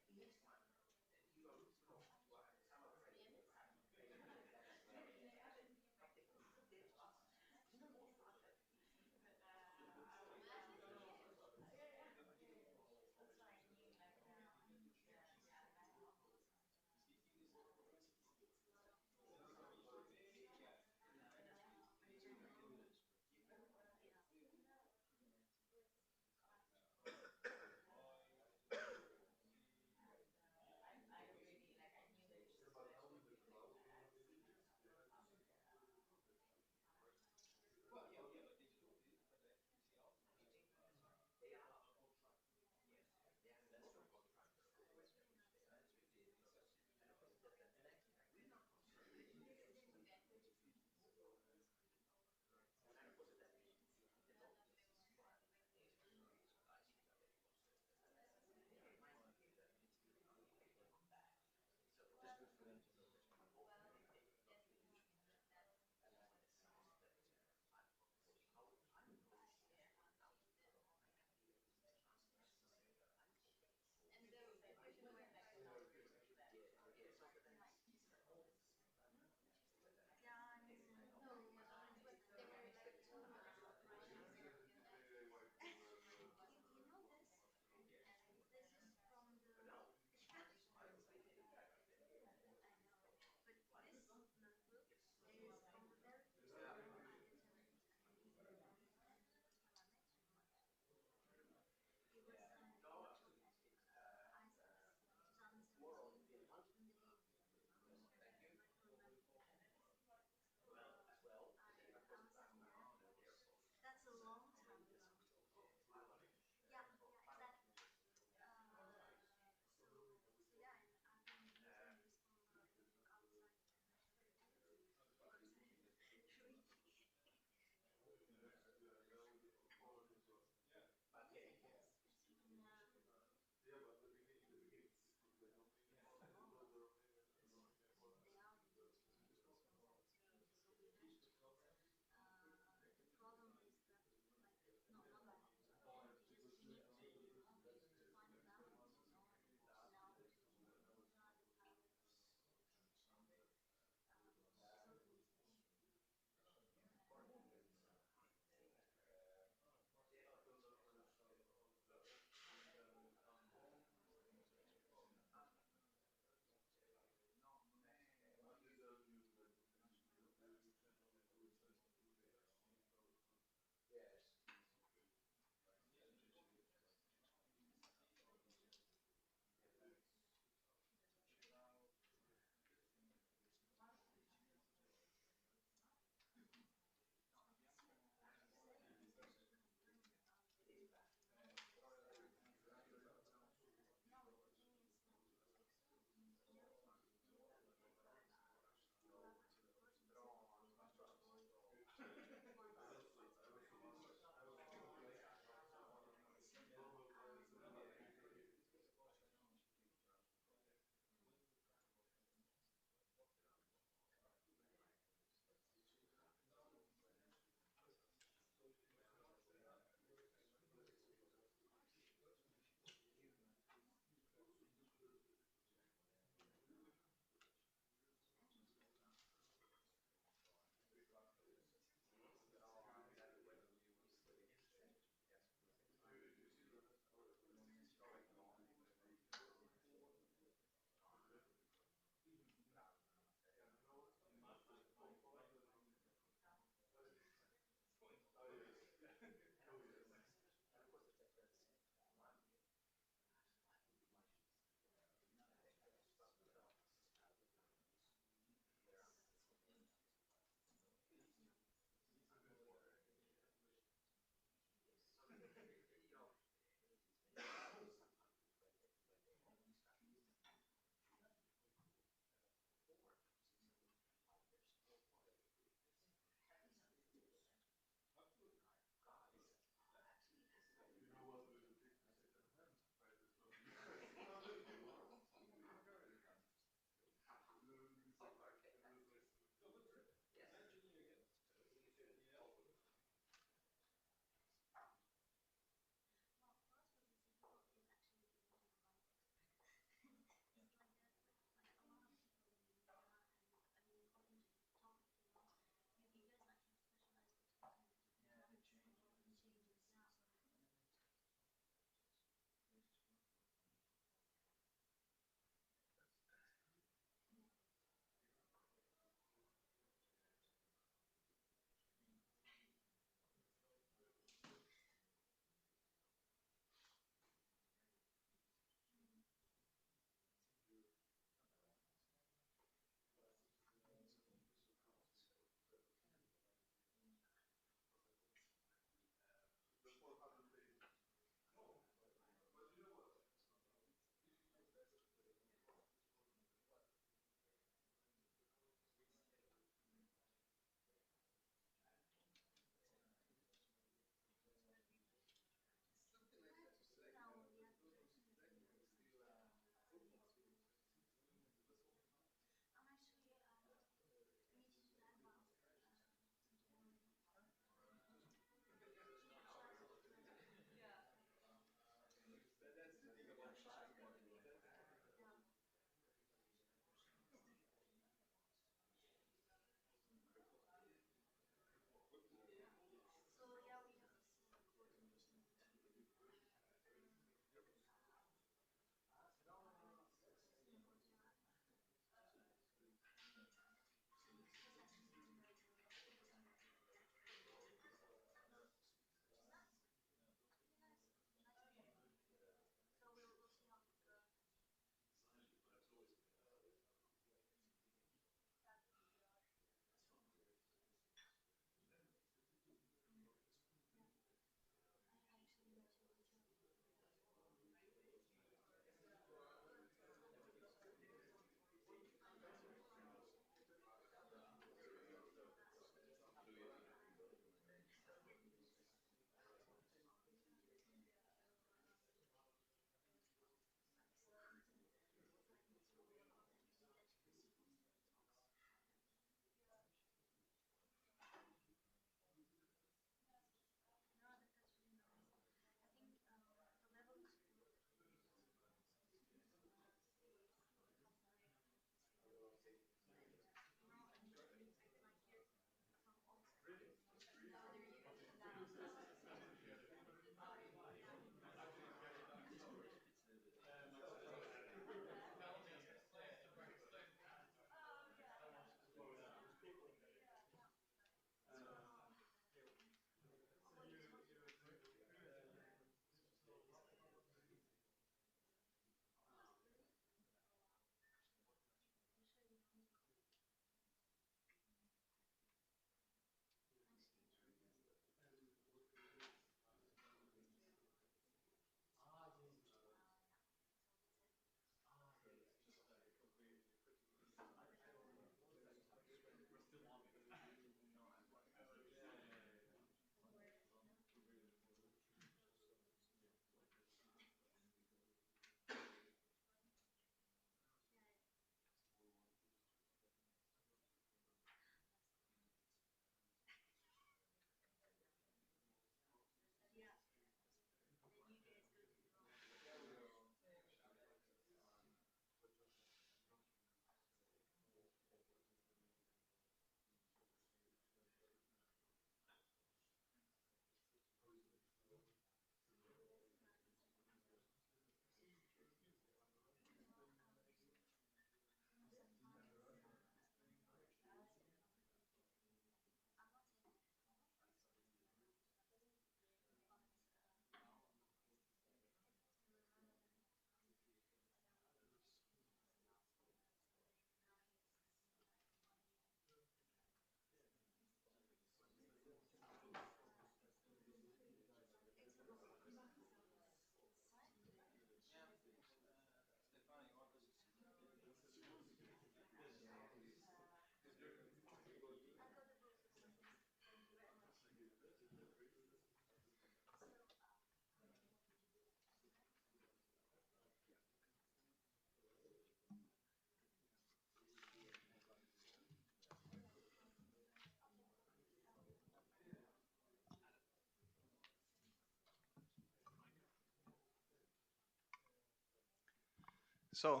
So,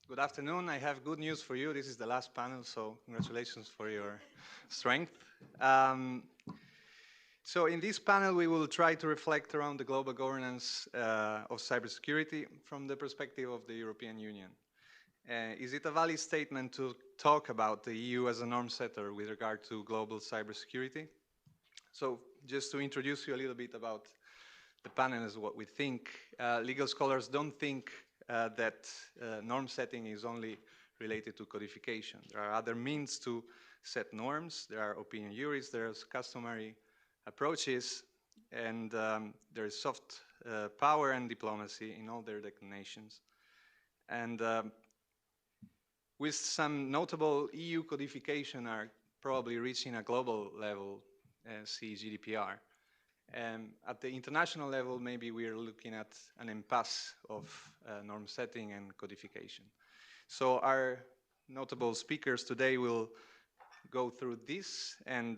good afternoon. I have good news for you. This is the last panel, so congratulations for your strength. So in this panel, we will try to reflect around the global governance of cybersecurity from the perspective of the European Union. Is it a valid statement to talk about the EU as a norm setter with regard to global cybersecurity? So just to introduce you a little bit about the panel as what we think, legal scholars don't think that norm setting is only related to codification. There are other means to set norms. There are opinion juries, there's customary approaches, and there is soft power and diplomacy in all their declinations. And with some notable EU codification are probably reaching a global level, see GDPR. At the international level, maybe we are looking at an impasse of norm setting and codification. So our notable speakers today will go through this and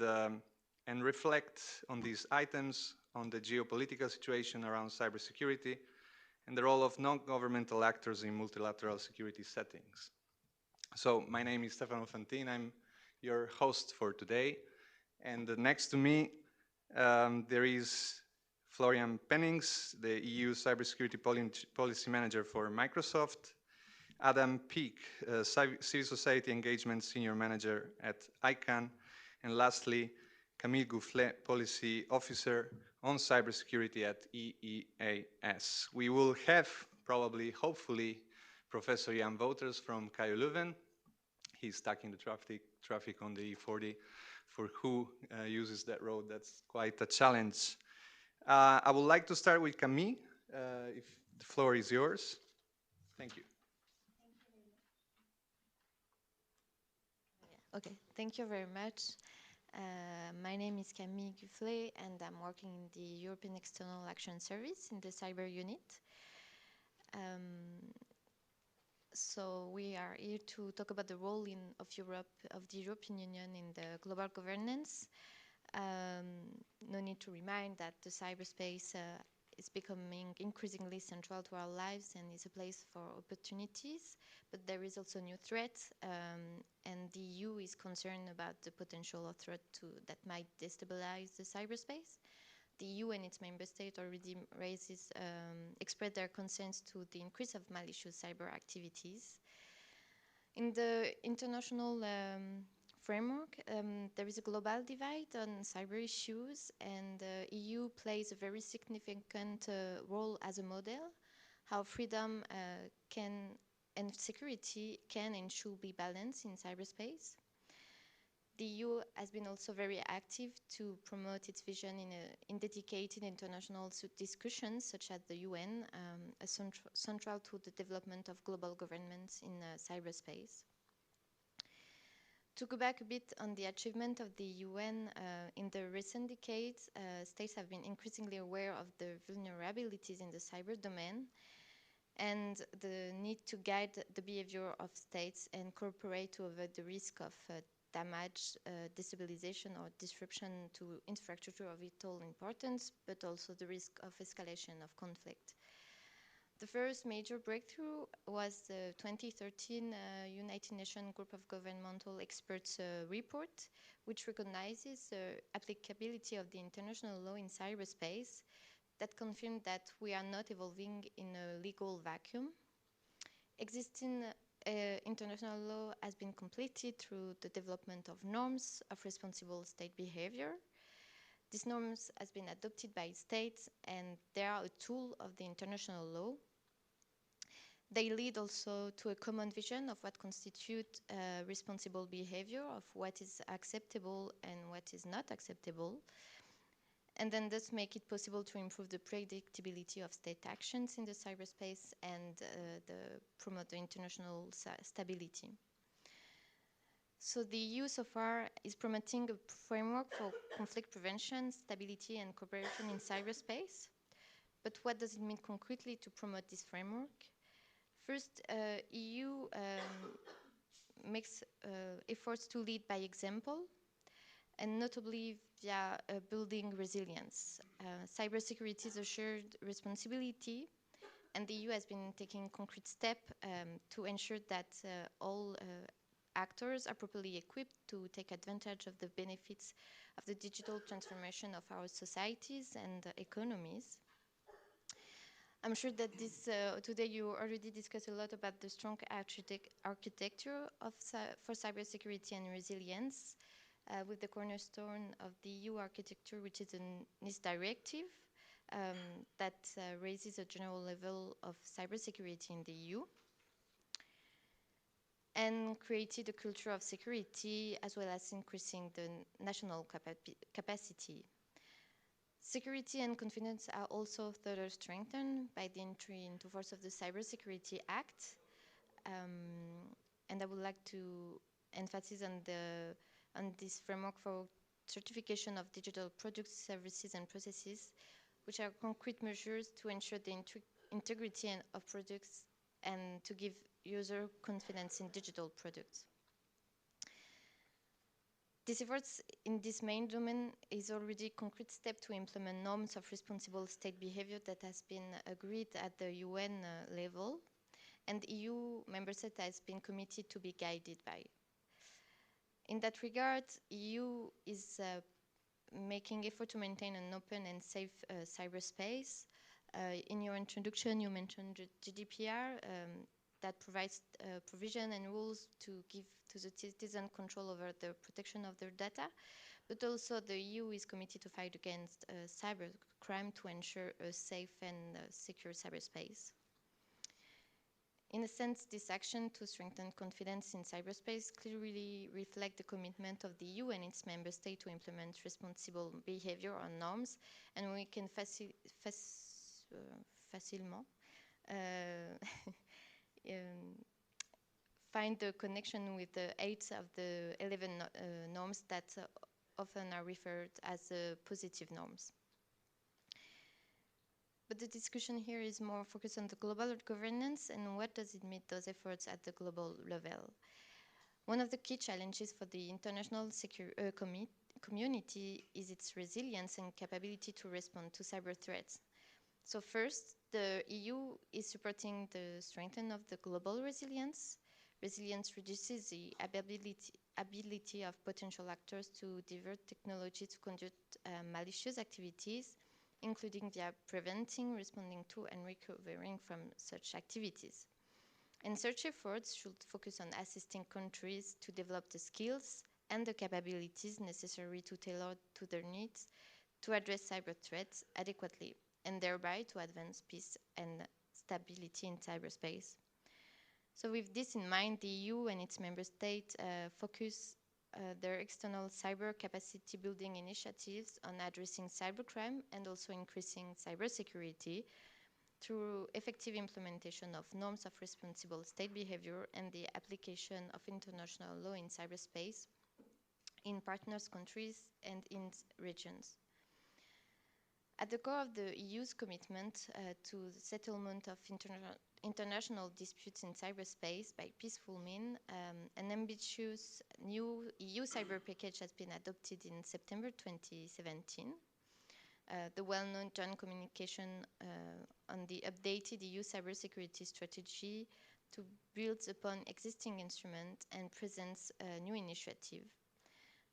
reflect on these items, on the geopolitical situation around cybersecurity, and the role of non-governmental actors in multilateral security settings. So my name is Stefano Fantin. I'm your host for today. And next to me, there is Florian Pennings, the EU Cybersecurity Policy Manager for Microsoft, Adam Peake, Civil Society Engagement Senior Manager at ICANN, and lastly, Camille Goufflet, Policy Officer on Cybersecurity at EEAS. We will have, probably, hopefully, Professor Jan Wouters from KU Leuven. He's stuck in the traffic on the E40. For who uses that road, that's quite a challenge. I would like to start with Camille, if the floor is yours. Thank you. Okay, thank you very much. My name is Camille Goufflet, and I'm working in the European External Action Service in the Cyber Unit. So we are here to talk about the role of the European Union in the global governance. No need to remind that the cyberspace is becoming increasingly central to our lives and is a place for opportunities, but there is also new threats, and the EU is concerned about the potential of threat that might destabilize the cyberspace. The EU and its member states already expressed their concerns to the increase of malicious cyber activities. In the international framework, there is a global divide on cyber issues, and the EU plays a very significant role as a model, how freedom and security can and should be balanced in cyberspace. The EU has been also very active to promote its vision in dedicated international discussions, such as the UN, central to the development of global governance in cyberspace. To go back a bit on the achievement of the UN, in the recent decades, states have been increasingly aware of the vulnerabilities in the cyber domain and the need to guide the behavior of states and cooperate to avoid the risk of damage, destabilization, or disruption to infrastructure of vital importance, but also the risk of escalation of conflict. The first major breakthrough was the 2013 United Nations Group of Governmental Experts report, which recognizes the applicability of the international law in cyberspace that confirmed that we are not evolving in a legal vacuum. Existing international law has been completed through the development of norms of responsible state behavior. These norms have been adopted by states, and they are a tool of the international law. They lead also to a common vision of what constitutes responsible behavior, of what is acceptable and what is not acceptable, and then thus make it possible to improve the predictability of state actions in the cyberspace and promote the international stability. So the EU so far is promoting a framework for conflict prevention, stability, and cooperation in cyberspace. But what does it mean concretely to promote this framework? First, EU makes efforts to lead by example, and notably via building resilience. Cybersecurity is a shared responsibility, And the EU has been taking concrete steps to ensure that all actors are properly equipped to take advantage of the benefits of the digital transformation of our societies and economies. I'm sure that today you already discussed a lot about the strong architecture for cybersecurity and resilience, with the cornerstone of the EU architecture, which is a NIS directive that raises a general level of cybersecurity in the EU, and created a culture of security as well as increasing the national capacity. Security and confidence are also further strengthened by the entry into force of the Cybersecurity Act. And I would like to emphasize on this framework for certification of digital products, services, and processes, which are concrete measures to ensure the integrity of products and to give user confidence in digital products. These efforts in this main domain is already a concrete step to implement norms of responsible state behavior that has been agreed at the UN level, and EU member states has been committed to be guided by. In that regard, EU is making effort to maintain an open and safe cyberspace. In your introduction, you mentioned GDPR that provides provision and rules to give to the citizen control over the protection of their data, but also the EU is committed to fight against cybercrime to ensure a safe and secure cyberspace. In a sense, this action to strengthen confidence in cyberspace clearly reflects the commitment of the EU and its member states to implement responsible behavior on norms, and we can facilement find the connection with the 8 of the 11 norms that often are referred as positive norms. But the discussion here is more focused on the global governance and what does it mean those efforts at the global level. One of the key challenges for the international community is its resilience and capability to respond to cyber threats. So first, the EU is supporting the strengthening of the global resilience. Resilience reduces the ability of potential actors to divert technology to conduct malicious activities, including via preventing, responding to, and recovering from such activities. And such efforts should focus on assisting countries to develop the skills and the capabilities necessary to tailor to their needs to address cyber threats adequately, and thereby to advance peace and stability in cyberspace. So with this in mind, the EU and its member states focus their external cyber capacity building initiatives on addressing cybercrime and also increasing cybersecurity through effective implementation of norms of responsible state behavior and the application of international law in cyberspace in partners countries and in regions. At the core of the EU's commitment to the settlement of international disputes in cyberspace by peaceful means, an ambitious new EU cyber package has been adopted in September 2017. The well-known joint communication on the updated EU cybersecurity strategy to build upon existing instruments and presents a new initiative,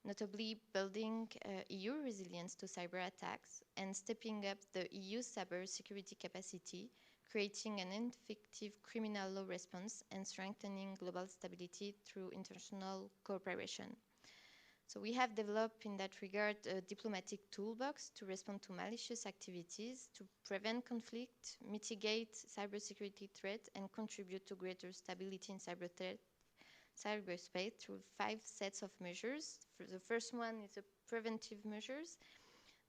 notably building EU resilience to cyber attacks and stepping up the EU cybersecurity capacity, creating an effective criminal law response and strengthening global stability through international cooperation. So we have developed in that regard a diplomatic toolbox to respond to malicious activities, to prevent conflict, mitigate cybersecurity threats, and contribute to greater stability in cyberspace through 5 sets of measures. The first one is the preventive measures.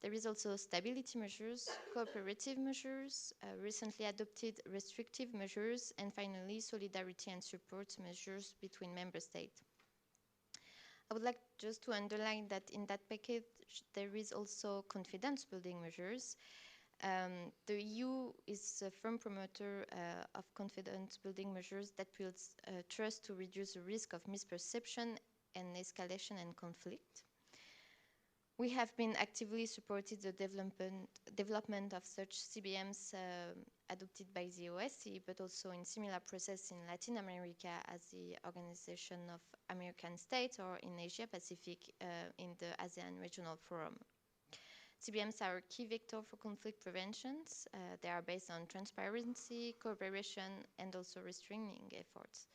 There is also stability measures, cooperative measures, recently adopted restrictive measures, and finally solidarity and support measures between member states. I would like just to underline that in that package there is also confidence building measures. The EU is a firm promoter of confidence building measures that builds trust to reduce the risk of misperception and escalation and conflict. We have been actively supported the development of such CBMs adopted by the OSCE, but also in similar process in Latin America as the Organization of American States, or in Asia Pacific in the ASEAN Regional Forum. CBMs are a key vector for conflict preventions. They are based on transparency, cooperation, and also restraining efforts.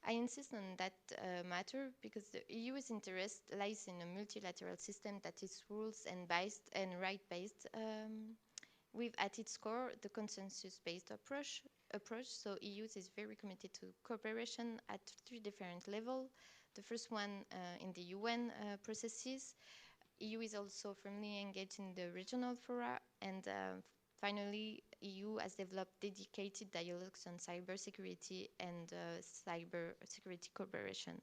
I insist on that matter because the EU's interest lies in a multilateral system that is rules and right-based, with at its core the consensus-based approach. So EU is very committed to cooperation at 3 different levels. The first one in the UN processes. EU is also firmly engaged in the regional fora, and finally, EU has developed dedicated dialogues on cybersecurity and cybersecurity cooperation.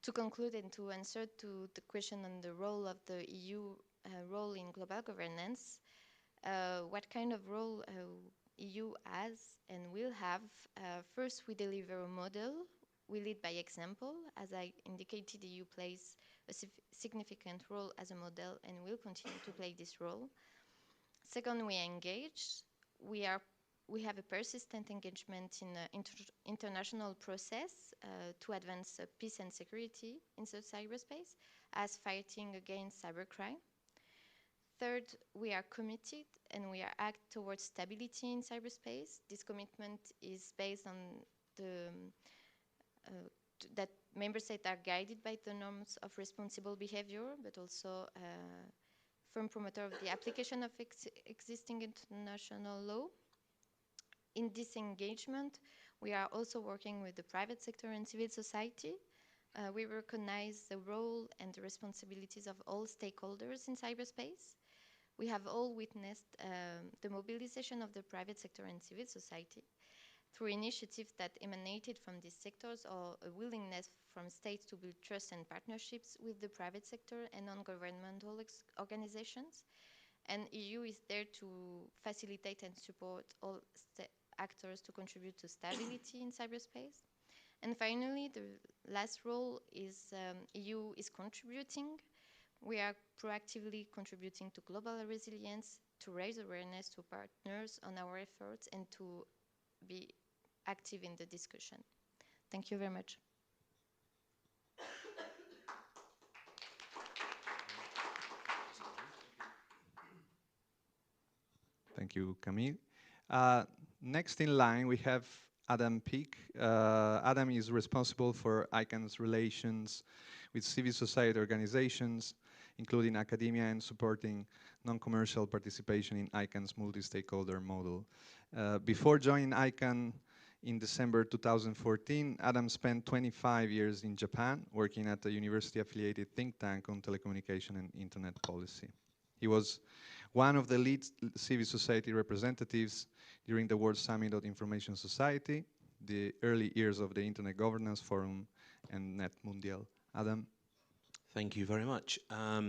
To conclude and to answer to the question on the role of the EU role in global governance, what kind of role EU has and will have? First, we deliver a model. We lead by example. As I indicated, EU plays a significant role as a model and will continue to play this role. Second, we engage. We have a persistent engagement in the international process to advance peace and security in the cyberspace, as fighting against cybercrime. Third, we are committed and we act towards stability in cyberspace. This commitment is based on that member states are guided by the norms of responsible behavior, but also firm promoter of the application of existing international law. In this engagement, we are also working with the private sector and civil society. We recognize the role and the responsibilities of all stakeholders in cyberspace. We have all witnessed the mobilization of the private sector and civil society through initiatives that emanated from these sectors, or a willingness from states to build trust and partnerships with the private sector and non-governmental organizations. And EU is there to facilitate and support all actors to contribute to stability in cyberspace. And finally, the last role is EU is contributing. We are proactively contributing to global resilience, to raise awareness to partners on our efforts, and to be active in the discussion. Thank you very much. Thank you, Camille. Next in line, we have Adam Peak. Adam is responsible for ICANN's relations with civil society organizations, including academia, and supporting non-commercial participation in ICANN's multi-stakeholder model. Before joining ICANN in December 2014, Adam spent 25 years in Japan, working at a university-affiliated think tank on telecommunication and internet policy. He was one of the lead civil society representatives during the World Summit on Information Society, the early years of the Internet Governance Forum, and Net Mundial. Adam? Thank you very much.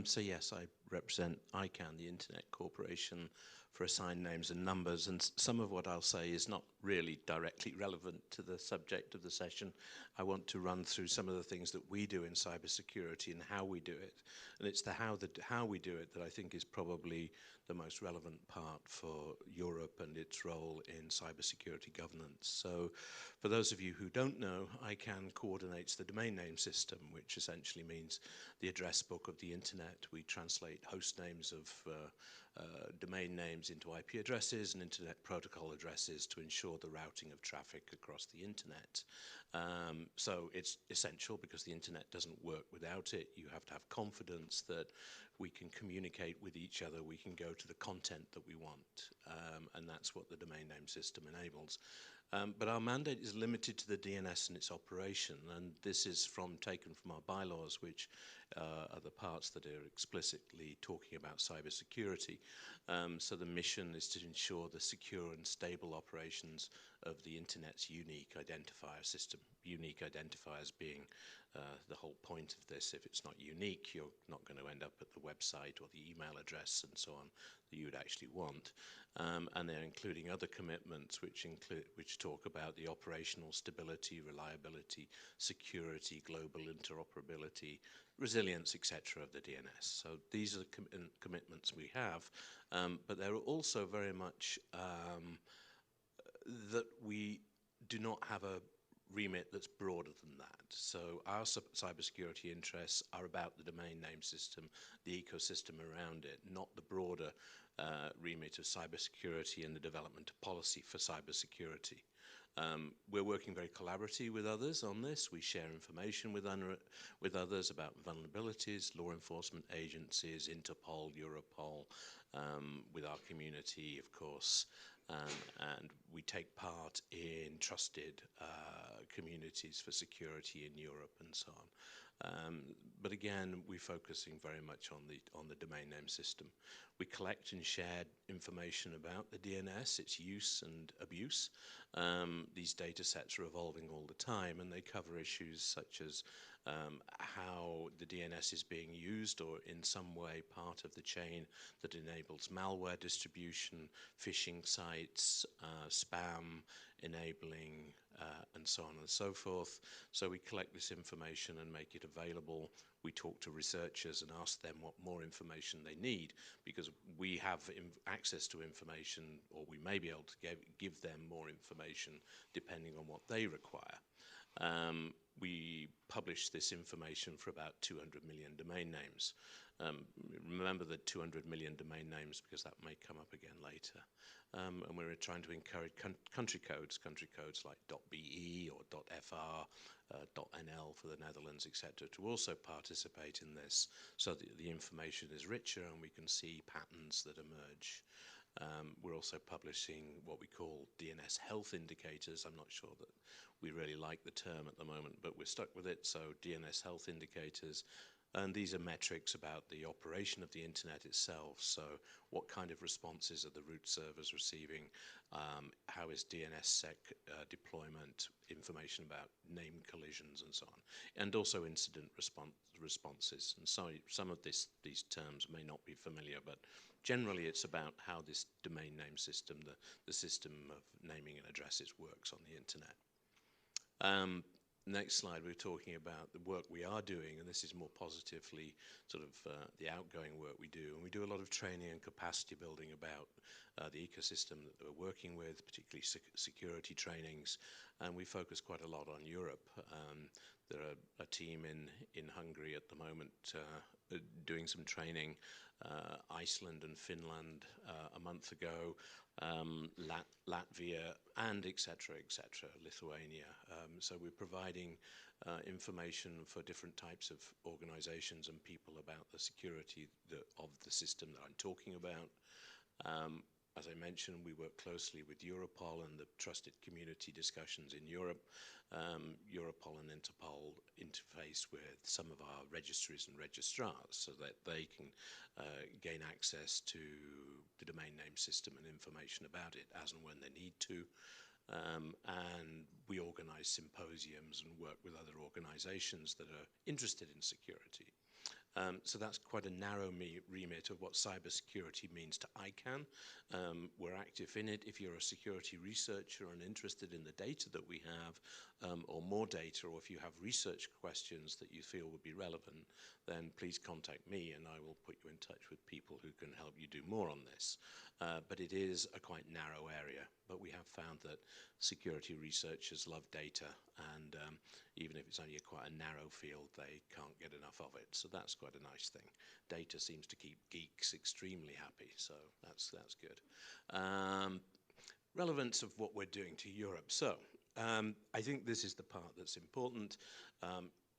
So yes, I represent ICANN, the Internet Corporation for Assigned Names and Numbers, and some of what I'll say is not really directly relevant to the subject of the session. I want to run through some of the things that we do in cybersecurity and how we do it. And it's the how we do it that I think is probably the most relevant part for Europe and its role in cybersecurity governance. So for those of you who don't know, ICANN coordinates the domain name system, which essentially means the address book of the internet. We translate host names of domain names into IP addresses and internet protocol addresses to ensure the routing of traffic across the internet. So it's essential because the internet doesn't work without it. You have to have confidence that we can communicate with each other, we can go to the content that we want, and that's what the domain name system enables. But our mandate is limited to the DNS and its operation, and this is taken from our bylaws, which are the parts that are explicitly talking about cybersecurity. So the mission is to ensure the secure and stable operations of the internet's unique identifier system. Unique identifiers being the whole point of this. If it's not unique, you're not going to end up at the website or the email address and so on that you would actually want. And they're including other commitments which talk about the operational stability, reliability, security, global interoperability, resilience, etc. of the DNS. So these are the commitments we have, but they're also very much that we do not have a remit that's broader than that. So our cybersecurity interests are about the domain name system, the ecosystem around it, not the broader remit of cybersecurity and the development of policy for cybersecurity. We're working very collaboratively with others on this. We share information with others about vulnerabilities, law enforcement agencies, Interpol, Europol, with our community, of course. And we take part in trusted communities for security in Europe and so on. But again, we're focusing very much on the domain name system. We collect and share information about the DNS, its use and abuse. These data sets are evolving all the time, and they cover issues such as how the DNS is being used or in some way part of the chain that enables malware distribution, phishing sites, spam enabling, and so on and so forth. So we collect this information and make it available. We talk to researchers and ask them what more information they need, because we have access to information, or we may be able to give them more information depending on what they require. We publish this information for about 200 million domain names. Remember the 200 million domain names because that may come up again later. And we're trying to encourage country codes like .be or .fr, .nl for the Netherlands, etc., to also participate in this so that the information is richer and we can see patterns that emerge. We're also publishing what we call DNS health indicators. I'm not sure that we really like the term at the moment, but we're stuck with it. So DNS health indicators. And these are metrics about the operation of the internet itself. So what kind of responses are the root servers receiving? How is DNSSEC deployment, information about name collisions and so on, and also incident responses. And so some of these terms may not be familiar, but generally it's about how this domain name system, the system of naming and addresses works on the internet. Next slide, we're talking about the work we are doing, and this is more positively sort of the outgoing work we do. And we do a lot of training and capacity building about the ecosystem that we're working with, particularly security trainings, and we focus quite a lot on Europe. There are a team in Hungary at the moment doing some training, Iceland and Finland a month ago, Latvia, and etc., Lithuania. So we're providing information for different types of organizations and people about the security of the system that I'm talking about. As I mentioned, we work closely with Europol and the trusted community discussions in Europe. Europol and Interpol interface with some of our registries and registrars so that they can gain access to the domain name system and information about it as and when they need to. And we organize symposiums and work with other organizations that are interested in security. So that's quite a narrow remit of what cybersecurity means to ICANN. We're active in it. If you're a security researcher and interested in the data that we have, or more data, or if you have research questions that you feel would be relevant, then please contact me and I will put you in touch with people who can help you do more on this. But it is a quite narrow area. But we have found that security researchers love data, and even if it's only quite a narrow field, they can't get enough of it. So that's quite a nice thing. Data seems to keep geeks extremely happy, so that's good. Relevance of what we're doing to Europe. So I think this is the part that's important.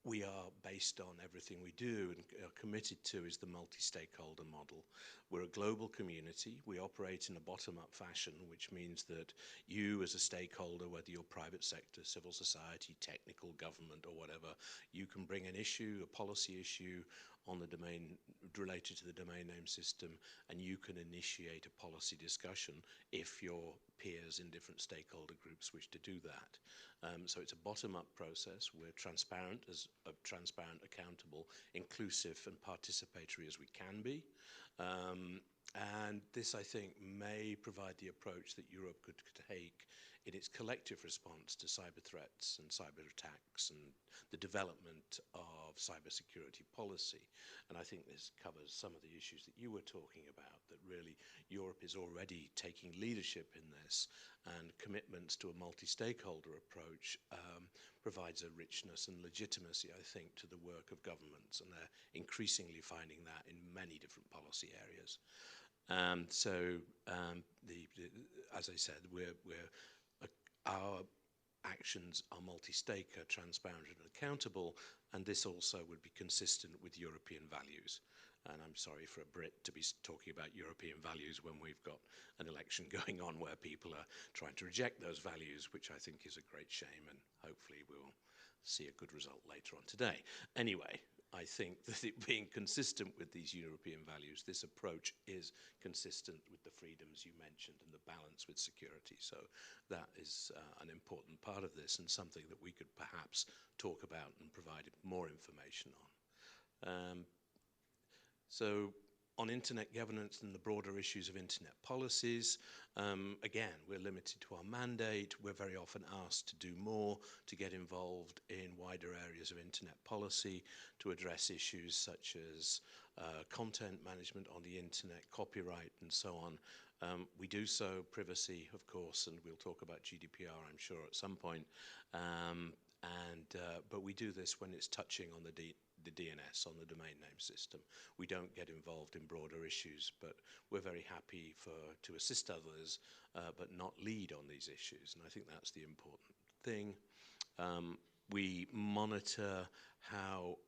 We are based on everything we do and are committed to is the multi-stakeholder model. We're a global community. We operate in a bottom-up fashion, which means that you as a stakeholder, whether you're private sector, civil society, technical, government, or whatever, you can bring an issue, a policy issue on the domain related to the domain name system, and you can initiate a policy discussion if your peers in different stakeholder groups wish to do that. So it's a bottom-up process. We're transparent, accountable, inclusive, and participatory as we can be. And this, I think, may provide the approach that Europe could take in its collective response to cyber threats and cyber attacks and the development of cybersecurity policy. And I think this covers some of the issues that you were talking about, that really Europe is already taking leadership in this, and commitments to a multi-stakeholder approach provides a richness and legitimacy, I think, to the work of governments, and they're increasingly finding that in many different policy areas. As I said, our actions are multi-staker, transparent and accountable, and this also would be consistent with European values. And I'm sorry for a Brit to be talking about European values when we've got an election going on where people are trying to reject those values, which I think is a great shame, and hopefully we'll see a good result later on today. Anyway, I think that it being consistent with these European values, this approach is consistent with the freedoms you mentioned and the balance with security. So that is an important part of this, and something that we could perhaps talk about and provide more information on. So on internet governance and the broader issues of internet policies, again, we're limited to our mandate. We're very often asked to do more, to get involved in wider areas of internet policy, to address issues such as content management on the internet, copyright, and so on. We do so, privacy, of course, and we'll talk about GDPR, I'm sure, at some point. But we do this when it's touching on the DNS, on the domain name system. We don't get involved in broader issues, but we're very happy to assist others, but not lead on these issues. And I think that's the important thing. We monitor how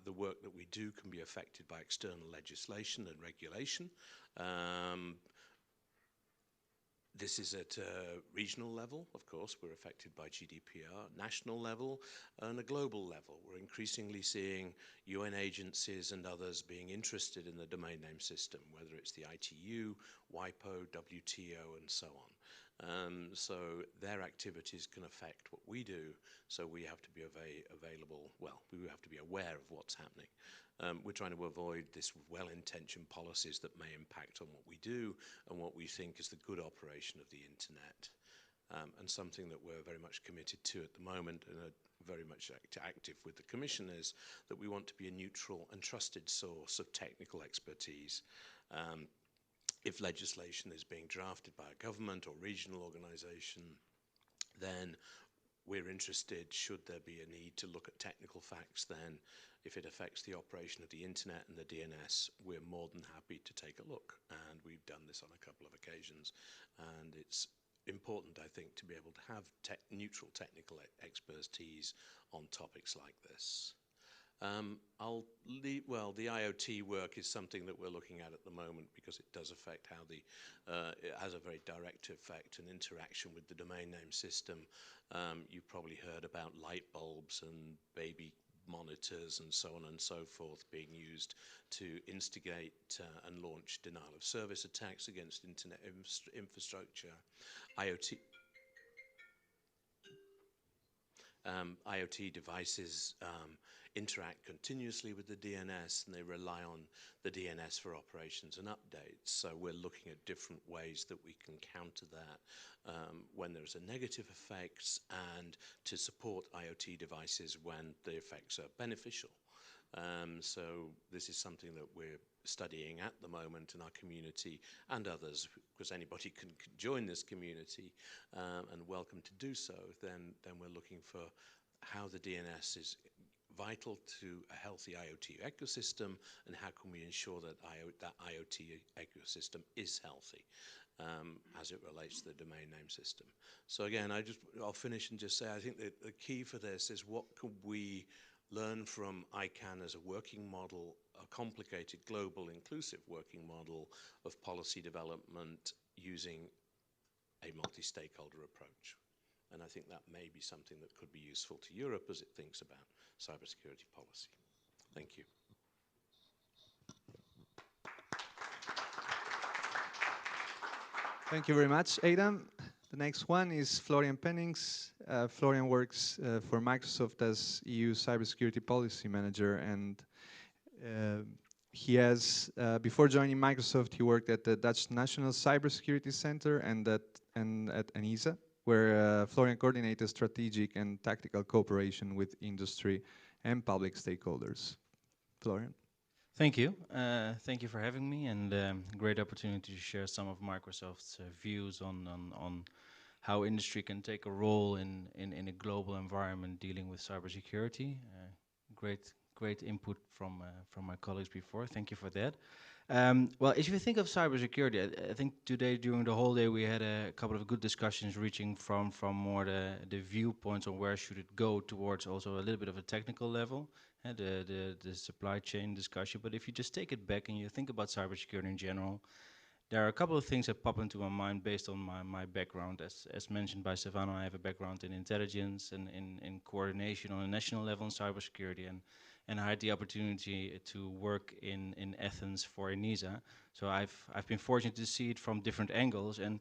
the work that we do can be affected by external legislation and regulation. This is at a regional level, of course. We're affected by GDPR, national level, and a global level. We're increasingly seeing UN agencies and others being interested in the domain name system, whether it's the ITU, WIPO, WTO, and so on. So their activities can affect what we do, so we have to be available, well, we have to be aware of what's happening. We're trying to avoid this well-intentioned policies that may impact on what we do and what we think is the good operation of the internet. And something that we're very much committed to at the moment, and are very much active with the Commission, is that we want to be a neutral and trusted source of technical expertise. If legislation is being drafted by a government or regional organization, then we're interested, should there be a need to look at technical facts, then if it affects the operation of the internet and the DNS, we're more than happy to take a look. And we've done this on a couple of occasions. And it's important, I think, to be able to have neutral technical expertise on topics like this. The IoT work is something that we're looking at the moment, because it does affect how it has a very direct effect and interaction with the domain name system. You've probably heard about light bulbs and baby monitors and so on and so forth being used to instigate and launch denial of service attacks against internet infrastructure. IoT devices interact continuously with the DNS, and they rely on the DNS for operations and updates. So we're looking at different ways that we can counter that when there's a negative effects, and to support IoT devices when the effects are beneficial. So this is something that we're studying at the moment in our community, and others, because anybody can join this community, and welcome to do so. Then we're looking for how the DNS is vital to a healthy IoT ecosystem, and how can we ensure that that IoT ecosystem is healthy as it relates to the domain name system. So again, I'll finish and just say, I think that the key for this is, what could we learn from ICANN as a working model, a complicated, global, inclusive working model of policy development using a multi-stakeholder approach. And I think that may be something that could be useful to Europe as it thinks about cybersecurity policy. Thank you. Thank you very much, Adam. The next one is Florian Pennings. Florian works for Microsoft as EU Cybersecurity Policy Manager, and he has, before joining Microsoft, he worked at the Dutch National Cybersecurity Center and at ENISA, where Florian coordinated strategic and tactical cooperation with industry and public stakeholders. Florian. Thank you. Thank you for having me, and great opportunity to share some of Microsoft's views on how industry can take a role in a global environment dealing with cybersecurity. Great input from my colleagues before. Thank you for that. Well, if you think of cybersecurity, I think today during the whole day we had a couple of good discussions reaching from more the viewpoints on where should it go towards also a little bit of a technical level, the supply chain discussion. But if you just take it back and you think about cybersecurity in general, there are a couple of things that pop into my mind based on my background. As mentioned by Savannah, I have a background in intelligence and in coordination on a national level in cybersecurity, and I had the opportunity to work in Athens for ENISA. So I've been fortunate to see it from different angles. And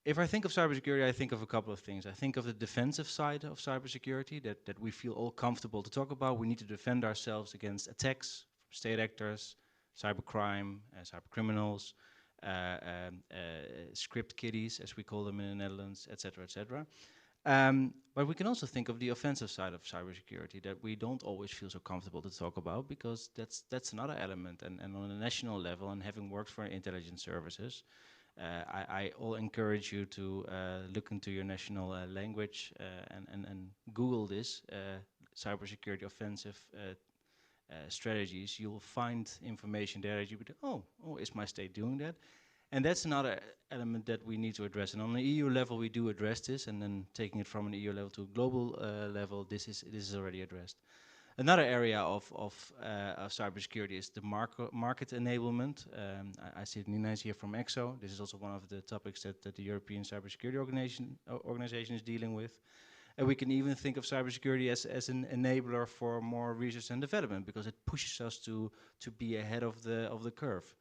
if I think of cybersecurity, I think of a couple of things. I think of the defensive side of cybersecurity that we feel all comfortable to talk about. We need to defend ourselves against attacks from state actors, cybercrime, cybercriminals, script kiddies, as we call them in the Netherlands, etc., etc. But we can also think of the offensive side of cybersecurity that we don't always feel so comfortable to talk about, because that's another element. And on a national level, and having worked for intelligence services, I all encourage you to look into your national language and Google this, cybersecurity offensive strategies. You'll find information there that you would, oh, is my state doing that? And that's another element that we need to address. And on the EU level, we do address this, and then taking it from an EU level to a global level, this is already addressed. Another area of cybersecurity is the market enablement. I see Nina is here from EXO. This is also one of the topics that the European Cybersecurity Organization is dealing with. And we can even think of cybersecurity as an enabler for more research and development, because it pushes us to be ahead of the curve.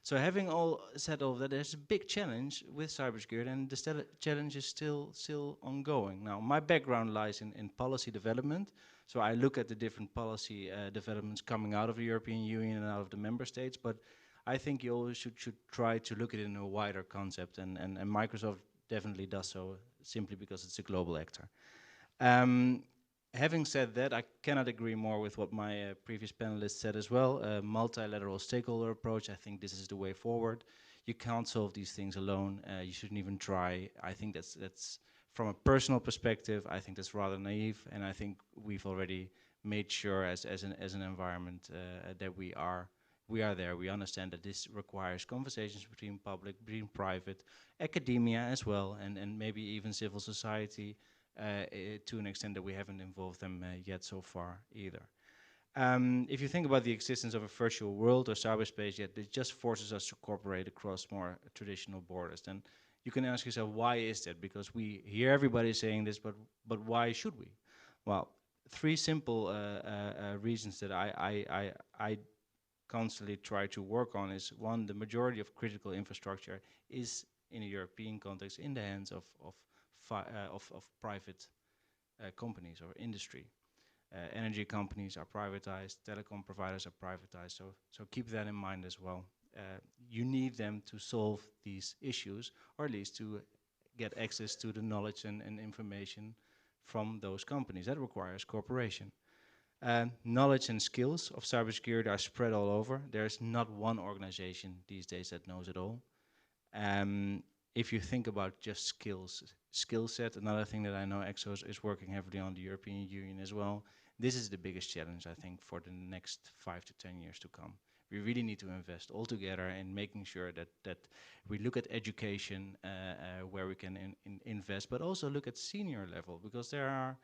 So having said all of that, there's a big challenge with cybersecurity, and the challenge is still ongoing. Now, my background lies in policy development, so I look at the different policy developments coming out of the European Union and out of the member states, but I think you always should try to look at it in a wider concept, and Microsoft definitely does so, simply because it's a global actor. Having said that, I cannot agree more with what my previous panelists said as well. Multilateral stakeholder approach, I think this is the way forward. You can't solve these things alone. You shouldn't even try. I think that's from a personal perspective, I think that's rather naive, and I think we've already made sure as an environment that we are there. We understand that this requires conversations between public, between private, academia as well, and maybe even civil society, to an extent that we haven't involved them yet so far either. If you think about the existence of a virtual world or cyberspace, yet it just forces us to cooperate across more traditional borders. Then you can ask yourself, why is that? Because we hear everybody saying this, but why should we? Well, three simple reasons that I constantly try to work on is, one, the majority of critical infrastructure is in a European context in the hands of private companies or industry. Energy companies are privatized, telecom providers are privatized, so keep that in mind as well. You need them to solve these issues, or at least to get access to the knowledge and information from those companies. That requires cooperation. Knowledge and skills of cybersecurity are spread all over. There's not one organization these days that knows it all. If you think about just skill set, another thing that I know EXO is working heavily on, the European Union as well. This is the biggest challenge, I think, for the next 5 to 10 years to come. We really need to invest all together in making sure that we look at education where we can invest, but also look at senior level, because there are,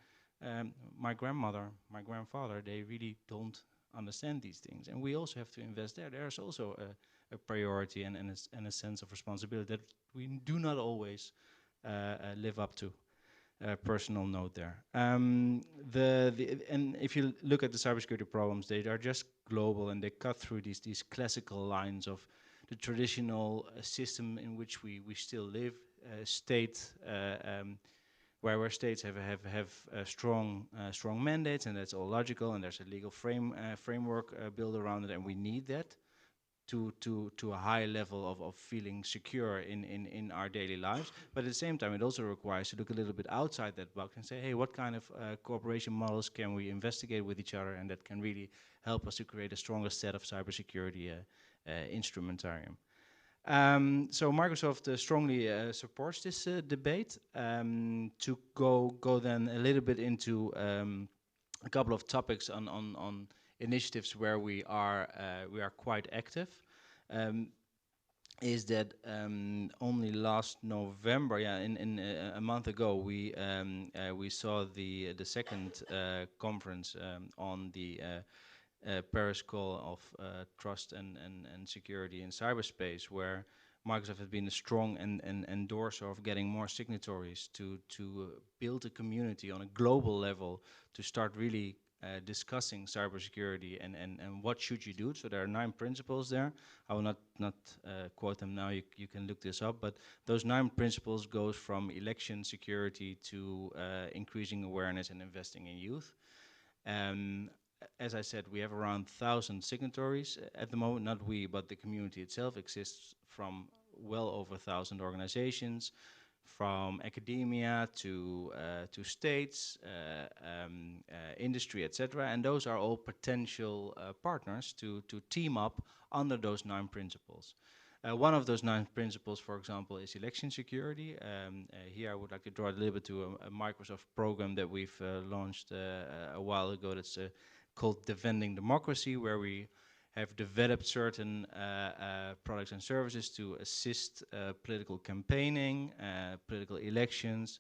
my grandmother, my grandfather, they really don't understand these things. And we also have to invest there. There's also a priority and a sense of responsibility that we do not always live up to. Personal note there. And if you look at the cybersecurity problems, they are just global, and they cut through these classical lines of the traditional system in which we still live, where states have strong mandates, and that's all logical, and there's a legal framework built around it, and we need that to a high level of feeling secure in our daily lives. But at the same time, it also requires to look a little bit outside that box and say, hey, what kind of cooperation models can we investigate with each other, and that can really help us to create a stronger set of cybersecurity instrumentarium. So Microsoft strongly supports this debate. To go then a little bit into a couple of topics on initiatives where we are quite active, is that only last November, in a month ago, we saw the second conference on the Paris Call of Trust and Security in Cyberspace, where Microsoft has been a strong endorser of getting more signatories to build a community on a global level to start really discussing cybersecurity and what should you do. So there are 9 principles there. I will not quote them now. You can look this up. But those 9 principles goes from election security to increasing awareness and investing in youth. As I said, we have around 1,000 signatories at the moment. Not we, but the community itself exists from well over 1,000 organizations, from academia to states, industry, etc. And those are all potential partners to team up under those 9 principles. One of those 9 principles, for example, is election security. Here I would like to draw a little bit to a Microsoft program that we've launched a while ago that's called Defending Democracy, where we have developed certain products and services to assist political campaigning, political elections,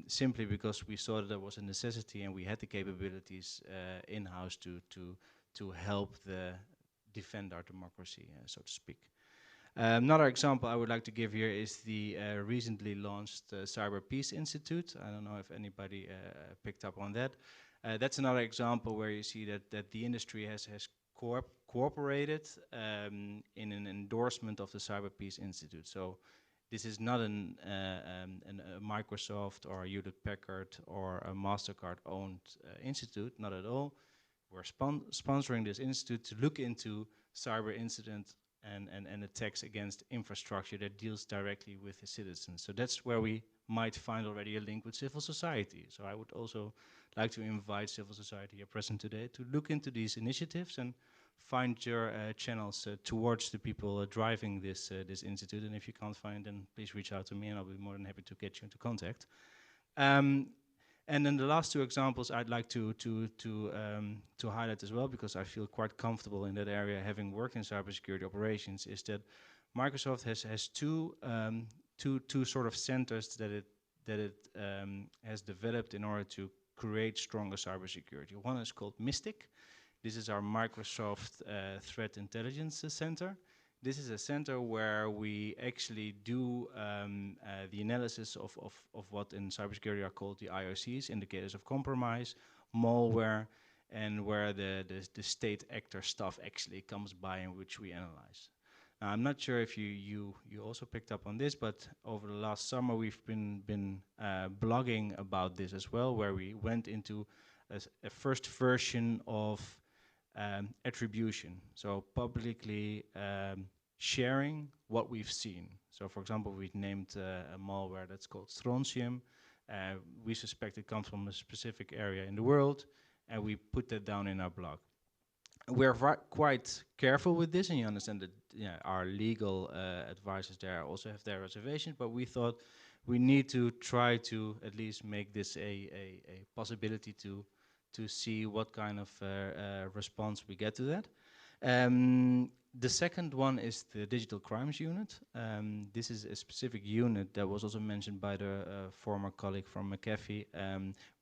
simply because we saw that there was a necessity and we had the capabilities in-house to help defend our democracy, so to speak. Another example I would like to give here is the recently launched Cyber Peace Institute. I don't know if anybody picked up on that. That's another example where you see that the industry has cooperated in an endorsement of the Cyber Peace Institute. So this is not a Microsoft or a Hewlett-Packard or a MasterCard-owned institute, not at all. We're sponsoring this institute to look into cyber incidents and attacks against infrastructure that deals directly with the citizens. So that's where we might find already a link with civil society. So I would also like to invite civil society here present today to look into these initiatives and find your channels towards the people driving this institute. And if you can't find them, please reach out to me and I'll be more than happy to get you into contact. And then the last 2 examples I'd like to highlight as well, because I feel quite comfortable in that area, having worked in cybersecurity operations, is that Microsoft has two sort of centers that it has developed in order to create stronger cybersecurity. One is called Mystic. This is our Microsoft Threat Intelligence Center. This is a center where we actually do the analysis of what in cybersecurity are called the IOCs, indicators of compromise, malware, and where the state actor stuff actually comes by and which we analyze. Now, I'm not sure if you also picked up on this, but over the last summer we've been blogging about this as well, where we went into a first version of attribution. So publicly sharing what we've seen. So for example, we've named a malware that's called strontium. We suspect it comes from a specific area in the world, and we put that down in our blog. We're quite careful with this, and you understand that our legal advisors there also have their reservations, but we thought we need to try to at least make this a possibility to see what kind of response we get to that. The second one is the Digital Crimes Unit. This is a specific unit that was also mentioned by the former colleague from McAfee,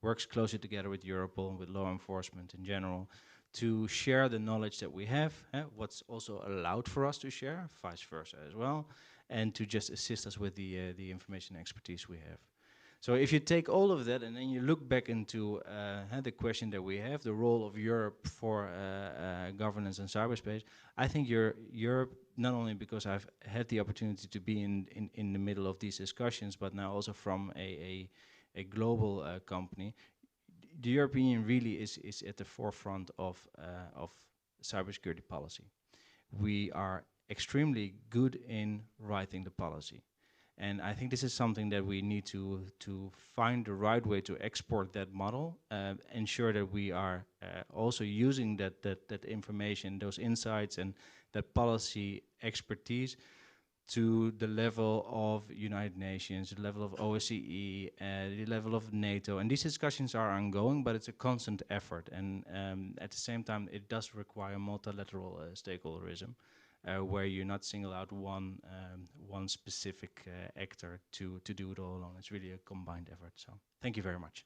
works closely together with Europol and with law enforcement in general to share the knowledge that we have, what's also allowed for us to share, vice versa as well, and to just assist us with the information expertise we have. So if you take all of that and then you look back into the question that we have, the role of Europe for governance in cyberspace, I think Europe, not only because I've had the opportunity to be in the middle of these discussions, but now also from a global company, the European Union really is at the forefront of cybersecurity policy. We are extremely good in writing the policy. And I think this is something that we need to find the right way to export that model, ensure that we are also using that information, those insights and that policy expertise to the level of United Nations, the level of OSCE, the level of NATO. And these discussions are ongoing, but it's a constant effort. And at the same time, it does require multilateral stakeholderism, where you not single out one specific actor to do it all alone. It's really a combined effort. So thank you very much.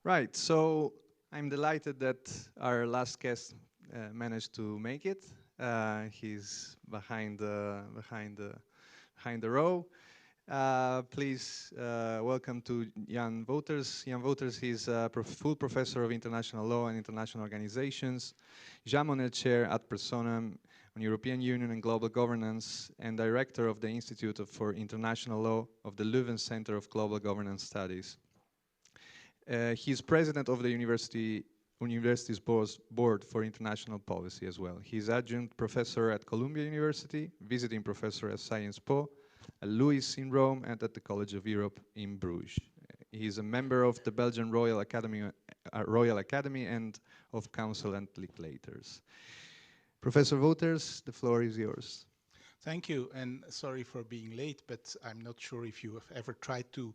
Right, so I'm delighted that our last guest managed to make it. He's behind the row. Please welcome to Jan Wouters. Jan Wouters is a full professor of international law and international organizations, Jean Monnet Chair at Personam on European Union and Global Governance, and director of the Institute for International Law of the Leuven Center of Global Governance Studies. He's president of the University's Board for International Policy as well. He's adjunct professor at Columbia University, visiting professor at Sciences Po, at Louis in Rome, and at the College of Europe in Bruges. He's a member of the Belgian Royal Academy and of Council and Legislators. Professor Wouters, the floor is yours. Thank you, and sorry for being late, but I'm not sure if you have ever tried to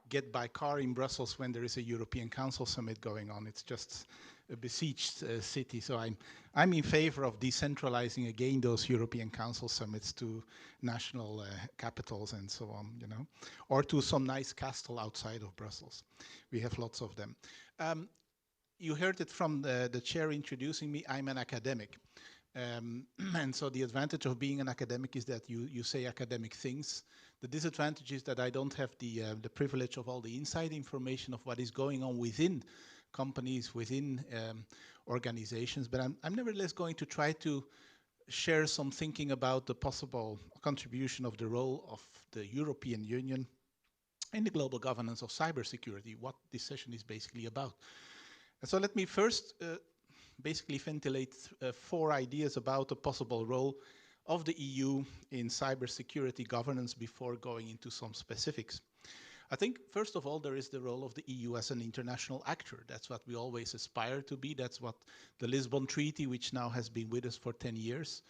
get by car in Brussels when there is a European Council summit going on. It's just a besieged city. So I'm in favor of decentralizing again those European Council summits to national capitals and so on, you know, or to some nice castle outside of Brussels. We have lots of them. You heard it from the chair introducing me. I'm an academic. And so the advantage of being an academic is that you say academic things. The disadvantage is that I don't have the privilege of all the inside information of what is going on within companies, within organizations. But I'm nevertheless going to try to share some thinking about the possible contribution of the role of the European Union in the global governance of cybersecurity, what this session is basically about. And so let me first basically ventilate 4 ideas about the possible role of the EU in cybersecurity governance before going into some specifics. I think, first of all, there is the role of the EU as an international actor. That's what we always aspire to be. That's what the Lisbon Treaty, which now has been with us for 10 years,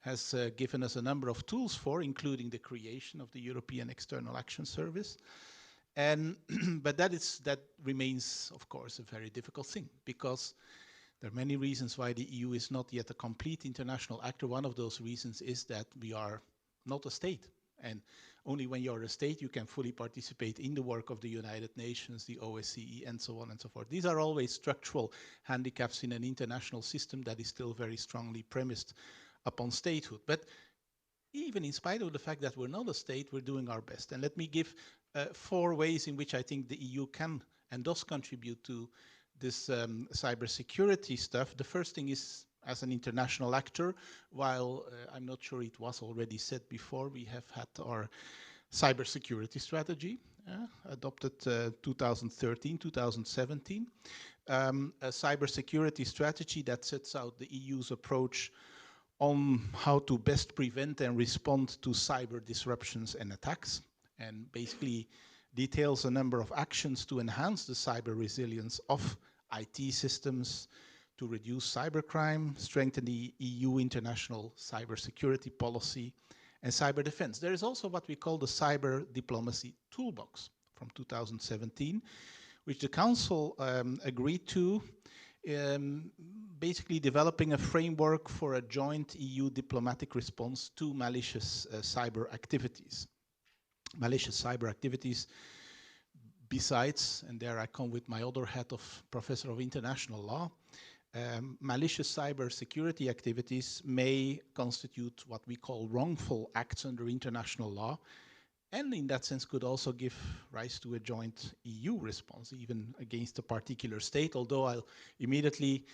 has given us a number of tools for, including the creation of the European External Action Service. And but that remains, of course, a very difficult thing, because there are many reasons why the EU is not yet a complete international actor. One of those reasons is that we are not a state. And only when you're a state, you can fully participate in the work of the United Nations, the OSCE, and so on and so forth. These are always structural handicaps in an international system that is still very strongly premised upon statehood. But even in spite of the fact that we're not a state, we're doing our best. And let me give 4 ways in which I think the EU can and does contribute to this cybersecurity stuff. The first thing is, as an international actor, while I'm not sure it was already said before, we have had our cybersecurity strategy, adopted 2013, 2017. A cybersecurity strategy that sets out the EU's approach on how to best prevent and respond to cyber disruptions and attacks, and basically details a number of actions to enhance the cyber resilience of IT systems, to reduce cybercrime, strengthen the EU international cybersecurity policy, and cyber defense. There is also what we call the Cyber Diplomacy Toolbox from 2017, which the Council agreed to, basically developing a framework for a joint EU diplomatic response to malicious cyber activities. Malicious cyber activities, besides, and there I come with my other hat of Professor of International Law, malicious cyber security activities may constitute what we call wrongful acts under international law, and in that sense could also give rise to a joint EU response, even against a particular state, although I'll immediately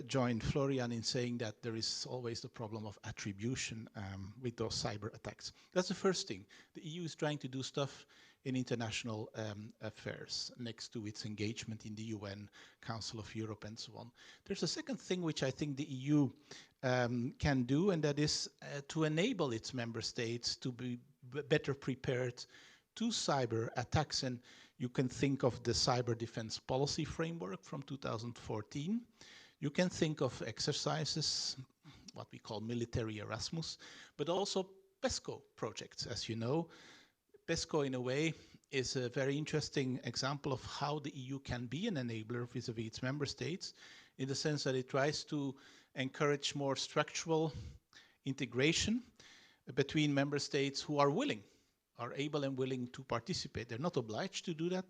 join Florian in saying that there is always the problem of attribution with those cyber attacks. That's the first thing. The EU is trying to do stuff in international affairs next to its engagement in the UN, Council of Europe, and so on. There's a second thing which I think the EU can do, and that is to enable its member states to be better prepared to cyber attacks. And you can think of the Cyber Defense Policy Framework from 2014. You can think of exercises, what we call military Erasmus, but also PESCO projects. As you know, PESCO in a way is a very interesting example of how the EU can be an enabler vis-à-vis its member states, in the sense that it tries to encourage more structural integration between member states who are able and willing to participate. They're not obliged to do that.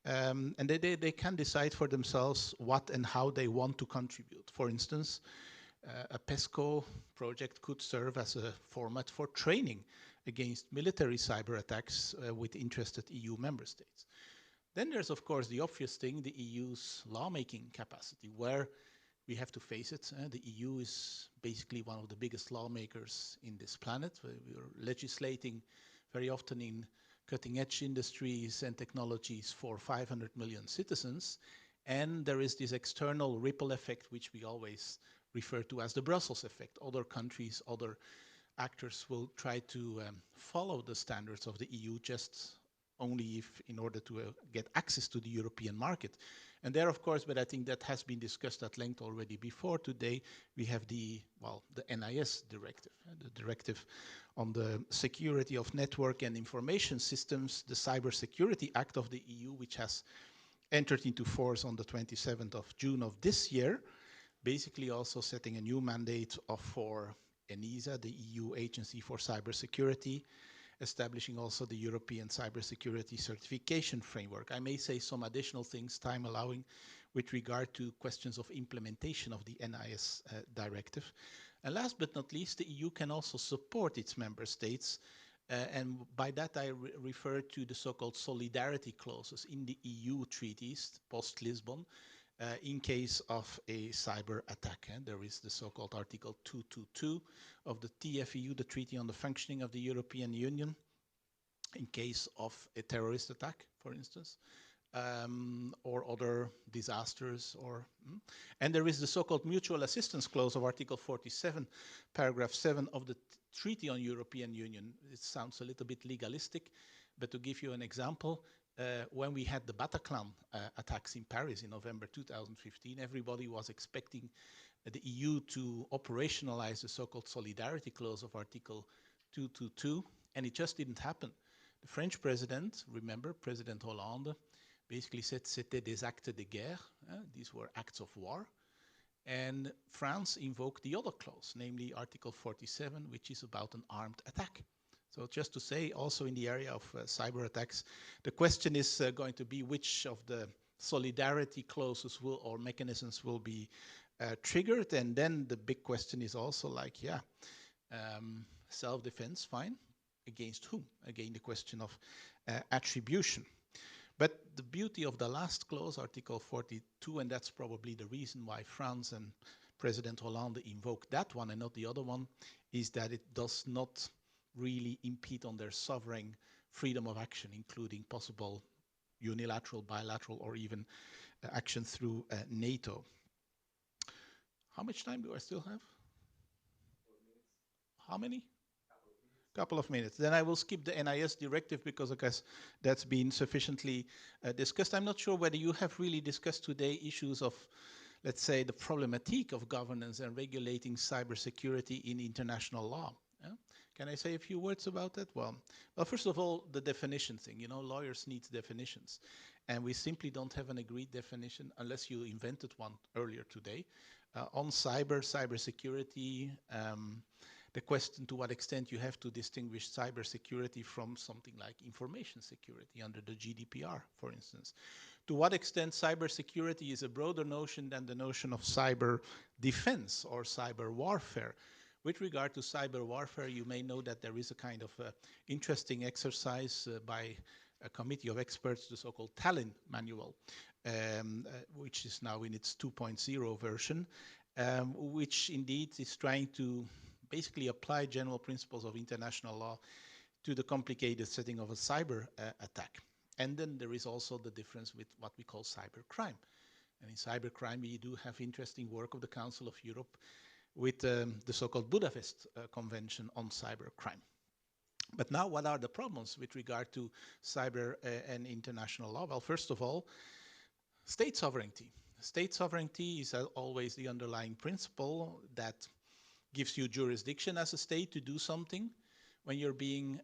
And they can decide for themselves what and how they want to contribute. For instance, a PESCO project could serve as a format for training against military cyber attacks with interested EU member states. Then there's, of course, the obvious thing, the EU's lawmaking capacity, where we have to face it. The EU is basically one of the biggest lawmakers in this planet. We're legislating very often in cutting-edge industries and technologies for 500 million citizens. And there is this external ripple effect, which we always refer to as the Brussels effect. Other countries, other actors will try to follow the standards of the EU just only if in order to get access to the European market. And there, of course, but I think that has been discussed at length already before today, we have the NIS directive, the directive on the security of network and information systems, the Cybersecurity Act of the EU, which has entered into force on the 27th of June of this year, basically also setting a new mandate for ENISA, the EU Agency for Cybersecurity, establishing also the European Cybersecurity Certification Framework. I may say some additional things, time allowing, with regard to questions of implementation of the NIS directive. And last but not least, the EU can also support its member states, and by that I refer to the so-called solidarity clauses in the EU treaties, post-Lisbon, in case of a cyber attack. There is the so-called Article 222 of the TFEU, the Treaty on the Functioning of the European Union, in case of a terrorist attack, for instance, or other disasters. And there is the so-called Mutual Assistance Clause of Article 47, paragraph 7 of the Treaty on European Union. It sounds a little bit legalistic, but to give you an example, when we had the Bataclan attacks in Paris in November 2015, everybody was expecting the EU to operationalize the so-called solidarity clause of Article 222, and it just didn't happen. The French president, remember, President Hollande, basically said c'était des actes de guerre, these were acts of war, and France invoked the other clause, namely Article 47, which is about an armed attack. So just to say, also in the area of cyber attacks, the question is going to be which of the solidarity clauses or mechanisms will be triggered. And then the big question is also like, self-defense, fine. Against whom? Again, the question of attribution. But the beauty of the last clause, Article 42, and that's probably the reason why France and President Hollande invoked that one and not the other one, is that it does not really impede on their sovereign freedom of action, including possible unilateral, bilateral, or even action through NATO. How much time do I still have? 4 minutes. How many? Couple of minutes. Then I will skip the NIS directive because I guess that's been sufficiently discussed. I'm not sure whether you have really discussed today issues of, let's say, the problematic of governance and regulating cybersecurity in international law. Can I say a few words about that? Well, first of all, the definition thing. You know, lawyers need definitions. And we simply don't have an agreed definition unless you invented one earlier today. On cybersecurity, the question to what extent you have to distinguish cybersecurity from something like information security under the GDPR, for instance. to what extent cybersecurity is a broader notion than the notion of cyber defense or cyber warfare. With regard to cyber warfare, you may know that there is a kind of interesting exercise by a committee of experts, the so-called Tallinn Manual, which is now in its 2.0 version, which indeed is trying to basically apply general principles of international law to the complicated setting of a cyber attack. And then there is also the difference with what we call cybercrime. And in cybercrime, we do have interesting work of the Council of Europe with the so-called Budapest Convention on Cybercrime. But now, what are the problems with regard to cyber and international law? Well, first of all, state sovereignty. State sovereignty is always the underlying principle that gives you jurisdiction as a state to do something when you're being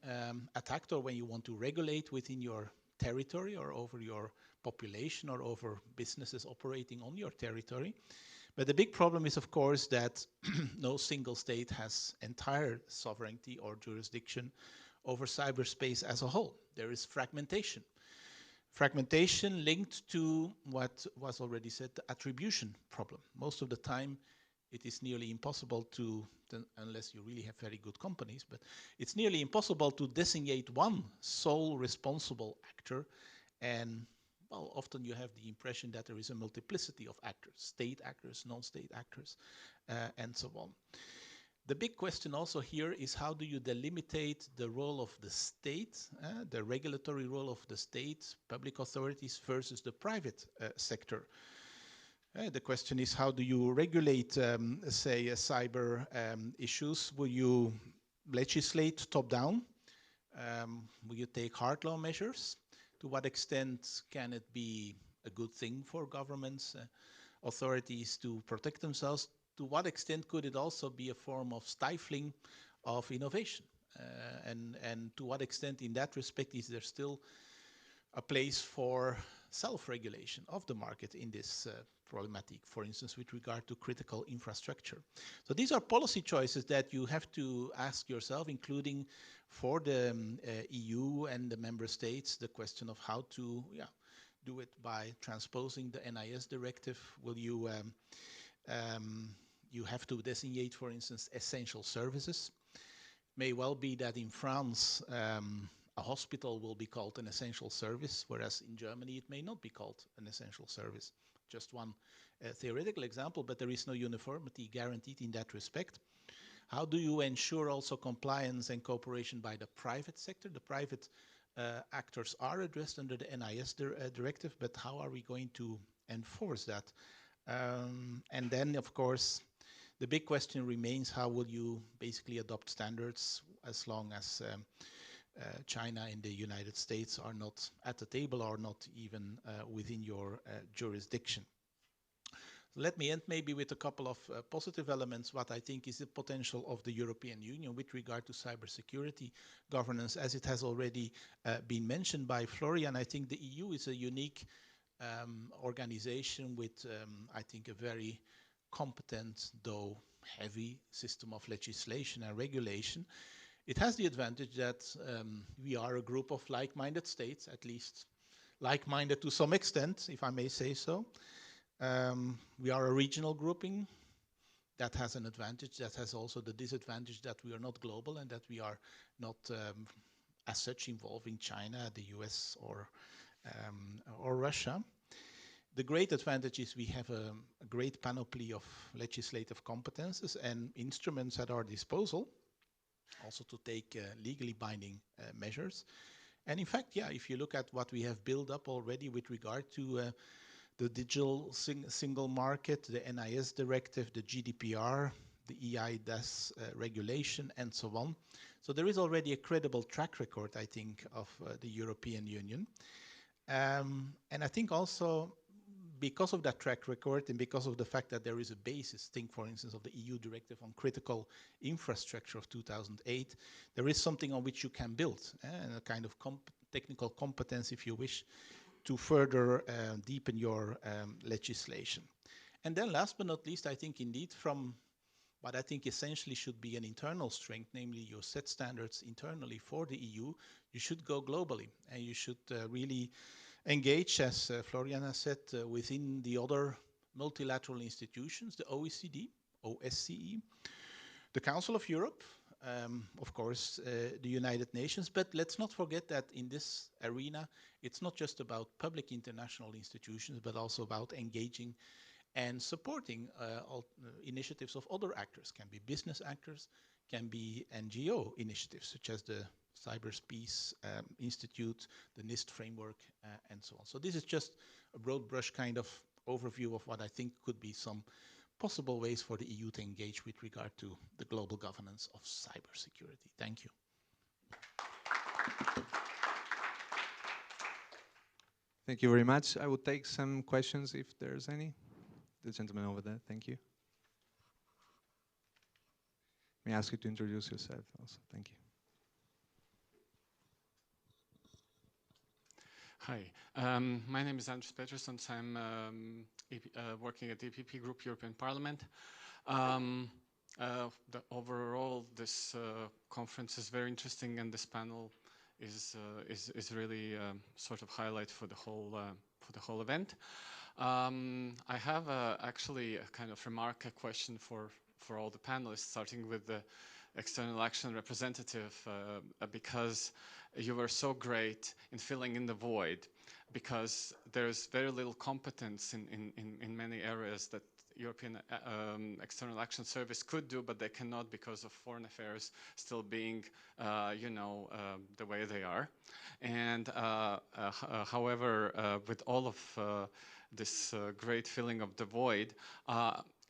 attacked or when you want to regulate within your territory or over your population or over businesses operating on your territory. But the big problem is, of course, that no single state has entire sovereignty or jurisdiction over cyberspace as a whole. There is fragmentation. Fragmentation linked to what was already said, the attribution problem. Most of the time, it is nearly impossible to, unless you really have very good companies, but it's nearly impossible to designate one sole responsible actor. And well, often you have the impression that there is a multiplicity of actors, state actors, non-state actors, and so on. The big question also here is how do you delimitate the role of the state, the regulatory role of the state, public authorities versus the private sector. The question is how do you regulate, say, cyber issues? Will you legislate top-down? Will you take hard law measures? To what extent can it be a good thing for governments, authorities to protect themselves? To what extent could it also be a form of stifling of innovation? And to what extent in that respect is there still a place for self-regulation of the market in this problematic, for instance, with regard to critical infrastructure? So these are policy choices that you have to ask yourself, including for the EU and the member states, the question of how to do it by transposing the NIS directive. Will you you have to designate, for instance, essential services. May well be that in France, a hospital will be called an essential service, whereas in Germany it may not be called an essential service. Just one theoretical example, but there is no uniformity guaranteed in that respect. How do you ensure also compliance and cooperation by the private sector? The private actors are addressed under the NIS directive, but how are we going to enforce that? And then, of course, the big question remains, how will you basically adopt standards as long as China and the United States are not at the table or not even within your jurisdiction? Let me end maybe with a couple of positive elements, what I think is the potential of the European Union with regard to cybersecurity governance, as it has already been mentioned by Florian. I think the EU is a unique organization with, I think, a very competent, though heavy system of legislation and regulation. It has the advantage that we are a group of like-minded states, at least like-minded to some extent, if I may say so. We are a regional grouping. That has an advantage. That has also the disadvantage that we are not global and that we are not as such involving China, the US, or Russia. The great advantage is we have a great panoply of legislative competences and instruments at our disposal, also to take legally binding measures. And in fact, yeah, if you look at what we have built up already with regard to the digital single market, the NIS directive, the GDPR, the EIDAS regulation, and so on. So there is already a credible track record, I think, of the European Union. And I think also, because of that track record and because of the fact that there is a basis, think for instance of the EU directive on critical infrastructure of 2008, there is something on which you can build, and a kind of technical competence, if you wish, to further deepen your legislation. And then last but not least, I think indeed from what I think essentially should be an internal strength, namely you set standards internally for the EU, you should go globally and you should really engage, as Florian has said, within the other multilateral institutions, the OECD, OSCE, the Council of Europe, of course, the United Nations. But let's not forget that in this arena, it's not just about public international institutions, but also about engaging and supporting initiatives of other actors. Can be business actors, can be NGO initiatives, such as the Cyberspace Institute, the NIST framework, and so on. So this is just a broad brush kind of overview of what I think could be some possible ways for the EU to engage with regard to the global governance of cybersecurity. Thank you. Thank you very much. I will take some questions if there's any. The gentleman over there, thank you. May I ask you to introduce yourself also? Thank you. Hi, my name is Andres Petersons. I'm working at the EPP Group, European Parliament. Overall, this conference is very interesting, and this panel is really sort of highlight for the whole event. I have actually a kind of remark, a question for all the panelists, starting with the external action representative, because you were so great in filling in the void, because there's very little competence in many areas that European External Action Service could do, but they cannot because of foreign affairs still being, the way they are. And however, with all of this great filling of the void,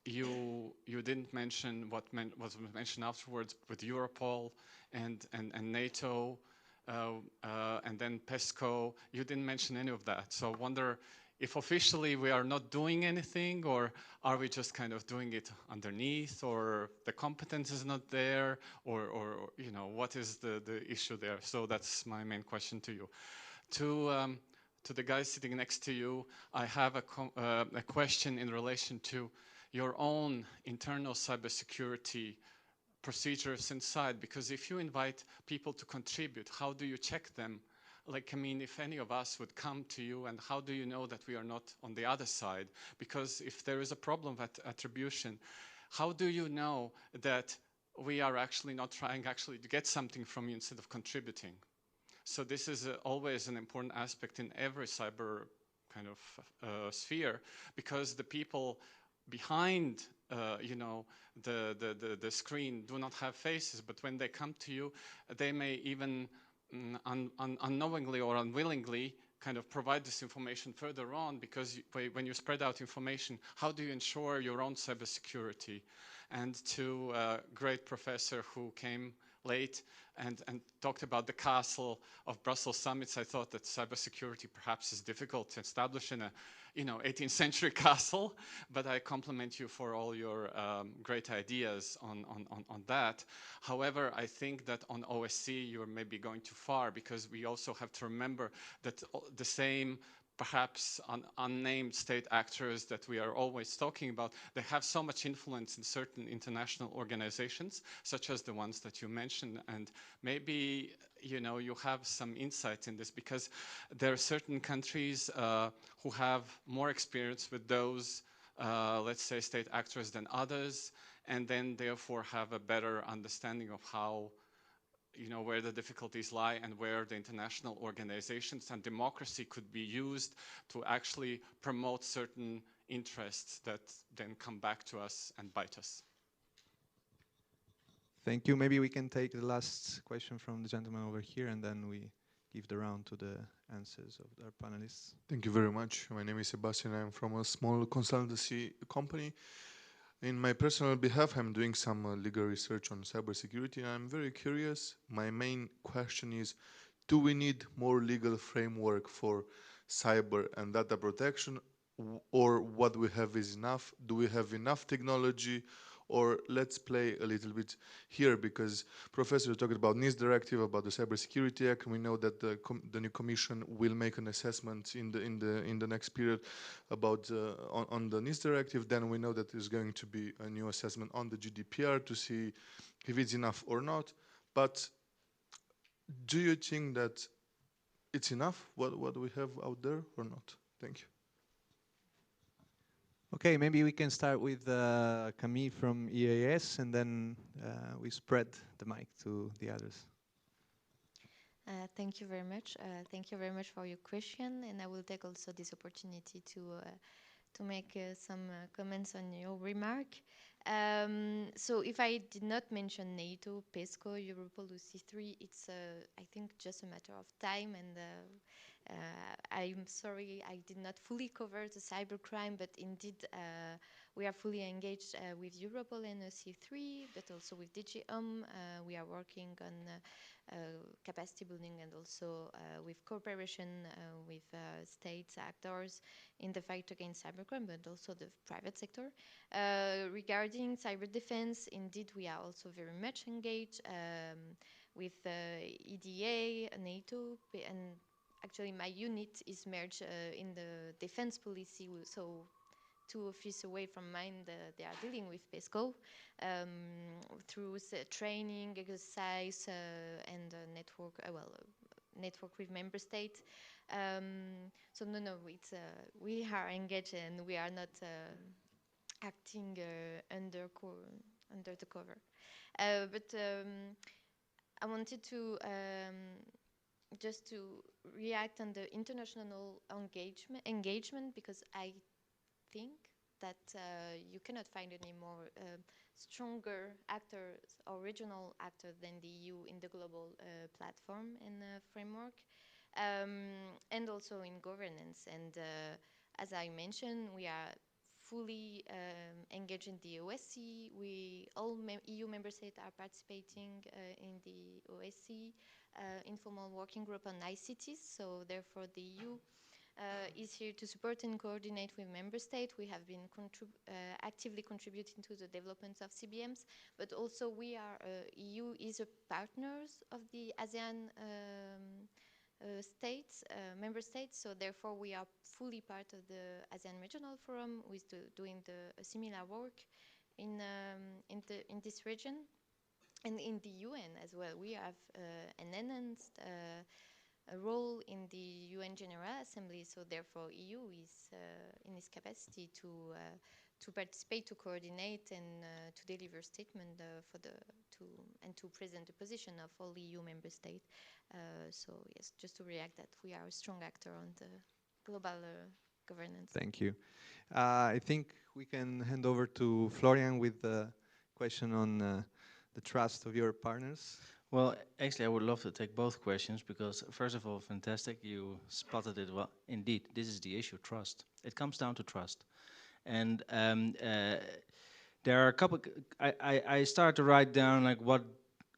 you didn't mention what was mentioned afterwards with Europol and NATO, and then PESCO. You didn't mention any of that. So I wonder if officially we are not doing anything, or are we just kind of doing it underneath, or the competence is not there, or what is the issue there? So that's my main question to you. To the guy sitting next to you, I have a question in relation to your own internal cybersecurity procedures inside, because if you invite people to contribute, how do you check them? Like, I mean, if any of us would come to you, and how do you know that we are not on the other side? Because if there is a problem at attribution, how do you know that we are actually not trying actually to get something from you instead of contributing? So this is always an important aspect in every cyber kind of sphere, because the people behind the screen do not have faces, but when they come to you, they may even unknowingly or unwillingly kind of provide this information further on, because when you spread out information, how do you ensure your own cybersecurity? And to a great professor who came late and talked about the castle of Brussels summits, I thought that cybersecurity perhaps is difficult to establish in a 18th century castle, but I compliment you for all your great ideas on that. However, I think that on OSCE you're maybe going too far, because we also have to remember that the same perhaps unnamed state actors that we are always talking about, they have so much influence in certain international organizations, such as the ones that you mentioned, and maybe you have some insight in this, because there are certain countries who have more experience with those, let's say, state actors than others, and then therefore have a better understanding of how where the difficulties lie, and where the international organizations and democracy could be used to actually promote certain interests that then come back to us and bite us. Thank you. Maybe we can take the last question from the gentleman over here, and then we give the round to the answers of our panelists. Thank you very much. My name is Sebastian. I'm from a small consultancy company. In my personal behalf, I'm doing some legal research on cybersecurity, and I'm very curious. My main question is, do we need more legal framework for cyber and data protection, or what we have is enough? Do we have enough technology? Or let's play a little bit here, because Professor talked about NIST directive, about the Cybersecurity Act. We know that the new Commission will make an assessment in the next period about on the NIST directive. Then we know that there's going to be a new assessment on the GDPR to see if it's enough or not. But do you think that it's enough what we have out there or not? Thank you. Okay, maybe we can start with Camille from EAS, and then we spread the mic to the others. Thank you very much. Thank you very much for your question, and I will take also this opportunity to make some comments on your remark. So if I did not mention NATO, PESCO, Europol, or C3, it's I think just a matter of time, and I'm sorry I did not fully cover the cybercrime, but indeed we are fully engaged with Europol and C3, but also with DG we are working on capacity building and also with cooperation with states actors in the fight against cybercrime, but also the private sector. Regarding cyber defense, indeed, we are also very much engaged with EDA, NATO, and actually my unit is merged in the defense policy, so 2 offices away from mine, they are dealing with PESCO through training, exercise, and network. Network with member states. So no, it's we are engaged and we are not acting under the cover. But I wanted to just to react on the international engagement because I think that you cannot find any more stronger actors or regional actors than the EU in the global platform and framework, and also in governance. And as I mentioned, we are fully engaged in the OSCE. All EU member states are participating in the OSCE informal working group on ICTs. So therefore, the EU is here to support and coordinate with member states. We have been actively contributing to the development of CBMs, but also we are, EU is a partners of the ASEAN states, member states, so therefore we are fully part of the ASEAN Regional Forum with doing similar work in this region. And in the UN as well, we have an enhanced a role in the UN General Assembly, so therefore EU is in its capacity to participate, to coordinate, and to deliver statement and to present the position of all EU member states. So yes, just to react that we are a strong actor on the global governance. Thank you. I think we can hand over to Florian with the question on the trust of your partners. Well, actually, I would love to take both questions because, first of all, fantastic, you spotted it well. Indeed, this is the issue, trust. It comes down to trust. And there are a couple, I started to write down like what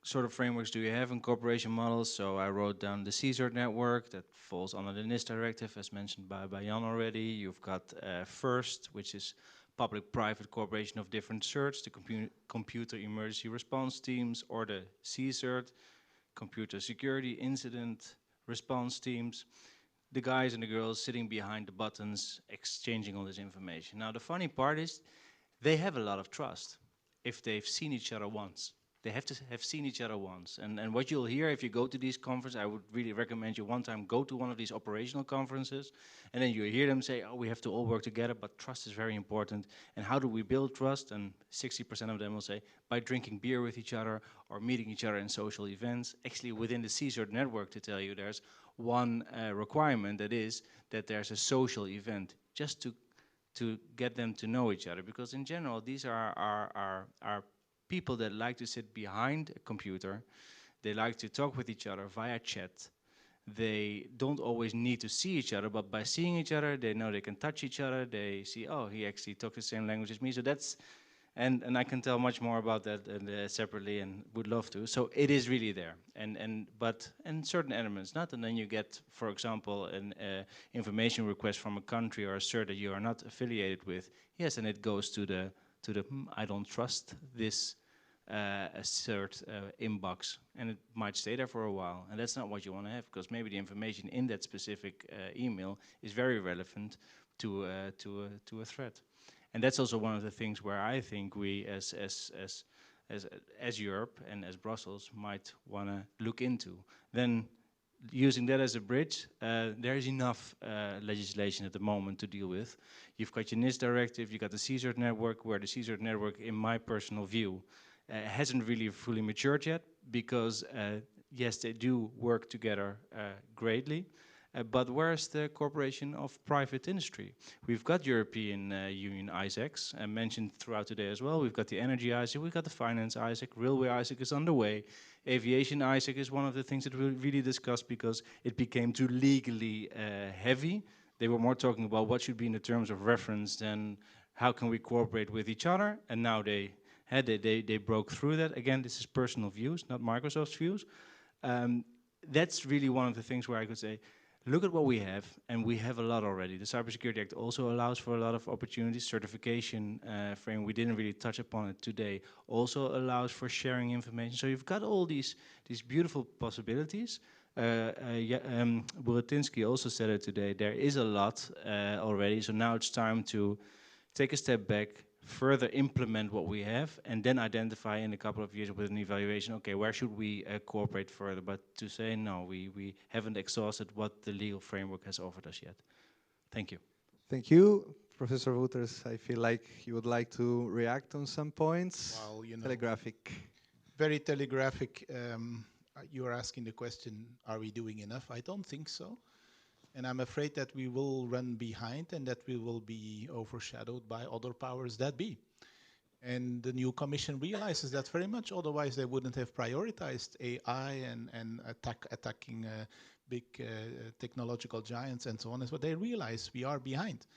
sort of frameworks do you have in cooperation models. So I wrote down the CSERT network that falls under the NIST directive, as mentioned by Jan already. You've got FIRST, which is public-private cooperation of different certs, the computer emergency response teams, or the CSERT, computer security incident response teams, the guys and the girls sitting behind the buttons, exchanging all this information. Now, the funny part is they have a lot of trust if they've seen each other once. They have to have seen each other once. And what you'll hear if you go to these conferences, I would really recommend you one time go to one of these operational conferences, and then you hear them say, oh, we have to all work together, but trust is very important. And how do we build trust? And 60% of them will say, by drinking beer with each other or meeting each other in social events. Actually, within the CSERT network, to tell you, there's one requirement, that is that there's a social event, just to get them to know each other. Because in general, these are people that like to sit behind a computer. They like to talk with each other via chat. They don't always need to see each other, but by seeing each other, they know they can touch each other. They see, oh, he actually talks the same language as me. So that's, and I can tell much more about that separately and would love to. So it is really there. But certain elements not. And then you get, for example, an information request from a country or a cert that you are not affiliated with. Yes, and it goes to the I don't trust this cert inbox, and it might stay there for a while, and that's not what you want to have, because maybe the information in that specific email is very relevant to a threat. And that's also one of the things where I think we as Europe and as Brussels might want to look into. Then using that as a bridge, there is enough legislation at the moment to deal with. You've got your NIS directive, you've got the CSERT network, where the CSERT network, in my personal view, hasn't really fully matured yet, because yes, they do work together greatly, but where's the cooperation of private industry? We've got European Union ISACs, mentioned throughout today as well. We've got the energy ISAC, we've got the finance ISAC, railway ISAC is underway. Aviation ISAC is one of the things that we really discussed because it became too legally heavy. They were more talking about what should be in the terms of reference than how can we cooperate with each other, and now they broke through that. Again, this is personal views, not Microsoft's views. That's really one of the things where I could say, look at what we have, and we have a lot already. The Cybersecurity Act also allows for a lot of opportunities. Certification frame, we didn't really touch upon it today, also allows for sharing information. So you've got all these beautiful possibilities. Buratinsky also said it today, there is a lot already, so now it's time to take a step back, further implement what we have, and then identify in a couple of years with an evaluation, okay, where should we cooperate further? But to say, no, we haven't exhausted what the legal framework has offered us yet. Thank you. Thank you. Professor Wouters, I feel like you would like to react on some points. Well, you know, telegraphic. Very telegraphic. You are asking the question, are we doing enough? I don't think so. And I'm afraid that we will run behind and that we will be overshadowed by other powers that be. And the new commission realizes that very much, otherwise they wouldn't have prioritized AI and attacking big technological giants and so on. But they realize we are behind.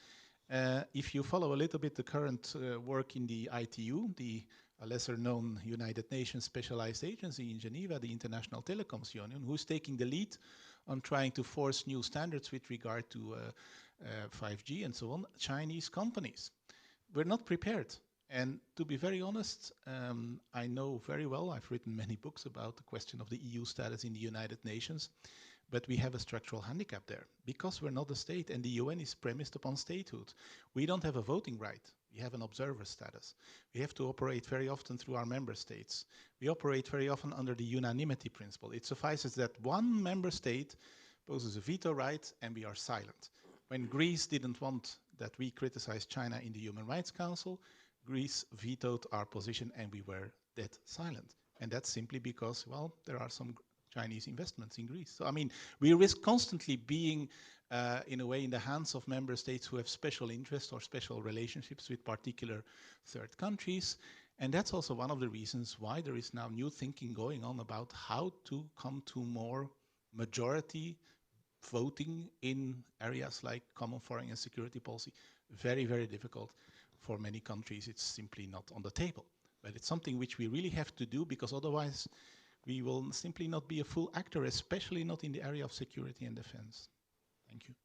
If you follow a little bit the current work in the ITU, the lesser-known United Nations specialized agency in Geneva, the International Telecoms Union, who's taking the lead on trying to force new standards with regard to 5G and so on, Chinese companies. We're not prepared. And to be very honest, I know very well, I've written many books about the question of the EU status in the United Nations, but we have a structural handicap there because we're not a state and the UN is premised upon statehood. We don't have a voting right. We have an observer status. We have to operate very often through our member states. We operate very often under the unanimity principle. It suffices that one member state poses a veto right and we are silent. When Greece didn't want that we criticize China in the Human Rights Council, Greece vetoed our position and we were dead silent. And that's simply because, well, there are some Chinese investments in Greece. So, I mean, we risk constantly being, in a way, in the hands of member states who have special interests or special relationships with particular third countries. And that's also one of the reasons why there is now new thinking going on about how to come to more majority voting in areas like common foreign and security policy. Very, very difficult for many countries. It's simply not on the table. But it's something which we really have to do because otherwise we will simply not be a full actor, especially not in the area of security and defense. Thank you.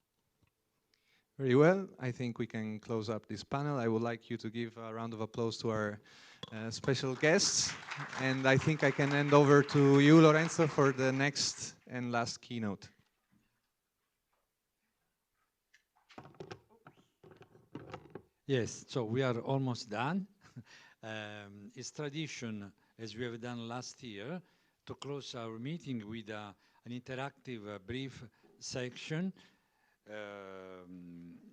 Very well. I think we can close up this panel. I would like you to give a round of applause to our special guests. And I think I can hand over to you, Lorenzo, for the next and last keynote. Yes, so we are almost done. It's tradition, as we have done last year, to close our meeting with an interactive brief section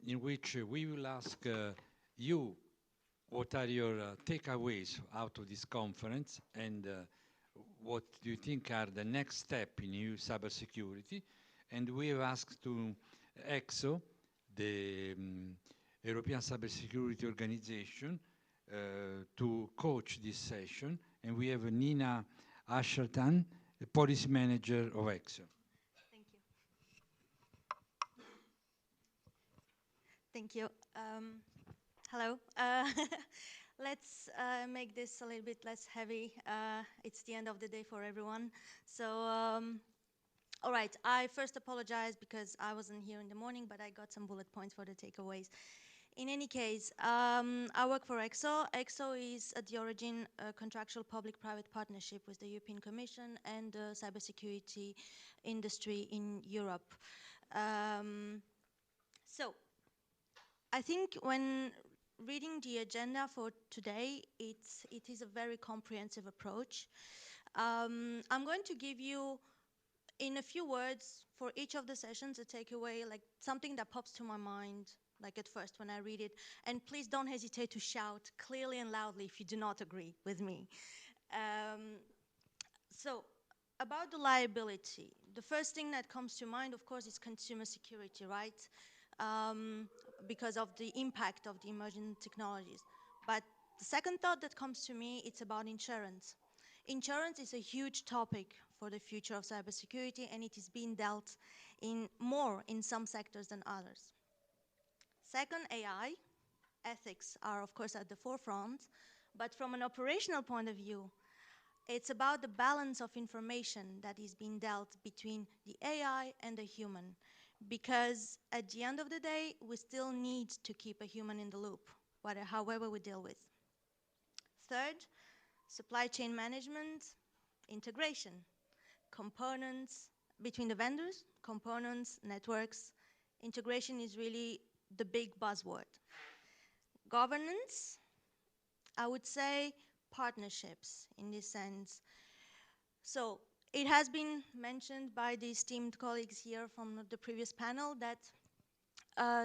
in which we will ask you what are your takeaways out of this conference and what do you think are the next step in EU cybersecurity. And we have asked to EXO, the European Cybersecurity Organization, to coach this session. And we have Nina Asherton, the policy manager of EXO. Thank you. Thank you. Hello. Let's make this a little bit less heavy. It's the end of the day for everyone. So, all right, I first apologize because I wasn't here in the morning, but I got some bullet points for the takeaways. In any case, I work for EXO. EXO is at the origin a contractual public-private partnership with the European Commission and the cybersecurity industry in Europe. So, I think when reading the agenda for today, it is a very comprehensive approach. I'm going to give you in a few words, for each of the sessions, a takeaway, like something that pops to my mind, like at first when I read it. And please don't hesitate to shout clearly and loudly if you do not agree with me. So, about the liability, the first thing that comes to mind, of course, is consumer security, right? Because of the impact of the emerging technologies. But the second thought that comes to me, it's about insurance. Insurance is a huge topic for the future of cybersecurity, and it is being dealt in more in some sectors than others. Second, AI. Ethics are, of course, at the forefront, but from an operational point of view, it's about the balance of information that is being dealt between the AI and the human. Because at the end of the day, we still need to keep a human in the loop, however we deal with. Third, supply chain management, integration, components between the vendors, components, networks. Integration is really the big buzzword. Governance, I would say partnerships in this sense. So it has been mentioned by the esteemed colleagues here from the previous panel that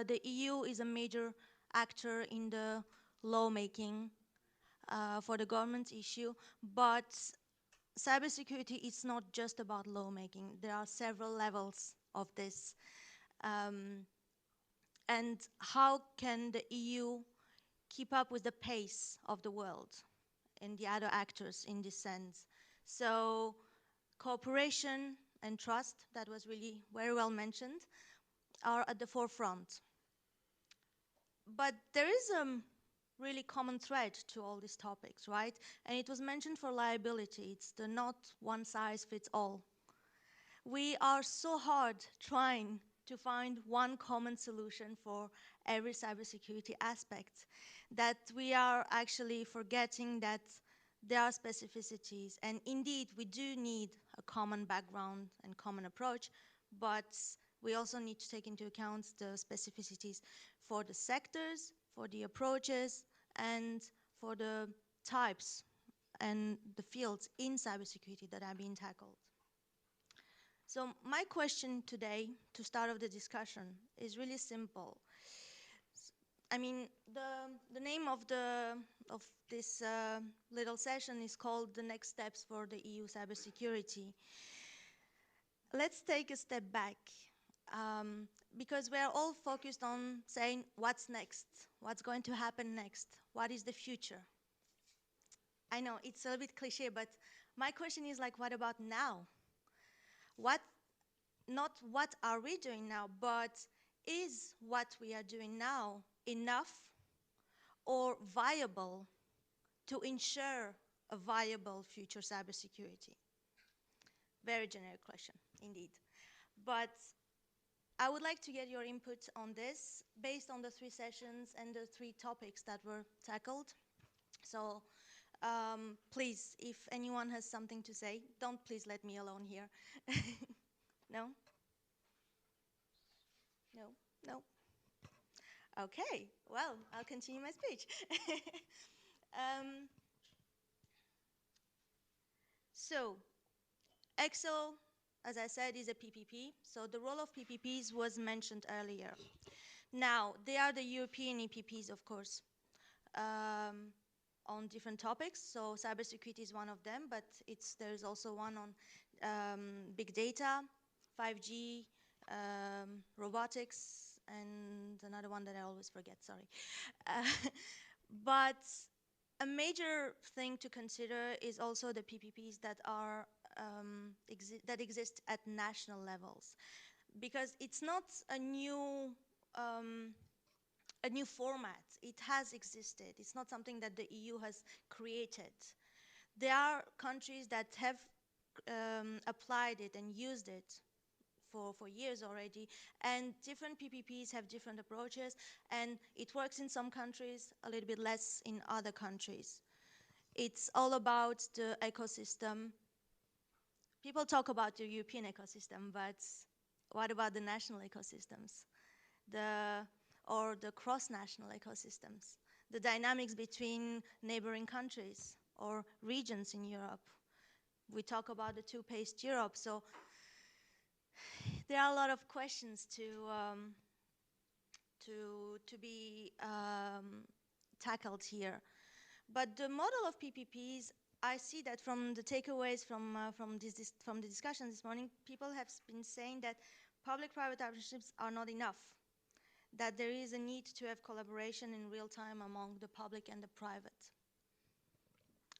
the EU is a major actor in the lawmaking for the government issue, but cybersecurity is not just about lawmaking. There are several levels of this. And how can the EU keep up with the pace of the world and the other actors in this sense? So cooperation and trust, that was really very well mentioned, are at the forefront. But there is a really common thread to all these topics, right? And it was mentioned for liability. It's the not one size fits all. We are so hard trying to find one common solution for every cybersecurity aspect that we are actually forgetting that there are specificities. And indeed, we do need a common background and common approach, but we also need to take into account the specificities for the sectors, for the approaches, and for the types and the fields in cybersecurity that are being tackled. So my question today, to start off the discussion, is really simple. I mean, the name of this little session is called "The Next Steps for the EU Cybersecurity." Let's take a step back, because we are all focused on saying, what's next? What's going to happen next? What is the future? I know, it's a little bit cliche, but my question is like, what about now? Not what are we doing now, but is what we are doing now enough or viable to ensure a viable future cybersecurity? Very generic question, indeed. But I would like to get your input on this based on the 3 sessions and the 3 topics that were tackled. So please, if anyone has something to say, don't please let me alone here. No? No? No? Okay, well, I'll continue my speech. So, EXO, as I said, is a PPP. So the role of PPPs was mentioned earlier. Now, they are the European EPPs, of course, on different topics. So cybersecurity is one of them, but there's also one on big data, 5G, robotics, and another one that I always forget, sorry. But a major thing to consider is also the PPPs that are that exist at national levels, because it's not a new format. It has existed. It's not something that the EU has created. There are countries that have applied it and used it for years already, and different PPPs have different approaches, and it works in some countries, a little bit less in other countries. It's all about the ecosystem. People talk about the European ecosystem, but what about the national ecosystems? Or the cross-national ecosystems? The dynamics between neighboring countries or regions in Europe? We talk about the two-paced Europe, so There are a lot of questions to be tackled here. But the model of PPPs, I see that from the takeaways from the discussion this morning, people have been saying that public-private partnerships are not enough, that there is a need to have collaboration in real time among the public and the private.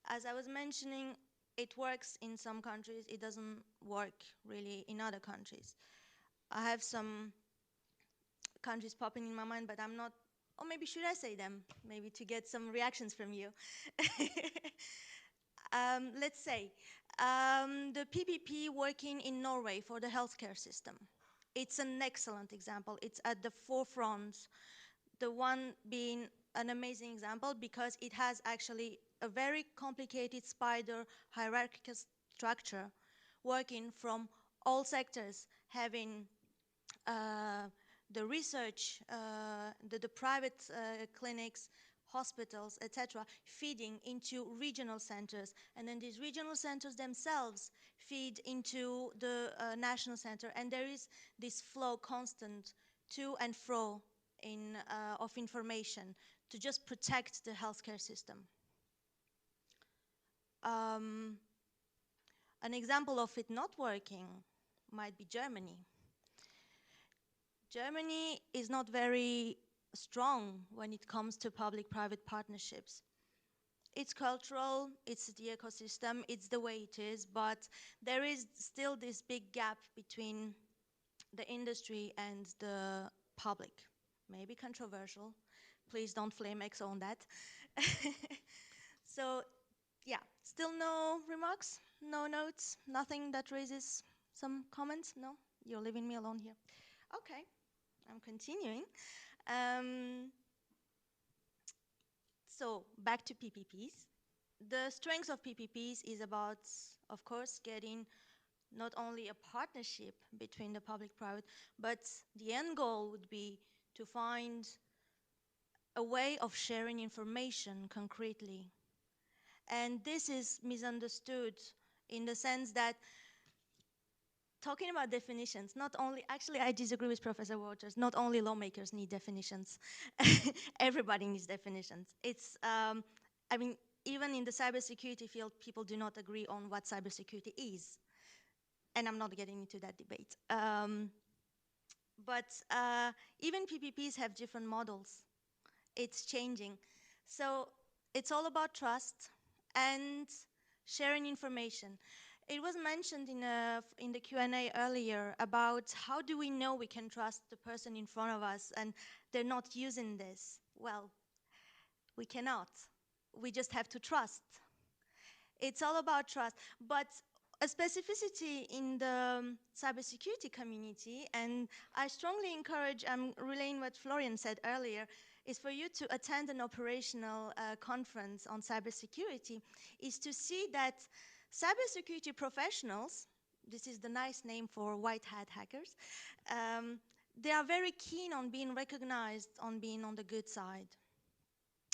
As I was mentioning, it works in some countries, it doesn't work really in other countries. I have some countries popping in my mind, but I'm not, or maybe should I say them, maybe to get some reactions from you. Let's say, the PPP working in Norway for the healthcare system. It's an excellent example. It's at the forefront, the one being an amazing example because it has actually a very complicated spider hierarchical structure working from all sectors, having the research, the private clinics, hospitals, etc., feeding into regional centers. And then these regional centers themselves feed into the national center. And there is this flow constant to and fro of information to just protect the healthcare system. An example of it not working might be Germany. Germany is not very strong when it comes to public-private partnerships. It's cultural, it's the ecosystem, it's the way it is, but there is still this big gap between the industry and the public. Maybe controversial. Please don't flame Exo on that. So, yeah, still no remarks, no notes, nothing that raises some comments? No? You're leaving me alone here. Okay. I'm continuing. So back to PPPs. The strength of PPPs is about, of course, getting not only a partnership between the public-private, but the end goal would be to find a way of sharing information concretely. And this is misunderstood in the sense that talking about definitions, not only, actually I disagree with Professor Waters, not only lawmakers need definitions, everybody needs definitions. It's, I mean, even in the cybersecurity field, people do not agree on what cybersecurity is. And I'm not getting into that debate. But even PPPs have different models. It's changing. So it's all about trust and sharing information. It was mentioned in the Q&A earlier about how do we know we can trust the person in front of us and they're not using this. Well, we cannot. We just have to trust. It's all about trust. But a specificity in the cybersecurity community, and I strongly encourage, I'm relaying what Florian said earlier, is for you to attend an operational conference on cybersecurity, is to see that cybersecurity professionals, this is the nice name for white hat hackers, they are very keen on being recognized, on being on the good side.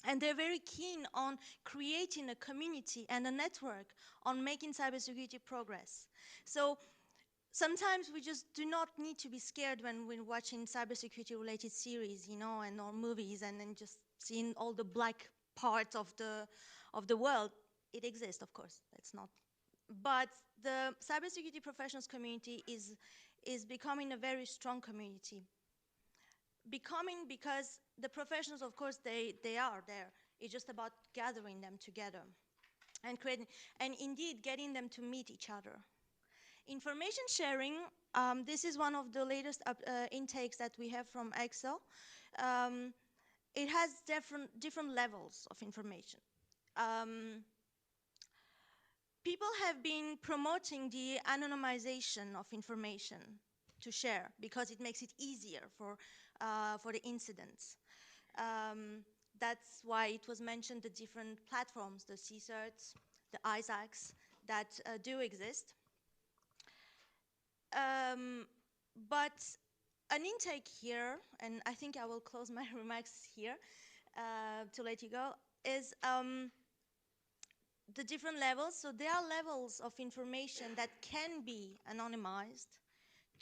And they're very keen on creating a community and a network on making cybersecurity progress. So sometimes we just do not need to be scared when we're watching cybersecurity related series, you know, and or movies and then just seeing all the black parts of the world. It exists, of course, it's not. But the cybersecurity professionals community is becoming a very strong community. Becoming because the professionals, of course, they are there. It's just about gathering them together and creating, and indeed getting them to meet each other. Information sharing, this is one of the latest intakes that we have from Excel. It has different levels of information. People have been promoting the anonymization of information to share because it makes it easier for the incidents. That's why it was mentioned the different platforms, the CSERTs, the ISACs that do exist. But an intake here, and I think I will close my remarks here to let you go, is the different levels. So there are levels of information that can be anonymized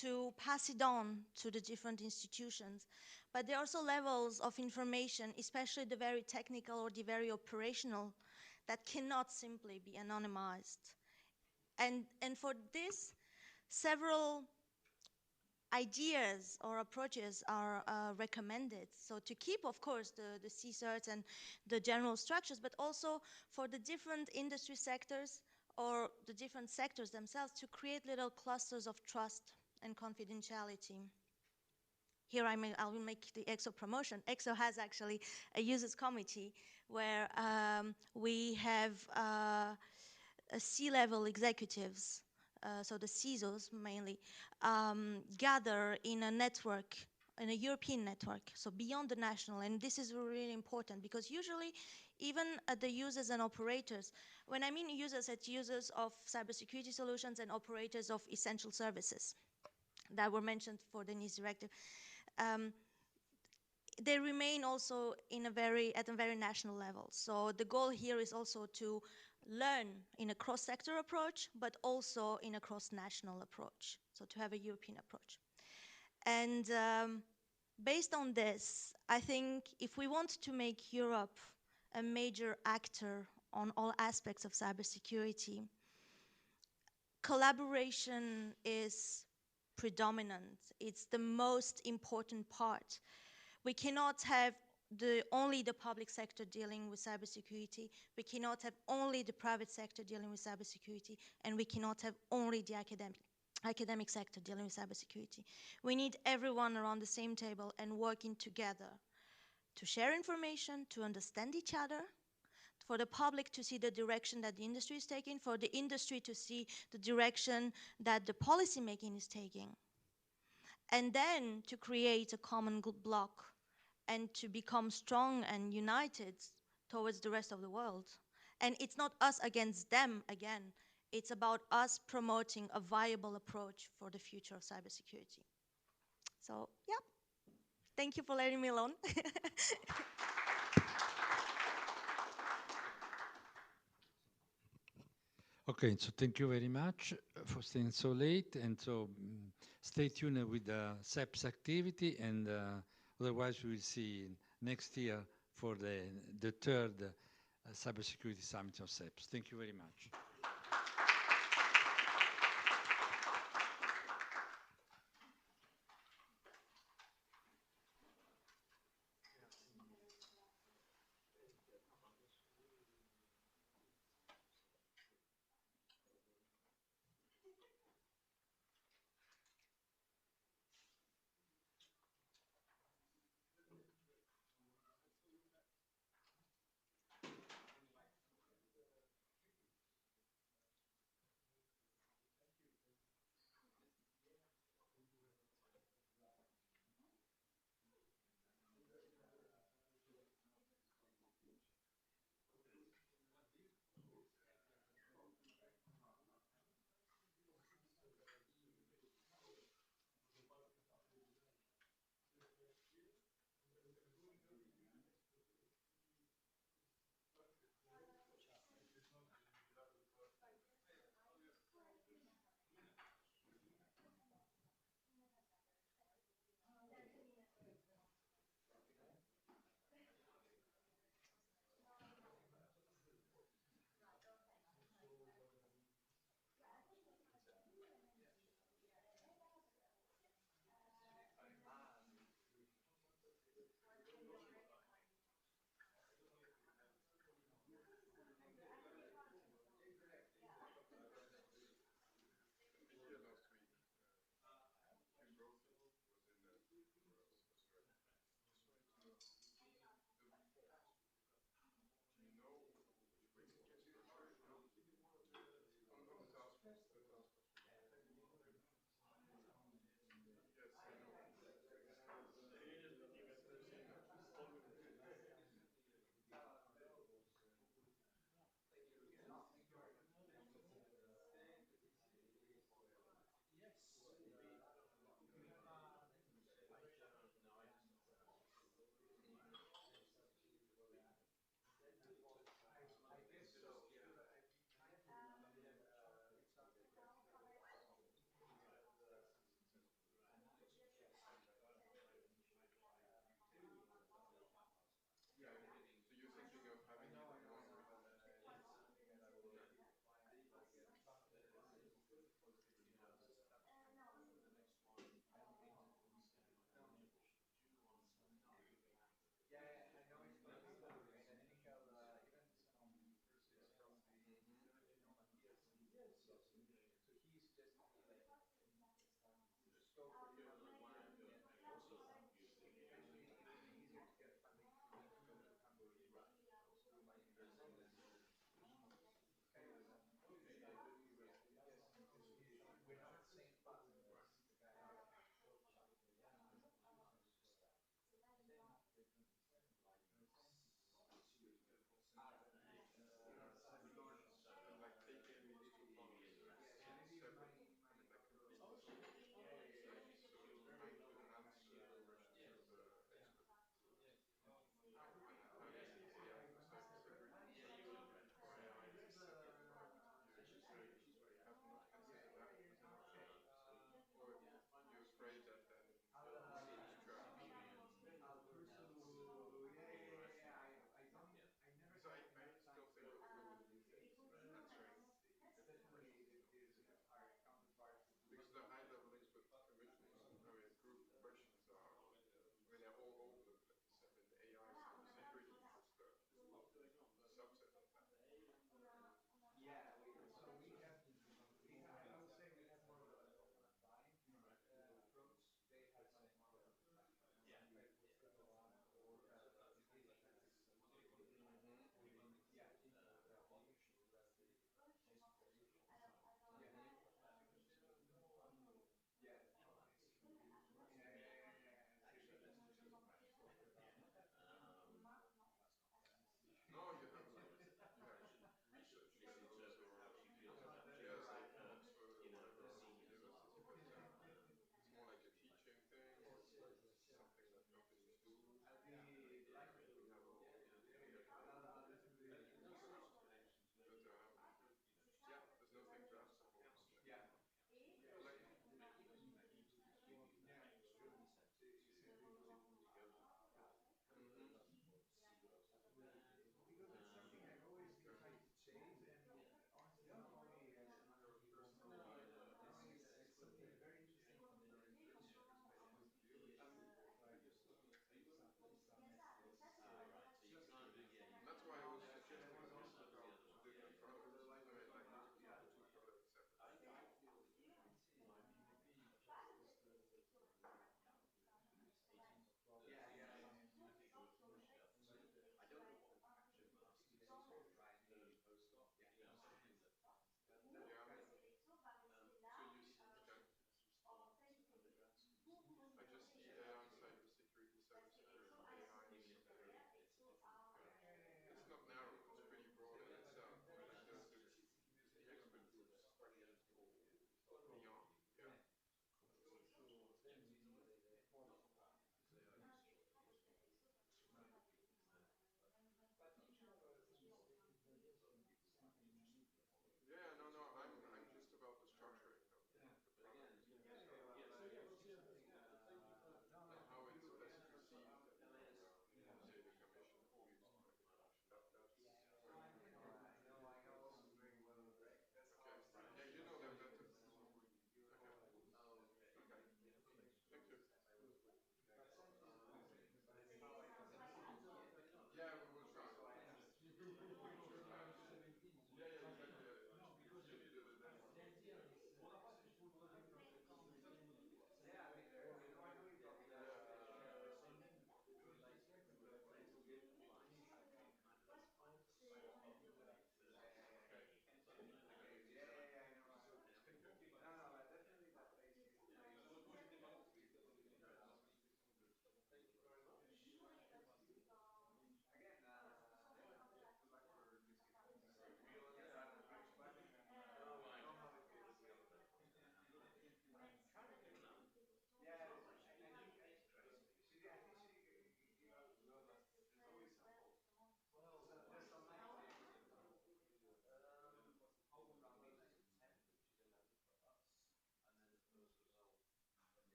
to pass it on to the different institutions. But there are also levels of information, especially the very technical or the very operational, that cannot simply be anonymized. And for this, several ideas or approaches are recommended. So to keep, of course, the CSERTs and the general structures, but also for the different industry sectors or the different sectors themselves to create little clusters of trust and confidentiality. Here I will make the EXO promotion. EXO has actually a users committee where we have C-level executives, so the CISOs mainly, gather in a network, in a European network, so beyond the national. And this is really important because usually even the users and operators, when I mean users, it's users of cybersecurity solutions and operators of essential services that were mentioned for the NIS directive. They remain also at a very national level. So the goal here is also to learn in a cross-sector approach, but also in a cross-national approach, so to have a European approach. And based on this, I think if we want to make Europe a major actor on all aspects of cybersecurity, collaboration is predominant. It's the most important part. We cannot have only the public sector dealing with cybersecurity. We cannot have only the private sector dealing with cybersecurity. And we cannot have only the academic sector dealing with cybersecurity. We need everyone around the same table and working together to share information, to understand each other, for the public to see the direction that the industry is taking, for the industry to see the direction that the policy making is taking. And then to create a common block and to become strong and united towards the rest of the world. And it's not us against them again. It's about us promoting a viable approach for the future of cybersecurity. So, yeah. Thank you for letting me alone. Okay, so thank you very much for staying so late. And so stay tuned with the CEPS activity, and otherwise we will see next year for the third Cybersecurity Summit of CEPS. Thank you very much.